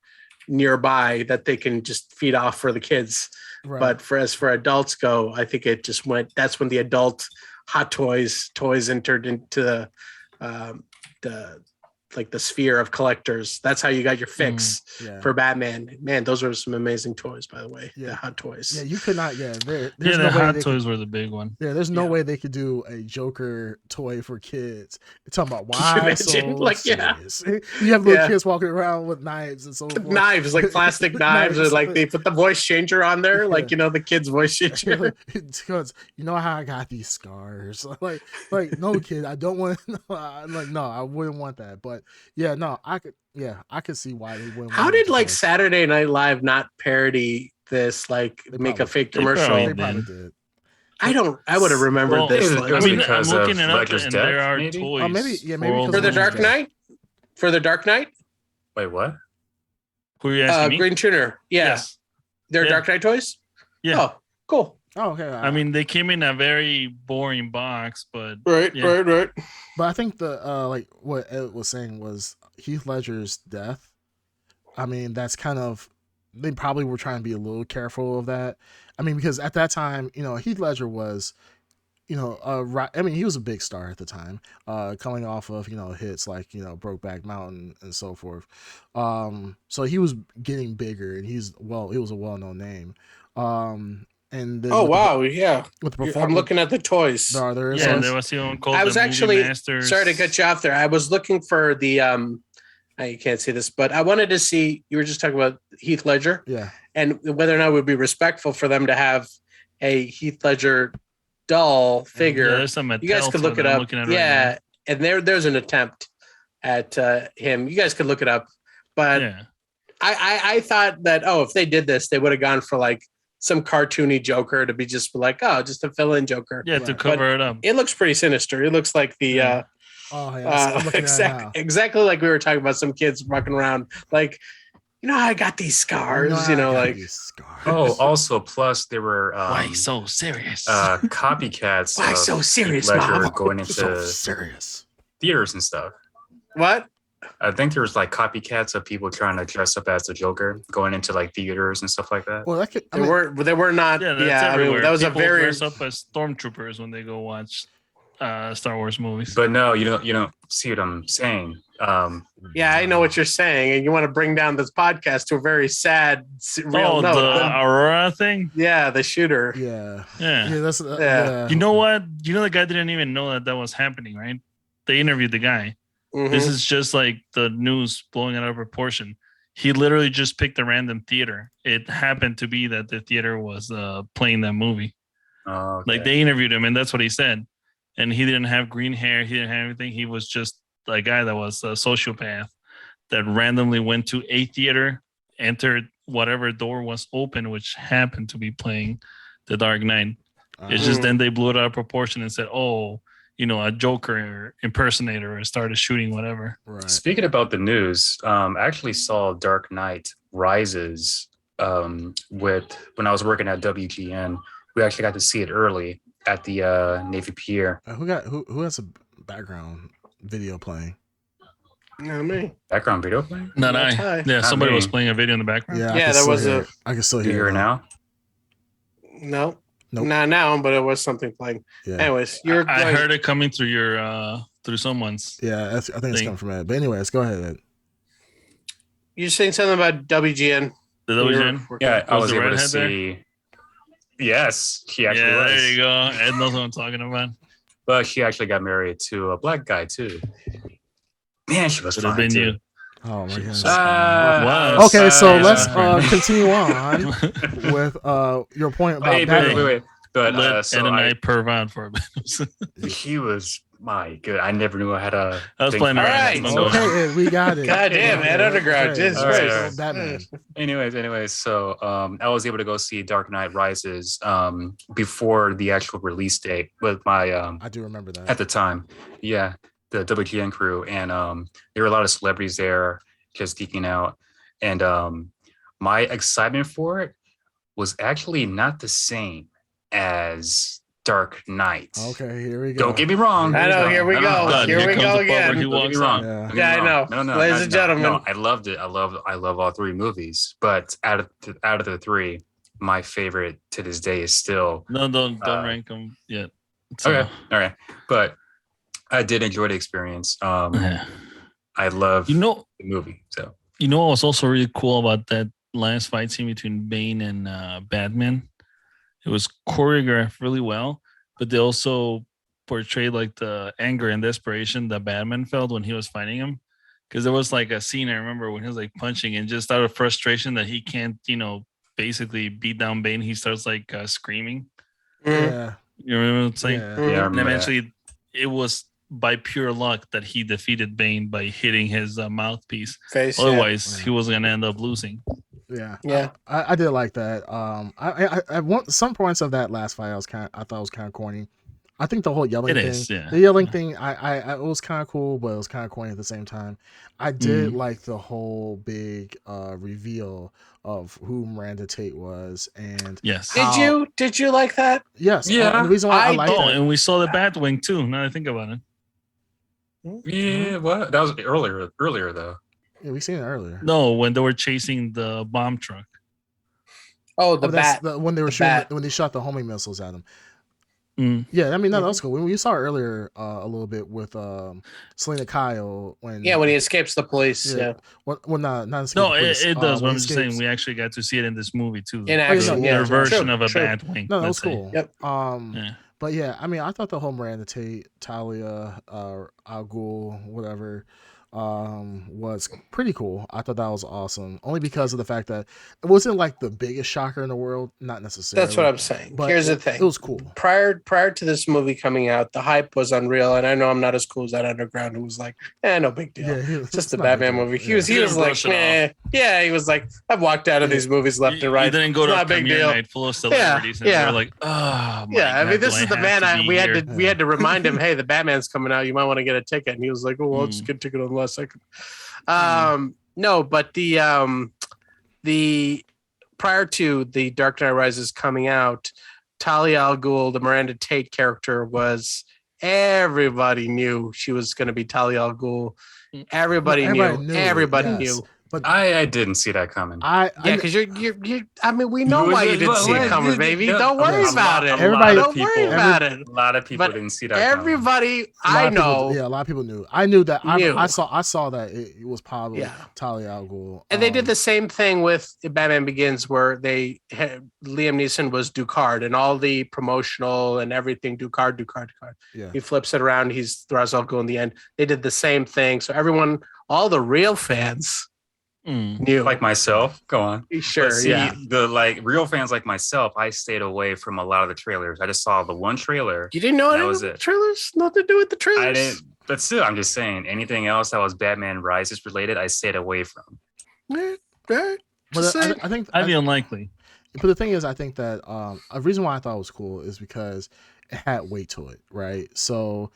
Speaker 5: nearby that they can just feed off for the kids. But as for adults go, I think it just went, that's when the adult Hot toys entered into the sphere of collectors. That's how you got your fix for Batman. Man, those were some amazing toys, by the way. The Hot Toys.
Speaker 3: Yeah, you could not.
Speaker 2: The Hot Toys were the big one. Yeah,
Speaker 3: there's no way they could do a Joker toy for kids. You're talking about why so serious? You have little kids walking around with knives and so forth.
Speaker 5: Knives, like plastic knives, or like they put the voice changer on there, like the kid's voice changer.
Speaker 3: Because you know how I got these scars. Like no kid, I don't want. No, I wouldn't want that. But I could see why they wouldn't.
Speaker 5: How did Saturday Night Live not parody this, like
Speaker 3: They
Speaker 5: make a
Speaker 3: probably-
Speaker 5: fake
Speaker 2: they probably
Speaker 5: commercial.
Speaker 3: They probably
Speaker 2: did.
Speaker 3: did.
Speaker 5: I would have remembered
Speaker 2: Well,
Speaker 5: this.
Speaker 1: It
Speaker 5: like-
Speaker 1: was
Speaker 2: I mean,
Speaker 1: because
Speaker 2: I'm
Speaker 1: of
Speaker 2: looking it up,
Speaker 1: Ledger's
Speaker 2: and
Speaker 1: death,
Speaker 2: there are
Speaker 1: maybe?
Speaker 2: toys.
Speaker 3: Oh, maybe- yeah, maybe
Speaker 2: all
Speaker 3: because
Speaker 5: for the
Speaker 3: of
Speaker 2: those
Speaker 5: Dark
Speaker 3: Ledger's
Speaker 2: movies.
Speaker 5: Knight. For the Dark Knight,
Speaker 1: Wait, what?
Speaker 2: Who are you asking me?
Speaker 5: Green Tuner. Yeah,
Speaker 2: Yes.
Speaker 5: they're
Speaker 2: Yeah.
Speaker 5: Dark Knight toys.
Speaker 2: Yeah.
Speaker 5: Oh, cool.
Speaker 3: Oh, okay.
Speaker 2: I mean, they came in a very boring box, but
Speaker 5: Right,
Speaker 2: Yeah.
Speaker 5: right.
Speaker 3: but I think the like what Ed was saying was Heath Ledger's death. I mean, that's kind of they probably were trying to be a little careful of that. I mean, because at that time, Heath Ledger was, I mean, he was a big star at the time, coming off of hits like Brokeback Mountain and so forth. So he was getting bigger, and he was a well-known name. And then
Speaker 5: Oh
Speaker 3: with
Speaker 5: wow, yeah.
Speaker 3: with the
Speaker 5: I'm
Speaker 3: performance,
Speaker 5: looking at the toys.
Speaker 3: there is
Speaker 2: yeah,
Speaker 3: those?
Speaker 2: there was even called
Speaker 5: I
Speaker 2: the
Speaker 5: was
Speaker 2: Movie
Speaker 5: actually
Speaker 2: Masters.
Speaker 5: sorry to cut you off there. I was looking for the you can't see this, but I wanted to see. You were just talking about Heath Ledger,
Speaker 3: Yeah.
Speaker 5: and whether or not it would be respectful for them to have a Heath Ledger doll
Speaker 2: Yeah,
Speaker 5: figure.
Speaker 2: there's some
Speaker 5: You guys could look it up. Yeah, and there's an attempt at him. You guys could look it up, but
Speaker 2: Yeah.
Speaker 5: I thought that if they did this, they would have gone for like some cartoony Joker to be just like just a fill-in Joker.
Speaker 2: Yeah, to
Speaker 3: Right.
Speaker 2: cover it up.
Speaker 5: It looks pretty sinister. It looks like the
Speaker 2: Yeah.
Speaker 3: Oh yeah, I'm looking at it now.
Speaker 5: exactly like we were talking about some kids walking around like, I got these scars,
Speaker 3: I got
Speaker 5: like
Speaker 3: these scars.
Speaker 1: Oh, also, plus there were
Speaker 2: Why so serious?
Speaker 1: copycats.
Speaker 5: Why
Speaker 1: of
Speaker 5: so
Speaker 1: Heath
Speaker 5: serious,
Speaker 1: Ledger
Speaker 5: Mom?
Speaker 1: going into
Speaker 3: So serious.
Speaker 1: theaters and stuff.
Speaker 5: what?
Speaker 1: I think there was like copycats of people trying to dress up as the Joker going into like theaters and stuff like that.
Speaker 3: Well, that could. I
Speaker 5: They
Speaker 3: mean,
Speaker 5: were not.
Speaker 2: yeah, that's
Speaker 5: Yeah, I
Speaker 2: everywhere.
Speaker 5: mean, that was
Speaker 2: People
Speaker 5: a very.
Speaker 2: dress up as stormtroopers when they go watch Star Wars movies.
Speaker 1: But no, you don't see what I'm saying.
Speaker 5: Yeah, I know what you're saying, and you want to bring down this podcast to a very sad, real note.
Speaker 2: the Aurora thing.
Speaker 5: Yeah, the shooter.
Speaker 3: Yeah.
Speaker 2: Yeah.
Speaker 3: Yeah. That's.
Speaker 5: Yeah.
Speaker 3: Yeah.
Speaker 2: You know what? You know the guy didn't even know that was happening, right? They interviewed the guy.
Speaker 5: Mhm.
Speaker 2: This is just like the news blowing it out of proportion. He literally just picked a random theater. It happened to be that the theater was playing that movie.
Speaker 1: Oh, okay.
Speaker 2: Like they interviewed him, and that's what he said. And he didn't have green hair. He didn't have anything. He was just a guy that was a sociopath that randomly went to a theater, entered whatever door was open, which happened to be playing The Dark Knight. It's just then they blew it out of proportion and said, "Oh, a Joker impersonator," or started shooting whatever.
Speaker 3: Right.
Speaker 1: Speaking about the news, I actually saw Dark Knight Rises when I was working at WGN. We actually got to see it early at the Navy Pier.
Speaker 3: Who has a background video playing?
Speaker 5: Not me.
Speaker 1: Background video playing?
Speaker 2: Not
Speaker 5: That's
Speaker 2: I.
Speaker 5: high.
Speaker 2: Yeah,
Speaker 1: Not
Speaker 2: somebody
Speaker 1: me.
Speaker 2: was playing a video in the background.
Speaker 3: Yeah.
Speaker 5: Yeah, there was
Speaker 3: I can still
Speaker 1: Do you
Speaker 3: hear
Speaker 1: hear
Speaker 3: it
Speaker 1: it now?
Speaker 5: No,
Speaker 3: Nope.
Speaker 5: not now, but it was something playing.
Speaker 3: Yeah.
Speaker 5: Anyways, you're.
Speaker 2: I
Speaker 5: going-
Speaker 2: heard it coming through your through someone's.
Speaker 3: Yeah. I think it's
Speaker 2: Thing.
Speaker 3: coming from Ed. But anyways, go ahead, Ed.
Speaker 5: You're saying something about WGN.
Speaker 2: The
Speaker 5: You were
Speaker 2: WGN.
Speaker 5: working-
Speaker 1: Yeah, I
Speaker 2: Was
Speaker 1: was
Speaker 2: the
Speaker 1: able to
Speaker 2: redhead there?
Speaker 1: see. Yes, she actually
Speaker 2: Yeah,
Speaker 1: was.
Speaker 2: there you go. Ed knows what I'm talking about.
Speaker 1: But she actually got married to a black guy too. Man, she was
Speaker 2: Could have
Speaker 1: fine
Speaker 2: been
Speaker 1: too.
Speaker 2: you.
Speaker 3: Oh my goodness.
Speaker 2: Wow.
Speaker 3: Okay, so
Speaker 2: Yeah.
Speaker 3: let's continue on with your point about
Speaker 1: Wait,
Speaker 3: Batman.
Speaker 1: wait. But
Speaker 2: Let
Speaker 1: so
Speaker 2: Ed and I perv on for a bit.
Speaker 1: he was my good. I never knew I had a.
Speaker 2: I was
Speaker 1: thing
Speaker 2: playing
Speaker 1: for
Speaker 5: around.
Speaker 1: that.
Speaker 5: All right.
Speaker 3: Okay, Ed, we got it.
Speaker 5: God damn, Ed Underground,
Speaker 3: Okay,
Speaker 5: Jesus
Speaker 3: okay,
Speaker 1: Christ.
Speaker 3: so Batman.
Speaker 1: Anyways, so I was able to go see Dark Knight Rises before the actual release date with my
Speaker 3: I do remember that.
Speaker 1: at the time. Yeah, the WGN crew, and there were a lot of celebrities there just geeking out, and my excitement for it was actually not the same as Dark Knight.
Speaker 3: Okay, here we go.
Speaker 1: Don't get me wrong.
Speaker 5: I know, here we
Speaker 1: No,
Speaker 5: go.
Speaker 1: no,
Speaker 2: God,
Speaker 5: Here we
Speaker 2: comes
Speaker 5: go
Speaker 2: the part where
Speaker 5: again.
Speaker 2: he
Speaker 1: Don't get
Speaker 2: walks
Speaker 1: me wrong.
Speaker 2: out.
Speaker 3: Yeah.
Speaker 1: Don't get
Speaker 5: Yeah,
Speaker 1: me
Speaker 5: I
Speaker 1: wrong.
Speaker 5: know.
Speaker 1: No,
Speaker 5: Ladies and gentlemen.
Speaker 1: No, I loved it. I love all three movies. But out of the three, my favorite to this day is still
Speaker 2: No, don't rank them yet. So,
Speaker 1: okay. All right, but I did enjoy the experience.
Speaker 2: yeah.
Speaker 1: I love
Speaker 2: You know,
Speaker 1: the movie. So
Speaker 2: what was also really cool about that last fight scene between Bane and Batman? It was choreographed really well, but they also portrayed like the anger and desperation that Batman felt when he was fighting him. Because there was like a scene I remember when he was like punching, and just out of frustration that he can't, basically beat down Bane, he starts like screaming.
Speaker 5: Mm.
Speaker 3: Yeah.
Speaker 2: You remember what I'm saying?
Speaker 3: Yeah.
Speaker 1: yeah, I
Speaker 2: And
Speaker 1: remember that.
Speaker 2: eventually, it was by pure luck that he defeated Bane by hitting his mouthpiece.
Speaker 5: Face. yeah.
Speaker 2: Otherwise, he was gonna end up losing.
Speaker 5: Yeah.
Speaker 3: I did like that. I want some points of that last fight. I thought was kind of corny. I think the whole yelling
Speaker 2: It
Speaker 3: thing,
Speaker 2: is, yeah.
Speaker 3: the yelling thing, it was kind of cool, but it was kind of corny at the same time. I did like the whole big reveal of who Miranda Tate was, and
Speaker 2: Yes.
Speaker 5: Did you like that?
Speaker 3: yes,
Speaker 1: Yeah.
Speaker 3: and the reason why I
Speaker 5: I
Speaker 3: like
Speaker 2: Oh,
Speaker 3: that,
Speaker 2: and we saw the Batwing too. Now that I think about it.
Speaker 1: Yeah, what? That was earlier though.
Speaker 3: yeah, we seen it earlier.
Speaker 2: No, when they were chasing the bomb truck.
Speaker 5: Oh, the
Speaker 3: that's
Speaker 5: bat.
Speaker 3: when they were
Speaker 5: The
Speaker 3: shooting
Speaker 5: bat.
Speaker 3: when they shot the homing missiles at him.
Speaker 2: Mm.
Speaker 3: Yeah, I mean, no, that was cool. We saw it earlier a little bit with Selena Kyle when
Speaker 5: when he escapes the police. Yeah.
Speaker 3: Well, not escape
Speaker 2: No,
Speaker 3: the police.
Speaker 2: it does. But
Speaker 3: when
Speaker 2: I'm
Speaker 3: he
Speaker 2: just saying
Speaker 3: escapes-
Speaker 2: we actually got to see it in this movie too.
Speaker 5: In
Speaker 3: yeah,
Speaker 5: action.
Speaker 3: no, yeah,
Speaker 2: Their version
Speaker 5: True,
Speaker 2: of a
Speaker 5: true.
Speaker 2: Batwing.
Speaker 3: No, that was
Speaker 2: let's say.
Speaker 3: cool.
Speaker 5: Yep.
Speaker 2: Yeah.
Speaker 3: But yeah, I mean, I thought the whole Miranda Tate, Talia, Al Ghul, whatever, was pretty cool. I thought that was awesome, only because of the fact that it wasn't like the biggest shocker in the world, not necessarily.
Speaker 5: That's what I'm saying.
Speaker 3: But
Speaker 5: Here's the
Speaker 3: it
Speaker 5: thing.
Speaker 3: was cool.
Speaker 5: Prior to this movie coming out, the hype was unreal, and I know I'm not as cool as that underground who was like, no big deal.
Speaker 3: Yeah,
Speaker 5: It's just a
Speaker 3: not a big
Speaker 5: Batman
Speaker 3: deal.
Speaker 5: movie. He
Speaker 3: Yeah.
Speaker 5: was
Speaker 2: He
Speaker 5: like,
Speaker 2: didn't brush it
Speaker 5: meh. Yeah, he was like, I've walked out of these movies left
Speaker 2: You
Speaker 5: and right.
Speaker 2: didn't go
Speaker 5: It's
Speaker 2: to
Speaker 5: not
Speaker 2: a
Speaker 5: a big
Speaker 2: premiere
Speaker 5: deal.
Speaker 2: night full of celebrities, and
Speaker 5: yeah.
Speaker 2: we're like, oh my
Speaker 5: Yeah, I
Speaker 2: God,
Speaker 5: mean, this
Speaker 2: do
Speaker 5: is the
Speaker 2: have
Speaker 5: man.
Speaker 2: to be
Speaker 5: We
Speaker 2: here?
Speaker 5: had to remind him, hey, the Batman's coming out. You might want to get a ticket. And he was like, oh, I'll just get a ticket on the last second. No, but the prior to the Dark Knight Rises coming out, Talia al Ghul, the Miranda Tate character, was everybody knew she was going to be Talia al Ghul. Everybody knew. Everybody
Speaker 3: yes.
Speaker 5: knew.
Speaker 3: But
Speaker 1: I didn't see that coming.
Speaker 5: Because you're. I mean, we know why you didn't see it coming, baby. Don't worry about it.
Speaker 3: Everybody-
Speaker 5: Don't worry about it.
Speaker 1: A lot of people
Speaker 5: But
Speaker 1: didn't see that coming.
Speaker 5: Everybody,
Speaker 3: a lot
Speaker 5: I
Speaker 3: of people-
Speaker 5: know.
Speaker 3: yeah, a lot of people knew. I knew that.
Speaker 5: Knew.
Speaker 3: I saw that it was probably
Speaker 5: Yeah.
Speaker 3: Talia al Ghul.
Speaker 5: And they did the same thing with Batman Begins, where they had, Liam Neeson was Ducard, and all the promotional and everything Ducard.
Speaker 3: Yeah.
Speaker 5: He flips it around. He's Ra's al Ghul in the end. They did the same thing. So everyone, all the real fans knew.
Speaker 1: Like myself, go on.
Speaker 5: Sure,
Speaker 1: But see,
Speaker 5: yeah.
Speaker 1: the real fans like myself, I stayed away from a lot of the trailers. I just saw the one trailer.
Speaker 5: You didn't know
Speaker 1: That
Speaker 5: anything
Speaker 1: was
Speaker 5: with
Speaker 1: it.
Speaker 5: the trailers? Nothing to do with the trailers.
Speaker 1: I didn't, but still, I'm just saying, anything else that was Batman Rises related, I stayed away from.
Speaker 5: Right.
Speaker 3: But I think
Speaker 2: Highly unlikely.
Speaker 3: But the thing is, I think that a reason why I thought it was cool is because it had weight to it, right? So,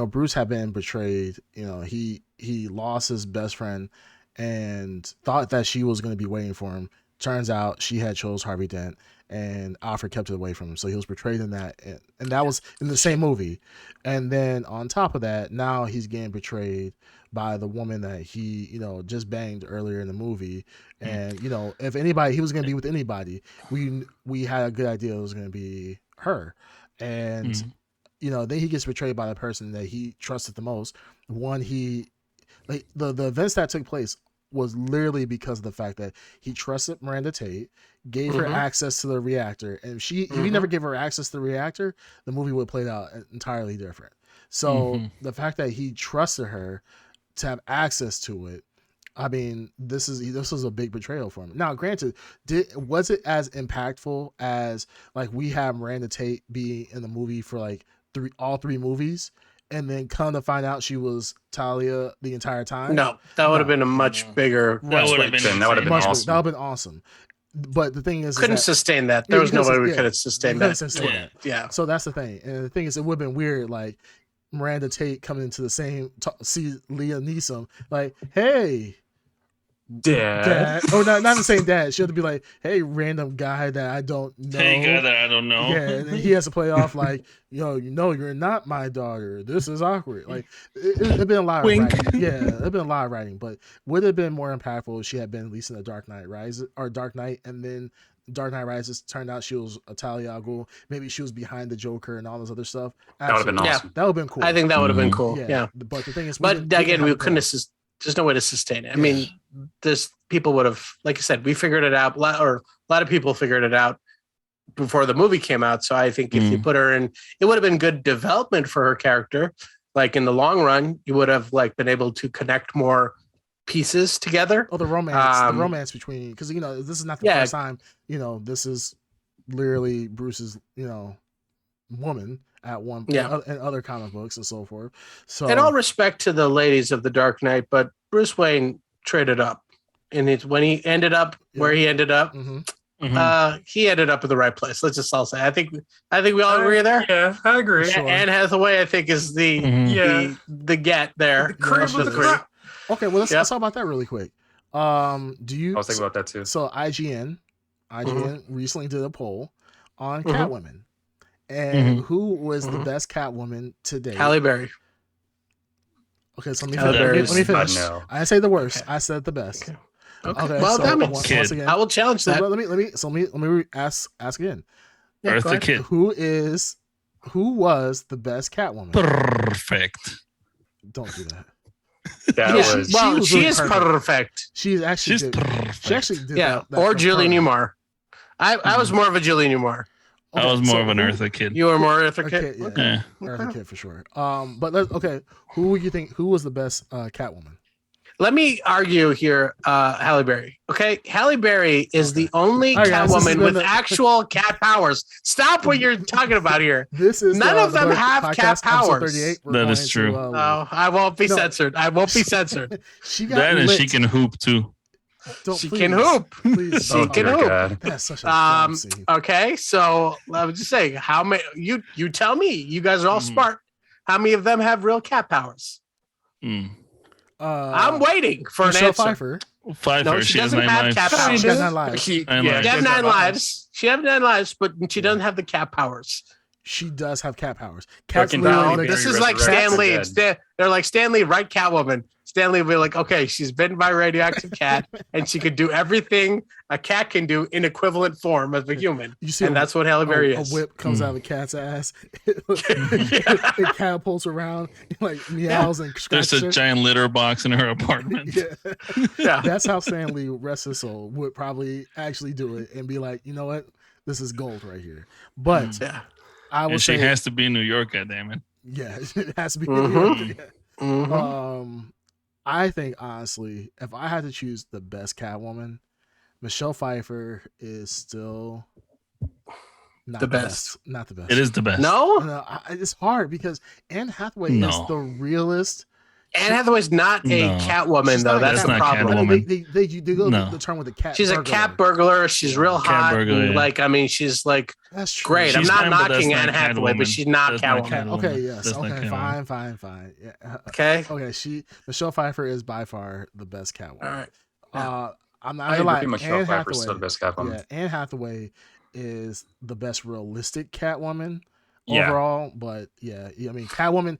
Speaker 3: Bruce had been betrayed. He lost his best friend and thought that she was going to be waiting for him. Turns out she had chose Harvey Dent, and Alfred kept it away from him. So he was betrayed in that, and that was in the same movie. And then on top of that, now he's getting betrayed by the woman that he, just banged earlier in the movie. And if anybody, he was going to be with anybody, we had a good idea it was going to be her. And then he gets betrayed by the person that he trusted the most. The events that took place was literally because of the fact that he trusted Miranda Tate, gave her access to the reactor, and if he never gave her access to the reactor, the movie would have played out entirely different. So the fact that he trusted her to have access to it, I mean, this was a big betrayal for him. Now, granted, was it as impactful as like we have Miranda Tate be in the movie for like all three movies? And then come to find out she was Talia the entire time.
Speaker 5: No, that would have been a much bigger.
Speaker 2: That would have been
Speaker 1: That would have been
Speaker 3: Much bigger.
Speaker 1: awesome.
Speaker 3: That would have been awesome. But the thing is,
Speaker 5: Couldn't
Speaker 3: that,
Speaker 5: sustain that. There was no way we could have
Speaker 3: you
Speaker 5: sustained
Speaker 3: couldn't
Speaker 5: that.
Speaker 3: sustain it.
Speaker 5: Yeah.
Speaker 3: So that's the thing. And the thing is, it would have been weird, like Miranda Tate coming into the same, see Liam Neeson, like, hey, dad. Or not even saying dad. She had to be like, hey, random guy that I don't know.
Speaker 2: Hey, guy that I don't know.
Speaker 3: Yeah, and then he has to play off like, you're not my daughter. This is awkward. Like, it'd been a lot of
Speaker 2: Wink.
Speaker 3: writing. Yeah, it'd been a lot of writing, but would have been more impactful if she had been at least in the Dark Knight Rises or Dark Knight, and then Dark Knight Rises turned out she was a Talia al Ghul. Maybe she was behind the Joker and all this other stuff.
Speaker 1: That would have been
Speaker 3: Absolutely.
Speaker 1: awesome.
Speaker 3: That would have been cool.
Speaker 5: I think that would have been cool. Yeah.
Speaker 3: But the thing is,
Speaker 5: But again, we couldn't. There's no way to sustain it. I mean, people would have, like you said, we figured it out, or a lot of people figured it out before the movie came out. So I think if you put her in, it would have been good development for her character. Like in the long run, you would have like been able to connect more pieces together.
Speaker 3: Oh, the romance between, because this is not the first time. This is literally Bruce's, woman at one point, and other comic books and so forth. So,
Speaker 5: in all respect to the ladies of the Dark Knight, but Bruce Wayne traded up. and it's when he ended up where he ended up. He ended up in the right place. Let's just all say. I think we all agree there.
Speaker 1: Yeah, I agree.
Speaker 5: Sure. Anne Hathaway, I think, is the get there.
Speaker 3: Okay, well let's talk about that really quick. Do you?
Speaker 1: I was thinking about that too.
Speaker 3: So IGN recently did a poll on Catwoman, and who was the best Catwoman to date?
Speaker 5: Halle Berry.
Speaker 3: Okay, so let me finish. I say the worst. I said the best.
Speaker 5: Okay. Well, so once again, I will challenge that.
Speaker 3: Let me ask again.
Speaker 2: Eartha Kitt.
Speaker 3: Who was the best Catwoman?
Speaker 2: Perfect.
Speaker 3: Don't do that.
Speaker 5: She is perfect.
Speaker 3: She's perfect. She actually did that
Speaker 5: or Julie Newmar. I was more of a Julie Newmar.
Speaker 2: Okay, I was more of an Eartha Kitt.
Speaker 5: You were more Eartha Kitt?
Speaker 3: Yeah. Eartha Kitt for sure. But who would you think? Who was the best Catwoman?
Speaker 5: Let me argue here, Halle Berry. Okay, Halle Berry is the only Catwoman with actual cat powers. Stop what you're talking about here. None of them have cat powers.
Speaker 2: That is true.
Speaker 5: No, I won't be censored. I won't be censored.
Speaker 3: She got
Speaker 2: and she can hoop too.
Speaker 5: She can hoop.
Speaker 3: Please,
Speaker 5: she can hoop.
Speaker 1: God.
Speaker 3: That's such a
Speaker 5: okay, so I was just saying, how many? You tell me. You guys are all smart. How many of them have real cat powers? I'm waiting for an answer.
Speaker 3: Pfeiffer.
Speaker 5: No, she doesn't have cat powers.
Speaker 3: She has 9 lives.
Speaker 5: She has 9 lives. She has 9 lives, but she doesn't have the cat powers.
Speaker 3: She does have cat powers.
Speaker 5: This is like Stan Lee. They're like Stan Lee, right? Catwoman. Stan Lee will be like, okay, she's bitten by a radioactive cat, and she could do everything a cat can do in equivalent form as a human. And that's what Halle Berry is.
Speaker 3: A whip comes out of a cat's ass. It catapults around, like meows and scratches.
Speaker 2: There's a giant litter box in her apartment.
Speaker 3: Yeah. That's how Stan Lee, rest his soul, would probably actually do it and be like, you know what? This is gold right here. But I would say
Speaker 2: she has to be in New York, goddammit.
Speaker 3: Yeah, it has to be in New York. I think honestly, if I had to choose the best Catwoman, Michelle Pfeiffer is still not the best. Not the best.
Speaker 2: It is the best.
Speaker 5: No,
Speaker 3: it's hard because Anne Hathaway is the realest.
Speaker 5: Anne Hathaway's not a Catwoman, though. That's the problem.
Speaker 3: I mean, they go the term with the cat.
Speaker 5: She's a cat burglar. She's real hot. Like, I mean, she's like great. I'm not knocking Anne Hathaway, but she's not Catwoman.
Speaker 3: Okay, yes. Okay, fine. Yeah.
Speaker 5: Okay.
Speaker 3: Okay, Michelle Pfeiffer is by far the best Catwoman.
Speaker 5: All right.
Speaker 3: I'm not gonna lie.
Speaker 1: Michelle Pfeiffer is the best Catwoman.
Speaker 3: Yeah, Anne Hathaway is the best realistic Catwoman. Overall, but I mean, Catwoman,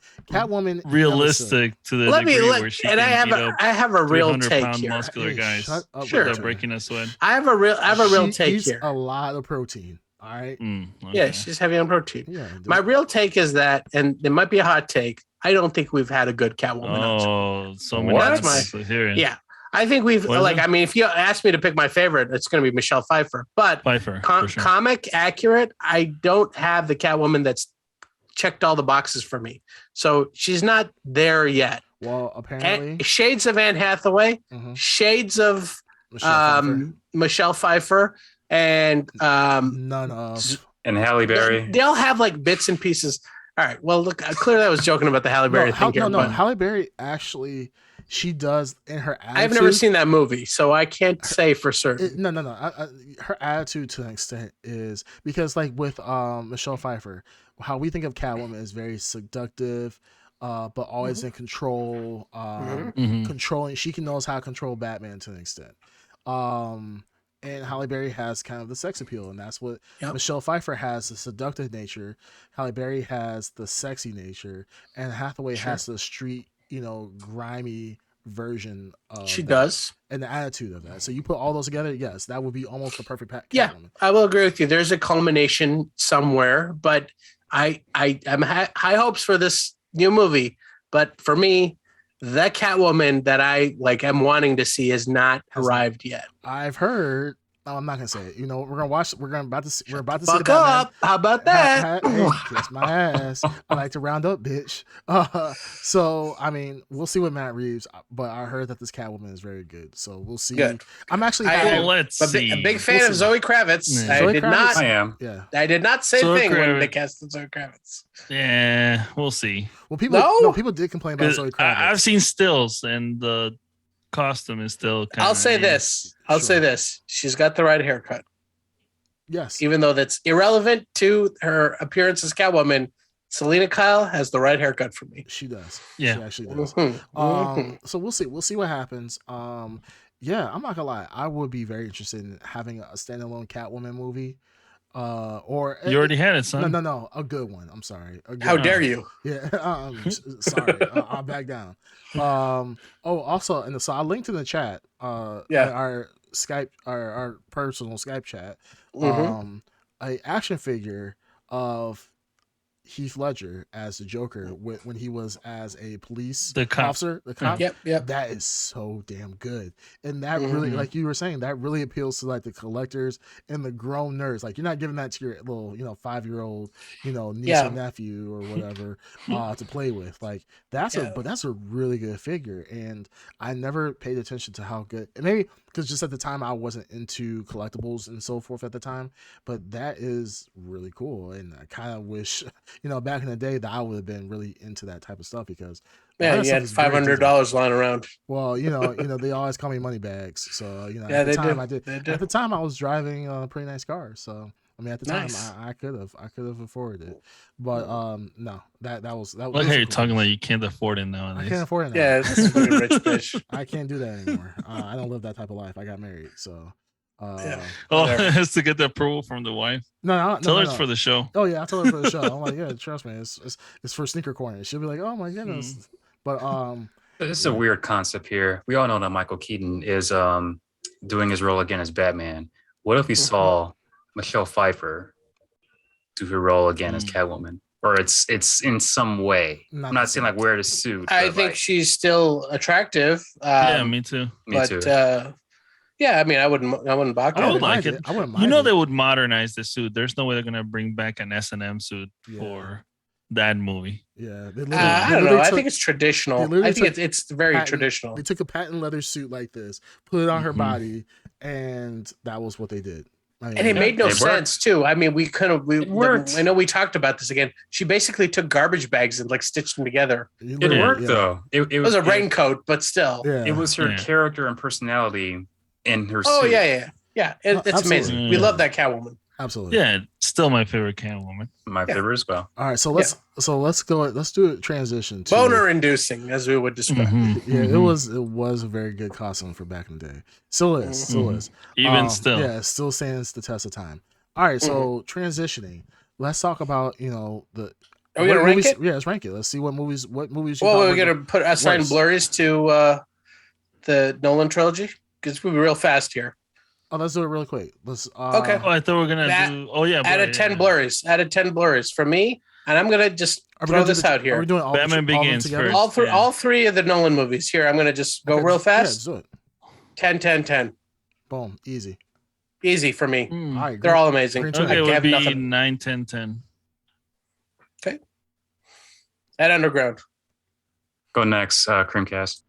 Speaker 2: realistic to the degree where she
Speaker 5: and
Speaker 2: can
Speaker 5: I have a real take here.
Speaker 2: Muscular guys,
Speaker 5: sure,
Speaker 2: breaking a sweat.
Speaker 5: I have a real take
Speaker 3: eats
Speaker 5: here.
Speaker 3: A lot of protein. All right.
Speaker 2: Okay.
Speaker 5: Yeah, she's heavy on protein.
Speaker 3: Yeah,
Speaker 5: my real take is that, and it might be a hot take. I don't think we've had a good Catwoman.
Speaker 2: Oh, so many.
Speaker 5: That's my I think we've I mean, if you ask me to pick my favorite, it's going to be Michelle Pfeiffer. But comic accurate, I don't have the Catwoman that's checked all the boxes for me. So she's not there yet.
Speaker 3: Well, apparently,
Speaker 5: shades of Anne Hathaway, shades of Michelle Pfeiffer, and
Speaker 3: none of
Speaker 1: and Halle Berry.
Speaker 5: They all have like bits and pieces. All right. Well, look, clearly I was joking about the Halle Berry thing.
Speaker 3: No, Halle Berry actually. She does in her attitude.
Speaker 5: I've never seen that movie, so I can't say for certain.
Speaker 3: No. Her attitude to an extent is because, like with Michelle Pfeiffer, how we think of Catwoman is very seductive, but always in control, controlling. She knows how to control Batman to an extent. And Halle Berry has kind of the sex appeal, and that's what Michelle Pfeiffer has, the seductive nature. Halle Berry has the sexy nature, and Hathaway has the street, grimy version of
Speaker 5: does,
Speaker 3: and the attitude of that. So you put all those together, yes, that would be almost the perfect pack.
Speaker 5: Yeah, I will agree with you. There's a culmination somewhere, but I'm high hopes for this new movie. But for me, the Catwoman that I am wanting to see has not arrived yet.
Speaker 3: I've heard. I'm not gonna say it. We're gonna watch. We're about to see.
Speaker 5: Fuck up. How about that?
Speaker 3: Kiss my ass. I like to round up, bitch. So I mean, we'll see with Matt Reeves. But I heard that this Catwoman is very good. So we'll see.
Speaker 5: Good.
Speaker 3: I'm actually.
Speaker 2: Let's see.
Speaker 5: A big fan of Zoe Kravitz.
Speaker 2: Yeah.
Speaker 1: I am.
Speaker 3: Yeah.
Speaker 5: I did not say a thing when they cast Zoe Kravitz.
Speaker 2: Yeah, we'll see.
Speaker 3: Well, people did complain about Zoe Kravitz.
Speaker 2: I've seen stills, and the costume is still kind
Speaker 5: I'll
Speaker 2: of.
Speaker 5: say this. I'll say this. She's got the right haircut.
Speaker 3: Yes.
Speaker 5: Even though that's irrelevant to her appearance as Catwoman, Selena Kyle has the right haircut for me.
Speaker 3: She does.
Speaker 2: Yeah.
Speaker 3: She actually does.
Speaker 5: Mhm.
Speaker 3: So we'll see. We'll see what happens. Yeah, I'm not gonna lie. I would be very interested in having a standalone Catwoman movie. Or
Speaker 2: You already had it, son.
Speaker 3: no, a good one. I'm sorry. A good
Speaker 5: How
Speaker 3: one.
Speaker 5: dare you?
Speaker 3: Yeah. Sorry. I'll back down. Also, and so I linked in the chat.
Speaker 5: Yeah.
Speaker 3: Our Skype, our personal Skype chat.
Speaker 5: Mhm.
Speaker 3: A action figure of Heath Ledger as the Joker when he was as a police officer, the cop.
Speaker 5: Yep.
Speaker 3: That is so damn good, and that really, like you were saying, that really appeals to like the collectors and the grown nerds. Like you're not giving that to your little, 5-year-old, niece or nephew or whatever to play with. Like that's a really good figure, and I never paid attention to how good. And maybe because just at the time I wasn't into collectibles and so forth at the time, but that is really cool, and I kind of wish. Back in the day that I would have been really into that type of stuff because
Speaker 5: you had $500 lying around.
Speaker 3: Well, they always call me money bags. So,
Speaker 5: at the time
Speaker 3: I did. At the time I was driving a pretty nice car. So, I mean, at the time I could have afforded it. But no, that was
Speaker 2: Look how you're talking like you can't afford it now.
Speaker 3: I can't afford it now.
Speaker 5: Yeah, this is a rich bitch.
Speaker 3: I can't do that anymore. I don't live that type of life. I got married, so
Speaker 2: it's to get the approval from the wife.
Speaker 3: No,
Speaker 2: tell her it's for the show.
Speaker 3: Oh yeah, I told her for the show. I'm like, yeah, trust me, it's for Sneaker Corner. She'll be like, oh my goodness. But
Speaker 1: this is a weird concept here. We all know that Michael Keaton is doing his role again as Batman. What if we saw Michelle Pfeiffer do her role again as Catwoman? Or it's in some way. I'm not saying like wear the suit.
Speaker 5: I think she's still attractive.
Speaker 2: Yeah, me too.
Speaker 1: Me too.
Speaker 5: Yeah, I mean, I wouldn't balk at
Speaker 2: I
Speaker 5: it.
Speaker 2: would like it.
Speaker 3: I wouldn't mind
Speaker 2: they would modernize the suit. There's no way they're gonna bring back an S&M suit for that movie.
Speaker 3: Yeah,
Speaker 5: I don't know. I think it's traditional. I think it's very traditional.
Speaker 3: They took a patent leather suit like this, put it on her body, and that was what they did.
Speaker 5: And it made no sense too. I mean, it worked. I know we talked about this again. She basically took garbage bags and like stitched them together.
Speaker 1: It worked though. It
Speaker 5: was a raincoat, but still,
Speaker 1: it was her character and personality in her suit.
Speaker 5: Oh yeah. It's amazing. We love that Catwoman.
Speaker 3: Absolutely.
Speaker 2: Yeah, still my favorite Catwoman.
Speaker 1: My favorite as well.
Speaker 3: All right, so let's go. Let's do a transition. To,
Speaker 5: boner inducing, as we would describe.
Speaker 3: It was a very good costume for back in the day. Still is.
Speaker 2: Even still.
Speaker 3: Yeah, it still stands the test of time. All right, so transitioning. Let's talk about the.
Speaker 5: Are we gonna rank it?
Speaker 3: Yeah, let's rank it. Let's see what movies.
Speaker 5: Well, we're gonna assign blurries to the Nolan trilogy because we'll be real fast here.
Speaker 3: Oh, let's do it real quick. Let's.
Speaker 2: Okay. Oh, I thought we were gonna do. Oh yeah.
Speaker 5: Add 10 blurries. Add 10 blurries for me, and I'm gonna just throw this out here.
Speaker 3: Are we doing all
Speaker 2: Batman Begins
Speaker 3: together?
Speaker 2: first?
Speaker 5: All three of the Nolan movies. Here, I'm gonna just go real fast.
Speaker 3: Yeah, do it.
Speaker 5: 10, 10, 10.
Speaker 3: Boom. Easy.
Speaker 5: Easy for me.
Speaker 3: All right,
Speaker 5: they're all amazing.
Speaker 2: Okay, it would be 9, 10, 10.
Speaker 5: Okay. At Underground.
Speaker 1: Go next, Creamcast.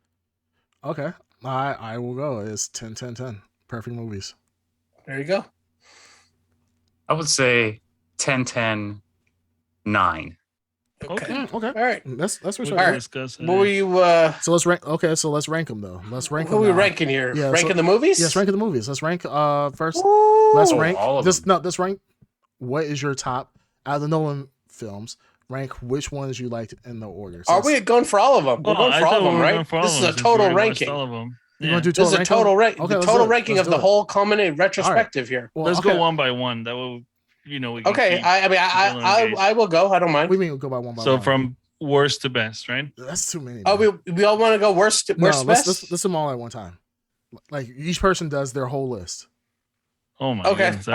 Speaker 3: Okay. I will go. It's 10, 10, 10. Perfect movies.
Speaker 5: There you go.
Speaker 1: I would say 10, 10, 9.
Speaker 5: Okay.
Speaker 3: Okay.
Speaker 5: All right.
Speaker 3: That's
Speaker 5: all right.
Speaker 2: Discuss
Speaker 5: what were you?
Speaker 3: So let's rank. Okay, so let's rank them though. Let's rank.
Speaker 5: What are we ranking here?
Speaker 3: Yeah,
Speaker 5: ranking the movies.
Speaker 3: Yes, ranking the movies. Let's rank. First,
Speaker 5: Ooh,
Speaker 3: let's rank.
Speaker 1: All of them.
Speaker 3: Let's rank. What is your top out of the Nolan films? Rank which ones you liked in the order. So
Speaker 5: are we going for all of them? We're going for all of them, right? This is a total ranking.
Speaker 2: All of them.
Speaker 3: You want to do
Speaker 5: this is a total ranking.
Speaker 3: Okay,
Speaker 5: the total ranking of the whole culminated retrospective here.
Speaker 3: Well,
Speaker 2: let's go one by one. That will, we can
Speaker 5: okay. I will go. I don't mind.
Speaker 3: We mean we'll go by one by one.
Speaker 2: So from worst to best, right?
Speaker 3: That's too many.
Speaker 5: Oh, we all want to go worst to best.
Speaker 3: Let's do them all at one time. Like each person does their whole list.
Speaker 2: Oh my.
Speaker 5: Okay.
Speaker 2: Goodness,
Speaker 5: all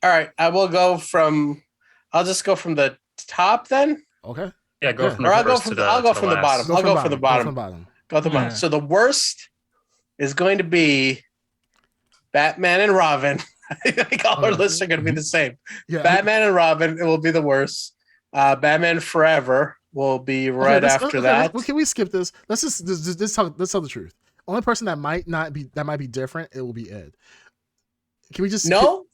Speaker 5: right. I will go from. I'll just go from the top then.
Speaker 3: Okay.
Speaker 1: Yeah, go from the
Speaker 5: I'll go
Speaker 1: first
Speaker 5: from
Speaker 1: to
Speaker 5: I'll go
Speaker 1: to
Speaker 5: from the
Speaker 1: last.
Speaker 5: bottom. I'll go from the bottom. Go to the bottom. So the worst is going to be Batman and Robin. I think all our lists are going to be the same.
Speaker 3: Yeah.
Speaker 5: Batman and Robin, it will be the worst. Batman Forever will be right after that.
Speaker 3: Can we skip this? Let's just tell the truth. Only person that might be different, it will be Ed. Can we just
Speaker 5: No,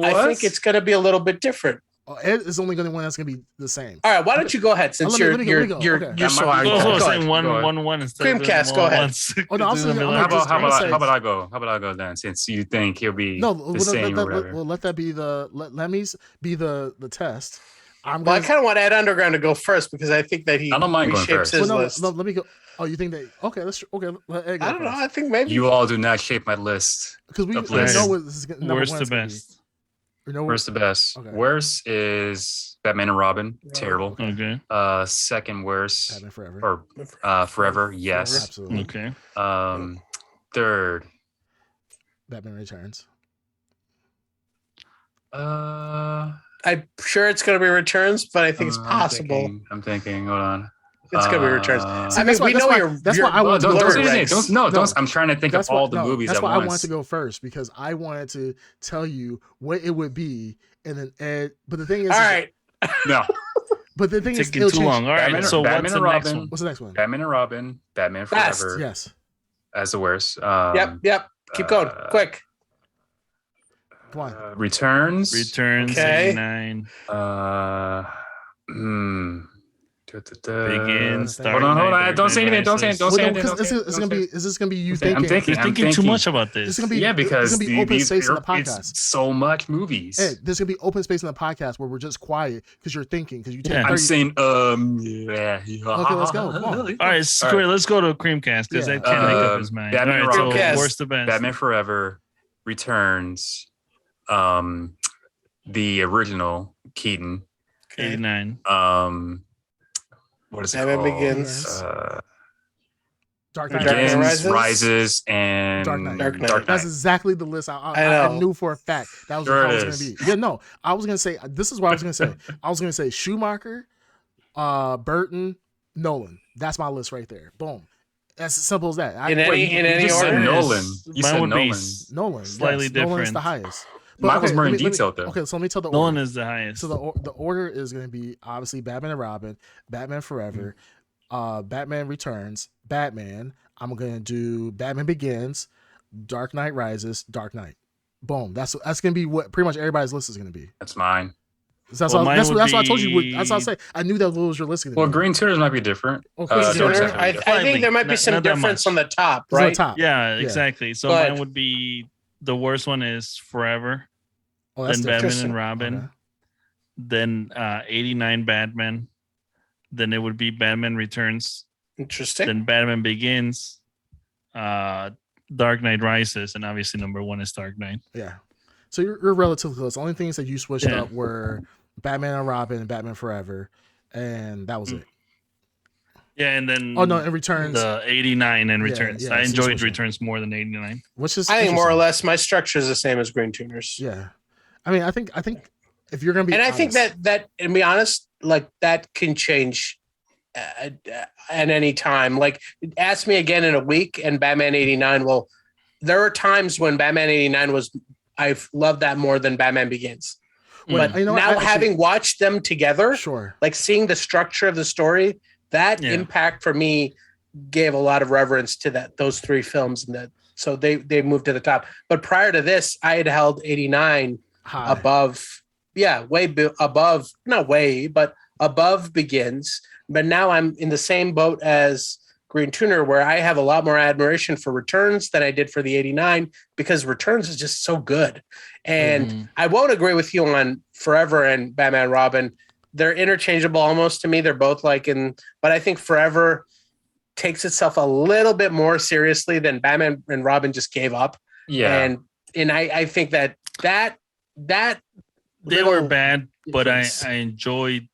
Speaker 5: I think it's going to be a little bit different.
Speaker 3: Ed is only going to one that's going to be the same.
Speaker 5: All right, why don't you go ahead since
Speaker 3: let me go. Okay.
Speaker 5: you're so
Speaker 1: might be
Speaker 2: I was
Speaker 5: hardcore.
Speaker 2: also
Speaker 5: Go
Speaker 2: saying
Speaker 5: ahead.
Speaker 2: one instead of doing
Speaker 5: Creamcast,
Speaker 2: them
Speaker 5: go
Speaker 2: all
Speaker 5: ahead.
Speaker 2: at once.
Speaker 3: Oh, no,
Speaker 2: Because
Speaker 3: I'm
Speaker 2: then
Speaker 3: saying-
Speaker 2: they'll be
Speaker 3: I'm
Speaker 2: like,
Speaker 3: just-
Speaker 1: How
Speaker 3: gonna
Speaker 1: about
Speaker 3: say-
Speaker 1: I go? How about I go then? Since you think he'll be
Speaker 3: No,
Speaker 1: the same or whatever.
Speaker 3: let that be let me be the test.
Speaker 5: Well, I kind of want Ed Underground to go first because I think that he
Speaker 1: I don't mind going
Speaker 5: reshapes
Speaker 1: first.
Speaker 5: his
Speaker 3: Well, no,
Speaker 5: list.
Speaker 3: no, let me go. Oh, you think that? Okay, let Ed go
Speaker 5: I don't know.
Speaker 3: first.
Speaker 5: I think maybe
Speaker 1: You all do not shape my list.
Speaker 3: Because we
Speaker 1: Of
Speaker 3: know
Speaker 1: lists.
Speaker 3: what this is number
Speaker 2: worst
Speaker 3: one
Speaker 2: to best.
Speaker 3: We know
Speaker 1: Worst to best.
Speaker 3: Okay.
Speaker 1: Worst is Batman and Robin.
Speaker 3: Robin,
Speaker 1: Terrible.
Speaker 2: Okay.
Speaker 1: Second worst
Speaker 3: Batman Forever.
Speaker 1: or Forever. Yes.
Speaker 3: Absolutely.
Speaker 2: Okay.
Speaker 1: Third.
Speaker 3: Batman Returns.
Speaker 5: I'm sure it's going to be Returns, but I think it's
Speaker 1: I'm
Speaker 5: possible
Speaker 1: thinking. Hold on.
Speaker 5: it's going to be Returns.
Speaker 3: See,
Speaker 5: I mean, we know
Speaker 3: that's why I want to
Speaker 1: don't
Speaker 3: go
Speaker 1: say
Speaker 3: first.
Speaker 1: anything. Don't. I'm trying to think of all the movies
Speaker 3: That's
Speaker 1: at
Speaker 3: why
Speaker 1: once.
Speaker 3: I wanted to go first because I wanted to tell you what it would be, and then Ed. But the thing is,
Speaker 5: All right.
Speaker 1: No.
Speaker 3: But the thing is,
Speaker 2: Taking too long. All right.
Speaker 1: Batman-
Speaker 2: So
Speaker 1: Batman
Speaker 2: what's
Speaker 1: and
Speaker 2: the next
Speaker 1: Robin.
Speaker 2: one?
Speaker 3: what's the next one?
Speaker 1: Batman and Robin. Batman
Speaker 5: Best.
Speaker 1: Forever.
Speaker 3: Yes.
Speaker 1: As the worst.
Speaker 5: Yep. Keep going. Quick.
Speaker 3: Come on.
Speaker 1: Returns.
Speaker 5: Okay.
Speaker 2: 89. Begins.
Speaker 3: Hold
Speaker 1: Hold on. Don't say anything. Don't say anything. Don't say
Speaker 3: Well, no,
Speaker 1: anything.
Speaker 3: because it's gonna be. Is this gonna be you
Speaker 1: I'm
Speaker 3: thinking?
Speaker 1: thinking.
Speaker 2: You're thinking too much about this.
Speaker 3: It's gonna be.
Speaker 1: Yeah, because
Speaker 3: it's gonna be open
Speaker 1: these
Speaker 3: space in the
Speaker 1: it's
Speaker 3: podcast.
Speaker 1: so much movies.
Speaker 3: Ed, there's gonna be open space in the podcast where we're just quiet because you're thinking because you take.
Speaker 2: Yeah.
Speaker 3: 30,
Speaker 1: I'm saying yeah.
Speaker 3: Okay, let's go. Come on.
Speaker 2: All right, Square, let's go to Creamcast because
Speaker 3: Yeah.
Speaker 2: I can't make up his mind.
Speaker 1: Batman
Speaker 2: All right, so
Speaker 5: Creamcast.
Speaker 2: worst to best.
Speaker 1: Batman Forever, Returns, the original Keaton,
Speaker 2: 89.
Speaker 1: what is it
Speaker 5: Batman
Speaker 1: called?
Speaker 5: Begins.
Speaker 3: Dark
Speaker 5: Dark
Speaker 3: Knight
Speaker 5: Knight
Speaker 1: Begins,
Speaker 5: Rises?
Speaker 1: Rises, and
Speaker 3: Dark Knight.
Speaker 5: Dark Knight.
Speaker 3: That's exactly the list
Speaker 5: I
Speaker 3: I
Speaker 5: know.
Speaker 3: knew for a fact that was
Speaker 1: Sure
Speaker 3: how it
Speaker 1: it
Speaker 3: was going
Speaker 1: is.
Speaker 3: to be. Yeah, no, I was going to say, this is what I was going to say. I was going to say Schumacher, Burton, Nolan. That's my list right there. Boom. That's as simple as that.
Speaker 5: In any
Speaker 1: just said
Speaker 5: order?
Speaker 1: Nolan. You
Speaker 2: Mine
Speaker 1: said
Speaker 2: would be
Speaker 1: Nolan.
Speaker 3: Nolan.
Speaker 2: Slightly
Speaker 3: yes, Nolan's the
Speaker 2: different.
Speaker 3: highest.
Speaker 1: Mine was more in
Speaker 3: let me-
Speaker 1: detail, though.
Speaker 3: Okay, so let me tell the
Speaker 2: Nolan
Speaker 3: order.
Speaker 2: is the highest.
Speaker 3: So the order is going to be obviously Batman and Robin, Batman Forever, Batman Returns, Batman. I'm going to do Batman Begins, Dark Knight Rises, Dark Knight. Boom. That's going to be what pretty much everybody's list is going to be.
Speaker 1: That's mine.
Speaker 3: That's
Speaker 2: Well,
Speaker 3: why
Speaker 2: mine would
Speaker 3: I told you.
Speaker 2: be-
Speaker 3: That's what I say. I knew that was your list going to
Speaker 1: Well,
Speaker 3: be.
Speaker 1: Green Tunnels might be different.
Speaker 3: Okay,
Speaker 1: Dark
Speaker 5: Turner,
Speaker 1: Side's
Speaker 5: I
Speaker 1: gonna be
Speaker 5: think there might be
Speaker 2: Not-
Speaker 5: some
Speaker 2: not that
Speaker 5: difference
Speaker 2: much.
Speaker 5: on the top,
Speaker 3: It's on the
Speaker 5: right?
Speaker 3: top.
Speaker 2: Yeah, exactly. So
Speaker 5: But-
Speaker 2: mine would be the worst one is Forever,
Speaker 3: Oh, that's
Speaker 2: then
Speaker 3: different.
Speaker 2: Batman and Robin,
Speaker 3: Okay.
Speaker 2: then 89 Batman, then it would be Batman Returns,
Speaker 5: Interesting.
Speaker 2: then Batman Begins, Dark Knight Rises, and obviously number one is Dark Knight.
Speaker 3: Yeah. So you're relatively close. The only things that you switched
Speaker 2: Yeah.
Speaker 3: up were Batman and Robin and Batman Forever, and that was it.
Speaker 2: Yeah, and then
Speaker 3: Oh no, and Returns,
Speaker 2: the 89 and
Speaker 3: Yeah,
Speaker 2: Returns.
Speaker 3: yeah,
Speaker 2: I
Speaker 3: so
Speaker 2: enjoyed
Speaker 3: switching.
Speaker 2: Returns more than 89.
Speaker 3: which is
Speaker 5: I think more or
Speaker 3: interesting.
Speaker 5: less my structure is the same as Green Tuners.
Speaker 3: Yeah. I mean, I think if you're gonna be,
Speaker 5: And I think
Speaker 3: honest-
Speaker 5: that to be honest, like that can change at any time. Like ask me again in a week and Batman 89. Well, there are times when Batman 89 was, I've loved that more than Batman Begins.
Speaker 3: Well,
Speaker 5: But
Speaker 3: you know what,
Speaker 5: now
Speaker 3: I actually-
Speaker 5: having watched them together,
Speaker 3: sure.
Speaker 5: like seeing the structure of the story, that
Speaker 2: Yeah.
Speaker 5: impact for me gave a lot of reverence to those three films, and that so they moved to the top. But prior to this, I had held 89
Speaker 3: High.
Speaker 5: above, above, not way, but above Begins. But now I'm in the same boat as Green Tuner, where I have a lot more admiration for Returns than I did for the 89 because Returns is just so good. And
Speaker 2: Mhm.
Speaker 5: I won't agree with you on Forever and Batman and Robin. They're interchangeable almost to me. They're both but I think Forever takes itself a little bit more seriously than Batman and Robin just gave up.
Speaker 1: Yeah.
Speaker 5: And I think that
Speaker 2: They
Speaker 5: little
Speaker 2: were bad, but
Speaker 5: difference.
Speaker 2: I enjoyed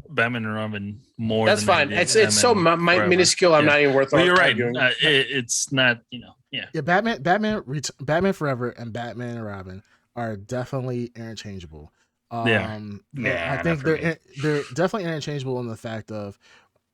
Speaker 2: Batman and Robin more.
Speaker 5: That's
Speaker 2: than I
Speaker 5: fine.
Speaker 2: did
Speaker 5: It's so
Speaker 2: Batman Forever.
Speaker 5: minuscule. I'm
Speaker 2: Yeah.
Speaker 5: not even worth.
Speaker 2: But you're right.
Speaker 5: arguing.
Speaker 2: It's not. Yeah.
Speaker 3: Yeah, Batman Forever and Batman and Robin are definitely interchangeable.
Speaker 2: Yeah.
Speaker 3: I think they're definitely interchangeable in the fact of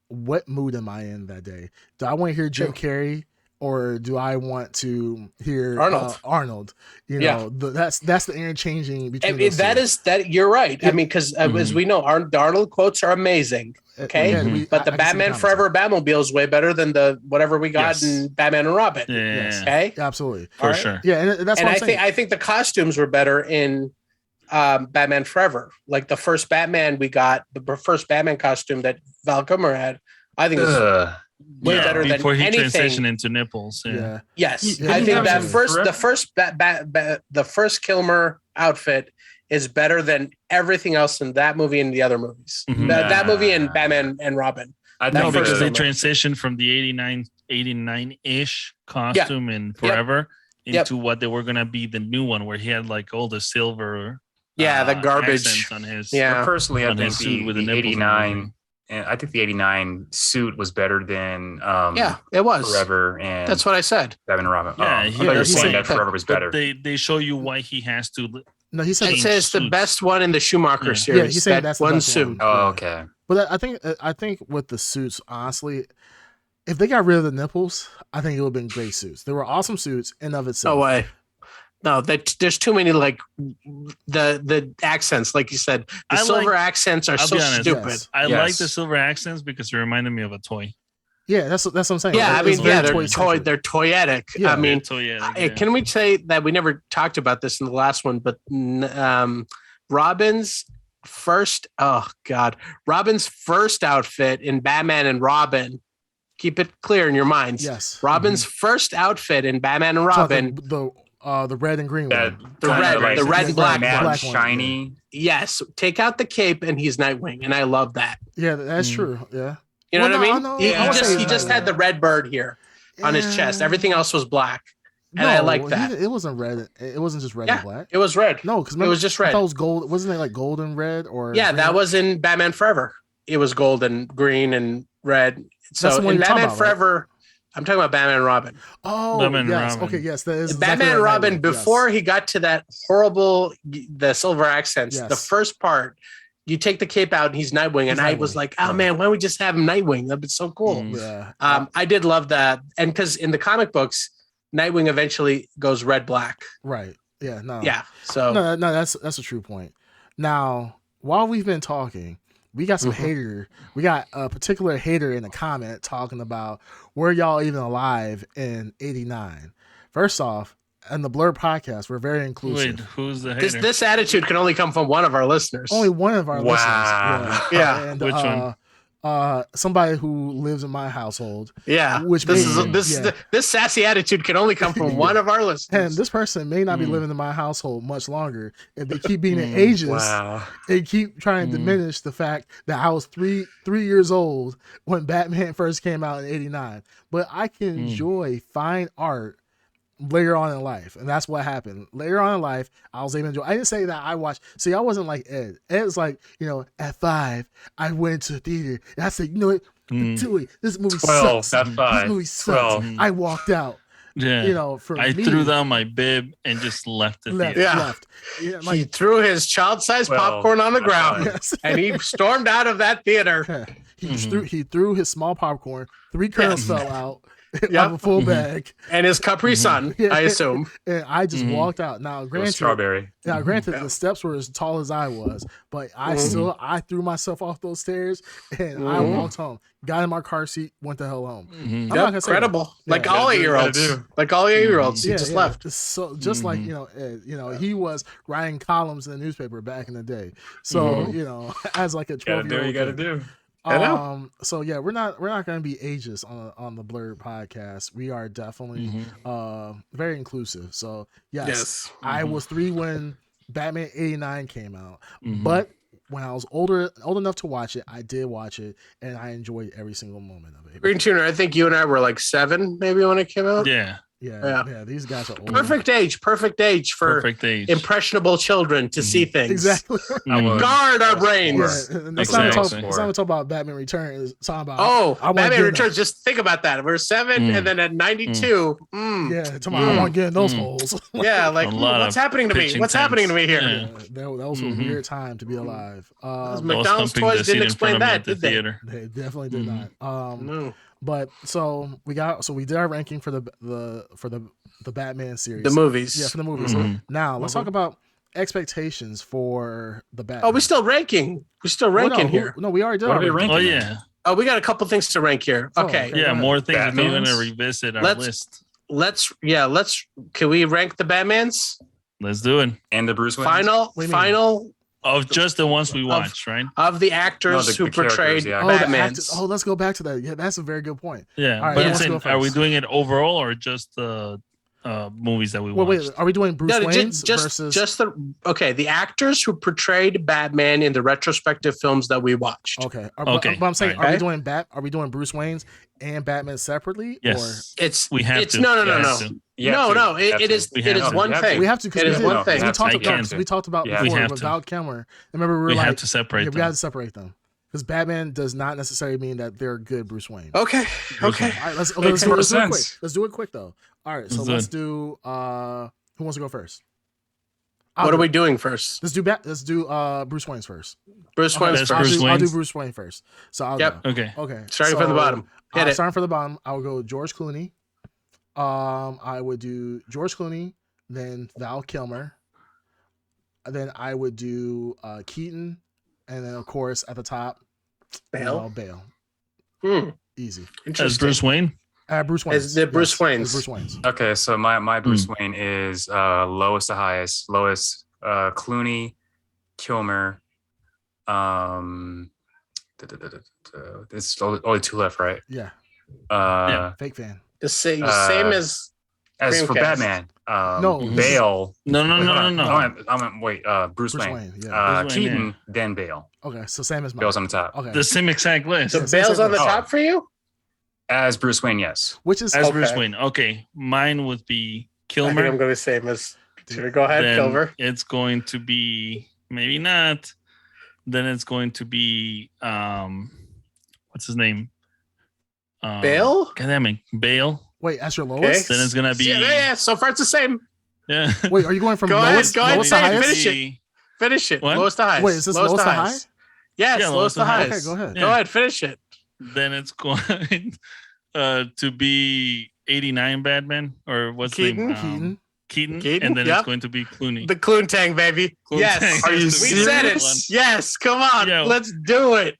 Speaker 3: what mood am I in that day? Do I want to hear Jim Carrey or do I want to hear Arnold? You know, that's the interchanging between those
Speaker 5: that
Speaker 3: two.
Speaker 5: is that. You're right. I mean, because as we know, the Arnold quotes are amazing. Okay,
Speaker 3: Yeah,
Speaker 5: but the
Speaker 3: I can see
Speaker 5: Batman
Speaker 3: comments.
Speaker 5: Forever Batmobile is way better than the whatever we got
Speaker 2: Yes.
Speaker 5: in Batman and Robin.
Speaker 2: Yeah.
Speaker 3: Yes.
Speaker 5: Okay,
Speaker 3: Absolutely.
Speaker 2: For
Speaker 5: All right.
Speaker 2: sure.
Speaker 3: Yeah, and that's
Speaker 5: and
Speaker 3: what I'm
Speaker 5: I
Speaker 3: saying.
Speaker 5: think the costumes were better in Batman Forever. Like the first Batman we got, the first Batman costume that Val Kilmer had, I think it's way better than
Speaker 2: before he
Speaker 5: anything.
Speaker 2: transitioned into nipples. Yeah.
Speaker 5: Yes,
Speaker 3: Yeah,
Speaker 5: I
Speaker 3: he
Speaker 5: think
Speaker 3: has
Speaker 5: that
Speaker 3: it.
Speaker 5: the first Kilmer outfit is better than everything else in that movie and the other movies.
Speaker 2: Mhm.
Speaker 5: That movie and Batman and Robin.
Speaker 1: I
Speaker 5: That
Speaker 2: No,
Speaker 1: think
Speaker 2: because
Speaker 5: first
Speaker 2: they
Speaker 5: Kilmer.
Speaker 2: transitioned from the 89-ish costume in Forever into what they were gonna be the new one, where he had like all the silver.
Speaker 5: Yeah, the garbage
Speaker 2: accents on his.
Speaker 5: Yeah.
Speaker 1: personally, I
Speaker 2: on
Speaker 1: think
Speaker 2: his suit with the
Speaker 1: the
Speaker 2: nipples and
Speaker 1: 89,
Speaker 2: everything.
Speaker 1: and I think the 89 suit was better than
Speaker 5: Yeah, it was.
Speaker 1: Forever and
Speaker 5: That's what I said.
Speaker 1: Batman and Robin.
Speaker 2: Yeah,
Speaker 1: I
Speaker 2: he-
Speaker 1: thought you were
Speaker 3: he's
Speaker 1: saying
Speaker 3: saying
Speaker 1: that
Speaker 5: that-
Speaker 1: Forever was better.
Speaker 2: But they show you why he has to.
Speaker 3: No, he said
Speaker 5: It
Speaker 2: Change
Speaker 5: says the
Speaker 2: suits.
Speaker 5: best one in the Schumacher
Speaker 2: Yeah.
Speaker 5: series.
Speaker 3: Yeah, he's saying
Speaker 5: that
Speaker 3: that's the
Speaker 5: one
Speaker 3: best
Speaker 5: suit.
Speaker 3: one.
Speaker 1: Oh, okay.
Speaker 3: But I think with the suits, honestly, if they got rid of the nipples, I think it would have been great suits. They were awesome suits in of itself.
Speaker 5: No way. No, there's too many like the accents, like you said. The
Speaker 2: I
Speaker 5: silver
Speaker 2: like-
Speaker 5: accents are
Speaker 2: I'll
Speaker 5: so
Speaker 2: be honest.
Speaker 5: stupid.
Speaker 3: Yes.
Speaker 2: I
Speaker 1: Yes.
Speaker 2: like the silver accents because it reminded me of a toy.
Speaker 3: Yeah, that's what I'm saying.
Speaker 5: Yeah, I
Speaker 3: It's
Speaker 5: mean,
Speaker 3: very
Speaker 5: they're
Speaker 3: toy-centric.
Speaker 5: they're toyetic.
Speaker 3: Yeah.
Speaker 5: I mean, can we say that we never talked about this in the last one, but Robin's first outfit in Batman and Robin. Keep it clear in your minds.
Speaker 3: Yes.
Speaker 5: Robin's first outfit in Batman and
Speaker 3: So
Speaker 5: Robin.
Speaker 3: the red and green
Speaker 1: That
Speaker 3: one.
Speaker 5: The
Speaker 1: kinda
Speaker 5: red- the red and black
Speaker 1: matte,
Speaker 3: one.
Speaker 1: shiny.
Speaker 5: Yes, take out the cape and he's Nightwing, and I love that.
Speaker 3: Yeah, that's
Speaker 2: Mm.
Speaker 3: true. Yeah.
Speaker 5: You know
Speaker 3: Well,
Speaker 5: what I
Speaker 3: no,
Speaker 5: mean?
Speaker 3: no,
Speaker 5: He,
Speaker 3: I
Speaker 5: he
Speaker 3: would
Speaker 5: just
Speaker 3: say
Speaker 5: he just
Speaker 3: Nightwing.
Speaker 5: had the red bird here on his chest. Everything else was black, and I like that.
Speaker 3: It wasn't red. It wasn't just red
Speaker 5: Yeah.
Speaker 3: and black.
Speaker 5: It was red.
Speaker 3: No, because
Speaker 5: It was just red.
Speaker 3: I thought it was gold. Wasn't it like gold and red or?
Speaker 5: Yeah,
Speaker 3: green?
Speaker 5: that was in Batman Forever. It was gold and green and red. So
Speaker 3: That's the one
Speaker 5: in
Speaker 3: you're talking
Speaker 5: Batman
Speaker 3: about, right?
Speaker 5: Forever, I'm talking about Batman and Robin.
Speaker 3: Oh,
Speaker 2: Batman and
Speaker 3: yes.
Speaker 2: Robin.
Speaker 3: Okay, yes, that is
Speaker 5: In
Speaker 3: exactly
Speaker 5: Batman and
Speaker 3: right,
Speaker 5: Robin,
Speaker 3: Nightwing,
Speaker 5: before
Speaker 3: yes.
Speaker 5: he got to that horrible, the silver accents,
Speaker 3: Yes.
Speaker 5: the first part, you take the cape out and he's Nightwing. And
Speaker 3: He's
Speaker 5: I was
Speaker 3: Nightwing.
Speaker 5: like, oh
Speaker 3: Yeah.
Speaker 5: man, why don't we just have him Nightwing? That'd be so cool.
Speaker 2: Mm.
Speaker 3: Yeah.
Speaker 5: I did love that. And because in the comic books, Nightwing eventually goes red black.
Speaker 3: Right. Yeah. No.
Speaker 5: Yeah. So
Speaker 3: No. That's a true point. Now, while we've been talking, we got some
Speaker 5: Mhm.
Speaker 3: hater. We got a particular hater in the comment talking about were y'all even alive in '89? First off, in the Blurred podcast, we're very inclusive.
Speaker 2: Wait, who's the hater?
Speaker 5: this attitude can only come from one of our listeners.
Speaker 3: Only one of our
Speaker 1: Wow.
Speaker 3: listeners.
Speaker 5: Yeah.
Speaker 3: And,
Speaker 2: Which one?
Speaker 3: Somebody who lives in my household.
Speaker 5: Yeah.
Speaker 3: Which
Speaker 5: this
Speaker 3: means-
Speaker 5: is
Speaker 3: yeah.
Speaker 5: this sassy attitude can only come from one of our
Speaker 3: And
Speaker 5: listeners.
Speaker 3: this person may not be
Speaker 2: Mm.
Speaker 3: living in my household much longer if they keep being
Speaker 2: Mm.
Speaker 3: ageist.
Speaker 1: Wow.
Speaker 3: They keep trying to
Speaker 2: Mm.
Speaker 3: diminish the fact that I was three years old when Batman first came out in '89. But I can
Speaker 2: Mm.
Speaker 3: enjoy fine art later on in life, and that's what happened. Later on in life, I was able to enjoy. I didn't say that I watched. See, I wasn't like Ed. Ed's like, at 5, I went to the theater and I said, you know what,
Speaker 2: Mm.
Speaker 3: Dewey, this movie
Speaker 1: 12,
Speaker 3: sucks.
Speaker 1: not
Speaker 3: This
Speaker 1: 5.
Speaker 3: movie sucks.
Speaker 1: 12.
Speaker 2: Mm.
Speaker 3: I walked out.
Speaker 2: Yeah.
Speaker 3: For
Speaker 2: I
Speaker 3: me,
Speaker 2: threw down my bib and just left the
Speaker 3: left.
Speaker 2: theater.
Speaker 5: Yeah.
Speaker 3: Left. Yeah,
Speaker 5: He
Speaker 3: like,
Speaker 5: threw his child-sized
Speaker 1: Well,
Speaker 5: popcorn on the
Speaker 1: that's
Speaker 5: ground
Speaker 1: fine.
Speaker 3: yes.
Speaker 5: and he stormed out of that theater.
Speaker 3: He threw his small popcorn. 3 kernels
Speaker 5: Yes.
Speaker 3: fell out
Speaker 5: Yep.
Speaker 3: of a full
Speaker 2: Mhm.
Speaker 3: bag,
Speaker 5: And his Capri Sun,
Speaker 3: Yeah.
Speaker 5: I assume.
Speaker 3: and I just
Speaker 2: Mhm.
Speaker 3: walked out. Now,
Speaker 1: It was
Speaker 3: granted,
Speaker 1: strawberry.
Speaker 3: granted,
Speaker 5: Yeah.
Speaker 3: the steps were as tall as I was, but I
Speaker 5: Mhm.
Speaker 3: I threw myself off those stairs and I
Speaker 5: Mhm.
Speaker 3: walked home. Got in my car seat, went the hell home.
Speaker 2: Mhm.
Speaker 3: I'm not gonna say that.
Speaker 5: Incredible. Like
Speaker 3: Yeah.
Speaker 5: all
Speaker 1: Gotta do what you
Speaker 5: 8-year-olds.
Speaker 1: gotta do.
Speaker 5: Like all 8-year-olds. He just left.
Speaker 3: So just like
Speaker 2: Mhm.
Speaker 3: Ed, he was writing columns in the newspaper back in the day. So
Speaker 5: Mhm.
Speaker 3: as like a
Speaker 1: Gotta
Speaker 3: 12-year-old,
Speaker 1: do what you gotta do.
Speaker 5: I know.
Speaker 3: So yeah, we're not going to be ageist on the Blurred podcast. We are definitely
Speaker 2: Mhm.
Speaker 3: very inclusive. So yes,
Speaker 5: Yes.
Speaker 3: I was 3 when Batman '89 came out,
Speaker 2: Mhm.
Speaker 3: but when I was old enough to watch it, I did watch it, and I enjoyed every single moment of it.
Speaker 5: Green Tuner, I think you and I were like 7 maybe when it came out.
Speaker 2: Yeah.
Speaker 3: Yeah, these guys are old.
Speaker 5: Perfect age for
Speaker 2: Perfect age.
Speaker 5: impressionable children to see things.
Speaker 3: Exactly.
Speaker 2: Mhm.
Speaker 5: Guard our
Speaker 3: Yeah,
Speaker 5: brains.
Speaker 3: and that's not
Speaker 2: Exactly.
Speaker 3: talking about Batman Returns. It's talking about
Speaker 5: Oh,
Speaker 3: I wanna
Speaker 5: Batman
Speaker 3: get
Speaker 5: Returns. Just think about that. We're 7,
Speaker 2: Mm.
Speaker 5: and then at 92,
Speaker 3: yeah, talking about I want to get in those holes.
Speaker 5: yeah, like
Speaker 2: A lot
Speaker 5: what's
Speaker 2: of
Speaker 5: happening to me?
Speaker 2: pitching
Speaker 5: What's happening to me here?
Speaker 2: tents.
Speaker 3: Yeah, that was a
Speaker 2: Mhm.
Speaker 3: weird time to be alive.
Speaker 5: was
Speaker 2: I was
Speaker 5: McDonald's
Speaker 2: thumping
Speaker 5: toys
Speaker 2: the seat
Speaker 5: didn't
Speaker 2: in front
Speaker 5: explain
Speaker 2: of me
Speaker 5: that,
Speaker 2: at the
Speaker 5: did they?
Speaker 2: theater.
Speaker 3: They definitely did
Speaker 2: Mhm.
Speaker 3: not.
Speaker 5: No.
Speaker 3: But so we did our ranking for the Batman series.
Speaker 5: The movies.
Speaker 3: Yeah, for the movies.
Speaker 2: Mhm.
Speaker 3: Now let's
Speaker 5: Mhm.
Speaker 3: talk about expectations for the Batman.
Speaker 5: Oh, we're still ranking. We're still
Speaker 3: Well,
Speaker 5: ranking
Speaker 3: no,
Speaker 5: here.
Speaker 3: No, we already did.
Speaker 1: What
Speaker 3: our
Speaker 1: are we
Speaker 3: ranking.
Speaker 1: ranking?
Speaker 2: Oh yeah.
Speaker 5: Oh, we got a couple things to rank here.
Speaker 3: Oh,
Speaker 5: Okay.
Speaker 3: okay.
Speaker 2: Yeah,
Speaker 3: go
Speaker 2: more things if we're
Speaker 1: Batmans?
Speaker 2: gonna revisit our
Speaker 5: Let's-
Speaker 2: list.
Speaker 5: Let's can we rank the Batmans?
Speaker 2: Let's do it.
Speaker 1: And the Bruce Wayne.
Speaker 5: Final
Speaker 2: Of just the ones we watched, right?
Speaker 5: of the actors
Speaker 1: No,
Speaker 5: who
Speaker 1: the characters,
Speaker 5: portrayed
Speaker 1: yeah.
Speaker 5: Batman.
Speaker 3: Let's go back to that. Yeah, that's a very good point.
Speaker 2: Yeah.
Speaker 3: All right,
Speaker 2: But
Speaker 3: who
Speaker 2: I'm
Speaker 3: wants to
Speaker 2: saying,
Speaker 3: go
Speaker 2: are we
Speaker 3: first?
Speaker 2: doing it overall or just the movies that we
Speaker 3: Well,
Speaker 2: watched?
Speaker 3: wait, are we doing Bruce
Speaker 5: No,
Speaker 3: Wayne's versus?
Speaker 5: just the actors who portrayed Batman in the retrospective films that we watched.
Speaker 3: Okay.
Speaker 2: Okay,
Speaker 3: But I'm saying,
Speaker 2: all right.
Speaker 3: are we doing Bruce Wayne's and Batman separately?
Speaker 2: Yes.
Speaker 5: We have
Speaker 2: to.
Speaker 5: No.
Speaker 1: You have to.
Speaker 5: It is
Speaker 2: We have to.
Speaker 5: one thing.
Speaker 3: We have to because
Speaker 5: It is one thing.
Speaker 1: You have to.
Speaker 3: We talked about
Speaker 1: Yeah.
Speaker 2: We
Speaker 3: before
Speaker 2: have
Speaker 3: with
Speaker 2: to.
Speaker 3: Val Kilmer. Remember, we were
Speaker 2: We
Speaker 3: like,
Speaker 2: have to separate
Speaker 3: we
Speaker 2: them.
Speaker 3: got to separate them because Batman does not necessarily mean that they're good Bruce Wayne.
Speaker 5: Okay. Okay.
Speaker 3: All right, let's
Speaker 1: Makes
Speaker 3: do
Speaker 1: more
Speaker 3: it quick.
Speaker 1: sense.
Speaker 3: Let's do it quick though. All right, so
Speaker 2: Let's do
Speaker 3: let's do. Who wants to go first?
Speaker 5: What are we doing first?
Speaker 3: Let's do Bruce Wayne's first.
Speaker 5: Bruce Wayne's
Speaker 2: Best
Speaker 5: first.
Speaker 2: Bruce
Speaker 3: I'll do
Speaker 2: Wayne's?
Speaker 3: Bruce Wayne first. So I'll
Speaker 5: Yep.
Speaker 3: go.
Speaker 2: Okay.
Speaker 3: Okay.
Speaker 5: Starting from the bottom. Hit it.
Speaker 3: Starting from the bottom, I would go George Clooney. I would do George Clooney, then Val Kilmer. Then I would do Keaton, and then of course at the top,
Speaker 5: Bale.
Speaker 3: Bale.
Speaker 5: Hmm.
Speaker 3: Easy.
Speaker 2: As
Speaker 5: Interesting.
Speaker 2: Bruce Wayne?
Speaker 3: Bruce Wayne.
Speaker 5: As the Bruce Waynes.
Speaker 3: Bruce Wayne's.
Speaker 1: Okay, so my Bruce Wayne is lowest to highest. Lowest, Clooney, Kilmer. There's only two left, right?
Speaker 3: Yeah. Fake fan.
Speaker 5: The same as
Speaker 1: As for
Speaker 5: Dreamcast.
Speaker 1: Batman,
Speaker 3: No,
Speaker 1: Bale.
Speaker 2: No.
Speaker 1: Wait, Bruce Wayne.
Speaker 3: Wayne. Yeah.
Speaker 2: Bruce Wayne,
Speaker 1: Keaton, then Bale.
Speaker 3: Okay, so same as mine.
Speaker 1: Bale's on the top.
Speaker 3: Okay.
Speaker 2: The same exact list.
Speaker 5: so
Speaker 3: Yeah,
Speaker 5: Bale's on the
Speaker 1: Oh.
Speaker 5: top for you.
Speaker 1: As Bruce Wayne, yes.
Speaker 3: Which is
Speaker 2: As
Speaker 5: Okay.
Speaker 2: Bruce Wayne. Okay. Mine would be
Speaker 5: I think I'm
Speaker 2: Kilmer.
Speaker 5: going to same as. Should we go ahead,
Speaker 2: Then
Speaker 5: Kilmer?
Speaker 2: it's going to be maybe not. Then it's going to be what's his name?
Speaker 5: Bale.
Speaker 2: God damn it. Bale.
Speaker 3: wait, that's your
Speaker 5: Okay.
Speaker 3: lowest?
Speaker 2: Then it's gonna be
Speaker 5: Yeah. So far, it's the same.
Speaker 2: yeah.
Speaker 3: Wait, are you going from
Speaker 5: Go ahead,
Speaker 3: lowest,
Speaker 5: go ahead,
Speaker 3: lowest to
Speaker 5: say it,
Speaker 3: highest?
Speaker 5: finish it. Finish it.
Speaker 2: What?
Speaker 5: Lowest to highest.
Speaker 3: Wait, is this lowest to high?
Speaker 5: Yes,
Speaker 2: Yeah,
Speaker 5: lowest to highest.
Speaker 3: Okay, go ahead.
Speaker 2: Yeah.
Speaker 5: Go ahead, finish it.
Speaker 2: Then it's going to be 89 Batman or what's the
Speaker 5: Keaton?
Speaker 2: name? Keaton.
Speaker 5: Keaton,
Speaker 2: And then
Speaker 5: yep.
Speaker 2: it's going to be Clooney.
Speaker 5: The Cluntang, baby.
Speaker 2: Cluntang.
Speaker 5: Yes.
Speaker 2: Are you
Speaker 5: We said it.
Speaker 2: serious?
Speaker 5: Yes. Come on.
Speaker 2: Yo.
Speaker 5: Let's do it.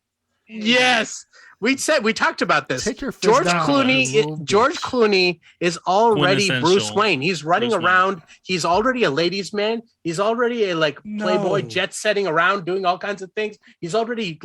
Speaker 5: Yes. We talked about this.
Speaker 3: Take your fist
Speaker 5: George
Speaker 3: down,
Speaker 5: Clooney.
Speaker 3: you little
Speaker 5: George
Speaker 3: bitch.
Speaker 5: Clooney is already Bruce
Speaker 2: Quintessential
Speaker 5: Wayne. He's running
Speaker 2: Bruce Wayne.
Speaker 5: around. He's already a ladies' man. He's already a playboy,
Speaker 1: No.
Speaker 5: jet setting around, doing all kinds of things. He's already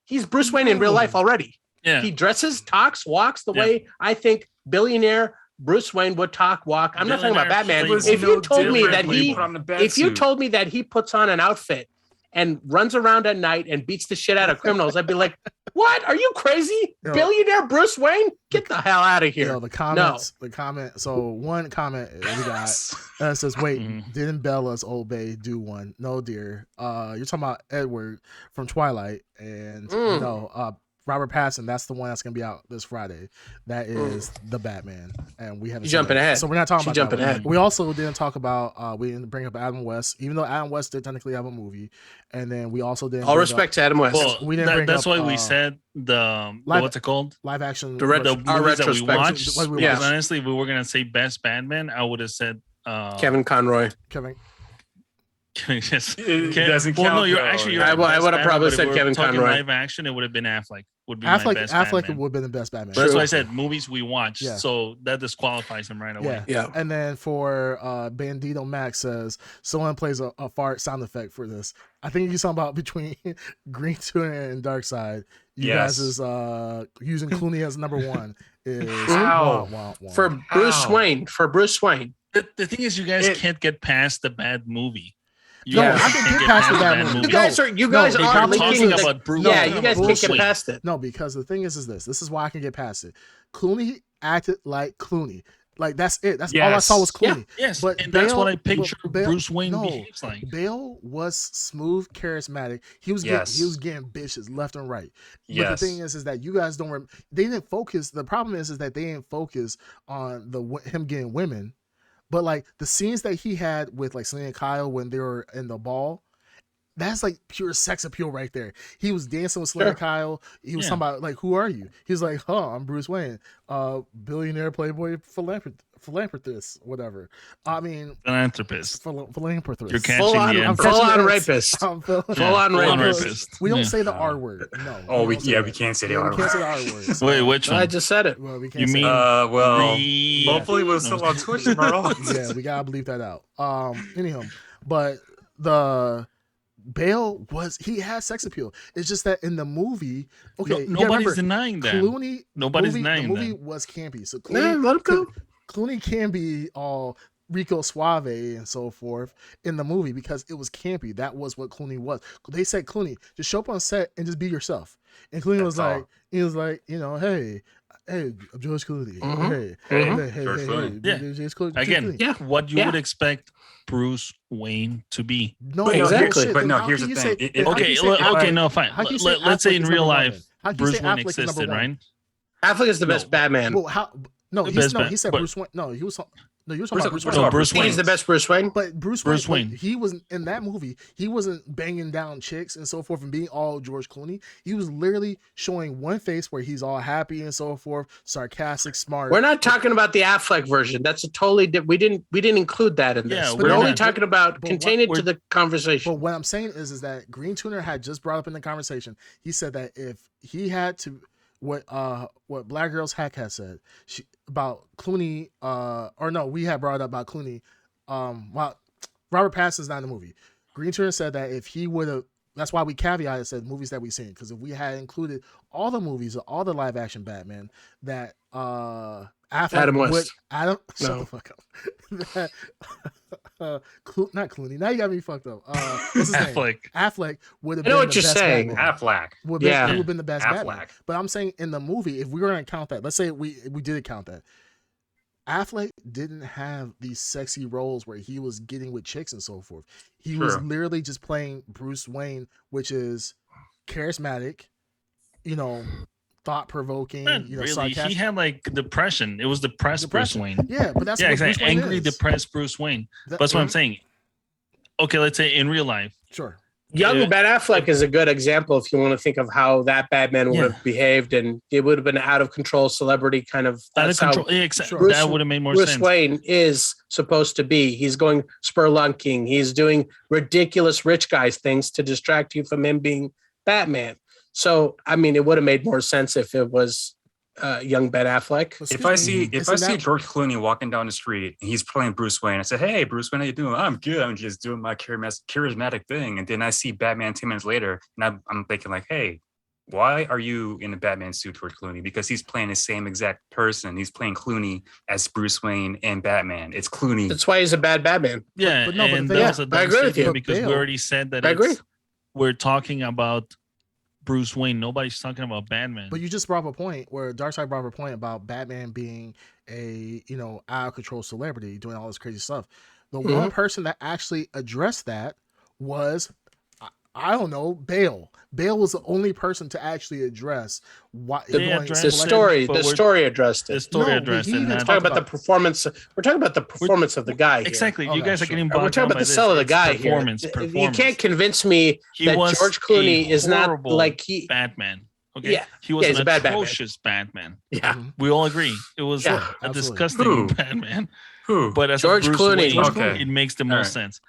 Speaker 5: he's Bruce Wayne in real
Speaker 1: No.
Speaker 5: life already.
Speaker 2: Yeah.
Speaker 5: He dresses, talks, walks the
Speaker 2: Yeah.
Speaker 5: way I think billionaire Bruce Wayne would talk, walk. I'm not talking about
Speaker 2: Billionaire
Speaker 5: Batman.
Speaker 2: playboy.
Speaker 5: If you told me that
Speaker 1: When you
Speaker 5: he
Speaker 1: put on the
Speaker 5: if you
Speaker 1: batsuit.
Speaker 5: told me that he puts on an outfit and runs around at night and beats the shit out of criminals, I'd be like, what? Are you crazy?
Speaker 3: Yo.
Speaker 5: Billionaire Bruce Wayne? Get the hell out of here.
Speaker 3: The comment. So one comment we got says, wait,
Speaker 2: Mhm.
Speaker 3: didn't Bella's Old Bay do one? No, dear. You're talking about Edward from Twilight, and
Speaker 5: Mm.
Speaker 3: Robert Pattinson. That's the one that's gonna be out this Friday. That is the Batman, and we haven't.
Speaker 5: You
Speaker 3: seen
Speaker 5: jumping
Speaker 3: it.
Speaker 5: ahead.
Speaker 3: So we're not talking
Speaker 5: She
Speaker 3: about
Speaker 5: jumping
Speaker 3: that one.
Speaker 5: ahead.
Speaker 3: We also didn't talk about. We didn't bring up Adam West, even though Adam West did technically have a movie, and then we also didn't.
Speaker 5: All
Speaker 3: bring
Speaker 5: respect to Adam West.
Speaker 2: Well,
Speaker 3: we didn't bring
Speaker 2: that's
Speaker 3: up,
Speaker 2: why we said the
Speaker 3: live-
Speaker 2: what's it called?
Speaker 3: live action.
Speaker 5: The red-
Speaker 2: The
Speaker 5: Our
Speaker 2: movies that we
Speaker 5: retrospective.
Speaker 2: watched.
Speaker 3: What we
Speaker 5: Yeah.
Speaker 2: Because honestly, if we were gonna say best Batman, I would have said
Speaker 5: Kevin Conroy.
Speaker 3: Kevin.
Speaker 2: yes.
Speaker 1: It
Speaker 2: Ke-
Speaker 1: doesn't
Speaker 2: well, no,
Speaker 1: count,
Speaker 2: you're
Speaker 1: though.
Speaker 2: actually.
Speaker 5: I
Speaker 2: You're
Speaker 5: would- I
Speaker 2: best
Speaker 5: would have
Speaker 2: Batman,
Speaker 5: probably
Speaker 2: but if
Speaker 5: said
Speaker 2: we were
Speaker 5: Kevin
Speaker 2: talking
Speaker 5: Conroy.
Speaker 2: Live action, it would have been Affleck. Would be my best
Speaker 3: Affleck
Speaker 2: Batman.
Speaker 3: would have been the best Batman.
Speaker 2: But that's
Speaker 5: True.
Speaker 2: why I said movies we watched.
Speaker 3: Yeah.
Speaker 2: So that disqualifies him right away.
Speaker 3: Yeah.
Speaker 5: Yeah.
Speaker 3: And then for Bandito Max says someone plays a fart sound effect for this. I think you're talking about between Green Tuna and Dark Side. You
Speaker 1: Yes.
Speaker 3: guys is using Clooney as number one is
Speaker 1: Ow.
Speaker 3: wah, wah.
Speaker 5: For Bruce
Speaker 1: Ow.
Speaker 5: Wayne. For Bruce Wayne.
Speaker 2: The thing is, you guys
Speaker 1: It-
Speaker 2: can't get past the bad movie. You
Speaker 3: No,
Speaker 2: guys
Speaker 3: I can
Speaker 2: can't
Speaker 3: get past the bad movie.
Speaker 5: You guys are
Speaker 3: No,
Speaker 5: are
Speaker 3: the
Speaker 2: We're
Speaker 3: problem
Speaker 2: talking
Speaker 3: is-
Speaker 5: leaking the,
Speaker 2: about Bruce.
Speaker 3: No,
Speaker 5: yeah, you guys can't
Speaker 3: bullshit.
Speaker 5: get past it.
Speaker 3: No, because the thing is this. This is why I can get past it. Clooney acted like Clooney. Like that's it. That's all I
Speaker 1: Yes.
Speaker 3: saw was Clooney.
Speaker 2: Yes,
Speaker 3: But
Speaker 2: and that's what I
Speaker 3: Bale-
Speaker 2: picture
Speaker 3: Bale-
Speaker 2: Bruce Wayne
Speaker 3: no.
Speaker 2: behaves like.
Speaker 3: Bale was smooth, charismatic. He was
Speaker 1: Yes.
Speaker 3: getting bitches left and right. But
Speaker 1: Yes.
Speaker 3: the thing is that you guys don't. They didn't focus. The problem is that they didn't focus on him getting women, but like the scenes that he had with like Selena Kyle when they were in the ball, That's like pure sex appeal right there. He was dancing with Selena
Speaker 5: Sure.
Speaker 3: Kyle. He was talking about like, who are you? He's like, I'm Bruce Wayne, billionaire, playboy, philanthropist, whatever. I mean,
Speaker 2: Philanthropist.
Speaker 3: philanthropist.
Speaker 2: You're
Speaker 5: Full
Speaker 2: catching the
Speaker 5: on,
Speaker 2: end.
Speaker 5: full on
Speaker 3: catching the
Speaker 5: rapist.
Speaker 3: I'm
Speaker 5: Full on
Speaker 2: full-on
Speaker 5: rapist.
Speaker 2: rapist.
Speaker 3: We don't
Speaker 2: Yeah.
Speaker 3: say the R word. No.
Speaker 1: Oh, we
Speaker 3: don't say that.
Speaker 1: can't say the
Speaker 3: Yeah,
Speaker 1: R
Speaker 3: we can't say the
Speaker 1: word.
Speaker 3: R word. So,
Speaker 2: Wait, which
Speaker 5: I
Speaker 2: one?
Speaker 5: just said it.
Speaker 3: well, we can't
Speaker 2: You
Speaker 3: say
Speaker 2: mean-
Speaker 3: that.
Speaker 1: Well,
Speaker 2: Re-
Speaker 1: hopefully we're still on Twitch tomorrow.
Speaker 3: Yeah, we gotta bleep that out. Anyhow, but the Bale he has sex appeal. It's just that in the movie, okay,
Speaker 2: No, nobody's
Speaker 3: remember,
Speaker 2: denying that.
Speaker 3: Clooney.
Speaker 2: Nobody's
Speaker 3: the
Speaker 2: denying
Speaker 3: movie
Speaker 2: that.
Speaker 3: was campy, so
Speaker 5: Nah, let him go.
Speaker 3: Clooney can be all Rico Suave and so forth in the movie because it was campy. That was what Clooney was. They said, Clooney, just show up on set and just be yourself. And Clooney was
Speaker 1: That's all.
Speaker 3: like, hey, I'm George Clooney.
Speaker 5: Mhm.
Speaker 3: Hey,
Speaker 1: Mhm.
Speaker 3: hey,
Speaker 1: George
Speaker 3: hey,
Speaker 1: Clooney.
Speaker 2: Yeah.
Speaker 3: George Clooney.
Speaker 2: Again,
Speaker 5: Yeah.
Speaker 2: what you
Speaker 5: Yeah.
Speaker 2: would expect Bruce Wayne to be.
Speaker 3: No,
Speaker 1: But no,
Speaker 5: Exactly.
Speaker 3: bullshit.
Speaker 1: but
Speaker 3: Then
Speaker 1: no,
Speaker 3: how
Speaker 1: here's
Speaker 3: can
Speaker 1: the
Speaker 3: you
Speaker 1: thing.
Speaker 3: say-
Speaker 1: If-
Speaker 3: how can
Speaker 2: Okay,
Speaker 3: you say
Speaker 2: okay,
Speaker 3: Affleck-
Speaker 2: no, fine.
Speaker 3: how can you say
Speaker 2: Let's say
Speaker 3: Affleck
Speaker 2: in
Speaker 3: is
Speaker 2: real
Speaker 3: number one
Speaker 2: life,
Speaker 3: then? How can you
Speaker 2: Bruce
Speaker 3: say
Speaker 2: Wayne
Speaker 3: Affleck is number
Speaker 2: existed,
Speaker 3: one?
Speaker 2: right?
Speaker 5: Affleck is the best Batman.
Speaker 3: Well, how? No,
Speaker 2: The
Speaker 3: he's
Speaker 2: best
Speaker 3: no.
Speaker 2: Bat-
Speaker 3: He said
Speaker 2: but-
Speaker 3: Bruce Wayne. No, he was. No, you were talking
Speaker 1: Bruce-
Speaker 3: about Bruce
Speaker 1: we're
Speaker 3: Wayne.
Speaker 1: talking
Speaker 2: No,
Speaker 1: about
Speaker 2: Bruce Wayne.
Speaker 5: He's the best Bruce Wayne.
Speaker 3: But Bruce
Speaker 2: Bruce
Speaker 3: Wayne,
Speaker 2: Wayne.
Speaker 3: he wasn't in that movie. He wasn't banging down chicks and so forth and being all George Clooney. He was literally showing one face where he's all happy and so forth, sarcastic, smart.
Speaker 5: We're not talking about the Affleck version. That's a totally we didn't include that in this.
Speaker 2: Yeah,
Speaker 5: we're
Speaker 2: we're
Speaker 5: only
Speaker 2: not.
Speaker 5: talking about
Speaker 3: But
Speaker 5: contain
Speaker 3: what-
Speaker 5: it to the conversation.
Speaker 3: But what I'm saying is that Green Tuner had just brought up in the conversation. He said that if he had to, what Black Girls Hack has said about Clooney, or no, we had brought up about Clooney. Well, Robert Pattinson's not in the movie. Green Tuner said that if he would have, that's why we caveated said movies that we've seen, because if we had included all the movies, all the live action Batman, that Affleck
Speaker 5: Adam West.
Speaker 3: would Adam shut
Speaker 5: No.
Speaker 3: the fuck up. That, not Clooney. Now you got me fucked up. What's his name?
Speaker 2: Affleck.
Speaker 3: Affleck would have
Speaker 5: I know
Speaker 3: been
Speaker 5: what
Speaker 3: the
Speaker 5: you're
Speaker 3: best
Speaker 5: saying.
Speaker 3: Batman.
Speaker 1: Affleck.
Speaker 5: Yeah.
Speaker 3: He would have been the best Batman.
Speaker 1: Affleck.
Speaker 3: But I'm saying in the movie, if we were going to count that, let's say we did count that, Affleck didn't have these sexy roles where he was getting with chicks and so forth. He was
Speaker 1: Sure.
Speaker 3: literally just playing Bruce Wayne, which is charismatic, thought provoking,
Speaker 2: Not really.
Speaker 3: sarcastic.
Speaker 2: He had like depression. It was depressed
Speaker 3: Depression.
Speaker 2: Bruce Wayne.
Speaker 3: Yeah, but that's
Speaker 2: Yeah,
Speaker 3: what
Speaker 2: exactly.
Speaker 3: Bruce Wayne
Speaker 2: Angry,
Speaker 3: is.
Speaker 2: depressed Bruce Wayne.
Speaker 3: That-
Speaker 2: That's what I'm saying. Okay, let's say in real life.
Speaker 3: Sure.
Speaker 5: Young
Speaker 2: Yeah.
Speaker 5: Ben Affleck is a good example if you want to think of how that Batman would
Speaker 2: Yeah.
Speaker 5: have behaved, and it would have been out of control celebrity kind of.
Speaker 2: Out of
Speaker 5: That's how
Speaker 2: control. Yeah,
Speaker 3: Sure.
Speaker 5: Bruce-
Speaker 2: that would have made more
Speaker 5: Bruce
Speaker 2: sense.
Speaker 5: Wayne is supposed to be. He's going spelunking. He's doing ridiculous rich guys things to distract you from him being Batman. So, I mean, it would have made more sense if it was young Ben Affleck.
Speaker 1: If I see
Speaker 3: It's in that-
Speaker 1: George Clooney walking down the street and he's playing Bruce Wayne, I say, "Hey, Bruce Wayne, how you doing?" "I'm good. I'm just doing my charismatic thing." And then I see Batman 2 minutes later, and I'm thinking like, "Hey, why are you in a Batman suit, George Clooney?" Because he's playing the same exact person. He's playing Clooney as Bruce Wayne and Batman. It's Clooney.
Speaker 5: That's why he's a bad Batman.
Speaker 2: Yeah,
Speaker 3: but no, but
Speaker 2: and
Speaker 3: the
Speaker 2: that
Speaker 3: thing-
Speaker 2: was a
Speaker 5: I
Speaker 2: dumb
Speaker 5: agree with
Speaker 2: statement
Speaker 3: you.
Speaker 2: because
Speaker 3: But
Speaker 2: we
Speaker 3: Bale-
Speaker 2: already said that
Speaker 5: I agree.
Speaker 2: we're talking about Bruce Wayne. Nobody's talking about Batman.
Speaker 3: But you just brought up a point where Darkseid brought up a point about Batman being a out of control celebrity doing all this crazy stuff. The one person that actually addressed that was I don't know, Bale. Bale was the only person to actually address why
Speaker 2: They
Speaker 3: going
Speaker 2: addressed
Speaker 5: The
Speaker 2: it,
Speaker 5: story,
Speaker 2: but
Speaker 5: the
Speaker 2: we're-
Speaker 5: story addressed
Speaker 2: the
Speaker 5: it.
Speaker 2: story
Speaker 3: No, but
Speaker 2: addressed
Speaker 3: he
Speaker 2: it.
Speaker 3: even
Speaker 2: not-
Speaker 5: We're talking about the
Speaker 3: about-
Speaker 5: performance. We're talking about the performance of the guy here.
Speaker 2: Exactly.
Speaker 3: Okay,
Speaker 2: You guys are
Speaker 3: sure.
Speaker 2: getting
Speaker 5: We're
Speaker 2: bogged
Speaker 5: talking
Speaker 2: down
Speaker 5: about
Speaker 2: by
Speaker 5: the
Speaker 2: this.
Speaker 5: sell of the
Speaker 2: It's
Speaker 5: guy
Speaker 2: performance,
Speaker 5: here.
Speaker 2: Performance.
Speaker 5: You can't convince me
Speaker 2: He
Speaker 5: that
Speaker 2: was
Speaker 5: George Clooney
Speaker 2: a
Speaker 5: is not
Speaker 2: horrible
Speaker 5: like he.
Speaker 2: Batman. Okay.
Speaker 5: Yeah.
Speaker 2: He was
Speaker 5: he's
Speaker 2: an
Speaker 5: a bad Batman.
Speaker 2: atrocious Batman.
Speaker 5: Yeah,
Speaker 3: Mhm.
Speaker 2: We all agree. It was
Speaker 5: Yeah,
Speaker 2: a
Speaker 3: absolutely.
Speaker 2: disgusting
Speaker 1: Who?
Speaker 2: Batman.
Speaker 1: Who?
Speaker 2: But as
Speaker 5: George
Speaker 2: a Bruce
Speaker 5: Clooney.
Speaker 2: Wayne,
Speaker 3: George
Speaker 1: Okay.
Speaker 2: it makes the
Speaker 1: All
Speaker 2: most
Speaker 1: right.
Speaker 2: sense.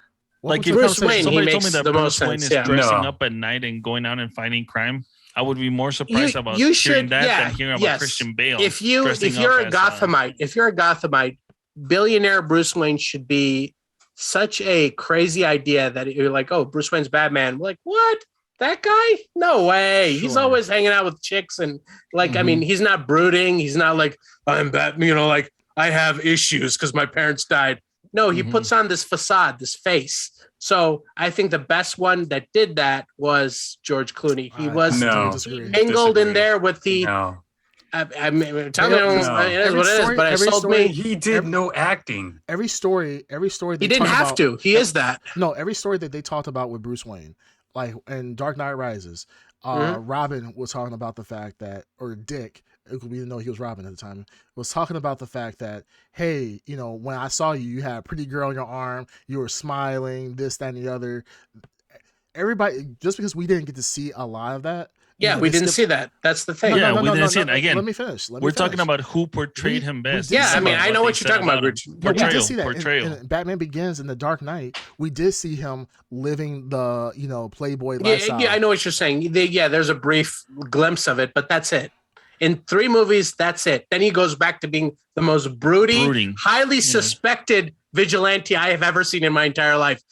Speaker 3: Welcome
Speaker 2: Like
Speaker 3: to
Speaker 2: if
Speaker 3: the
Speaker 5: Bruce
Speaker 3: conversation.
Speaker 5: Wayne, he
Speaker 2: somebody told
Speaker 5: makes
Speaker 2: me that
Speaker 5: the
Speaker 2: Bruce
Speaker 5: most
Speaker 2: Wayne
Speaker 5: sense,
Speaker 2: is
Speaker 5: yeah.
Speaker 2: dressing
Speaker 1: No.
Speaker 2: up at night and going out and fighting crime, I would be more surprised about
Speaker 5: you
Speaker 2: hearing
Speaker 5: should-
Speaker 2: that
Speaker 5: yeah,
Speaker 2: than hearing about
Speaker 5: yes.
Speaker 2: Christian Bale.
Speaker 5: if you're a
Speaker 2: Gothamite,
Speaker 5: Gothamite, billionaire Bruce Wayne should be such a crazy idea that you're like, oh, Bruce Wayne's Batman. We're like, what? That guy? No way. He's
Speaker 3: Sure.
Speaker 5: always hanging out with chicks and like, I
Speaker 2: Mhm.
Speaker 5: mean, he's not brooding. He's not like, I'm Batman, like I have issues because my parents died. No, he
Speaker 2: Mhm.
Speaker 5: puts on this facade, this face. So I think the best one that did that was George Clooney. He
Speaker 3: I
Speaker 5: was
Speaker 1: No.
Speaker 3: disagree.
Speaker 5: mingled in
Speaker 1: Disagree.
Speaker 5: there with the.
Speaker 1: No,
Speaker 5: I mean, tell me,
Speaker 3: No.
Speaker 5: it is what it
Speaker 3: Every
Speaker 5: is,
Speaker 3: story-
Speaker 5: but it
Speaker 3: every
Speaker 5: sold
Speaker 3: story-
Speaker 5: me.
Speaker 1: he did no acting.
Speaker 3: Every story
Speaker 5: He
Speaker 3: they
Speaker 5: didn't
Speaker 3: talk
Speaker 5: have
Speaker 3: about-
Speaker 5: to. He is that.
Speaker 3: No, every story that they talked about with Bruce Wayne, like in Dark Knight Rises, Robin was talking about the fact that, or Dick, we didn't know he was Robin at the time, was talking about the fact that, hey, when I saw you, you had a pretty girl on your arm, you were smiling, this, that, and the other. everybody, just because we didn't get to see a lot of that.
Speaker 5: Yeah, we didn't see that. That's the thing.
Speaker 2: Yeah, we didn't see it. Again,
Speaker 3: let me finish.
Speaker 2: We're talking about who portrayed him best.
Speaker 3: Yeah, I mean,
Speaker 5: I know what you're talking about.
Speaker 3: We did see that
Speaker 2: portrayal.
Speaker 3: in Batman Begins in The Dark Knight. We did see him living the Playboy lifestyle.
Speaker 5: Yeah, I know what you're saying. There's a brief glimpse of it, but that's it. In 3 movies, that's it. Then he goes back to being the most brooding. Highly suspected vigilante I have ever seen in my entire life.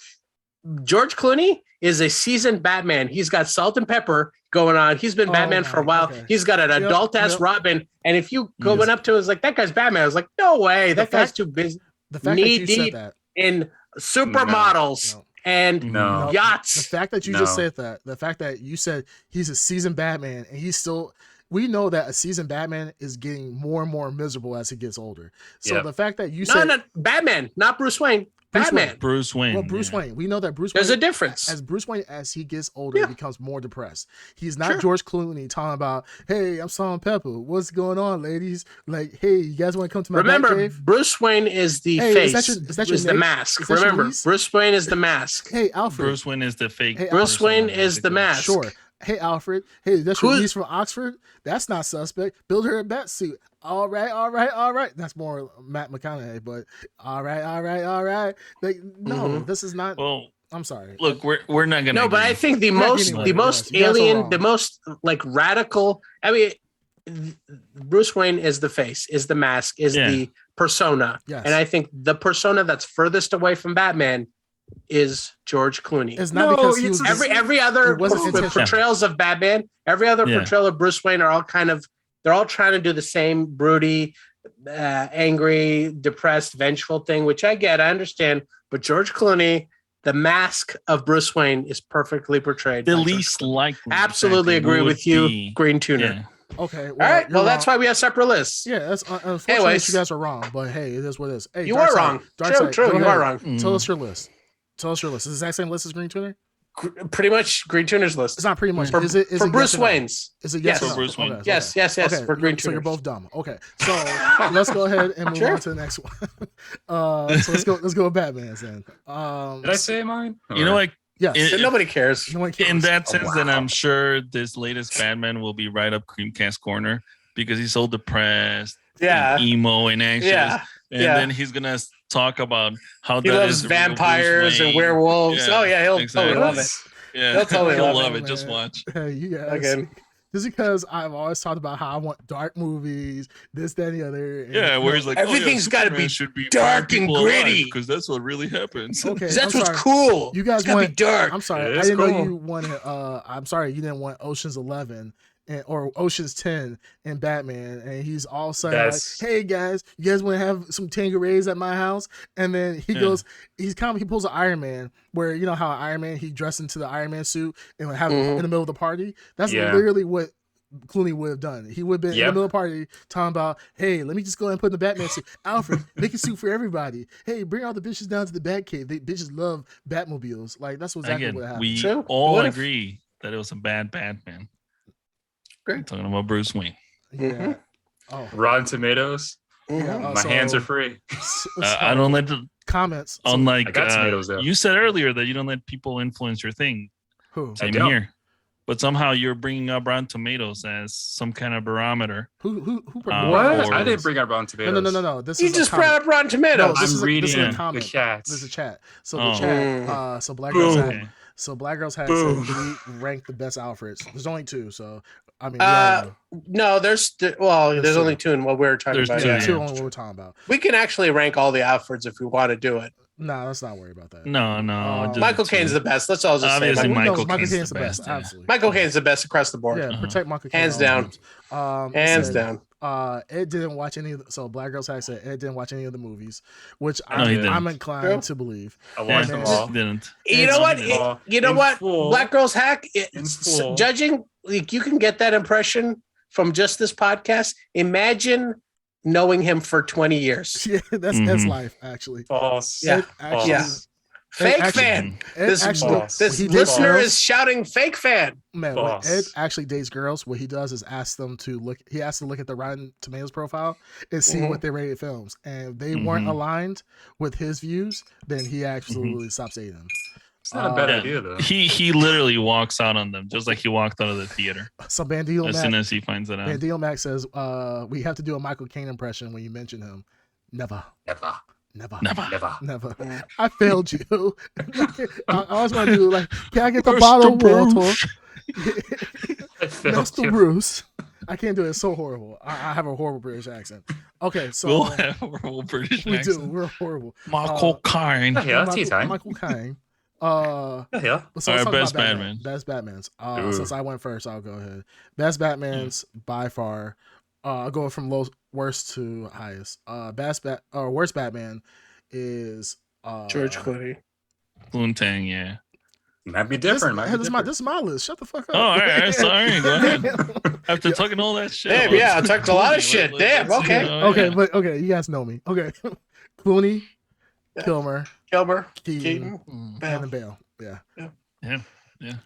Speaker 5: George Clooney is a seasoned Batman. He's got salt and pepper going on. He's been Batman for a while. Okay. He's got an adult-ass Robin. And if you went up to him, was like, that guy's Batman. I was like, no way. That guy's too busy.
Speaker 3: The fact that you said that.
Speaker 5: In supermodels and yachts.
Speaker 3: The fact that you just said that. The fact that you said he's a seasoned Batman and he's still... We know that a seasoned Batman is getting more and more miserable as he gets older. So the fact that you said...
Speaker 5: No, Batman, not Bruce Wayne.
Speaker 2: Bruce Wayne.
Speaker 3: Well, Bruce Wayne. We know that Bruce
Speaker 5: There's
Speaker 3: Wayne...
Speaker 5: a difference.
Speaker 3: As Bruce Wayne, as he gets older, he becomes more depressed. He's not George Clooney talking about, hey, I'm Salt and Pepper. What's going on, ladies? Like, hey, you guys want to come to my Batcave?
Speaker 5: Bruce Wayne is the face. Is the mask. Remember, Bruce Wayne is the mask.
Speaker 3: Hey, Alfred.
Speaker 2: Bruce Wayne is the fake.
Speaker 3: Hey,
Speaker 5: Bruce Wayne is the mask.
Speaker 3: Sure. Hey, Alfred. Hey, that's your niece from Oxford? That's not suspect. Build her a bat suit. All right. That's more Matt McConaughey, but all right. Like, no, this is not.
Speaker 2: Well,
Speaker 3: I'm sorry.
Speaker 2: Look, we're not gonna.
Speaker 5: No, but I think the most alien, the most like radical. I mean, Bruce Wayne is the face, is the mask, is the persona, and I think the persona that's furthest away from Batman is George Clooney.
Speaker 3: It's not because he was
Speaker 5: every other portrayals of Batman, every other portrayal of Bruce Wayne are all they're all trying to do the same broody, angry, depressed, vengeful thing, which I get, I understand. But George Clooney, the mask of Bruce Wayne, is perfectly portrayed.
Speaker 2: The least likely.
Speaker 5: Absolutely agree with you, Green Tuner.
Speaker 3: Okay.
Speaker 5: Well, all right. Well, that's why we have separate lists.
Speaker 3: Yeah. That's unfortunately, you guys are wrong. But hey, it is what it is. Hey,
Speaker 5: you are wrong. True. You are wrong.
Speaker 3: Tell us your list. Is it the exact same list as Green Tuner?
Speaker 5: Pretty much Green Tuner's list.
Speaker 3: It's not pretty much.
Speaker 5: Is it
Speaker 3: yes
Speaker 5: Bruce Wayne's?
Speaker 3: Is it yes?
Speaker 2: For Bruce Wayne.
Speaker 3: Okay,
Speaker 5: yes.
Speaker 3: Okay.
Speaker 5: For Green Tuner.
Speaker 3: So you're both dumb. Okay. So let's go ahead and move on to the next one. So let's go with Batman's then.
Speaker 1: Did I say mine?
Speaker 2: You know what?
Speaker 3: Yes.
Speaker 5: Nobody cares.
Speaker 2: In that sense, then I'm sure this latest Batman will be right up Creamcast corner because he's so depressed, and emo and anxious, and then he's gonna talk about how
Speaker 5: he loves vampires and werewolves. He'll totally love it.
Speaker 2: Yeah,
Speaker 5: he'll totally
Speaker 2: love it. Just watch.
Speaker 3: Hey, you guys. Again. Just because I've always talked about how I want dark movies, this, that, and the other.
Speaker 2: Where he's like,
Speaker 5: everything's got to be dark and gritty
Speaker 2: because that's what really happens.
Speaker 3: Okay,
Speaker 5: that's what's cool.
Speaker 3: You guys
Speaker 5: want to be dark.
Speaker 3: I'm sorry, I didn't know you wanted. I'm sorry, you didn't want Ocean's 11. Or Ocean's 10 in Batman, and he's all of a sudden like, hey guys, you guys want to have some Tanquerays at my house? And then he goes, he pulls an Iron Man, where you know how Iron Man, he dressed into the Iron Man suit and would have it in the middle of the party. That's literally what Clooney would have done. He would have been in the middle of the party talking about, hey, let me just go ahead and put in the Batman suit. Alfred, make a suit for everybody. Hey, bring all the bitches down to the Batcave. Bitches love Batmobiles. Like, that's exactly what happened.
Speaker 2: We all agree that it was a bad Batman. Great. Talking about Bruce Wayne.
Speaker 3: Yeah.
Speaker 1: Rotten Tomatoes.
Speaker 3: Yeah,
Speaker 1: my hands are free.
Speaker 2: I don't let the
Speaker 3: comments.
Speaker 2: Unlike
Speaker 1: I got tomatoes though.
Speaker 2: You said earlier that you don't let people influence your thing.
Speaker 3: Who?
Speaker 2: Same here. But somehow you're bringing up Rotten Tomatoes as some kind of barometer.
Speaker 3: Who
Speaker 1: what? I didn't bring up Rotten Tomatoes.
Speaker 3: No.
Speaker 5: You just brought up Rotten Tomatoes.
Speaker 1: I'm reading
Speaker 3: the
Speaker 1: chat.
Speaker 3: This is a chat. So the chat. So Black Girls had. So Black Girls had said we ranked the best Alfreds. There's only 2. So I mean,
Speaker 5: no, there's only 2 in what we're talking about.
Speaker 3: There's 2 on what we're talking about.
Speaker 5: We can actually rank all the Alfreds if we want to do it.
Speaker 3: No, let's not worry about that.
Speaker 2: No.
Speaker 5: Michael Caine's the best. Let's all just say
Speaker 2: Michael
Speaker 3: Caine's the best. Absolutely.
Speaker 5: Michael Caine's the best across the board.
Speaker 3: Yeah, protect Michael Caine.
Speaker 5: Hands down. Hands down.
Speaker 3: Ed didn't watch any of so Black Girls had said Ed didn't watch any of the movies, which I'm inclined to believe.
Speaker 1: I watched them all.
Speaker 2: Didn't.
Speaker 5: You know what? Black Girls Hack, judging, like, you can get that impression from just this podcast. Imagine knowing him for 20 years.
Speaker 3: Yeah, that's Ed's life, actually.
Speaker 1: False.
Speaker 3: Yeah.
Speaker 5: Fake fan. This listener is shouting fake fan.
Speaker 3: Man, when Ed actually dates girls, what he does is ask them to look. He has to look at the Rotten Tomatoes profile and see what they rated films. And if they weren't aligned with his views, then he absolutely stops dating them.
Speaker 1: It's not a bad
Speaker 2: Yeah.
Speaker 1: idea though.
Speaker 2: He literally walks out on them just like he walked out of the theater
Speaker 3: So Bandito
Speaker 2: as
Speaker 3: Mac,
Speaker 2: soon as he finds it out.
Speaker 3: Bandito Mac says, "We have to do a Michael Caine impression when you mention him." Never,
Speaker 1: Never,
Speaker 3: never,
Speaker 2: Never.
Speaker 1: never.
Speaker 3: never. I failed you. I always want to do like, can I get the
Speaker 2: Mr.
Speaker 3: bottle of water?
Speaker 2: Bruce.
Speaker 1: I failed
Speaker 3: Mr.
Speaker 1: you.
Speaker 3: Bruce. I can't do it. It's so horrible. I have a horrible British accent. Okay, so
Speaker 2: We'll have a horrible British
Speaker 3: we do.
Speaker 2: accent.
Speaker 3: We're horrible.
Speaker 2: Michael Caine.
Speaker 1: Yeah, tea time.
Speaker 3: Michael Caine.
Speaker 1: Yeah.
Speaker 3: So let's
Speaker 2: All
Speaker 3: talk
Speaker 2: right,
Speaker 3: about
Speaker 2: best
Speaker 3: Batman.
Speaker 2: Batman.
Speaker 3: Best Batman's.
Speaker 1: Ooh.
Speaker 3: Since I went first, I'll go ahead. Best Batman's by far. I'll go from worst to highest. Worst Batman is
Speaker 5: George Clooney.
Speaker 2: Clooney, yeah.
Speaker 1: Might be different. Might be
Speaker 3: This
Speaker 1: different.
Speaker 3: is my list. Shut the fuck up.
Speaker 2: Oh, all right, sorry. Go ahead. After talking all that shit.
Speaker 5: Damn, yeah, I talked a lot of shit. Damn, okay.
Speaker 3: Okay, but okay, you guys know me. Okay, Clooney, Kilmer,
Speaker 5: Kilmer,
Speaker 3: Keaton,
Speaker 5: Keaton,
Speaker 3: and Bale. Yeah.
Speaker 2: Yeah.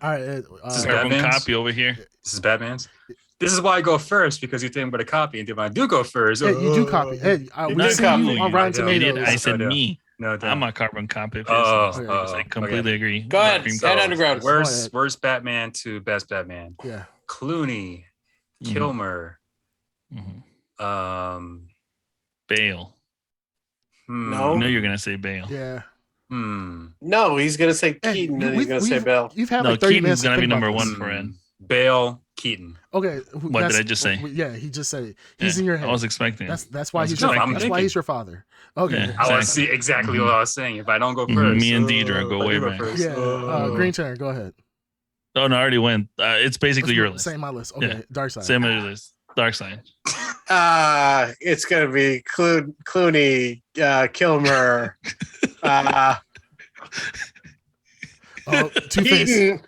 Speaker 3: All right.
Speaker 1: This is
Speaker 2: Carbon
Speaker 1: Batman's?
Speaker 2: copy over here.
Speaker 1: This is Batman's. This is why I go first because you think about a copy, and then when I do go first,
Speaker 3: Yeah, you do copy. Hey, we
Speaker 5: did
Speaker 3: see
Speaker 5: copy.
Speaker 3: you on Rotten
Speaker 1: I did.
Speaker 3: Tomatoes.
Speaker 2: I said
Speaker 1: Yeah.
Speaker 2: me.
Speaker 1: No,
Speaker 2: I'm a carbon copy.
Speaker 1: Oh,
Speaker 2: person.
Speaker 3: oh,
Speaker 2: I completely agree.
Speaker 5: Go ahead.
Speaker 2: Carbon
Speaker 5: Head
Speaker 2: copy.
Speaker 5: underground.
Speaker 1: Worst Batman to best Batman.
Speaker 3: Yeah.
Speaker 1: Clooney,
Speaker 2: Mhm.
Speaker 1: Kilmer,
Speaker 2: Mhm. Bale.
Speaker 5: No.
Speaker 2: I know you're gonna say Bale.
Speaker 3: Yeah.
Speaker 5: No, he's gonna say
Speaker 3: Hey,
Speaker 5: Keaton,
Speaker 3: you-
Speaker 5: and he's gonna say Bell.
Speaker 3: You've had
Speaker 2: No,
Speaker 3: like 30 minutes
Speaker 2: Keaton's
Speaker 3: to
Speaker 2: gonna be
Speaker 3: think about
Speaker 2: number
Speaker 3: this.
Speaker 2: one for Ed.
Speaker 1: Bale, Keaton.
Speaker 3: Okay.
Speaker 2: What did I just say?
Speaker 3: Yeah, he just said it. He's
Speaker 2: Yeah,
Speaker 3: in your head.
Speaker 2: I was expecting it.
Speaker 3: That's why
Speaker 2: I was
Speaker 3: he's your,
Speaker 2: expecting
Speaker 3: that's
Speaker 1: it.
Speaker 3: why he's your father. Okay.
Speaker 2: Yeah.
Speaker 1: I want to
Speaker 2: Exactly.
Speaker 1: see exactly what I was saying. If I don't go
Speaker 2: Mhm.
Speaker 1: first,
Speaker 2: Me and Deidre go
Speaker 1: if I
Speaker 2: way
Speaker 1: do
Speaker 2: back.
Speaker 1: first,
Speaker 3: Yeah. Green Turn, go ahead.
Speaker 2: Oh no, I already went. It's basically your list.
Speaker 3: Same my list. Okay.
Speaker 2: Yeah.
Speaker 3: Dark Side.
Speaker 2: Same as your list. Dark Side.
Speaker 5: It's gonna be Clooney, Kilmer,
Speaker 3: Two-Face.
Speaker 5: Keaton.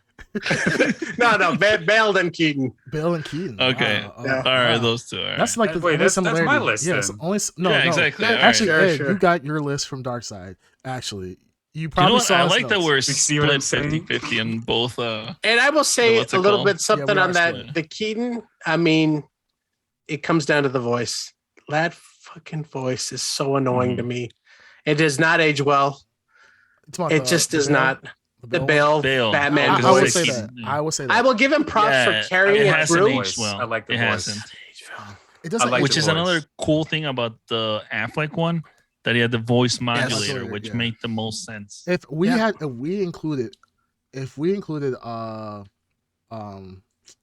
Speaker 5: no, Bale then Keaton.
Speaker 3: Bale and Keaton.
Speaker 2: Okay.
Speaker 3: Wow.
Speaker 5: Yeah.
Speaker 2: All right,
Speaker 3: Wow.
Speaker 2: those two. All right.
Speaker 3: That's like the
Speaker 1: Wait,
Speaker 3: only
Speaker 1: that's my
Speaker 3: similarity.
Speaker 1: list
Speaker 3: Yes,
Speaker 1: then.
Speaker 3: only no,
Speaker 2: Yeah,
Speaker 3: no.
Speaker 2: exactly. All right.
Speaker 3: Actually,
Speaker 5: Sure,
Speaker 3: Ed,
Speaker 5: sure.
Speaker 3: you got your list from Dark Side. Actually, you
Speaker 2: You know
Speaker 3: probably
Speaker 2: what?
Speaker 3: saw.
Speaker 2: I
Speaker 3: his
Speaker 2: like that
Speaker 3: notes.
Speaker 2: we're
Speaker 1: see what I'm
Speaker 2: split
Speaker 1: saying?
Speaker 2: 50-50 on both.
Speaker 5: And I will say
Speaker 2: What's
Speaker 5: a
Speaker 2: it
Speaker 5: little
Speaker 2: called?
Speaker 5: bit something
Speaker 3: we
Speaker 5: on
Speaker 3: are
Speaker 5: that.
Speaker 2: split.
Speaker 5: The Keaton, I mean, it comes down to the voice. That fucking voice is so annoying to me. It does not age well.
Speaker 3: It's about
Speaker 5: It just does
Speaker 3: Bale-
Speaker 5: not. The
Speaker 3: Bale.
Speaker 5: Bale,
Speaker 2: Bale.
Speaker 5: Batman
Speaker 3: I will
Speaker 5: voice.
Speaker 3: say
Speaker 2: Keaton.
Speaker 3: that. I will say that.
Speaker 5: I will give him props
Speaker 2: Yeah,
Speaker 5: for carrying
Speaker 2: it
Speaker 5: it
Speaker 2: hasn't
Speaker 5: through.
Speaker 2: aged well.
Speaker 1: I like the
Speaker 2: it
Speaker 1: voice.
Speaker 2: hasn't.
Speaker 3: It doesn't.
Speaker 1: I like
Speaker 2: Which
Speaker 1: the
Speaker 2: is
Speaker 1: voice.
Speaker 2: another cool thing about the Affleck one, that he had the voice modulator, which
Speaker 3: yeah.
Speaker 2: made the most sense.
Speaker 3: if we
Speaker 5: Yeah.
Speaker 3: included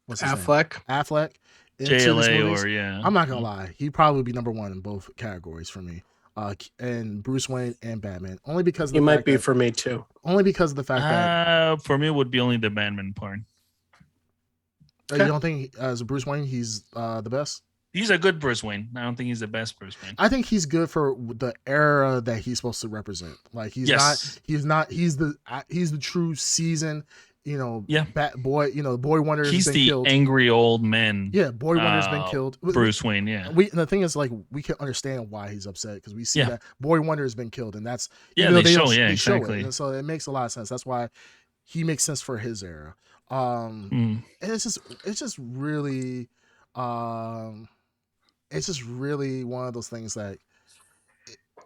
Speaker 3: what's his name?
Speaker 5: Affleck.
Speaker 3: into these
Speaker 2: JLA
Speaker 3: movies,
Speaker 2: or yeah.
Speaker 3: I'm not gonna lie, he'd probably be number one in both categories for me. And Bruce Wayne and Batman, only because of
Speaker 5: He
Speaker 3: the
Speaker 5: might
Speaker 3: fact
Speaker 5: be
Speaker 3: that,
Speaker 5: for me too.
Speaker 3: only because of the fact that
Speaker 2: For me, it would be only the Batman part.
Speaker 3: you don't think as Bruce Wayne he's the best.
Speaker 2: He's a good Bruce Wayne. I don't think he's the best Bruce Wayne.
Speaker 3: I think he's good for the era that he's supposed to represent. Like he's
Speaker 2: Yes.
Speaker 3: he's the true seasoned,
Speaker 2: Yeah.
Speaker 3: boy Wonder has
Speaker 2: He's
Speaker 3: been
Speaker 2: the
Speaker 3: killed.
Speaker 2: angry old man.
Speaker 3: Yeah, Boy Wonder's been killed.
Speaker 2: Bruce Wayne, yeah.
Speaker 3: The thing is, like, we can understand why he's upset because we see
Speaker 2: Yeah.
Speaker 3: that Boy Wonder has been killed, and that's
Speaker 2: Yeah,
Speaker 3: even though
Speaker 2: they show,
Speaker 3: don't-
Speaker 2: yeah,
Speaker 3: they show it.
Speaker 2: exactly.
Speaker 3: And so it makes a lot of sense. That's why he makes sense for his era. And it's just really one of those things that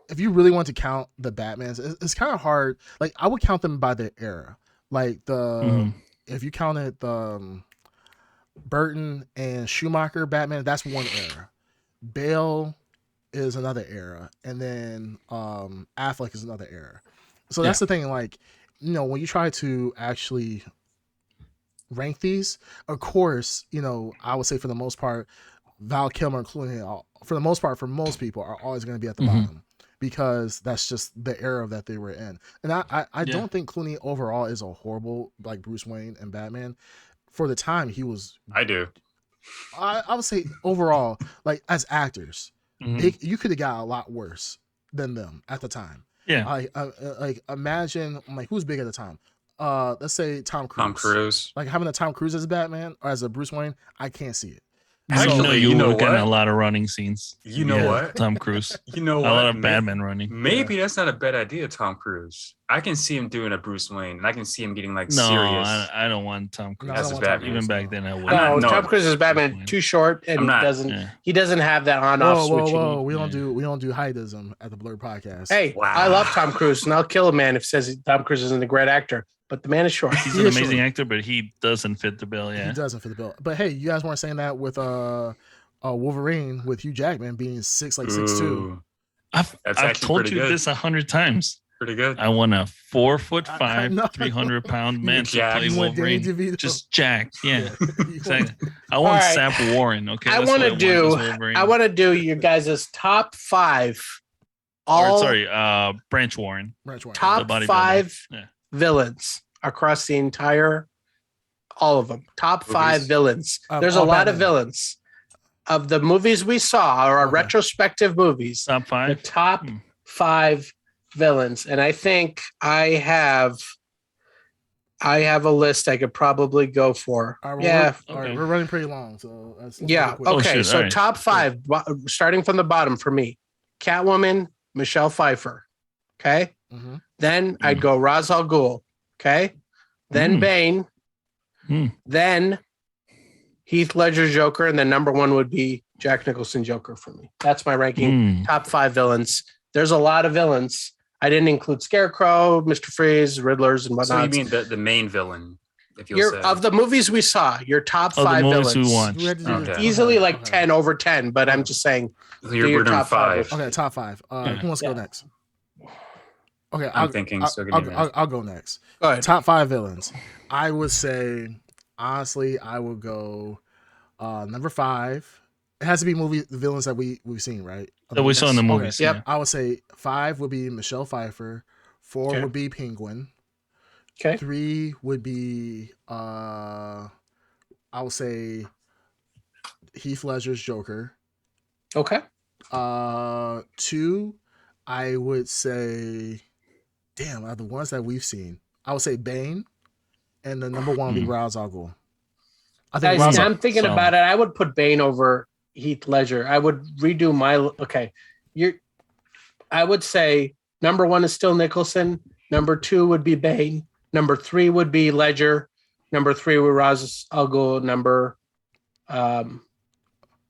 Speaker 3: if you really want to count the Batmans, it's kind of hard. Like I would count them by their era. Like if you counted the Burton and Schumacher Batman, that's one era. Bale is another era, and then Affleck is another era. So that's the thing. Like, when you try to actually rank these, of course, I would say for the most part, Val Kilmer and Clooney, for the most part, for most people, are always going to be at the bottom because that's just the era that they were in. And I don't think Clooney overall is a horrible like Bruce Wayne and Batman. For the time, he was.
Speaker 1: I do.
Speaker 3: I would say overall, like as actors, you could have got a lot worse than them at the time.
Speaker 2: Yeah.
Speaker 3: Like imagine like who's big at the time. Let's say Tom Cruise.
Speaker 1: Tom Cruise.
Speaker 3: Like having a Tom Cruise as Batman or as a Bruce Wayne, I can't see it.
Speaker 1: Actually,
Speaker 2: you
Speaker 1: you know
Speaker 2: were getting
Speaker 1: what?
Speaker 2: a lot of running scenes.
Speaker 1: You know
Speaker 2: Yeah,
Speaker 1: what?
Speaker 2: Tom Cruise.
Speaker 1: You know
Speaker 2: A
Speaker 1: what?
Speaker 2: lot of Batman running.
Speaker 1: Maybe that's not a bad idea, Tom Cruise. I can see him doing a Bruce Wayne, and I can see him getting like
Speaker 2: No,
Speaker 1: serious.
Speaker 2: I don't want Tom Cruise.
Speaker 3: No, I
Speaker 1: That's
Speaker 3: don't
Speaker 1: his
Speaker 3: want Tom
Speaker 1: Batman.
Speaker 2: Even
Speaker 3: Cruise,
Speaker 2: back then, I would.
Speaker 5: No,
Speaker 1: not-
Speaker 5: Tom Cruise is Batman
Speaker 2: Wayne.
Speaker 5: too short, and
Speaker 1: I'm not-
Speaker 2: Yeah.
Speaker 5: he doesn't have that on-off
Speaker 3: Whoa,
Speaker 5: switch.
Speaker 3: whoa! We
Speaker 2: Yeah.
Speaker 3: don't do heighdism at the Blurred podcast.
Speaker 5: Hey,
Speaker 1: Wow.
Speaker 5: I love Tom Cruise, and I'll kill a man if says Tom Cruise isn't a great actor, but the man is short.
Speaker 2: He's
Speaker 3: He
Speaker 2: an
Speaker 3: is
Speaker 2: amazing
Speaker 3: short.
Speaker 2: actor, but he doesn't fit the bill.
Speaker 3: he
Speaker 2: Yeah.
Speaker 3: doesn't fit the bill. But hey, you guys weren't saying that with Wolverine with Hugh Jackman being 6'2".
Speaker 1: Ooh,
Speaker 2: I've
Speaker 1: That's
Speaker 2: I've
Speaker 1: actually
Speaker 2: told
Speaker 1: pretty
Speaker 2: you
Speaker 1: good.
Speaker 2: this 100 times.
Speaker 1: pretty good.
Speaker 2: I want a 4'5",
Speaker 3: I know.
Speaker 2: 300-pound man to
Speaker 1: Jack.
Speaker 2: play
Speaker 3: You want Danny
Speaker 2: Wolverine.
Speaker 3: DeVito.
Speaker 2: Just jacked. Yeah.
Speaker 3: You want-
Speaker 2: Exactly. I want
Speaker 5: All right.
Speaker 2: Sap Warren. Okay.
Speaker 5: I
Speaker 2: That's
Speaker 5: want
Speaker 2: what
Speaker 5: to do.
Speaker 2: as Wolverine.
Speaker 5: I want to do your guys' top 5.
Speaker 2: Or, sorry, Branch Warren.
Speaker 3: Branch Warren.
Speaker 5: top
Speaker 2: the bodybuilder.
Speaker 5: 5
Speaker 2: Yeah.
Speaker 5: villains across the entire, all of them. Top 5
Speaker 1: Movies.
Speaker 5: villains.
Speaker 3: Of
Speaker 5: There's a
Speaker 3: all
Speaker 5: lot of
Speaker 3: Batman.
Speaker 5: villains of the movies we saw, or our
Speaker 3: Okay.
Speaker 5: retrospective movies.
Speaker 2: Top
Speaker 5: The
Speaker 2: 5.
Speaker 5: top
Speaker 2: Hmm.
Speaker 5: 5 villains, and I think I have a list I could probably go for.
Speaker 3: All right, well,
Speaker 5: Yeah.
Speaker 3: all right,
Speaker 2: Okay.
Speaker 3: we're running pretty long, so let's
Speaker 5: Yeah.
Speaker 3: make it quick.
Speaker 2: Oh,
Speaker 5: Okay.
Speaker 2: shoot,
Speaker 5: So
Speaker 2: all right.
Speaker 5: top 5, starting from the bottom for me: Catwoman, Michelle Pfeiffer. Okay.
Speaker 3: Mhm.
Speaker 5: Then I'd go Ra's al Ghul. Okay. Then
Speaker 2: Mm.
Speaker 5: Bane.
Speaker 2: Mm.
Speaker 5: Then Heath Ledger's Joker, and then number 1 would be Jack Nicholson Joker for me. That's my ranking.
Speaker 2: Mm.
Speaker 5: Top 5 villains. There's a lot of villains. I didn't include Scarecrow, Mr. Freeze, Riddlers, and
Speaker 1: So you
Speaker 5: whatnot.
Speaker 1: mean the main villain, if you'll
Speaker 5: Your
Speaker 1: say.
Speaker 5: of the movies we saw, your top
Speaker 2: Oh, the
Speaker 5: 5
Speaker 2: movies
Speaker 5: villains.
Speaker 2: we watched.
Speaker 3: We had to do
Speaker 1: Okay.
Speaker 3: this.
Speaker 5: Easily like
Speaker 3: Okay.
Speaker 5: 10 over 10, but I'm just saying.
Speaker 1: So
Speaker 5: do
Speaker 1: you're
Speaker 5: your
Speaker 1: we're doing
Speaker 5: top five.
Speaker 1: 5.
Speaker 3: Okay, top 5.
Speaker 2: Yeah.
Speaker 3: Who wants to go
Speaker 5: Yeah.
Speaker 3: next? Okay,
Speaker 1: I'm thinking, so give me a minute.
Speaker 3: I'll go next.
Speaker 5: Go ahead.
Speaker 3: Top 5 villains. I would say, honestly, I would go number 5. It has to be the villains that we've seen, right?
Speaker 2: That we saw in the
Speaker 3: Okay.
Speaker 2: movies.
Speaker 5: Yep.
Speaker 2: Yeah.
Speaker 3: I would say 5 would be Michelle Pfeiffer. 4
Speaker 5: Okay.
Speaker 3: would be Penguin.
Speaker 5: Okay.
Speaker 3: 3 would be I would say Heath Ledger's Joker.
Speaker 5: Okay.
Speaker 3: 2, I would say, damn, are the ones that we've seen. I would say Bane, and the number 1 would be Ra's al Ghul. I think
Speaker 5: Guys,
Speaker 3: Ra's al-
Speaker 5: I'm thinking
Speaker 2: solid.
Speaker 5: about it. I would put Bane over Heath Ledger. I would redo my. Okay. I would say number 1 is still Nicholson. Number 2 would be Bane. Number 3 would be Ledger. Number 3 would Ra's al Ghul.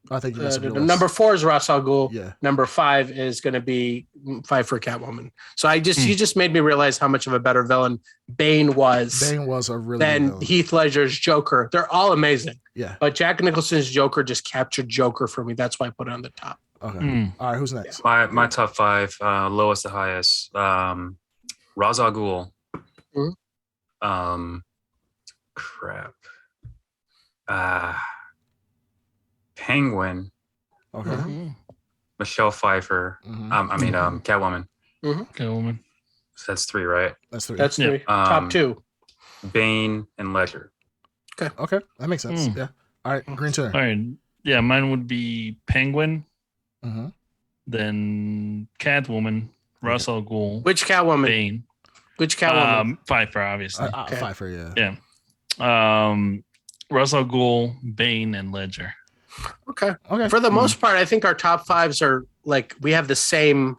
Speaker 3: I think you messed up your list.
Speaker 5: Number 4 is Ra's al Ghul.
Speaker 3: Yeah.
Speaker 5: Number 5 is going to be Pfeiffer Catwoman. So you just made me realize how much of a better villain Bane was
Speaker 3: Bane was a really good
Speaker 5: than
Speaker 3: villain.
Speaker 5: Heath Ledger's Joker. They're all amazing,
Speaker 3: Yeah.
Speaker 5: but Jack Nicholson's Joker just captured Joker for me. That's why I put it on the top.
Speaker 3: Okay.
Speaker 2: Mm.
Speaker 3: All right. Who's next?
Speaker 1: My top 5, lowest to highest. Ra's al Ghul.
Speaker 5: Mhm.
Speaker 1: Crap. Penguin.
Speaker 3: Okay.
Speaker 2: Mm.
Speaker 1: Michelle Pfeiffer.
Speaker 3: Mhm.
Speaker 1: Catwoman.
Speaker 2: Okay, woman.
Speaker 1: So that's 3, right?
Speaker 3: That's 3.
Speaker 5: That's
Speaker 2: Yeah.
Speaker 5: 3. Top 2.
Speaker 1: Bane and Ledger.
Speaker 3: okay. That makes sense.
Speaker 2: Mm.
Speaker 3: Yeah. All right. Green Tuner.
Speaker 2: All right. Yeah, mine would be Penguin,
Speaker 3: Mm-hmm.
Speaker 2: then Catwoman, Ra's al Ghul,
Speaker 5: Which Catwoman?
Speaker 2: Bane,
Speaker 5: Which Catwoman?
Speaker 2: Pfeiffer, obviously.
Speaker 5: Okay.
Speaker 3: Pfeiffer. Yeah.
Speaker 2: Yeah. Ra's al Ghul, Bane, and Ledger.
Speaker 5: Okay.
Speaker 3: Okay.
Speaker 5: For the most part, I think our top 5s are like we have the same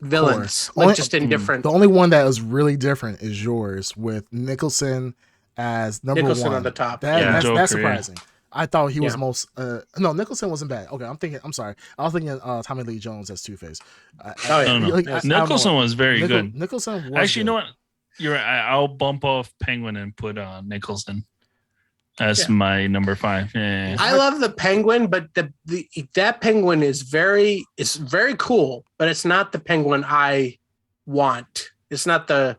Speaker 5: villains, like
Speaker 3: Only-
Speaker 5: just in different.
Speaker 3: The only one that is really different is yours with Nicholson as number
Speaker 5: Nicholson
Speaker 3: 1
Speaker 5: on the top.
Speaker 3: That's
Speaker 2: Joker,
Speaker 3: surprising. I thought he was
Speaker 5: Yeah.
Speaker 3: most. No, Nicholson wasn't bad. Okay, I'm sorry. I was thinking Tommy Lee Jones as Two-Face.
Speaker 5: Oh, yeah.
Speaker 2: No.
Speaker 3: I don't know.
Speaker 2: Nicholson was very good.
Speaker 3: Nicholson was
Speaker 2: Actually, you
Speaker 3: good.
Speaker 2: know what? You're right. I'll bump off Penguin and put Nicholson as
Speaker 5: Yeah.
Speaker 2: my number 5. Yeah.
Speaker 5: I love the Penguin, but that Penguin is very cool, but it's not the Penguin I want. It's not the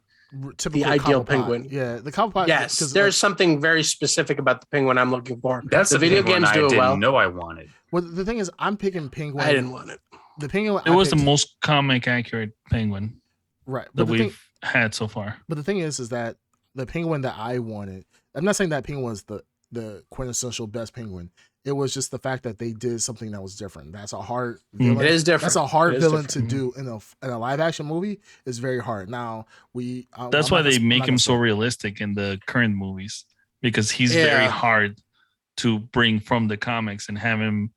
Speaker 3: Typical
Speaker 5: ideal
Speaker 3: Cobblepot.
Speaker 5: penguin.
Speaker 3: Yeah, the Cobblepot.
Speaker 5: yes.
Speaker 3: 'cause,
Speaker 5: There's something very specific about the Penguin I'm looking for.
Speaker 1: That's
Speaker 5: The video
Speaker 1: Penguin
Speaker 5: games do
Speaker 1: I
Speaker 5: it
Speaker 1: didn't
Speaker 5: well.
Speaker 1: know I wanted.
Speaker 3: well, the thing is, I'm picking Penguin.
Speaker 5: I didn't want it.
Speaker 3: The Penguin.
Speaker 2: It was the most comic accurate Penguin
Speaker 3: right,
Speaker 2: that
Speaker 3: but
Speaker 2: we've had so far.
Speaker 3: the thing is that the Penguin that I wanted. I'm not saying that Penguin was the quintessential best Penguin. It was just the fact that they did something that was different. That's a hard villain.
Speaker 5: It is different.
Speaker 3: That's a hard
Speaker 5: It is
Speaker 3: villain
Speaker 5: different.
Speaker 3: to do in a live action movie. It's very hard. Now
Speaker 2: That's why they make him so realistic in the current movies, because he's very
Speaker 5: Yeah.
Speaker 2: hard to bring from the comics and have him.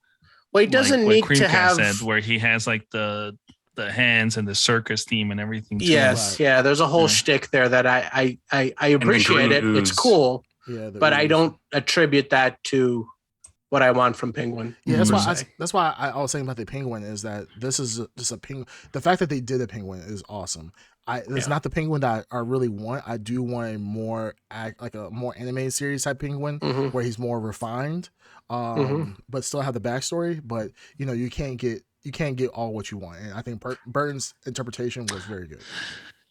Speaker 5: Well, he doesn't
Speaker 2: like
Speaker 5: need
Speaker 2: Creamcast
Speaker 5: to have.
Speaker 2: said, where he has like the hands and the circus theme and everything. Too.
Speaker 5: Yes,
Speaker 3: Right.
Speaker 5: yeah. There's a whole
Speaker 3: Yeah.
Speaker 5: shtick there that I appreciate it.
Speaker 1: green
Speaker 5: It's
Speaker 1: ooze.
Speaker 5: cool,
Speaker 3: Yeah,
Speaker 5: but I don't attribute that to what I want from Penguin.
Speaker 3: Yeah, that's
Speaker 5: per
Speaker 3: why.
Speaker 5: se.
Speaker 3: That's why I was saying about the penguin is that this is just a penguin. The fact that they did a penguin is awesome. It's not the penguin that I really want. I do want a more like a more animated series type penguin
Speaker 5: Mhm.
Speaker 3: where he's more refined, but still have the backstory. But you can't get all what you want, and I think Burton's interpretation was very good.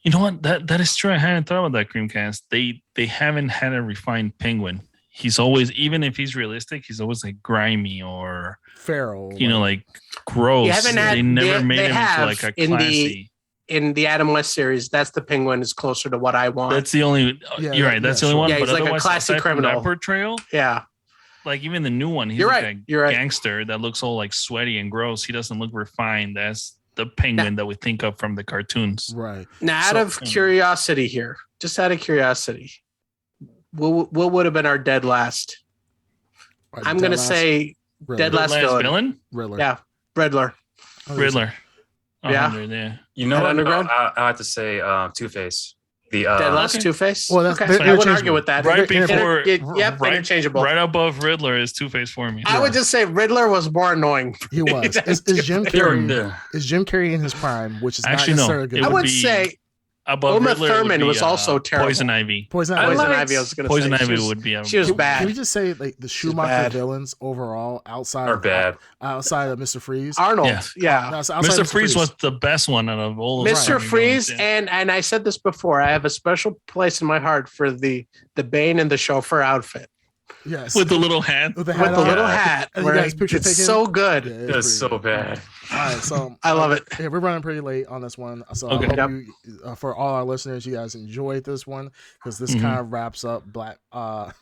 Speaker 2: You know what? That is true. I hadn't thought about that, Creamcast. They haven't had a refined penguin. He's always, even if he's realistic, he's always like grimy or
Speaker 3: Feral,
Speaker 2: like gross.
Speaker 5: You haven't had-
Speaker 2: they never
Speaker 5: they-
Speaker 2: made
Speaker 5: they
Speaker 2: him
Speaker 5: have
Speaker 2: into like a
Speaker 5: in the-
Speaker 2: classy.
Speaker 5: In the Adam West series, that's the Penguin is closer to what I want.
Speaker 2: That's the only.
Speaker 3: Yeah,
Speaker 2: you're right. That's the only
Speaker 3: sure.
Speaker 2: one.
Speaker 5: Yeah,
Speaker 2: but
Speaker 5: he's like a
Speaker 2: otherwise,
Speaker 5: classy
Speaker 2: aside from
Speaker 5: criminal.
Speaker 2: that portrayal,
Speaker 5: yeah,
Speaker 2: like even the new one, he's
Speaker 5: You're
Speaker 2: like
Speaker 5: right.
Speaker 2: a
Speaker 5: You're right.
Speaker 2: gangster that looks all like sweaty and gross. He doesn't look refined as the penguin that we think of from the cartoons.
Speaker 3: right?
Speaker 5: Now, out
Speaker 3: So-
Speaker 5: of curiosity here, just out of curiosity, what would have been our dead last? I'm going to say dead last villain.
Speaker 3: Riddler.
Speaker 5: Yeah, Riddler.
Speaker 2: Riddler.
Speaker 5: Yeah.
Speaker 2: 100, yeah.
Speaker 1: You know
Speaker 5: At
Speaker 1: what?
Speaker 5: Underground?
Speaker 1: I have to say Two-Face. The
Speaker 5: Dead last
Speaker 2: Okay.
Speaker 5: Two-Face.
Speaker 3: Well, that's-
Speaker 5: okay.
Speaker 3: they're
Speaker 5: I wouldn't
Speaker 3: interchangeable.
Speaker 5: argue with that.
Speaker 2: Right
Speaker 3: Inter-
Speaker 2: before,
Speaker 5: Yep,
Speaker 2: right,
Speaker 5: interchangeable.
Speaker 2: right above Riddler is Two-Face for me.
Speaker 5: I would just say Riddler was more annoying.
Speaker 3: He was.
Speaker 5: That's
Speaker 3: Is Jim
Speaker 5: different.
Speaker 3: Carrey? Is Jim Carrey in his prime, which is
Speaker 2: Actually,
Speaker 3: not
Speaker 2: no.
Speaker 3: necessarily good.
Speaker 2: It
Speaker 5: I
Speaker 2: would
Speaker 5: would
Speaker 2: be
Speaker 5: say
Speaker 2: above
Speaker 5: Uma
Speaker 2: Riddler, it would
Speaker 5: Thurman
Speaker 2: be,
Speaker 5: was also terrible.
Speaker 2: Poison Ivy.
Speaker 3: Poison
Speaker 1: I
Speaker 3: Ivy.
Speaker 5: Poison
Speaker 1: liked-
Speaker 5: Ivy, I was going to
Speaker 2: Poison
Speaker 5: say.
Speaker 2: Ivy would be.
Speaker 5: she was bad.
Speaker 3: Can we just say like the Schumacher
Speaker 5: bad.
Speaker 3: villains overall outside
Speaker 1: are
Speaker 3: of
Speaker 1: bad.
Speaker 3: outside of Mr. Freeze?
Speaker 5: Arnold.
Speaker 2: Yeah.
Speaker 5: Yeah.
Speaker 3: No, outside of
Speaker 2: Mr. Freeze was the best one out of all of
Speaker 5: Mr.
Speaker 2: them.
Speaker 5: Freeze,
Speaker 2: Yeah.
Speaker 5: and I said this before, I have a special place in my heart for the Bane and the chauffeur outfit
Speaker 3: Yes,
Speaker 2: with the little hat.
Speaker 3: with the
Speaker 5: with
Speaker 3: hat
Speaker 5: the
Speaker 3: on.
Speaker 5: little hat.
Speaker 3: And you
Speaker 5: Where
Speaker 3: guys picture
Speaker 5: it's
Speaker 3: taken?
Speaker 5: so good.
Speaker 3: Yeah, it's
Speaker 1: That's
Speaker 3: pretty
Speaker 1: so
Speaker 3: good.
Speaker 1: bad.
Speaker 3: All right, so
Speaker 5: I love it.
Speaker 3: Yeah, we're running pretty late on this one, so
Speaker 2: Okay.
Speaker 3: I hope
Speaker 5: Yep.
Speaker 3: you, for all our listeners, you guys enjoyed this one because this
Speaker 2: Mhm.
Speaker 3: kind of wraps up Batman.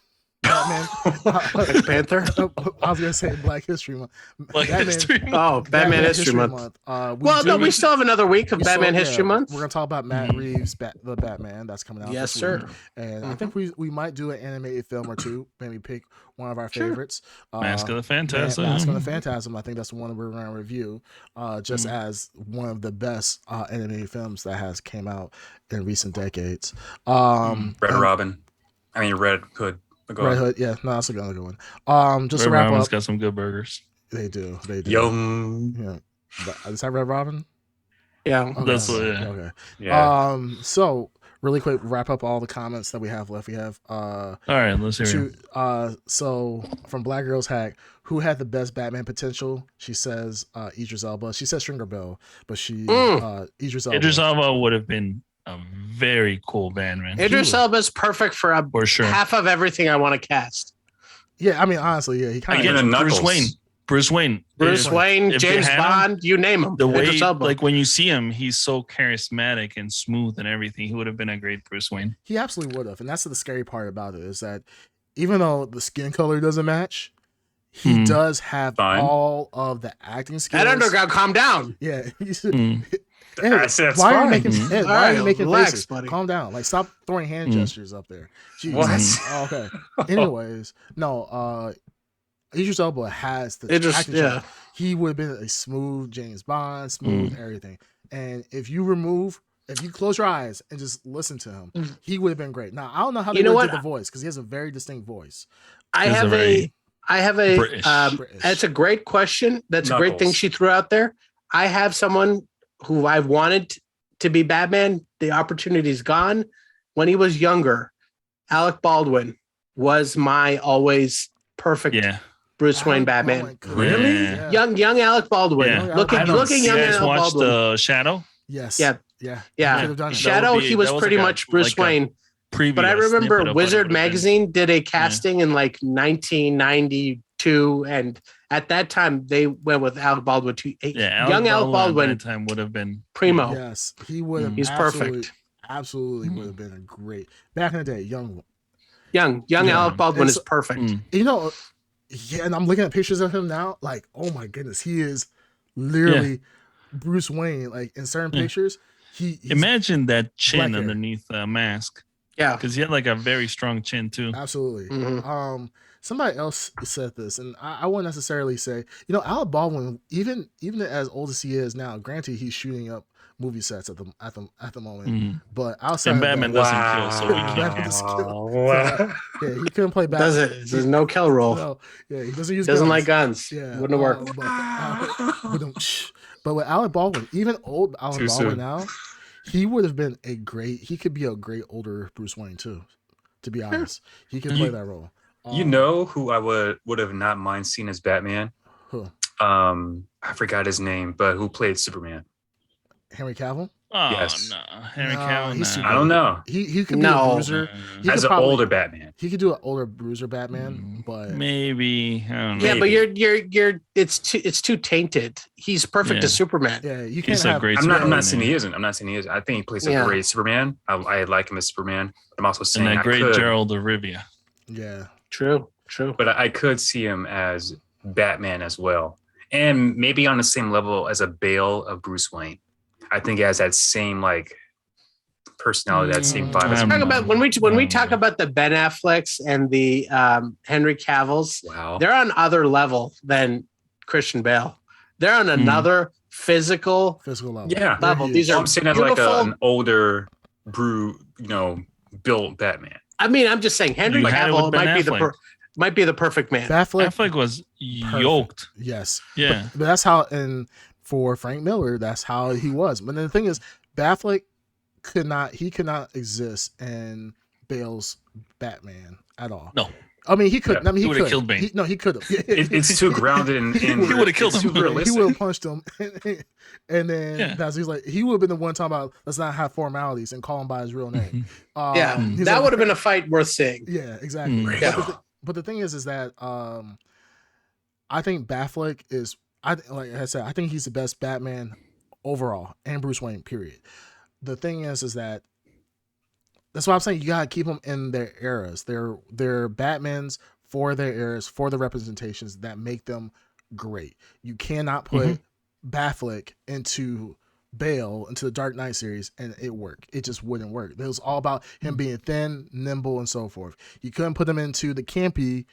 Speaker 5: Black Panther.
Speaker 3: I was gonna say Black History Month.
Speaker 2: Like history.
Speaker 5: Oh, Batman History Month. We still have another week of Batman History Month.
Speaker 3: We're gonna talk about Matt Reeves' the Batman that's coming out.
Speaker 5: Yes,
Speaker 3: this
Speaker 5: sir.
Speaker 3: week. And I think we might do an animated film or two. Maybe pick one of our
Speaker 5: Sure.
Speaker 3: favorites.
Speaker 2: Mask of the Phantasm.
Speaker 3: Mask of the Phantasm. I think that's the one we're going to review, just as one of the best animated films that has came out in recent decades.
Speaker 1: Red
Speaker 3: and-
Speaker 1: Robin. I mean Red Hood. Go
Speaker 3: Red
Speaker 1: on.
Speaker 3: Hood, yeah, no, that's a good one. Just
Speaker 2: Red
Speaker 3: to wrap
Speaker 2: Robin's
Speaker 3: up,
Speaker 2: got some good burgers.
Speaker 3: they do.
Speaker 1: Yum.
Speaker 3: Yeah, is that Red Robin?
Speaker 5: Yeah.
Speaker 3: Okay,
Speaker 2: That's what-
Speaker 3: okay.
Speaker 1: Yeah.
Speaker 3: So really quick, wrap up all the comments that we have left. We have
Speaker 2: All right, let's hear it.
Speaker 3: so from Black Girl's Hack, who had the best Batman potential? She says Idris Elba. She says Stringer Bell, but she Idris Elba.
Speaker 2: Idris Elba would have been a very cool Batman.
Speaker 5: Idris Elba is perfect for
Speaker 2: For sure.
Speaker 5: half of everything I want to cast.
Speaker 3: Yeah, I mean honestly, yeah, he kind
Speaker 2: Again,
Speaker 3: of
Speaker 1: Even
Speaker 2: Bruce
Speaker 1: Knuckles.
Speaker 2: Wayne. Bruce Wayne.
Speaker 5: Bruce Wayne,
Speaker 2: if they
Speaker 5: James
Speaker 2: had him,
Speaker 5: Bond, you name him.
Speaker 2: The way,
Speaker 5: Idris Elba.
Speaker 2: like when you see him, he's so charismatic and smooth and everything. He would have been a great Bruce Wayne.
Speaker 3: he absolutely would have, and that's the scary part about it is that even though the skin color doesn't match, he does have
Speaker 1: Fine.
Speaker 3: all of the acting skills.
Speaker 5: At Underground, calm down.
Speaker 3: Yeah.
Speaker 2: Mm.
Speaker 3: Ed,
Speaker 1: I said it's
Speaker 3: why are you
Speaker 1: fine.
Speaker 3: making Ed, why are you
Speaker 5: Alright,
Speaker 3: making
Speaker 5: relax,
Speaker 3: faces?
Speaker 5: buddy.
Speaker 3: Calm down. Like stop throwing hand gestures up there. Jeez.
Speaker 1: What?
Speaker 3: Oh, okay. Anyways, no, Idris Elba has the
Speaker 5: Idris,
Speaker 3: acting
Speaker 5: yeah.
Speaker 3: chops. He would have been a smooth James Bond, smooth everything. And if you close your eyes and just listen to him, he would have been great. Now I don't know how they
Speaker 5: You know
Speaker 3: would have
Speaker 5: what?
Speaker 3: did the voice because he has a very distinct voice.
Speaker 5: I
Speaker 2: He's
Speaker 5: have
Speaker 2: a
Speaker 5: a
Speaker 2: British.
Speaker 3: British.
Speaker 5: That's a great question. That's a great thing
Speaker 1: Knuckles.
Speaker 5: she threw out there. I have someone who I've wanted to be Batman. The opportunity's gone. When he was younger, Alec Baldwin was my always perfect
Speaker 2: Yeah.
Speaker 5: Bruce Wayne
Speaker 3: Alec
Speaker 5: Batman.
Speaker 3: Baldwin could-
Speaker 1: Really?
Speaker 3: Yeah.
Speaker 5: Young Alec Baldwin.
Speaker 2: Yeah.
Speaker 5: Looking
Speaker 3: I
Speaker 5: looking
Speaker 2: You
Speaker 5: young
Speaker 2: guys
Speaker 5: Alec
Speaker 2: watched
Speaker 5: Baldwin.
Speaker 2: Shadow?
Speaker 3: Yes.
Speaker 5: Yeah.
Speaker 3: Yeah.
Speaker 5: Yeah.
Speaker 3: He could have done it.
Speaker 5: Shadow, he was
Speaker 2: that was
Speaker 5: pretty
Speaker 2: like a-
Speaker 5: much Bruce
Speaker 2: like a
Speaker 5: Wayne.
Speaker 2: Preview,
Speaker 5: But I
Speaker 2: a snippet
Speaker 5: remember
Speaker 2: of what it
Speaker 5: Wizard
Speaker 2: would have been.
Speaker 5: Magazine did a casting in like 1992, and at that time they went with Alec Baldwin.
Speaker 2: Yeah,
Speaker 5: Young Alec Baldwin,
Speaker 2: at that time would have been
Speaker 5: primo.
Speaker 3: Yes, he would have.
Speaker 5: He's perfect.
Speaker 3: Absolutely would have been a great back in the day. Young,
Speaker 5: Young
Speaker 2: Yeah.
Speaker 5: Alec Baldwin
Speaker 3: And
Speaker 5: is
Speaker 3: so-
Speaker 5: perfect.
Speaker 2: Mm.
Speaker 3: you know. Yeah, and I'm looking at pictures of him now. Like, oh my goodness, he is literally Bruce Wayne. Like in certain
Speaker 2: Yeah.
Speaker 3: pictures, he's
Speaker 2: Imagine that chin
Speaker 3: black hair.
Speaker 2: underneath the mask,
Speaker 5: Yeah.
Speaker 2: because he had like a very strong chin too.
Speaker 3: absolutely.
Speaker 5: Mhm.
Speaker 3: somebody else said this, and I wouldn't necessarily say, Alec Baldwin, even as old as he is now, granted he's shooting up movie sets at the moment,
Speaker 2: Mhm.
Speaker 3: but outside
Speaker 2: And
Speaker 3: of
Speaker 2: Batman
Speaker 3: that,
Speaker 2: doesn't kill, so we
Speaker 3: Batman
Speaker 2: can't.
Speaker 3: doesn't kill.
Speaker 1: Wow.
Speaker 3: Yeah, he couldn't play
Speaker 5: Does
Speaker 3: Batman.
Speaker 5: it? There's no kill rule.
Speaker 3: No, yeah, he doesn't use
Speaker 5: Doesn't
Speaker 3: guns.
Speaker 5: like guns.
Speaker 3: Yeah,
Speaker 5: Wouldn't have worked.
Speaker 3: But with Alec Baldwin, even old Alec
Speaker 1: Too
Speaker 3: Baldwin
Speaker 1: soon.
Speaker 3: now, he would have been he could be a great older Bruce Wayne too. To be honest, he could play that role.
Speaker 1: You know who I would have not mind seeing as Batman?
Speaker 3: Who?
Speaker 1: I forgot his name, but who played Superman?
Speaker 3: Henry Cavill?
Speaker 2: Oh
Speaker 1: Yes.
Speaker 2: no, Henry
Speaker 3: No,
Speaker 2: Cavill.
Speaker 3: he's
Speaker 2: nah.
Speaker 3: too
Speaker 1: I don't know.
Speaker 3: He could be
Speaker 5: No.
Speaker 3: a bruiser. He
Speaker 1: As
Speaker 3: could
Speaker 1: an
Speaker 3: probably-
Speaker 1: older Batman.
Speaker 3: He could do an older bruiser Batman,
Speaker 2: Mm,
Speaker 3: but
Speaker 2: maybe. I don't know.
Speaker 5: Yeah, but
Speaker 1: Maybe.
Speaker 5: you're it's too tainted. He's perfect
Speaker 2: Yeah.
Speaker 5: as Superman.
Speaker 3: yeah, you can't
Speaker 2: He's a
Speaker 3: have.
Speaker 2: great
Speaker 1: I'm not
Speaker 2: Superman,
Speaker 1: saying he
Speaker 2: yeah.
Speaker 1: isn't. I'm not saying he isn't. I think he plays a
Speaker 5: Yeah.
Speaker 1: great Superman. I like him as Superman. But I'm also saying
Speaker 2: And that
Speaker 1: I
Speaker 2: great
Speaker 1: could,
Speaker 2: Gerald of Rivia.
Speaker 3: Yeah,
Speaker 5: True.
Speaker 1: but I could see him as Batman as well, and maybe on the same level as a Bale of Bruce Wayne. I think he has that same like personality, that same vibe. As
Speaker 2: I don't
Speaker 5: Talk
Speaker 2: know.
Speaker 5: about when we talk
Speaker 2: Mm.
Speaker 5: about the Ben Afflecks and the Henry Cavills,
Speaker 1: wow.
Speaker 5: they're on other level than Christian Bale. They're on another physical.
Speaker 3: physical level.
Speaker 1: Yeah.
Speaker 5: Level.
Speaker 3: They're
Speaker 5: These
Speaker 3: huge.
Speaker 5: are
Speaker 1: I'm saying as like
Speaker 5: beautiful.
Speaker 1: an older built Batman.
Speaker 5: I mean, I'm just saying Henry
Speaker 2: You had it with
Speaker 5: Cavill
Speaker 2: Ben
Speaker 5: might be the perfect man.
Speaker 3: Affleck.
Speaker 2: Affleck was yoked.
Speaker 3: Yes.
Speaker 2: Yeah.
Speaker 3: But that's how, and for Frank Miller, that's how he was. But then the thing is, Affleck could not exist in Bale's Batman at all.
Speaker 2: No.
Speaker 3: I mean, he could.
Speaker 1: Yeah.
Speaker 3: I mean,
Speaker 2: He
Speaker 3: he
Speaker 2: would've
Speaker 3: could.
Speaker 2: killed Bane.
Speaker 3: He could have.
Speaker 1: It's too grounded in
Speaker 2: He would've killed
Speaker 1: it's
Speaker 2: him.
Speaker 1: too
Speaker 3: He
Speaker 1: realistic.
Speaker 3: would have punched him, and then
Speaker 2: Yeah.
Speaker 3: he's like, he would have been the one talking about let's not have formalities and call him by his real name.
Speaker 5: Yeah,
Speaker 3: he's
Speaker 5: that
Speaker 3: like-
Speaker 5: would have been a fight worth seeing.
Speaker 3: Yeah, exactly.
Speaker 2: Mm.
Speaker 1: Yeah.
Speaker 3: But the thing is that I think Batfleck is like I said, I think he's the best Batman overall and Bruce Wayne. Period. The thing is that that's why I'm saying you gotta keep them in their eras. They're Batmans for their eras, for the representations that make them great. You cannot put Batfleck into Bale into the Dark Knight series and it worked. It just wouldn't work. It was all about him being thin, nimble, and so forth. You couldn't put him into the campy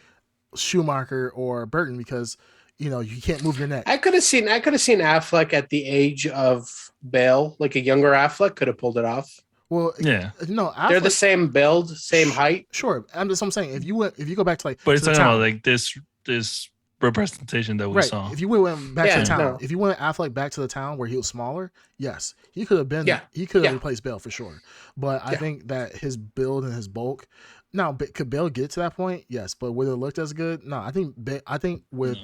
Speaker 3: Schumacher or Burton because you can't move your neck.
Speaker 5: I could have seen Affleck at the age of Bale, like a younger Affleck could have pulled it off.
Speaker 3: Well,
Speaker 2: Yeah.
Speaker 3: no,
Speaker 5: They're the
Speaker 3: Affleck-
Speaker 5: same build, same height.
Speaker 3: Sure, I'm saying if you go back to
Speaker 2: But it's
Speaker 3: to the
Speaker 2: talking
Speaker 3: town,
Speaker 2: about like this representation that we
Speaker 3: right.
Speaker 2: saw.
Speaker 3: If you went back to
Speaker 5: Yeah,
Speaker 3: the town,
Speaker 5: no.
Speaker 3: if you went Affleck back to the town where he was smaller, yes, he could have been.
Speaker 5: Yeah,
Speaker 3: He could have
Speaker 5: yeah.
Speaker 3: replaced Bale for sure. But I
Speaker 5: Yeah.
Speaker 3: think that his build and his bulk. Now, could Bale get to that point? Yes, but would it looked as good? No, I think with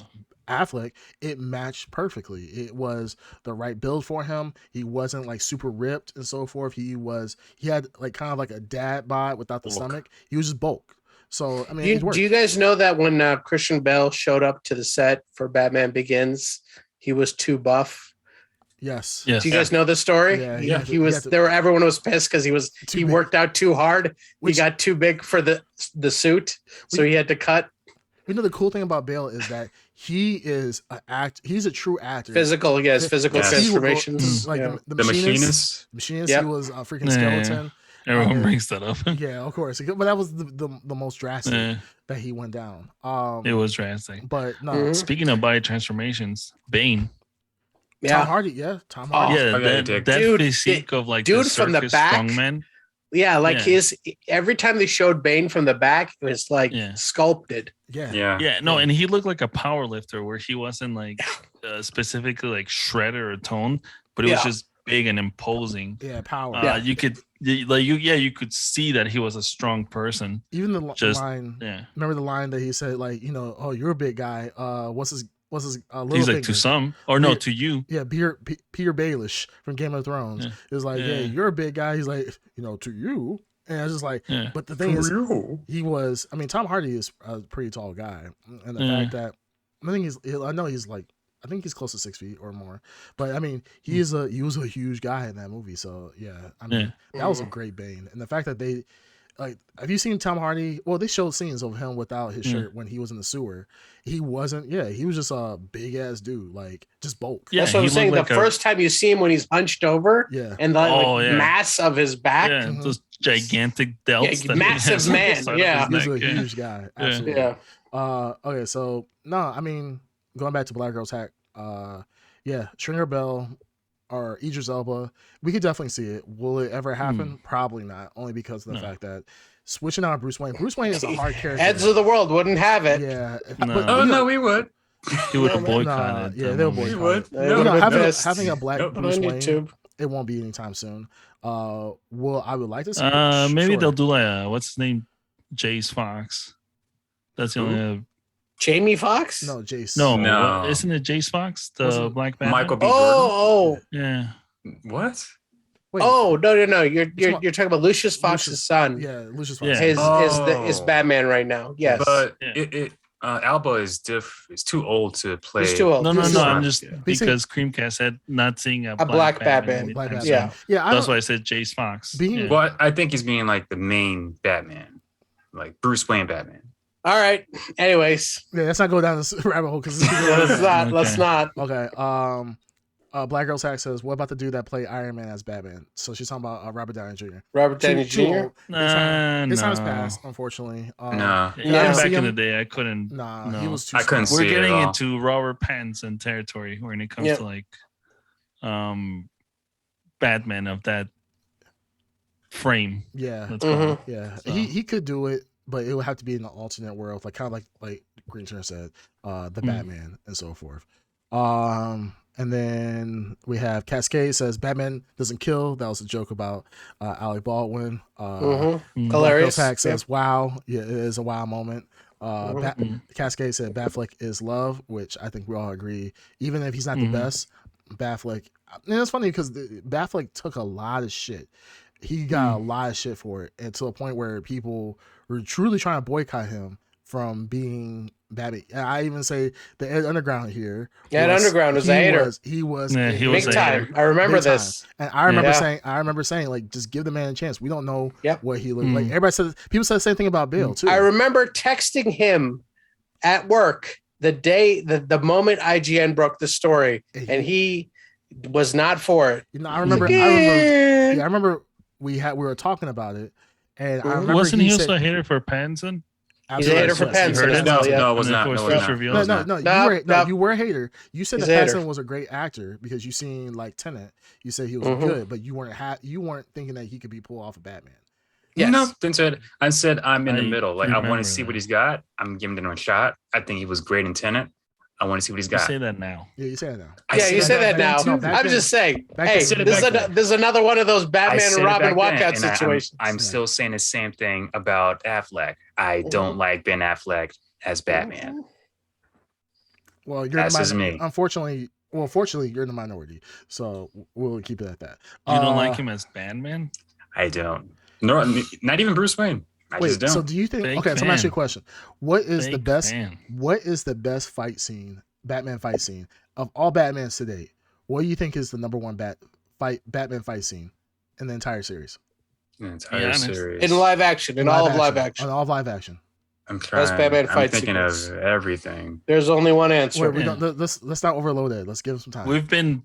Speaker 3: Affleck, it matched perfectly. It was the right build for him. He wasn't like super ripped and so forth. He had like kind of like a dad bod without the
Speaker 1: Bulk.
Speaker 3: stomach. He was just bulk. So I mean, it worked.
Speaker 5: Do you guys know that when Christian Bale showed up to the set for Batman Begins, he was too buff?
Speaker 3: Yes.
Speaker 2: Yes.
Speaker 5: Do you guys know the story?
Speaker 3: Yeah,
Speaker 5: Yeah,
Speaker 3: he had to-
Speaker 5: Everyone was pissed because
Speaker 3: Too
Speaker 5: he
Speaker 3: big.
Speaker 5: worked out too hard.
Speaker 3: Which-
Speaker 5: He got too big for the suit, so he had to cut.
Speaker 3: The cool thing about Bale is that he is he's a true actor.
Speaker 5: Physical, yes, physical
Speaker 1: Yes.
Speaker 5: transformations.
Speaker 3: Like
Speaker 5: yeah.
Speaker 3: the
Speaker 1: The
Speaker 3: machinist.
Speaker 1: machinist.
Speaker 5: Yep.
Speaker 3: He was a freaking
Speaker 2: Yeah.
Speaker 3: skeleton.
Speaker 2: Everyone
Speaker 3: Yeah.
Speaker 2: brings that up.
Speaker 3: Yeah, of course. But that was the most drastic
Speaker 2: Yeah,
Speaker 3: that he went down.
Speaker 2: it was drastic.
Speaker 3: But no,
Speaker 5: Mhm.
Speaker 2: Speaking of body transformations, Bane.
Speaker 5: Yeah.
Speaker 3: Tom Hardy. Yeah, Tom
Speaker 5: Oh,
Speaker 3: Hardy.
Speaker 2: Yeah,
Speaker 1: I got a
Speaker 2: that,
Speaker 1: dick.
Speaker 2: that
Speaker 5: Dude,
Speaker 2: physique of like
Speaker 5: dude
Speaker 2: the
Speaker 5: from the
Speaker 2: circus
Speaker 5: back.
Speaker 2: strongman.
Speaker 5: Yeah, like
Speaker 2: Yeah.
Speaker 5: every time they showed Bane from the back, it was like
Speaker 2: Yeah.
Speaker 5: sculpted.
Speaker 3: Yeah.
Speaker 1: Yeah.
Speaker 2: Yeah, no, and he looked like a power lifter where he wasn't like specifically like shredded or toned, but it was
Speaker 5: Yeah.
Speaker 2: just big and imposing.
Speaker 3: Yeah, power.
Speaker 2: You could you could see that he was a strong person.
Speaker 3: Even the
Speaker 2: Just-
Speaker 3: line.
Speaker 2: Yeah,
Speaker 3: Remember the line that he said, like, oh, you're a big guy. What's his little
Speaker 2: he's like
Speaker 3: finger?
Speaker 2: to some or no
Speaker 3: Yeah.
Speaker 2: to you.
Speaker 3: Yeah, Peter Baelish from Game of Thrones.
Speaker 2: Yeah.
Speaker 3: It was like,
Speaker 2: Yeah.
Speaker 3: you're a big guy. He's like, to you. And I was just like,
Speaker 2: Yeah.
Speaker 3: but the thing is,
Speaker 1: you.
Speaker 3: he was. I mean, Tom Hardy is a pretty tall guy, and the
Speaker 2: Yeah.
Speaker 3: fact that I think he's close to 6 feet or more. But I mean,
Speaker 2: Hmm.
Speaker 3: he was a huge guy in that movie. So yeah, I mean, that was a great Bane, and the fact that they. Like, have you seen Tom Hardy? Well, they showed scenes of him without his shirt when he was in the sewer. He wasn't. Yeah, he was just a big ass dude, like just bulk.
Speaker 2: Yeah,
Speaker 5: That's what
Speaker 2: he
Speaker 5: I'm saying.
Speaker 2: looked
Speaker 5: The
Speaker 2: like a-
Speaker 5: first time you see him when he's hunched over
Speaker 3: Yeah.
Speaker 5: and the
Speaker 2: Oh, yeah.
Speaker 5: mass of his back.
Speaker 3: Mm-hmm.
Speaker 2: Yeah, those gigantic delts.
Speaker 5: Yeah,
Speaker 2: that he
Speaker 5: massive
Speaker 2: has on the
Speaker 5: man,
Speaker 2: side of
Speaker 5: yeah.
Speaker 2: his
Speaker 3: He was
Speaker 2: neck,
Speaker 3: a
Speaker 2: yeah.
Speaker 3: huge guy. Absolutely.
Speaker 5: Yeah.
Speaker 3: Okay, so no, I mean, going back to Black Girl's Hack, yeah, Stringer Bell or Idris Elba, we could definitely see it. Will it ever happen? Probably not, only because of the fact that switching out Bruce Wayne. Bruce Wayne is a hard character.
Speaker 5: Heads of the world wouldn't have it.
Speaker 3: Yeah.
Speaker 2: No.
Speaker 1: Oh no, we would.
Speaker 2: He would have boycotted.
Speaker 3: yeah,
Speaker 2: the
Speaker 3: they'll
Speaker 2: movie.
Speaker 1: We
Speaker 3: boycott
Speaker 1: would.
Speaker 3: it.
Speaker 1: No,
Speaker 3: You know,
Speaker 1: we'd
Speaker 3: having a black
Speaker 1: Nope.
Speaker 3: Bruce
Speaker 5: On
Speaker 3: Wayne,
Speaker 5: YouTube.
Speaker 3: it won't be anytime soon. Well, I would like to see.
Speaker 2: Maybe
Speaker 3: sure.
Speaker 2: they'll do like what's his name, Jace Fox. That's the only.
Speaker 5: Jamie Fox?
Speaker 3: No, Jace.
Speaker 2: No, isn't it Jace Fox, the
Speaker 3: Wasn't-
Speaker 2: Black Batman?
Speaker 1: Michael B.
Speaker 5: Oh,
Speaker 2: Yeah.
Speaker 1: Jordan. What?
Speaker 3: Wait,
Speaker 5: no. You're
Speaker 3: It's
Speaker 5: talking about Lucius Fox's son.
Speaker 3: yeah, Lucius Fox.
Speaker 2: Yeah.
Speaker 5: Is Batman right now? Yes,
Speaker 1: But
Speaker 2: Yeah.
Speaker 1: Alba is is too old to play.
Speaker 5: he's too old.
Speaker 2: No.
Speaker 5: He's too
Speaker 2: I'm
Speaker 5: old.
Speaker 2: just
Speaker 1: Yeah.
Speaker 2: because Creamcast had not seeing a
Speaker 5: Black Batman.
Speaker 2: anytime
Speaker 3: Black
Speaker 2: soon.
Speaker 3: Batman.
Speaker 5: Yeah.
Speaker 3: Yeah,
Speaker 2: That's why I said Jace Fox.
Speaker 3: Being-
Speaker 2: Yeah.
Speaker 1: Well, I think he's being like the main Batman, like Bruce Wayne Batman.
Speaker 5: All right. Anyways,
Speaker 3: Yeah, let's not go down this rabbit hole because
Speaker 5: let's not. Let's
Speaker 2: Okay.
Speaker 5: not.
Speaker 3: Okay. Black Girl's Hack says, "What about the dude that played Iron Man as Batman?" So she's talking about Robert Downey Jr.
Speaker 5: Robert Downey
Speaker 3: Too
Speaker 5: Jr.
Speaker 3: old. His time's
Speaker 2: No.
Speaker 3: passed, unfortunately.
Speaker 1: No,
Speaker 2: Yeah,
Speaker 5: Yeah.
Speaker 2: back
Speaker 3: See
Speaker 2: in the
Speaker 3: him?
Speaker 2: day, I couldn't.
Speaker 3: Nah,
Speaker 2: No.
Speaker 3: he was too.
Speaker 1: I couldn't
Speaker 3: small.
Speaker 1: see
Speaker 2: We're
Speaker 1: it at
Speaker 2: getting
Speaker 1: all.
Speaker 2: into Robert Pattinson territory when it comes
Speaker 5: Yep.
Speaker 2: to like, Batman of that frame.
Speaker 3: Yeah,
Speaker 2: Let's call it.
Speaker 3: yeah.
Speaker 2: So-
Speaker 3: He could do it, but it would have to be in an alternate world, like kind of like Green Turner said, the Batman and so forth. And then we have Cascade says Batman doesn't kill. That was a joke about Alec Baldwin.
Speaker 2: Mm.
Speaker 3: Black
Speaker 5: Hilarious.
Speaker 3: Girl's Hack says, "Wow, yeah, it is a wow moment."
Speaker 2: Mhm.
Speaker 3: Cascade said Batfleck is love, which I think we all agree. Even if he's not
Speaker 2: Mhm.
Speaker 3: the best, Batfleck. And it's funny because Batfleck took a lot of shit. He got a lot of shit for it, and to a point where people were truly trying to boycott him from being Batman. And I even say the Ed Underground here.
Speaker 5: Ed Underground was a hater.
Speaker 3: He was
Speaker 2: Yeah, he was
Speaker 5: Big
Speaker 2: a hater.
Speaker 5: time. I remember
Speaker 3: Big time.
Speaker 5: this.
Speaker 3: And I remember
Speaker 5: Yeah.
Speaker 3: saying, like, just give the man a chance. We don't know
Speaker 5: Yep.
Speaker 3: what he looked like. Everybody said, people said the same thing about Bill too.
Speaker 5: I remember texting him at work the day, the moment IGN broke the story, and he was not for it.
Speaker 3: You know, I remember we were talking about it, and I remember
Speaker 2: Wasn't he
Speaker 3: said,
Speaker 2: also a hater for Pattinson?
Speaker 5: He's a hater for
Speaker 3: Yes,
Speaker 5: Pattinson
Speaker 3: yes,
Speaker 2: heard
Speaker 3: yes,
Speaker 2: it?
Speaker 1: No,
Speaker 3: yes, yes.
Speaker 1: no, it was
Speaker 2: And then
Speaker 1: not.
Speaker 2: of
Speaker 1: No,
Speaker 2: course
Speaker 1: it was
Speaker 2: first
Speaker 1: not.
Speaker 2: reveal
Speaker 3: No,
Speaker 2: is
Speaker 3: no,
Speaker 2: not.
Speaker 3: no.
Speaker 5: No.
Speaker 3: You were a hater. You said
Speaker 5: He's
Speaker 3: that
Speaker 5: a hater.
Speaker 3: Pattinson was a great actor because you seen like Tenet. You said he was
Speaker 5: Mhm.
Speaker 3: good, but you weren't thinking that he could be pulled off of Batman.
Speaker 5: Yes.
Speaker 1: No, then said I said I'm in the
Speaker 2: I
Speaker 1: middle. Like I want
Speaker 2: remember
Speaker 1: to see what
Speaker 2: that.
Speaker 1: he's got. I'm giving him a shot. I think he was great in Tenet. I want to see what he's
Speaker 2: You
Speaker 1: got.
Speaker 2: say that now.
Speaker 3: Yeah, you say it now.
Speaker 1: I
Speaker 5: Yeah,
Speaker 1: said
Speaker 5: you say that
Speaker 1: back
Speaker 5: now.
Speaker 1: then, too.
Speaker 3: back
Speaker 5: I'm
Speaker 3: then-
Speaker 5: just saying.
Speaker 3: back
Speaker 5: Hey,
Speaker 3: then-
Speaker 5: this is another one of those
Speaker 1: I
Speaker 5: Batman
Speaker 1: said
Speaker 5: and
Speaker 1: it
Speaker 5: Robin
Speaker 1: back then,
Speaker 5: walkout
Speaker 1: and
Speaker 5: situations.
Speaker 1: I'm
Speaker 3: Yeah.
Speaker 1: still saying the same thing about Affleck. I don't like Ben Affleck as Batman.
Speaker 3: Well, you're
Speaker 1: That's
Speaker 3: in the
Speaker 1: just
Speaker 3: minority.
Speaker 1: me.
Speaker 3: Fortunately, you're in the minority, so we'll keep it at that.
Speaker 2: You don't like him as Batman?
Speaker 1: I don't. No, not even Bruce Wayne. I
Speaker 3: Wait,
Speaker 1: just don't.
Speaker 3: so do you think?
Speaker 2: Big
Speaker 3: Okay, so I'm asking you a
Speaker 2: fan.
Speaker 3: question. What is the
Speaker 2: Big
Speaker 3: best?
Speaker 2: fan.
Speaker 3: What is the best fight scene? Batman fight scene of all Batmans to date. What do you think is the number one Batman fight scene in the entire series?
Speaker 1: The entire
Speaker 2: Be honest.
Speaker 1: series.
Speaker 5: In live action, in all of live
Speaker 3: On
Speaker 5: action.
Speaker 3: all of live action.
Speaker 1: I'm trying.
Speaker 5: Best Batman
Speaker 1: I'm
Speaker 5: fight
Speaker 1: thinking
Speaker 5: sequence.
Speaker 1: of everything.
Speaker 5: There's only one answer.
Speaker 3: Wait, we
Speaker 2: Yeah.
Speaker 3: don't, let's not overload it. Let's give him some time.
Speaker 2: We've been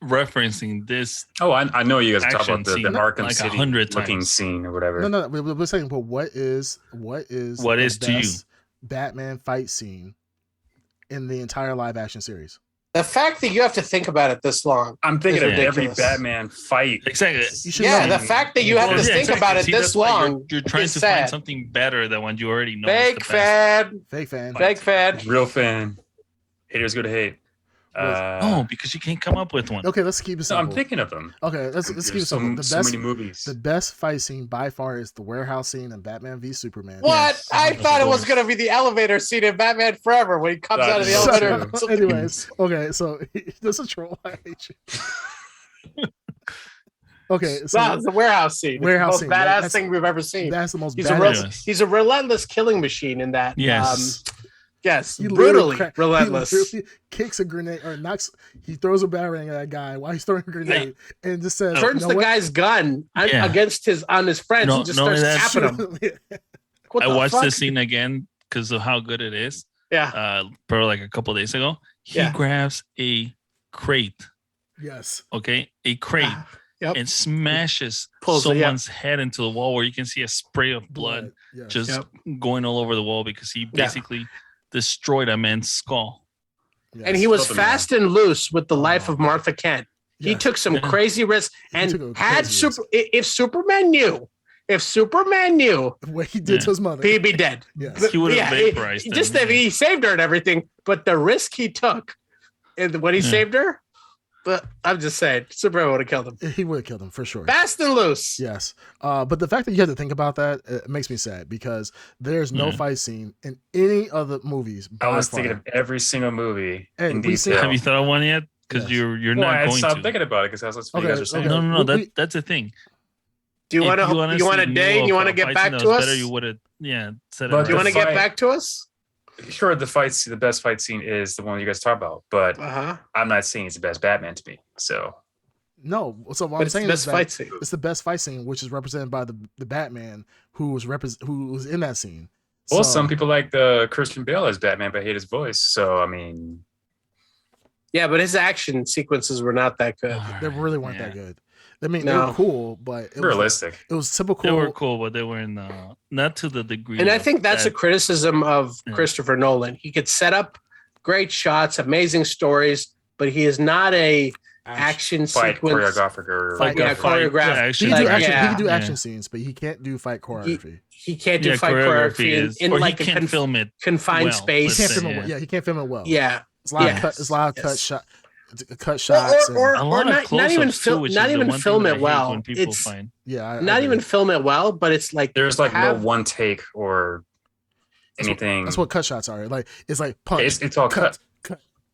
Speaker 2: referencing this.
Speaker 1: Oh, I know you guys talk
Speaker 2: Action
Speaker 1: about the
Speaker 2: scene,
Speaker 1: Arkham
Speaker 2: like
Speaker 1: City
Speaker 2: 100
Speaker 1: looking
Speaker 2: times.
Speaker 1: scene or whatever.
Speaker 3: No, we're saying, but what is
Speaker 2: What
Speaker 3: the
Speaker 2: is to you?
Speaker 3: best Batman fight scene in the entire live action series?
Speaker 5: The fact that you have to think about it this long.
Speaker 1: I'm thinking
Speaker 5: It's
Speaker 1: of every
Speaker 5: ridiculous.
Speaker 1: Batman fight.
Speaker 2: Exactly.
Speaker 3: You should
Speaker 5: Yeah,
Speaker 3: know.
Speaker 5: the fact that you have to
Speaker 2: Well,
Speaker 5: think
Speaker 2: exactly.
Speaker 5: about it
Speaker 2: See,
Speaker 5: this
Speaker 2: that's why
Speaker 5: long.
Speaker 2: You're trying
Speaker 5: is
Speaker 2: to
Speaker 5: sad.
Speaker 2: find something better than what you already know. is
Speaker 5: Fake
Speaker 2: the best.
Speaker 5: fan.
Speaker 3: Fake fan.
Speaker 5: Fake fan.
Speaker 1: Real fan. Haters go to hate.
Speaker 2: No, because you can't come up with one.
Speaker 3: Okay, let's keep it
Speaker 1: So I'm
Speaker 3: simple.
Speaker 1: thinking of them.
Speaker 3: Okay, let's keep it
Speaker 1: There's
Speaker 3: simple.
Speaker 1: so many movies.
Speaker 3: The best fight scene by far is the warehouse scene in Batman v Superman.
Speaker 5: What? I
Speaker 2: of
Speaker 5: thought it was
Speaker 2: course.
Speaker 5: going to be the elevator scene in Batman Forever when he comes out of the
Speaker 1: That's
Speaker 5: elevator.
Speaker 1: true.
Speaker 3: Anyways, okay, so this is troll. I hate you. Okay, so
Speaker 5: No, it's the warehouse scene. It's
Speaker 3: Warehouse
Speaker 5: the
Speaker 3: scene.
Speaker 5: most badass
Speaker 3: That's-
Speaker 5: thing we've ever seen.
Speaker 3: that's the most
Speaker 5: He's a,
Speaker 3: badass.
Speaker 5: he's a relentless killing machine in that.
Speaker 2: Yes.
Speaker 5: Yes,
Speaker 3: He literally
Speaker 5: brutally relentless.
Speaker 3: He literally kicks a grenade or knocks. He throws a batarang at that guy while he's throwing a grenade, and just says,
Speaker 5: Turns
Speaker 3: "You know
Speaker 5: the
Speaker 3: what?"
Speaker 5: guy's gun
Speaker 2: Yeah.
Speaker 5: against his friends
Speaker 2: No-
Speaker 5: and just
Speaker 2: not only
Speaker 5: starts
Speaker 2: that,
Speaker 5: tapping them. What
Speaker 2: I
Speaker 5: the
Speaker 2: watched
Speaker 5: fuck?
Speaker 2: this scene again because of how good it is.
Speaker 5: Yeah,
Speaker 2: Probably like a couple of days ago. He
Speaker 5: Yeah.
Speaker 2: grabs a crate.
Speaker 3: Yes.
Speaker 2: Okay, a crate.
Speaker 5: Yep.
Speaker 2: and smashes
Speaker 5: Pulls it,
Speaker 2: someone's head into the wall where you can see a spray of blood
Speaker 3: Yes.
Speaker 2: just going all over the wall because he basically destroyed a man's skull.
Speaker 3: Yes.
Speaker 5: And he was
Speaker 1: Something
Speaker 5: fast and loose with the life
Speaker 3: Oh.
Speaker 5: of Martha Kent. He
Speaker 3: Yes.
Speaker 5: took some crazy risks,
Speaker 3: He took a
Speaker 5: and had
Speaker 3: crazy risk.
Speaker 5: if Superman knew
Speaker 3: What he did to his mother.
Speaker 5: he'd be dead.
Speaker 3: Yes.
Speaker 2: He would have vaporized him,
Speaker 5: just that
Speaker 2: yeah.
Speaker 5: he saved her and everything, but the risk he took and when he saved her, but I'm just saying, Superman would have killed him.
Speaker 3: He would have killed him for sure.
Speaker 5: Fast and loose.
Speaker 3: Yes. But the fact that you have to think about that, it makes me sad because there's no fight scene in any of the movies.
Speaker 1: I was thinking of every single movie
Speaker 3: Hey,
Speaker 1: in
Speaker 3: we see-
Speaker 1: detail.
Speaker 2: Have you thought of one yet? Because
Speaker 3: Yes.
Speaker 2: you're
Speaker 1: Well,
Speaker 2: not
Speaker 1: I
Speaker 2: going
Speaker 1: stopped
Speaker 2: to.
Speaker 1: thinking about it because that's what you
Speaker 3: Okay,
Speaker 1: guys are saying.
Speaker 3: okay.
Speaker 2: No.
Speaker 3: We-
Speaker 2: That's the thing.
Speaker 5: Do you
Speaker 2: If
Speaker 5: want to
Speaker 2: honestly
Speaker 5: date?
Speaker 2: knew
Speaker 5: You
Speaker 2: of
Speaker 5: want to
Speaker 2: a
Speaker 5: get
Speaker 2: fight
Speaker 5: back
Speaker 2: scene that
Speaker 5: to
Speaker 2: was
Speaker 5: us?
Speaker 2: Better, you would have, said it.
Speaker 1: But
Speaker 5: Do you
Speaker 2: right.
Speaker 5: want to get
Speaker 1: fight-
Speaker 5: back to us?
Speaker 1: Sure, the best fight scene is the one you guys talk about, but
Speaker 5: Uh-huh.
Speaker 1: I'm not saying it's the best Batman to me. So
Speaker 3: No. So what
Speaker 5: But
Speaker 3: I'm
Speaker 5: it's the
Speaker 3: saying
Speaker 5: best
Speaker 3: is that
Speaker 5: fight scene.
Speaker 3: it's the best fight scene, which is represented by the Batman who was in that scene.
Speaker 1: well,
Speaker 3: So-
Speaker 1: some people like the Christian Bale as Batman, but hate his voice. So I mean,
Speaker 5: Yeah, but his action sequences were not that good.
Speaker 3: they really weren't that good. I mean, they
Speaker 5: No.
Speaker 3: were cool, but it was
Speaker 1: realistic.
Speaker 3: it was typical.
Speaker 2: They were cool, but they were not to the degree.
Speaker 5: And I
Speaker 2: of
Speaker 5: think that's a
Speaker 2: that.
Speaker 5: criticism of
Speaker 2: Yeah.
Speaker 5: Christopher Nolan. He could set up great shots, amazing stories, but he is not a action
Speaker 1: Fight
Speaker 5: sequence.
Speaker 1: choreographic or
Speaker 3: Fight,
Speaker 5: yeah, choreographed.
Speaker 3: He
Speaker 2: action.
Speaker 3: can do
Speaker 5: Like,
Speaker 3: action.
Speaker 5: yeah.
Speaker 3: He can do
Speaker 2: Yeah.
Speaker 3: action scenes, but he can't do fight choreography.
Speaker 5: He can't do
Speaker 2: Yeah,
Speaker 5: fight choreography in
Speaker 2: or
Speaker 5: like
Speaker 2: he
Speaker 5: a
Speaker 2: can't film it.
Speaker 5: confined
Speaker 2: well,
Speaker 5: space.
Speaker 3: He can't
Speaker 2: let's
Speaker 3: film
Speaker 2: say,
Speaker 3: it well.
Speaker 2: yeah.
Speaker 3: Yeah, he can't film it well.
Speaker 5: Yeah.
Speaker 3: It's a lot
Speaker 5: Yes.
Speaker 3: of cut. It's a lot of cut
Speaker 5: Yes.
Speaker 3: shot. Cut shots. and-
Speaker 2: A lot of
Speaker 5: not
Speaker 2: close-ups
Speaker 5: even
Speaker 2: too,
Speaker 5: film,
Speaker 2: which
Speaker 5: not
Speaker 2: is the
Speaker 5: even
Speaker 2: one thing
Speaker 5: film
Speaker 2: that I
Speaker 5: it
Speaker 2: hate
Speaker 5: well.
Speaker 2: when people
Speaker 5: It's
Speaker 2: find.
Speaker 3: yeah, I
Speaker 5: not
Speaker 3: agree.
Speaker 5: even film it well, but it's like
Speaker 1: there's like
Speaker 5: have-
Speaker 1: no one take or anything.
Speaker 3: That's what cut shots are. Like it's like punch.
Speaker 1: It's all cut.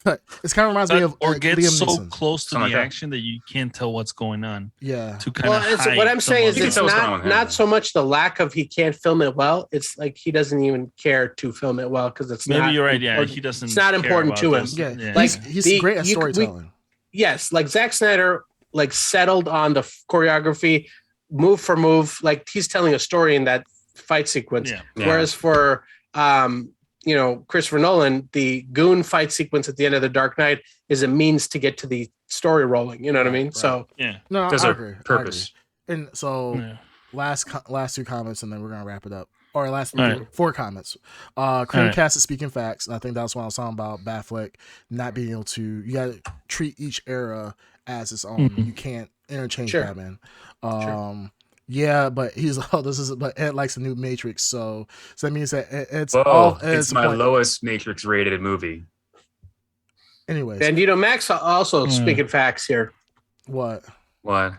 Speaker 3: Cut. It kind of reminds me of
Speaker 2: Or
Speaker 3: like,
Speaker 2: get
Speaker 3: Liam
Speaker 2: so
Speaker 3: Neeson.
Speaker 2: close to
Speaker 1: Something
Speaker 2: the
Speaker 1: like that.
Speaker 2: action that you can't tell what's going on.
Speaker 3: Yeah.
Speaker 2: To kind
Speaker 5: Well,
Speaker 2: of
Speaker 5: it's, what I'm saying is
Speaker 1: You can
Speaker 5: it's
Speaker 1: tell what's going on with him.
Speaker 5: not so much the lack of he can't film it well. It's like he doesn't even care to film it well because it's
Speaker 2: maybe
Speaker 5: not
Speaker 2: you're right. Yeah,
Speaker 5: important.
Speaker 2: he doesn't.
Speaker 5: It's not
Speaker 2: care
Speaker 5: important
Speaker 2: about
Speaker 5: to him.
Speaker 2: those-
Speaker 3: Yeah.
Speaker 5: Like,
Speaker 3: He's
Speaker 5: the-
Speaker 3: great at
Speaker 5: you could-
Speaker 3: storytelling.
Speaker 5: Yes, like Zack Snyder, like settled on the choreography, move for move. Like he's telling a story in that fight sequence.
Speaker 2: Yeah.
Speaker 1: Yeah.
Speaker 5: Whereas for Christopher Nolan, the goon fight sequence at the end of The Dark Knight is a means to get to the story rolling. You know what I mean?
Speaker 3: Right.
Speaker 5: So
Speaker 2: Yeah.
Speaker 3: No,
Speaker 1: There's
Speaker 3: I
Speaker 1: a
Speaker 3: agree.
Speaker 1: purpose.
Speaker 3: I agree. And so
Speaker 2: Yeah.
Speaker 3: last two comments, and then we're gonna wrap it up. Or last
Speaker 2: All right.
Speaker 3: 4 comments. Creamcast is speaking facts, and I think that's what I was talking about. Batfleck not being able to. You got to treat each era as its own.
Speaker 2: Mhm.
Speaker 3: You can't interchange
Speaker 5: Sure.
Speaker 3: Batman. Yeah, but but Ed likes the new Matrix, so that means that it's
Speaker 1: Whoa,
Speaker 3: Ed's
Speaker 1: it's my
Speaker 3: point.
Speaker 1: lowest Matrix rated movie.
Speaker 3: Anyways,
Speaker 5: Bandito Max also
Speaker 2: Hmm.
Speaker 5: speaking facts here,
Speaker 3: what?
Speaker 1: What?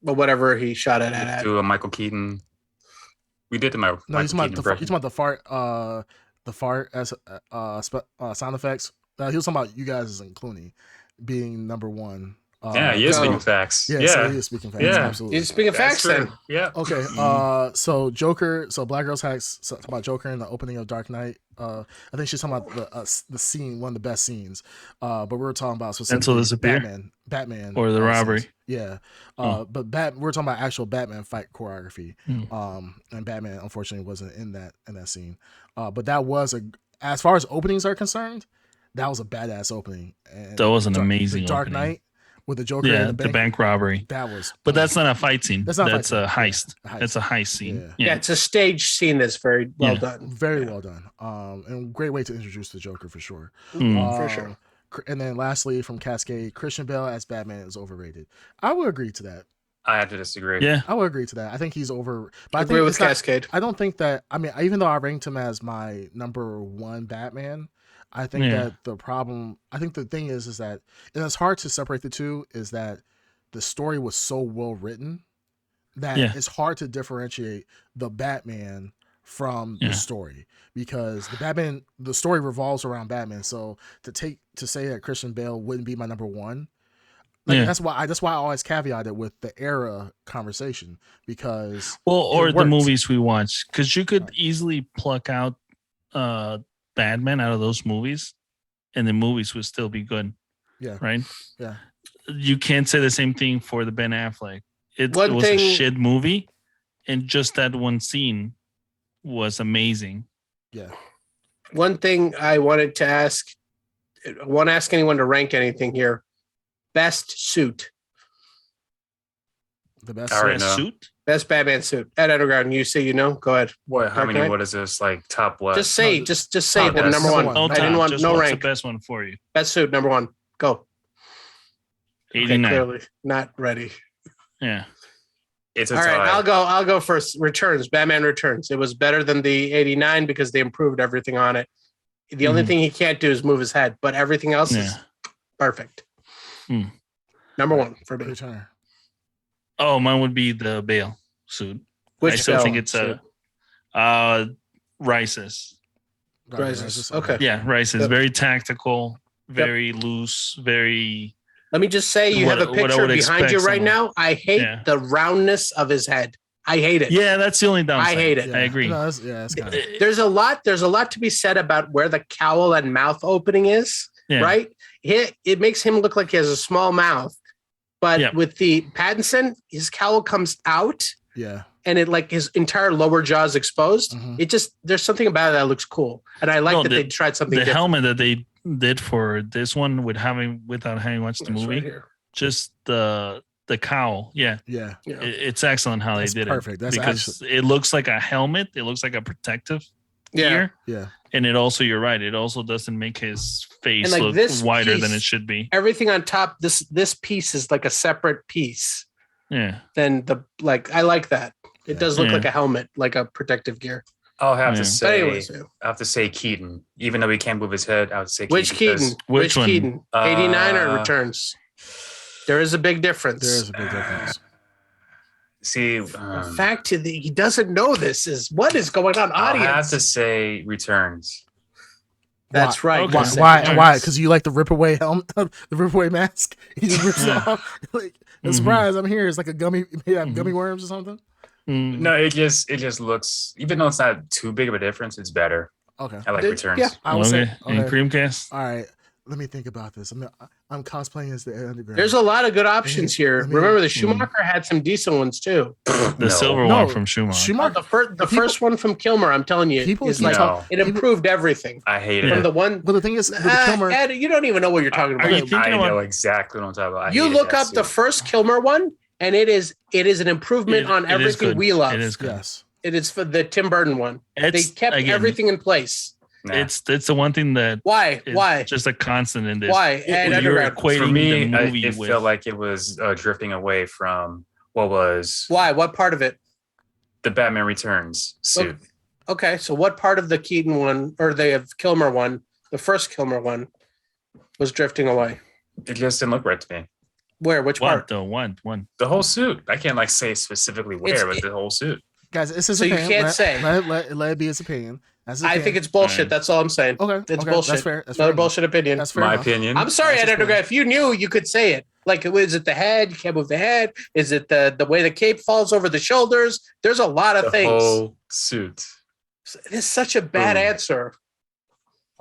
Speaker 5: but whatever he shot it at.
Speaker 1: Do a Michael Keaton. We did the Michael
Speaker 3: No, he's
Speaker 1: Keaton
Speaker 3: talking
Speaker 1: impression.
Speaker 3: about the fart as sound effects. He was talking about you guys and Clooney being number one.
Speaker 1: Yeah, he is
Speaker 5: no.
Speaker 1: speaking facts.
Speaker 3: Yeah,
Speaker 1: Yeah,
Speaker 3: so he is speaking facts.
Speaker 1: Yeah.
Speaker 3: Absolutely.
Speaker 5: He's speaking
Speaker 1: That's
Speaker 5: facts
Speaker 1: true.
Speaker 5: then.
Speaker 1: Yeah.
Speaker 3: Okay, so Joker, so Black Girls Hacks talk about Joker in the opening of Dark Knight. I think she's talking about the scene, one of the best scenes. But we were talking about specifically
Speaker 2: disappear?
Speaker 3: Batman,
Speaker 2: Or the robbery.
Speaker 3: scenes. Yeah,
Speaker 2: Oh.
Speaker 3: but we're talking about actual Batman fight choreography.
Speaker 2: Hmm.
Speaker 3: And Batman unfortunately wasn't in that scene. But that was as far as openings are concerned, that was a badass opening. And
Speaker 2: That was an
Speaker 3: the
Speaker 2: amazing
Speaker 3: Dark
Speaker 2: opening.
Speaker 3: Knight with the Joker
Speaker 2: Yeah,
Speaker 3: and
Speaker 2: the bank robbery.
Speaker 3: That was,
Speaker 2: But that's not a fight scene.
Speaker 3: That's not a
Speaker 2: That's
Speaker 3: fight
Speaker 2: a
Speaker 3: scene.
Speaker 2: heist.
Speaker 3: Yeah, a heist.
Speaker 2: That's a heist scene.
Speaker 5: Yeah, it's a stage scene that's very well
Speaker 2: Yeah.
Speaker 5: done.
Speaker 3: very well done. And great way to introduce the Joker for sure.
Speaker 2: Mm.
Speaker 5: For sure.
Speaker 3: And then lastly, from Cascade, Christian Bale as Batman is overrated. I would agree to that.
Speaker 1: I have to disagree.
Speaker 2: Yeah.
Speaker 3: I would agree to that. I think he's over. But
Speaker 5: I
Speaker 3: I
Speaker 5: agree
Speaker 3: think
Speaker 5: with
Speaker 3: it's not-
Speaker 5: Cascade.
Speaker 3: I don't think that. I mean, even though I ranked him as my number one Batman, I think
Speaker 2: Yeah.
Speaker 3: that the problem. I think the thing is that, and it's hard to separate the two. Is that the story was so well written that
Speaker 2: Yeah.
Speaker 3: it's hard to differentiate the Batman from
Speaker 2: Yeah.
Speaker 3: the story, because the story revolves around Batman. So to say that Christian Bale wouldn't be my number one, like
Speaker 2: Yeah.
Speaker 3: that's why I always caveat it with the era conversation, because
Speaker 2: Well, or the
Speaker 3: works.
Speaker 2: movies we watch, because you could easily pluck out Batman out of those movies, and the movies would still be good.
Speaker 3: Yeah.
Speaker 2: Right.
Speaker 3: Yeah.
Speaker 2: You can't say the same thing for the Ben Affleck. It
Speaker 5: One
Speaker 2: was a
Speaker 5: thing-
Speaker 2: shit movie, and just that one scene was amazing.
Speaker 3: yeah.
Speaker 5: One thing I wanted to ask, I won't ask anyone to rank anything here. Best suit.
Speaker 3: The best.
Speaker 1: All right,
Speaker 2: Best
Speaker 1: no.
Speaker 2: suit.
Speaker 5: Best Batman suit. Ed Underground, you say you know? Go ahead.
Speaker 1: What? How
Speaker 5: Okay.
Speaker 1: many? What is this? Like top what?
Speaker 5: Just say,
Speaker 3: No,
Speaker 5: just say
Speaker 1: top
Speaker 5: the
Speaker 1: best.
Speaker 5: number
Speaker 3: Number
Speaker 5: one.
Speaker 3: one.
Speaker 2: No
Speaker 5: I didn't
Speaker 2: top.
Speaker 5: want
Speaker 2: Just
Speaker 5: no
Speaker 2: what's
Speaker 5: rank.
Speaker 2: the best one for you?
Speaker 5: Best suit, number one. Go.
Speaker 2: 89.
Speaker 5: Okay, clearly not ready.
Speaker 2: Yeah.
Speaker 1: It's a
Speaker 5: All right,
Speaker 1: tie.
Speaker 5: I'll go first. Returns, Batman Returns. It was better than the 89 because they improved everything on it. The only
Speaker 2: Mhm.
Speaker 5: thing he can't do is move his head, but everything else is
Speaker 2: Yeah.
Speaker 5: perfect.
Speaker 2: Hmm.
Speaker 5: Number one for me.
Speaker 3: Return.
Speaker 2: Oh, mine would be the Bale suit.
Speaker 5: Which
Speaker 2: I still think
Speaker 5: Bale
Speaker 2: it's
Speaker 5: suit?
Speaker 2: Rises.
Speaker 5: Rises. Okay.
Speaker 2: Yeah, Rises.
Speaker 5: Yep.
Speaker 2: Very tactical, very loose, very.
Speaker 5: Let me just say, you
Speaker 2: What-
Speaker 5: have a
Speaker 2: what I
Speaker 5: picture
Speaker 2: would
Speaker 5: behind you
Speaker 2: expect
Speaker 5: right
Speaker 2: someone-
Speaker 5: now. I hate
Speaker 2: Yeah.
Speaker 5: the roundness of his head. I hate it.
Speaker 2: Yeah, that's the only downside.
Speaker 5: I hate it.
Speaker 2: I agree.
Speaker 3: No, that's kind of.
Speaker 5: There's a lot to be said about where the cowl and mouth opening is,
Speaker 2: Yeah.
Speaker 5: right? It makes him look like he has a small mouth. But
Speaker 2: Yeah.
Speaker 5: with the Pattinson, his cowl comes out
Speaker 3: Yeah.
Speaker 5: and it like his entire lower jaw is exposed.
Speaker 3: Mhm.
Speaker 5: It just there's something about it that looks cool. And I like
Speaker 2: No,
Speaker 5: that they tried something
Speaker 2: The
Speaker 5: different.
Speaker 2: helmet that they did for this one without having watched the
Speaker 5: It's
Speaker 2: movie,
Speaker 5: right here.
Speaker 2: just the cowl. Yeah.
Speaker 3: Yeah.
Speaker 5: Yeah.
Speaker 2: It's excellent how
Speaker 3: That's
Speaker 2: they did
Speaker 3: perfect.
Speaker 2: it
Speaker 3: That's
Speaker 2: because it looks like a helmet. It looks like a protective
Speaker 5: Yeah.
Speaker 2: gear,
Speaker 3: Yeah.
Speaker 2: and it also, you're right, it also doesn't make his face
Speaker 5: And, like,
Speaker 2: look
Speaker 5: this
Speaker 2: wider
Speaker 5: piece-
Speaker 2: than it should be.
Speaker 5: Everything on top, this piece is like a separate piece
Speaker 2: Yeah.
Speaker 5: than I like that. It does look
Speaker 2: Yeah.
Speaker 5: like a helmet, like a protective gear.
Speaker 1: I'll have
Speaker 2: Yeah.
Speaker 1: to
Speaker 5: But
Speaker 1: say,
Speaker 5: anyways,
Speaker 1: I have to say Keaton, even though he can't move his head. I would say
Speaker 5: which
Speaker 1: Keaton.
Speaker 5: Keaton?
Speaker 2: Which one?
Speaker 5: Keaton? 89 or
Speaker 1: Uh,
Speaker 5: Returns? There is a big difference.
Speaker 3: There is a big difference.
Speaker 1: See,
Speaker 5: The fact that he doesn't know this is what is going on,
Speaker 1: I'll have
Speaker 5: audience.
Speaker 1: to say Returns.
Speaker 5: That's right.
Speaker 2: Okay.
Speaker 3: Why?
Speaker 5: Just
Speaker 3: Why?
Speaker 5: say
Speaker 3: Why?
Speaker 5: Returns.
Speaker 3: Because you like the rip away helmet, the rip away mask. He just rips it off. Like,
Speaker 2: Mhm.
Speaker 3: surprise! I'm here. It's like a gummy,
Speaker 2: Mhm.
Speaker 3: gummy worms or something.
Speaker 2: Mm.
Speaker 1: No, it just looks. Even though it's not too big of a difference, it's better.
Speaker 3: Okay.
Speaker 1: I like
Speaker 5: Did-
Speaker 1: Returns.
Speaker 5: yeah.
Speaker 3: I would
Speaker 2: Okay.
Speaker 3: say.
Speaker 2: And
Speaker 3: Okay.
Speaker 2: Creamcast.
Speaker 3: All right. Let me think about this. I'm cosplaying as the Underground.
Speaker 5: There's a lot of good options here.
Speaker 3: let me-
Speaker 5: Remember, the Schumacher had some decent ones too.
Speaker 2: The
Speaker 1: No.
Speaker 2: silver
Speaker 3: No.
Speaker 2: one from Schumacher.
Speaker 3: Schumacher.
Speaker 5: The first one from Kilmer, I'm telling you,
Speaker 3: People
Speaker 5: is
Speaker 3: keep
Speaker 5: like
Speaker 1: talk-
Speaker 5: it improved everything.
Speaker 1: I hate
Speaker 2: Yeah.
Speaker 5: From
Speaker 1: it.
Speaker 5: the one,
Speaker 3: Well, the thing is, with the Kilmer,
Speaker 5: Ed, you don't even know what you're talking
Speaker 2: Are
Speaker 5: about.
Speaker 2: you thinking
Speaker 1: I
Speaker 2: about?
Speaker 1: know exactly what I'm talking about. I
Speaker 5: You
Speaker 1: hated
Speaker 5: look
Speaker 1: that
Speaker 5: up the
Speaker 1: suit.
Speaker 5: first Kilmer one, and it is an improvement
Speaker 2: It-
Speaker 5: on
Speaker 2: it is
Speaker 5: everything
Speaker 2: good.
Speaker 5: we love.
Speaker 2: It is good.
Speaker 3: yes.
Speaker 5: It is for the Tim Burton one. They
Speaker 2: It's,
Speaker 5: kept
Speaker 2: again,
Speaker 5: everything in place.
Speaker 1: Nah.
Speaker 2: It's the one thing that
Speaker 5: Why?
Speaker 2: is
Speaker 5: Why?
Speaker 2: just a constant in this.
Speaker 5: Why? And
Speaker 2: You're
Speaker 5: Underground.
Speaker 2: equating
Speaker 1: For me,
Speaker 2: the movie
Speaker 1: it
Speaker 2: with
Speaker 1: felt like it was drifting away from what was
Speaker 5: Why? What part of it?
Speaker 1: the Batman Returns suit.
Speaker 5: Okay, so what part of the Keaton one or the Kilmer one, the first Kilmer one, was drifting away?
Speaker 1: It just didn't look right to me.
Speaker 5: Where? Which
Speaker 2: what
Speaker 5: part?
Speaker 2: the one.
Speaker 1: The whole suit. I can't like say specifically where,
Speaker 5: It's-
Speaker 1: but the whole suit.
Speaker 3: Guys, it's his
Speaker 5: So you
Speaker 3: opinion.
Speaker 5: can't
Speaker 3: let,
Speaker 5: say.
Speaker 3: Let it be his opinion. That's his
Speaker 5: I
Speaker 3: opinion.
Speaker 5: think it's bullshit.
Speaker 2: Alright.
Speaker 5: That's all I'm saying.
Speaker 3: okay.
Speaker 5: It's
Speaker 3: okay,
Speaker 5: bullshit.
Speaker 3: That's fair. That's
Speaker 5: Another
Speaker 3: fair
Speaker 5: bullshit opinion.
Speaker 3: That's fair
Speaker 1: My
Speaker 3: enough.
Speaker 1: opinion.
Speaker 5: I'm sorry,
Speaker 3: That's
Speaker 5: Ed
Speaker 3: just
Speaker 5: Underground.
Speaker 3: fair.
Speaker 5: If you knew, you could say it. Like, is it the head? You can't move the head. Is it the way the cape falls over the shoulders? There's a lot of
Speaker 1: The
Speaker 5: things.
Speaker 1: whole suit.
Speaker 5: It is such a bad
Speaker 1: Boom.
Speaker 5: answer.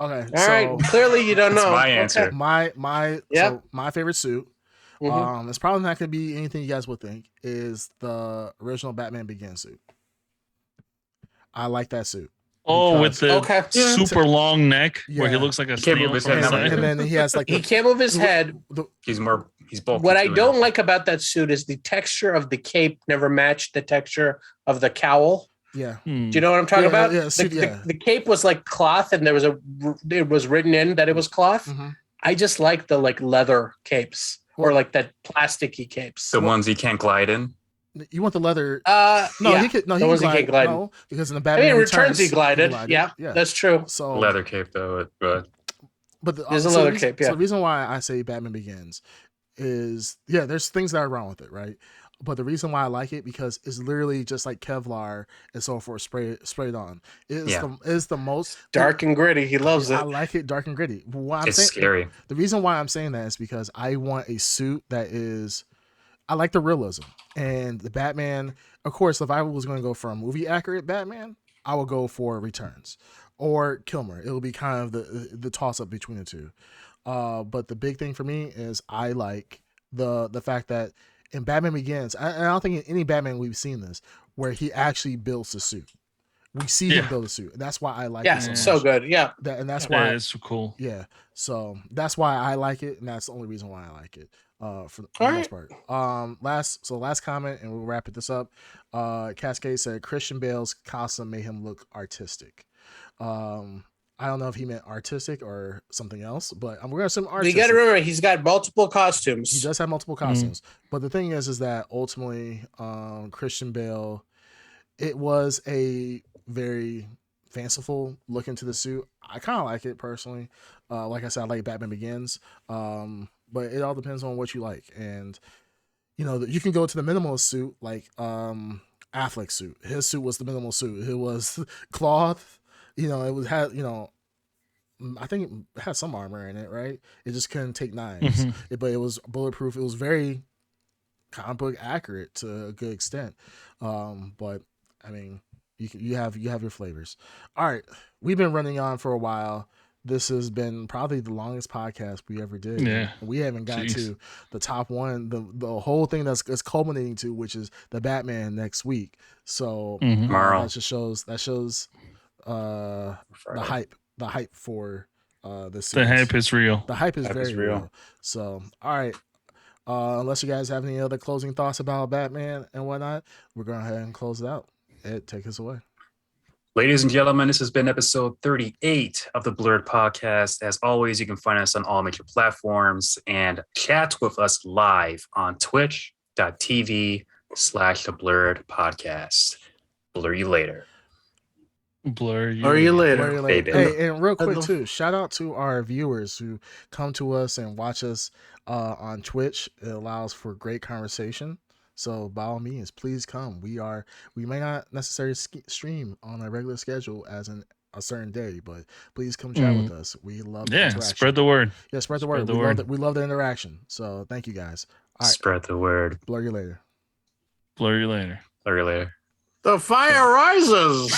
Speaker 3: Okay.
Speaker 5: All right. Clearly, you don't
Speaker 1: That's
Speaker 5: know.
Speaker 1: my answer.
Speaker 3: My
Speaker 5: Yep.
Speaker 3: so my favorite suit.
Speaker 5: Mhm.
Speaker 3: It's probably not gonna be anything you guys would think. Is the original Batman Begins suit. I like that suit.
Speaker 2: Oh, with the
Speaker 5: Okay.
Speaker 2: super long neck where he
Speaker 3: Yeah.
Speaker 2: looks like a
Speaker 1: He can't
Speaker 2: snail
Speaker 1: move his
Speaker 2: from
Speaker 1: head
Speaker 2: the
Speaker 1: that
Speaker 3: And,
Speaker 1: way.
Speaker 2: side.
Speaker 3: and then he has like
Speaker 5: He can't move his head.
Speaker 1: He's bulky.
Speaker 5: What I
Speaker 1: too,
Speaker 5: don't
Speaker 1: now.
Speaker 5: like about that suit is the texture of the cape never matched the texture of the cowl.
Speaker 3: yeah.
Speaker 2: Hmm.
Speaker 5: Do you know what I'm talking
Speaker 3: Yeah,
Speaker 5: about?
Speaker 3: yeah,
Speaker 5: The-
Speaker 3: suit,
Speaker 5: the,
Speaker 3: yeah.
Speaker 5: the cape was like cloth, and it was written in that it was cloth.
Speaker 3: Mhm.
Speaker 5: I just like the leather capes or
Speaker 3: Well-
Speaker 5: like that plasticky capes.
Speaker 1: The ones he can't glide in.
Speaker 3: You want the leather?
Speaker 5: No,
Speaker 3: No, he could. No, he
Speaker 5: the
Speaker 3: can
Speaker 5: ones
Speaker 3: glide.
Speaker 5: he can't glide.
Speaker 3: No, because in the
Speaker 5: I
Speaker 3: Batman
Speaker 5: mean, Returns he glided.
Speaker 3: glided.
Speaker 5: Yeah,
Speaker 3: yeah.
Speaker 5: that's true.
Speaker 3: So
Speaker 1: Leather cape though, but
Speaker 3: But
Speaker 5: There's a
Speaker 3: so
Speaker 5: leather
Speaker 3: the
Speaker 5: cape,
Speaker 3: So
Speaker 5: yeah.
Speaker 3: the reason why I say Batman Begins is there's things that are wrong with it, right? But the reason why I like it because it's literally just like Kevlar and so forth sprayed on. It's the most
Speaker 5: Dark and gritty. He loves
Speaker 3: I
Speaker 5: it.
Speaker 3: like it dark and gritty. Why I'm
Speaker 1: it's
Speaker 3: saying,
Speaker 1: scary.
Speaker 3: The reason why I'm saying that is because I want a suit that is. I like the realism and the Batman. Of course, if I was going to go for a movie accurate Batman, I would go for Returns or Kilmer. It will be kind of the toss up between the two. But the big thing for me is I like the fact that in Batman Begins, I don't think in any Batman we've seen this where he actually builds the suit. We see him build a suit. And that's why I like
Speaker 5: Yes,
Speaker 3: it
Speaker 5: it's
Speaker 3: so
Speaker 5: so
Speaker 3: much.
Speaker 5: good. Yeah.
Speaker 3: And that's
Speaker 2: Yeah,
Speaker 3: why
Speaker 2: it's so cool.
Speaker 3: yeah. So that's why I like it, and that's the only reason why I like it. For the most part. Last comment, and we'll wrap this up. Cascade said Christian Bale's costume made him look artistic. I don't know if he meant artistic or something else, but we're gonna assume artistic.
Speaker 5: You got to remember, he's got multiple costumes.
Speaker 3: He does have multiple costumes, but the thing is that ultimately, Christian Bale, it was a very fanciful look into the suit. I kind of like it personally. Like I said, I like Batman Begins, but it all depends on what you like. And you can go to the minimalist suit, like Affleck's suit. His suit was the minimal suit. It was cloth. I think it had some armor in it, right? It just couldn't take knives, but it was bulletproof. It was very comic book accurate to a good extent. But I mean, you have your flavors. All right, we've been running on for a while. This has been probably the longest podcast we ever did.
Speaker 2: Yeah,
Speaker 3: we haven't got to the top one, the whole thing that's culminating to, which is the Batman next week. So that shows the hype for this series.
Speaker 2: The hype is real.
Speaker 3: The hype is very real. So, all right. Unless you guys have any other closing thoughts about Batman and whatnot, we're going to go ahead and close it out. Ed, take us away.
Speaker 1: Ladies and gentlemen, this has been episode 38 of the Blrd podcast. As always, you can find us on all major platforms and chat with us live on twitch.tv/the Blrd podcast. Blur you later.
Speaker 2: Blur
Speaker 5: you later.
Speaker 3: Hey, and real quick too, shout out to our viewers who come to us and watch us on Twitch. It allows for great conversation. So by all means, please come. We may not necessarily stream on a regular schedule as a certain day, but please come chat with us. We love the interaction.
Speaker 2: Spread the word.
Speaker 3: Yeah, spread the word. We love the interaction. So thank you guys. All right.
Speaker 1: Spread the word.
Speaker 3: Blur you later.
Speaker 2: Blur you later.
Speaker 1: Blur you later.
Speaker 5: The fire rises.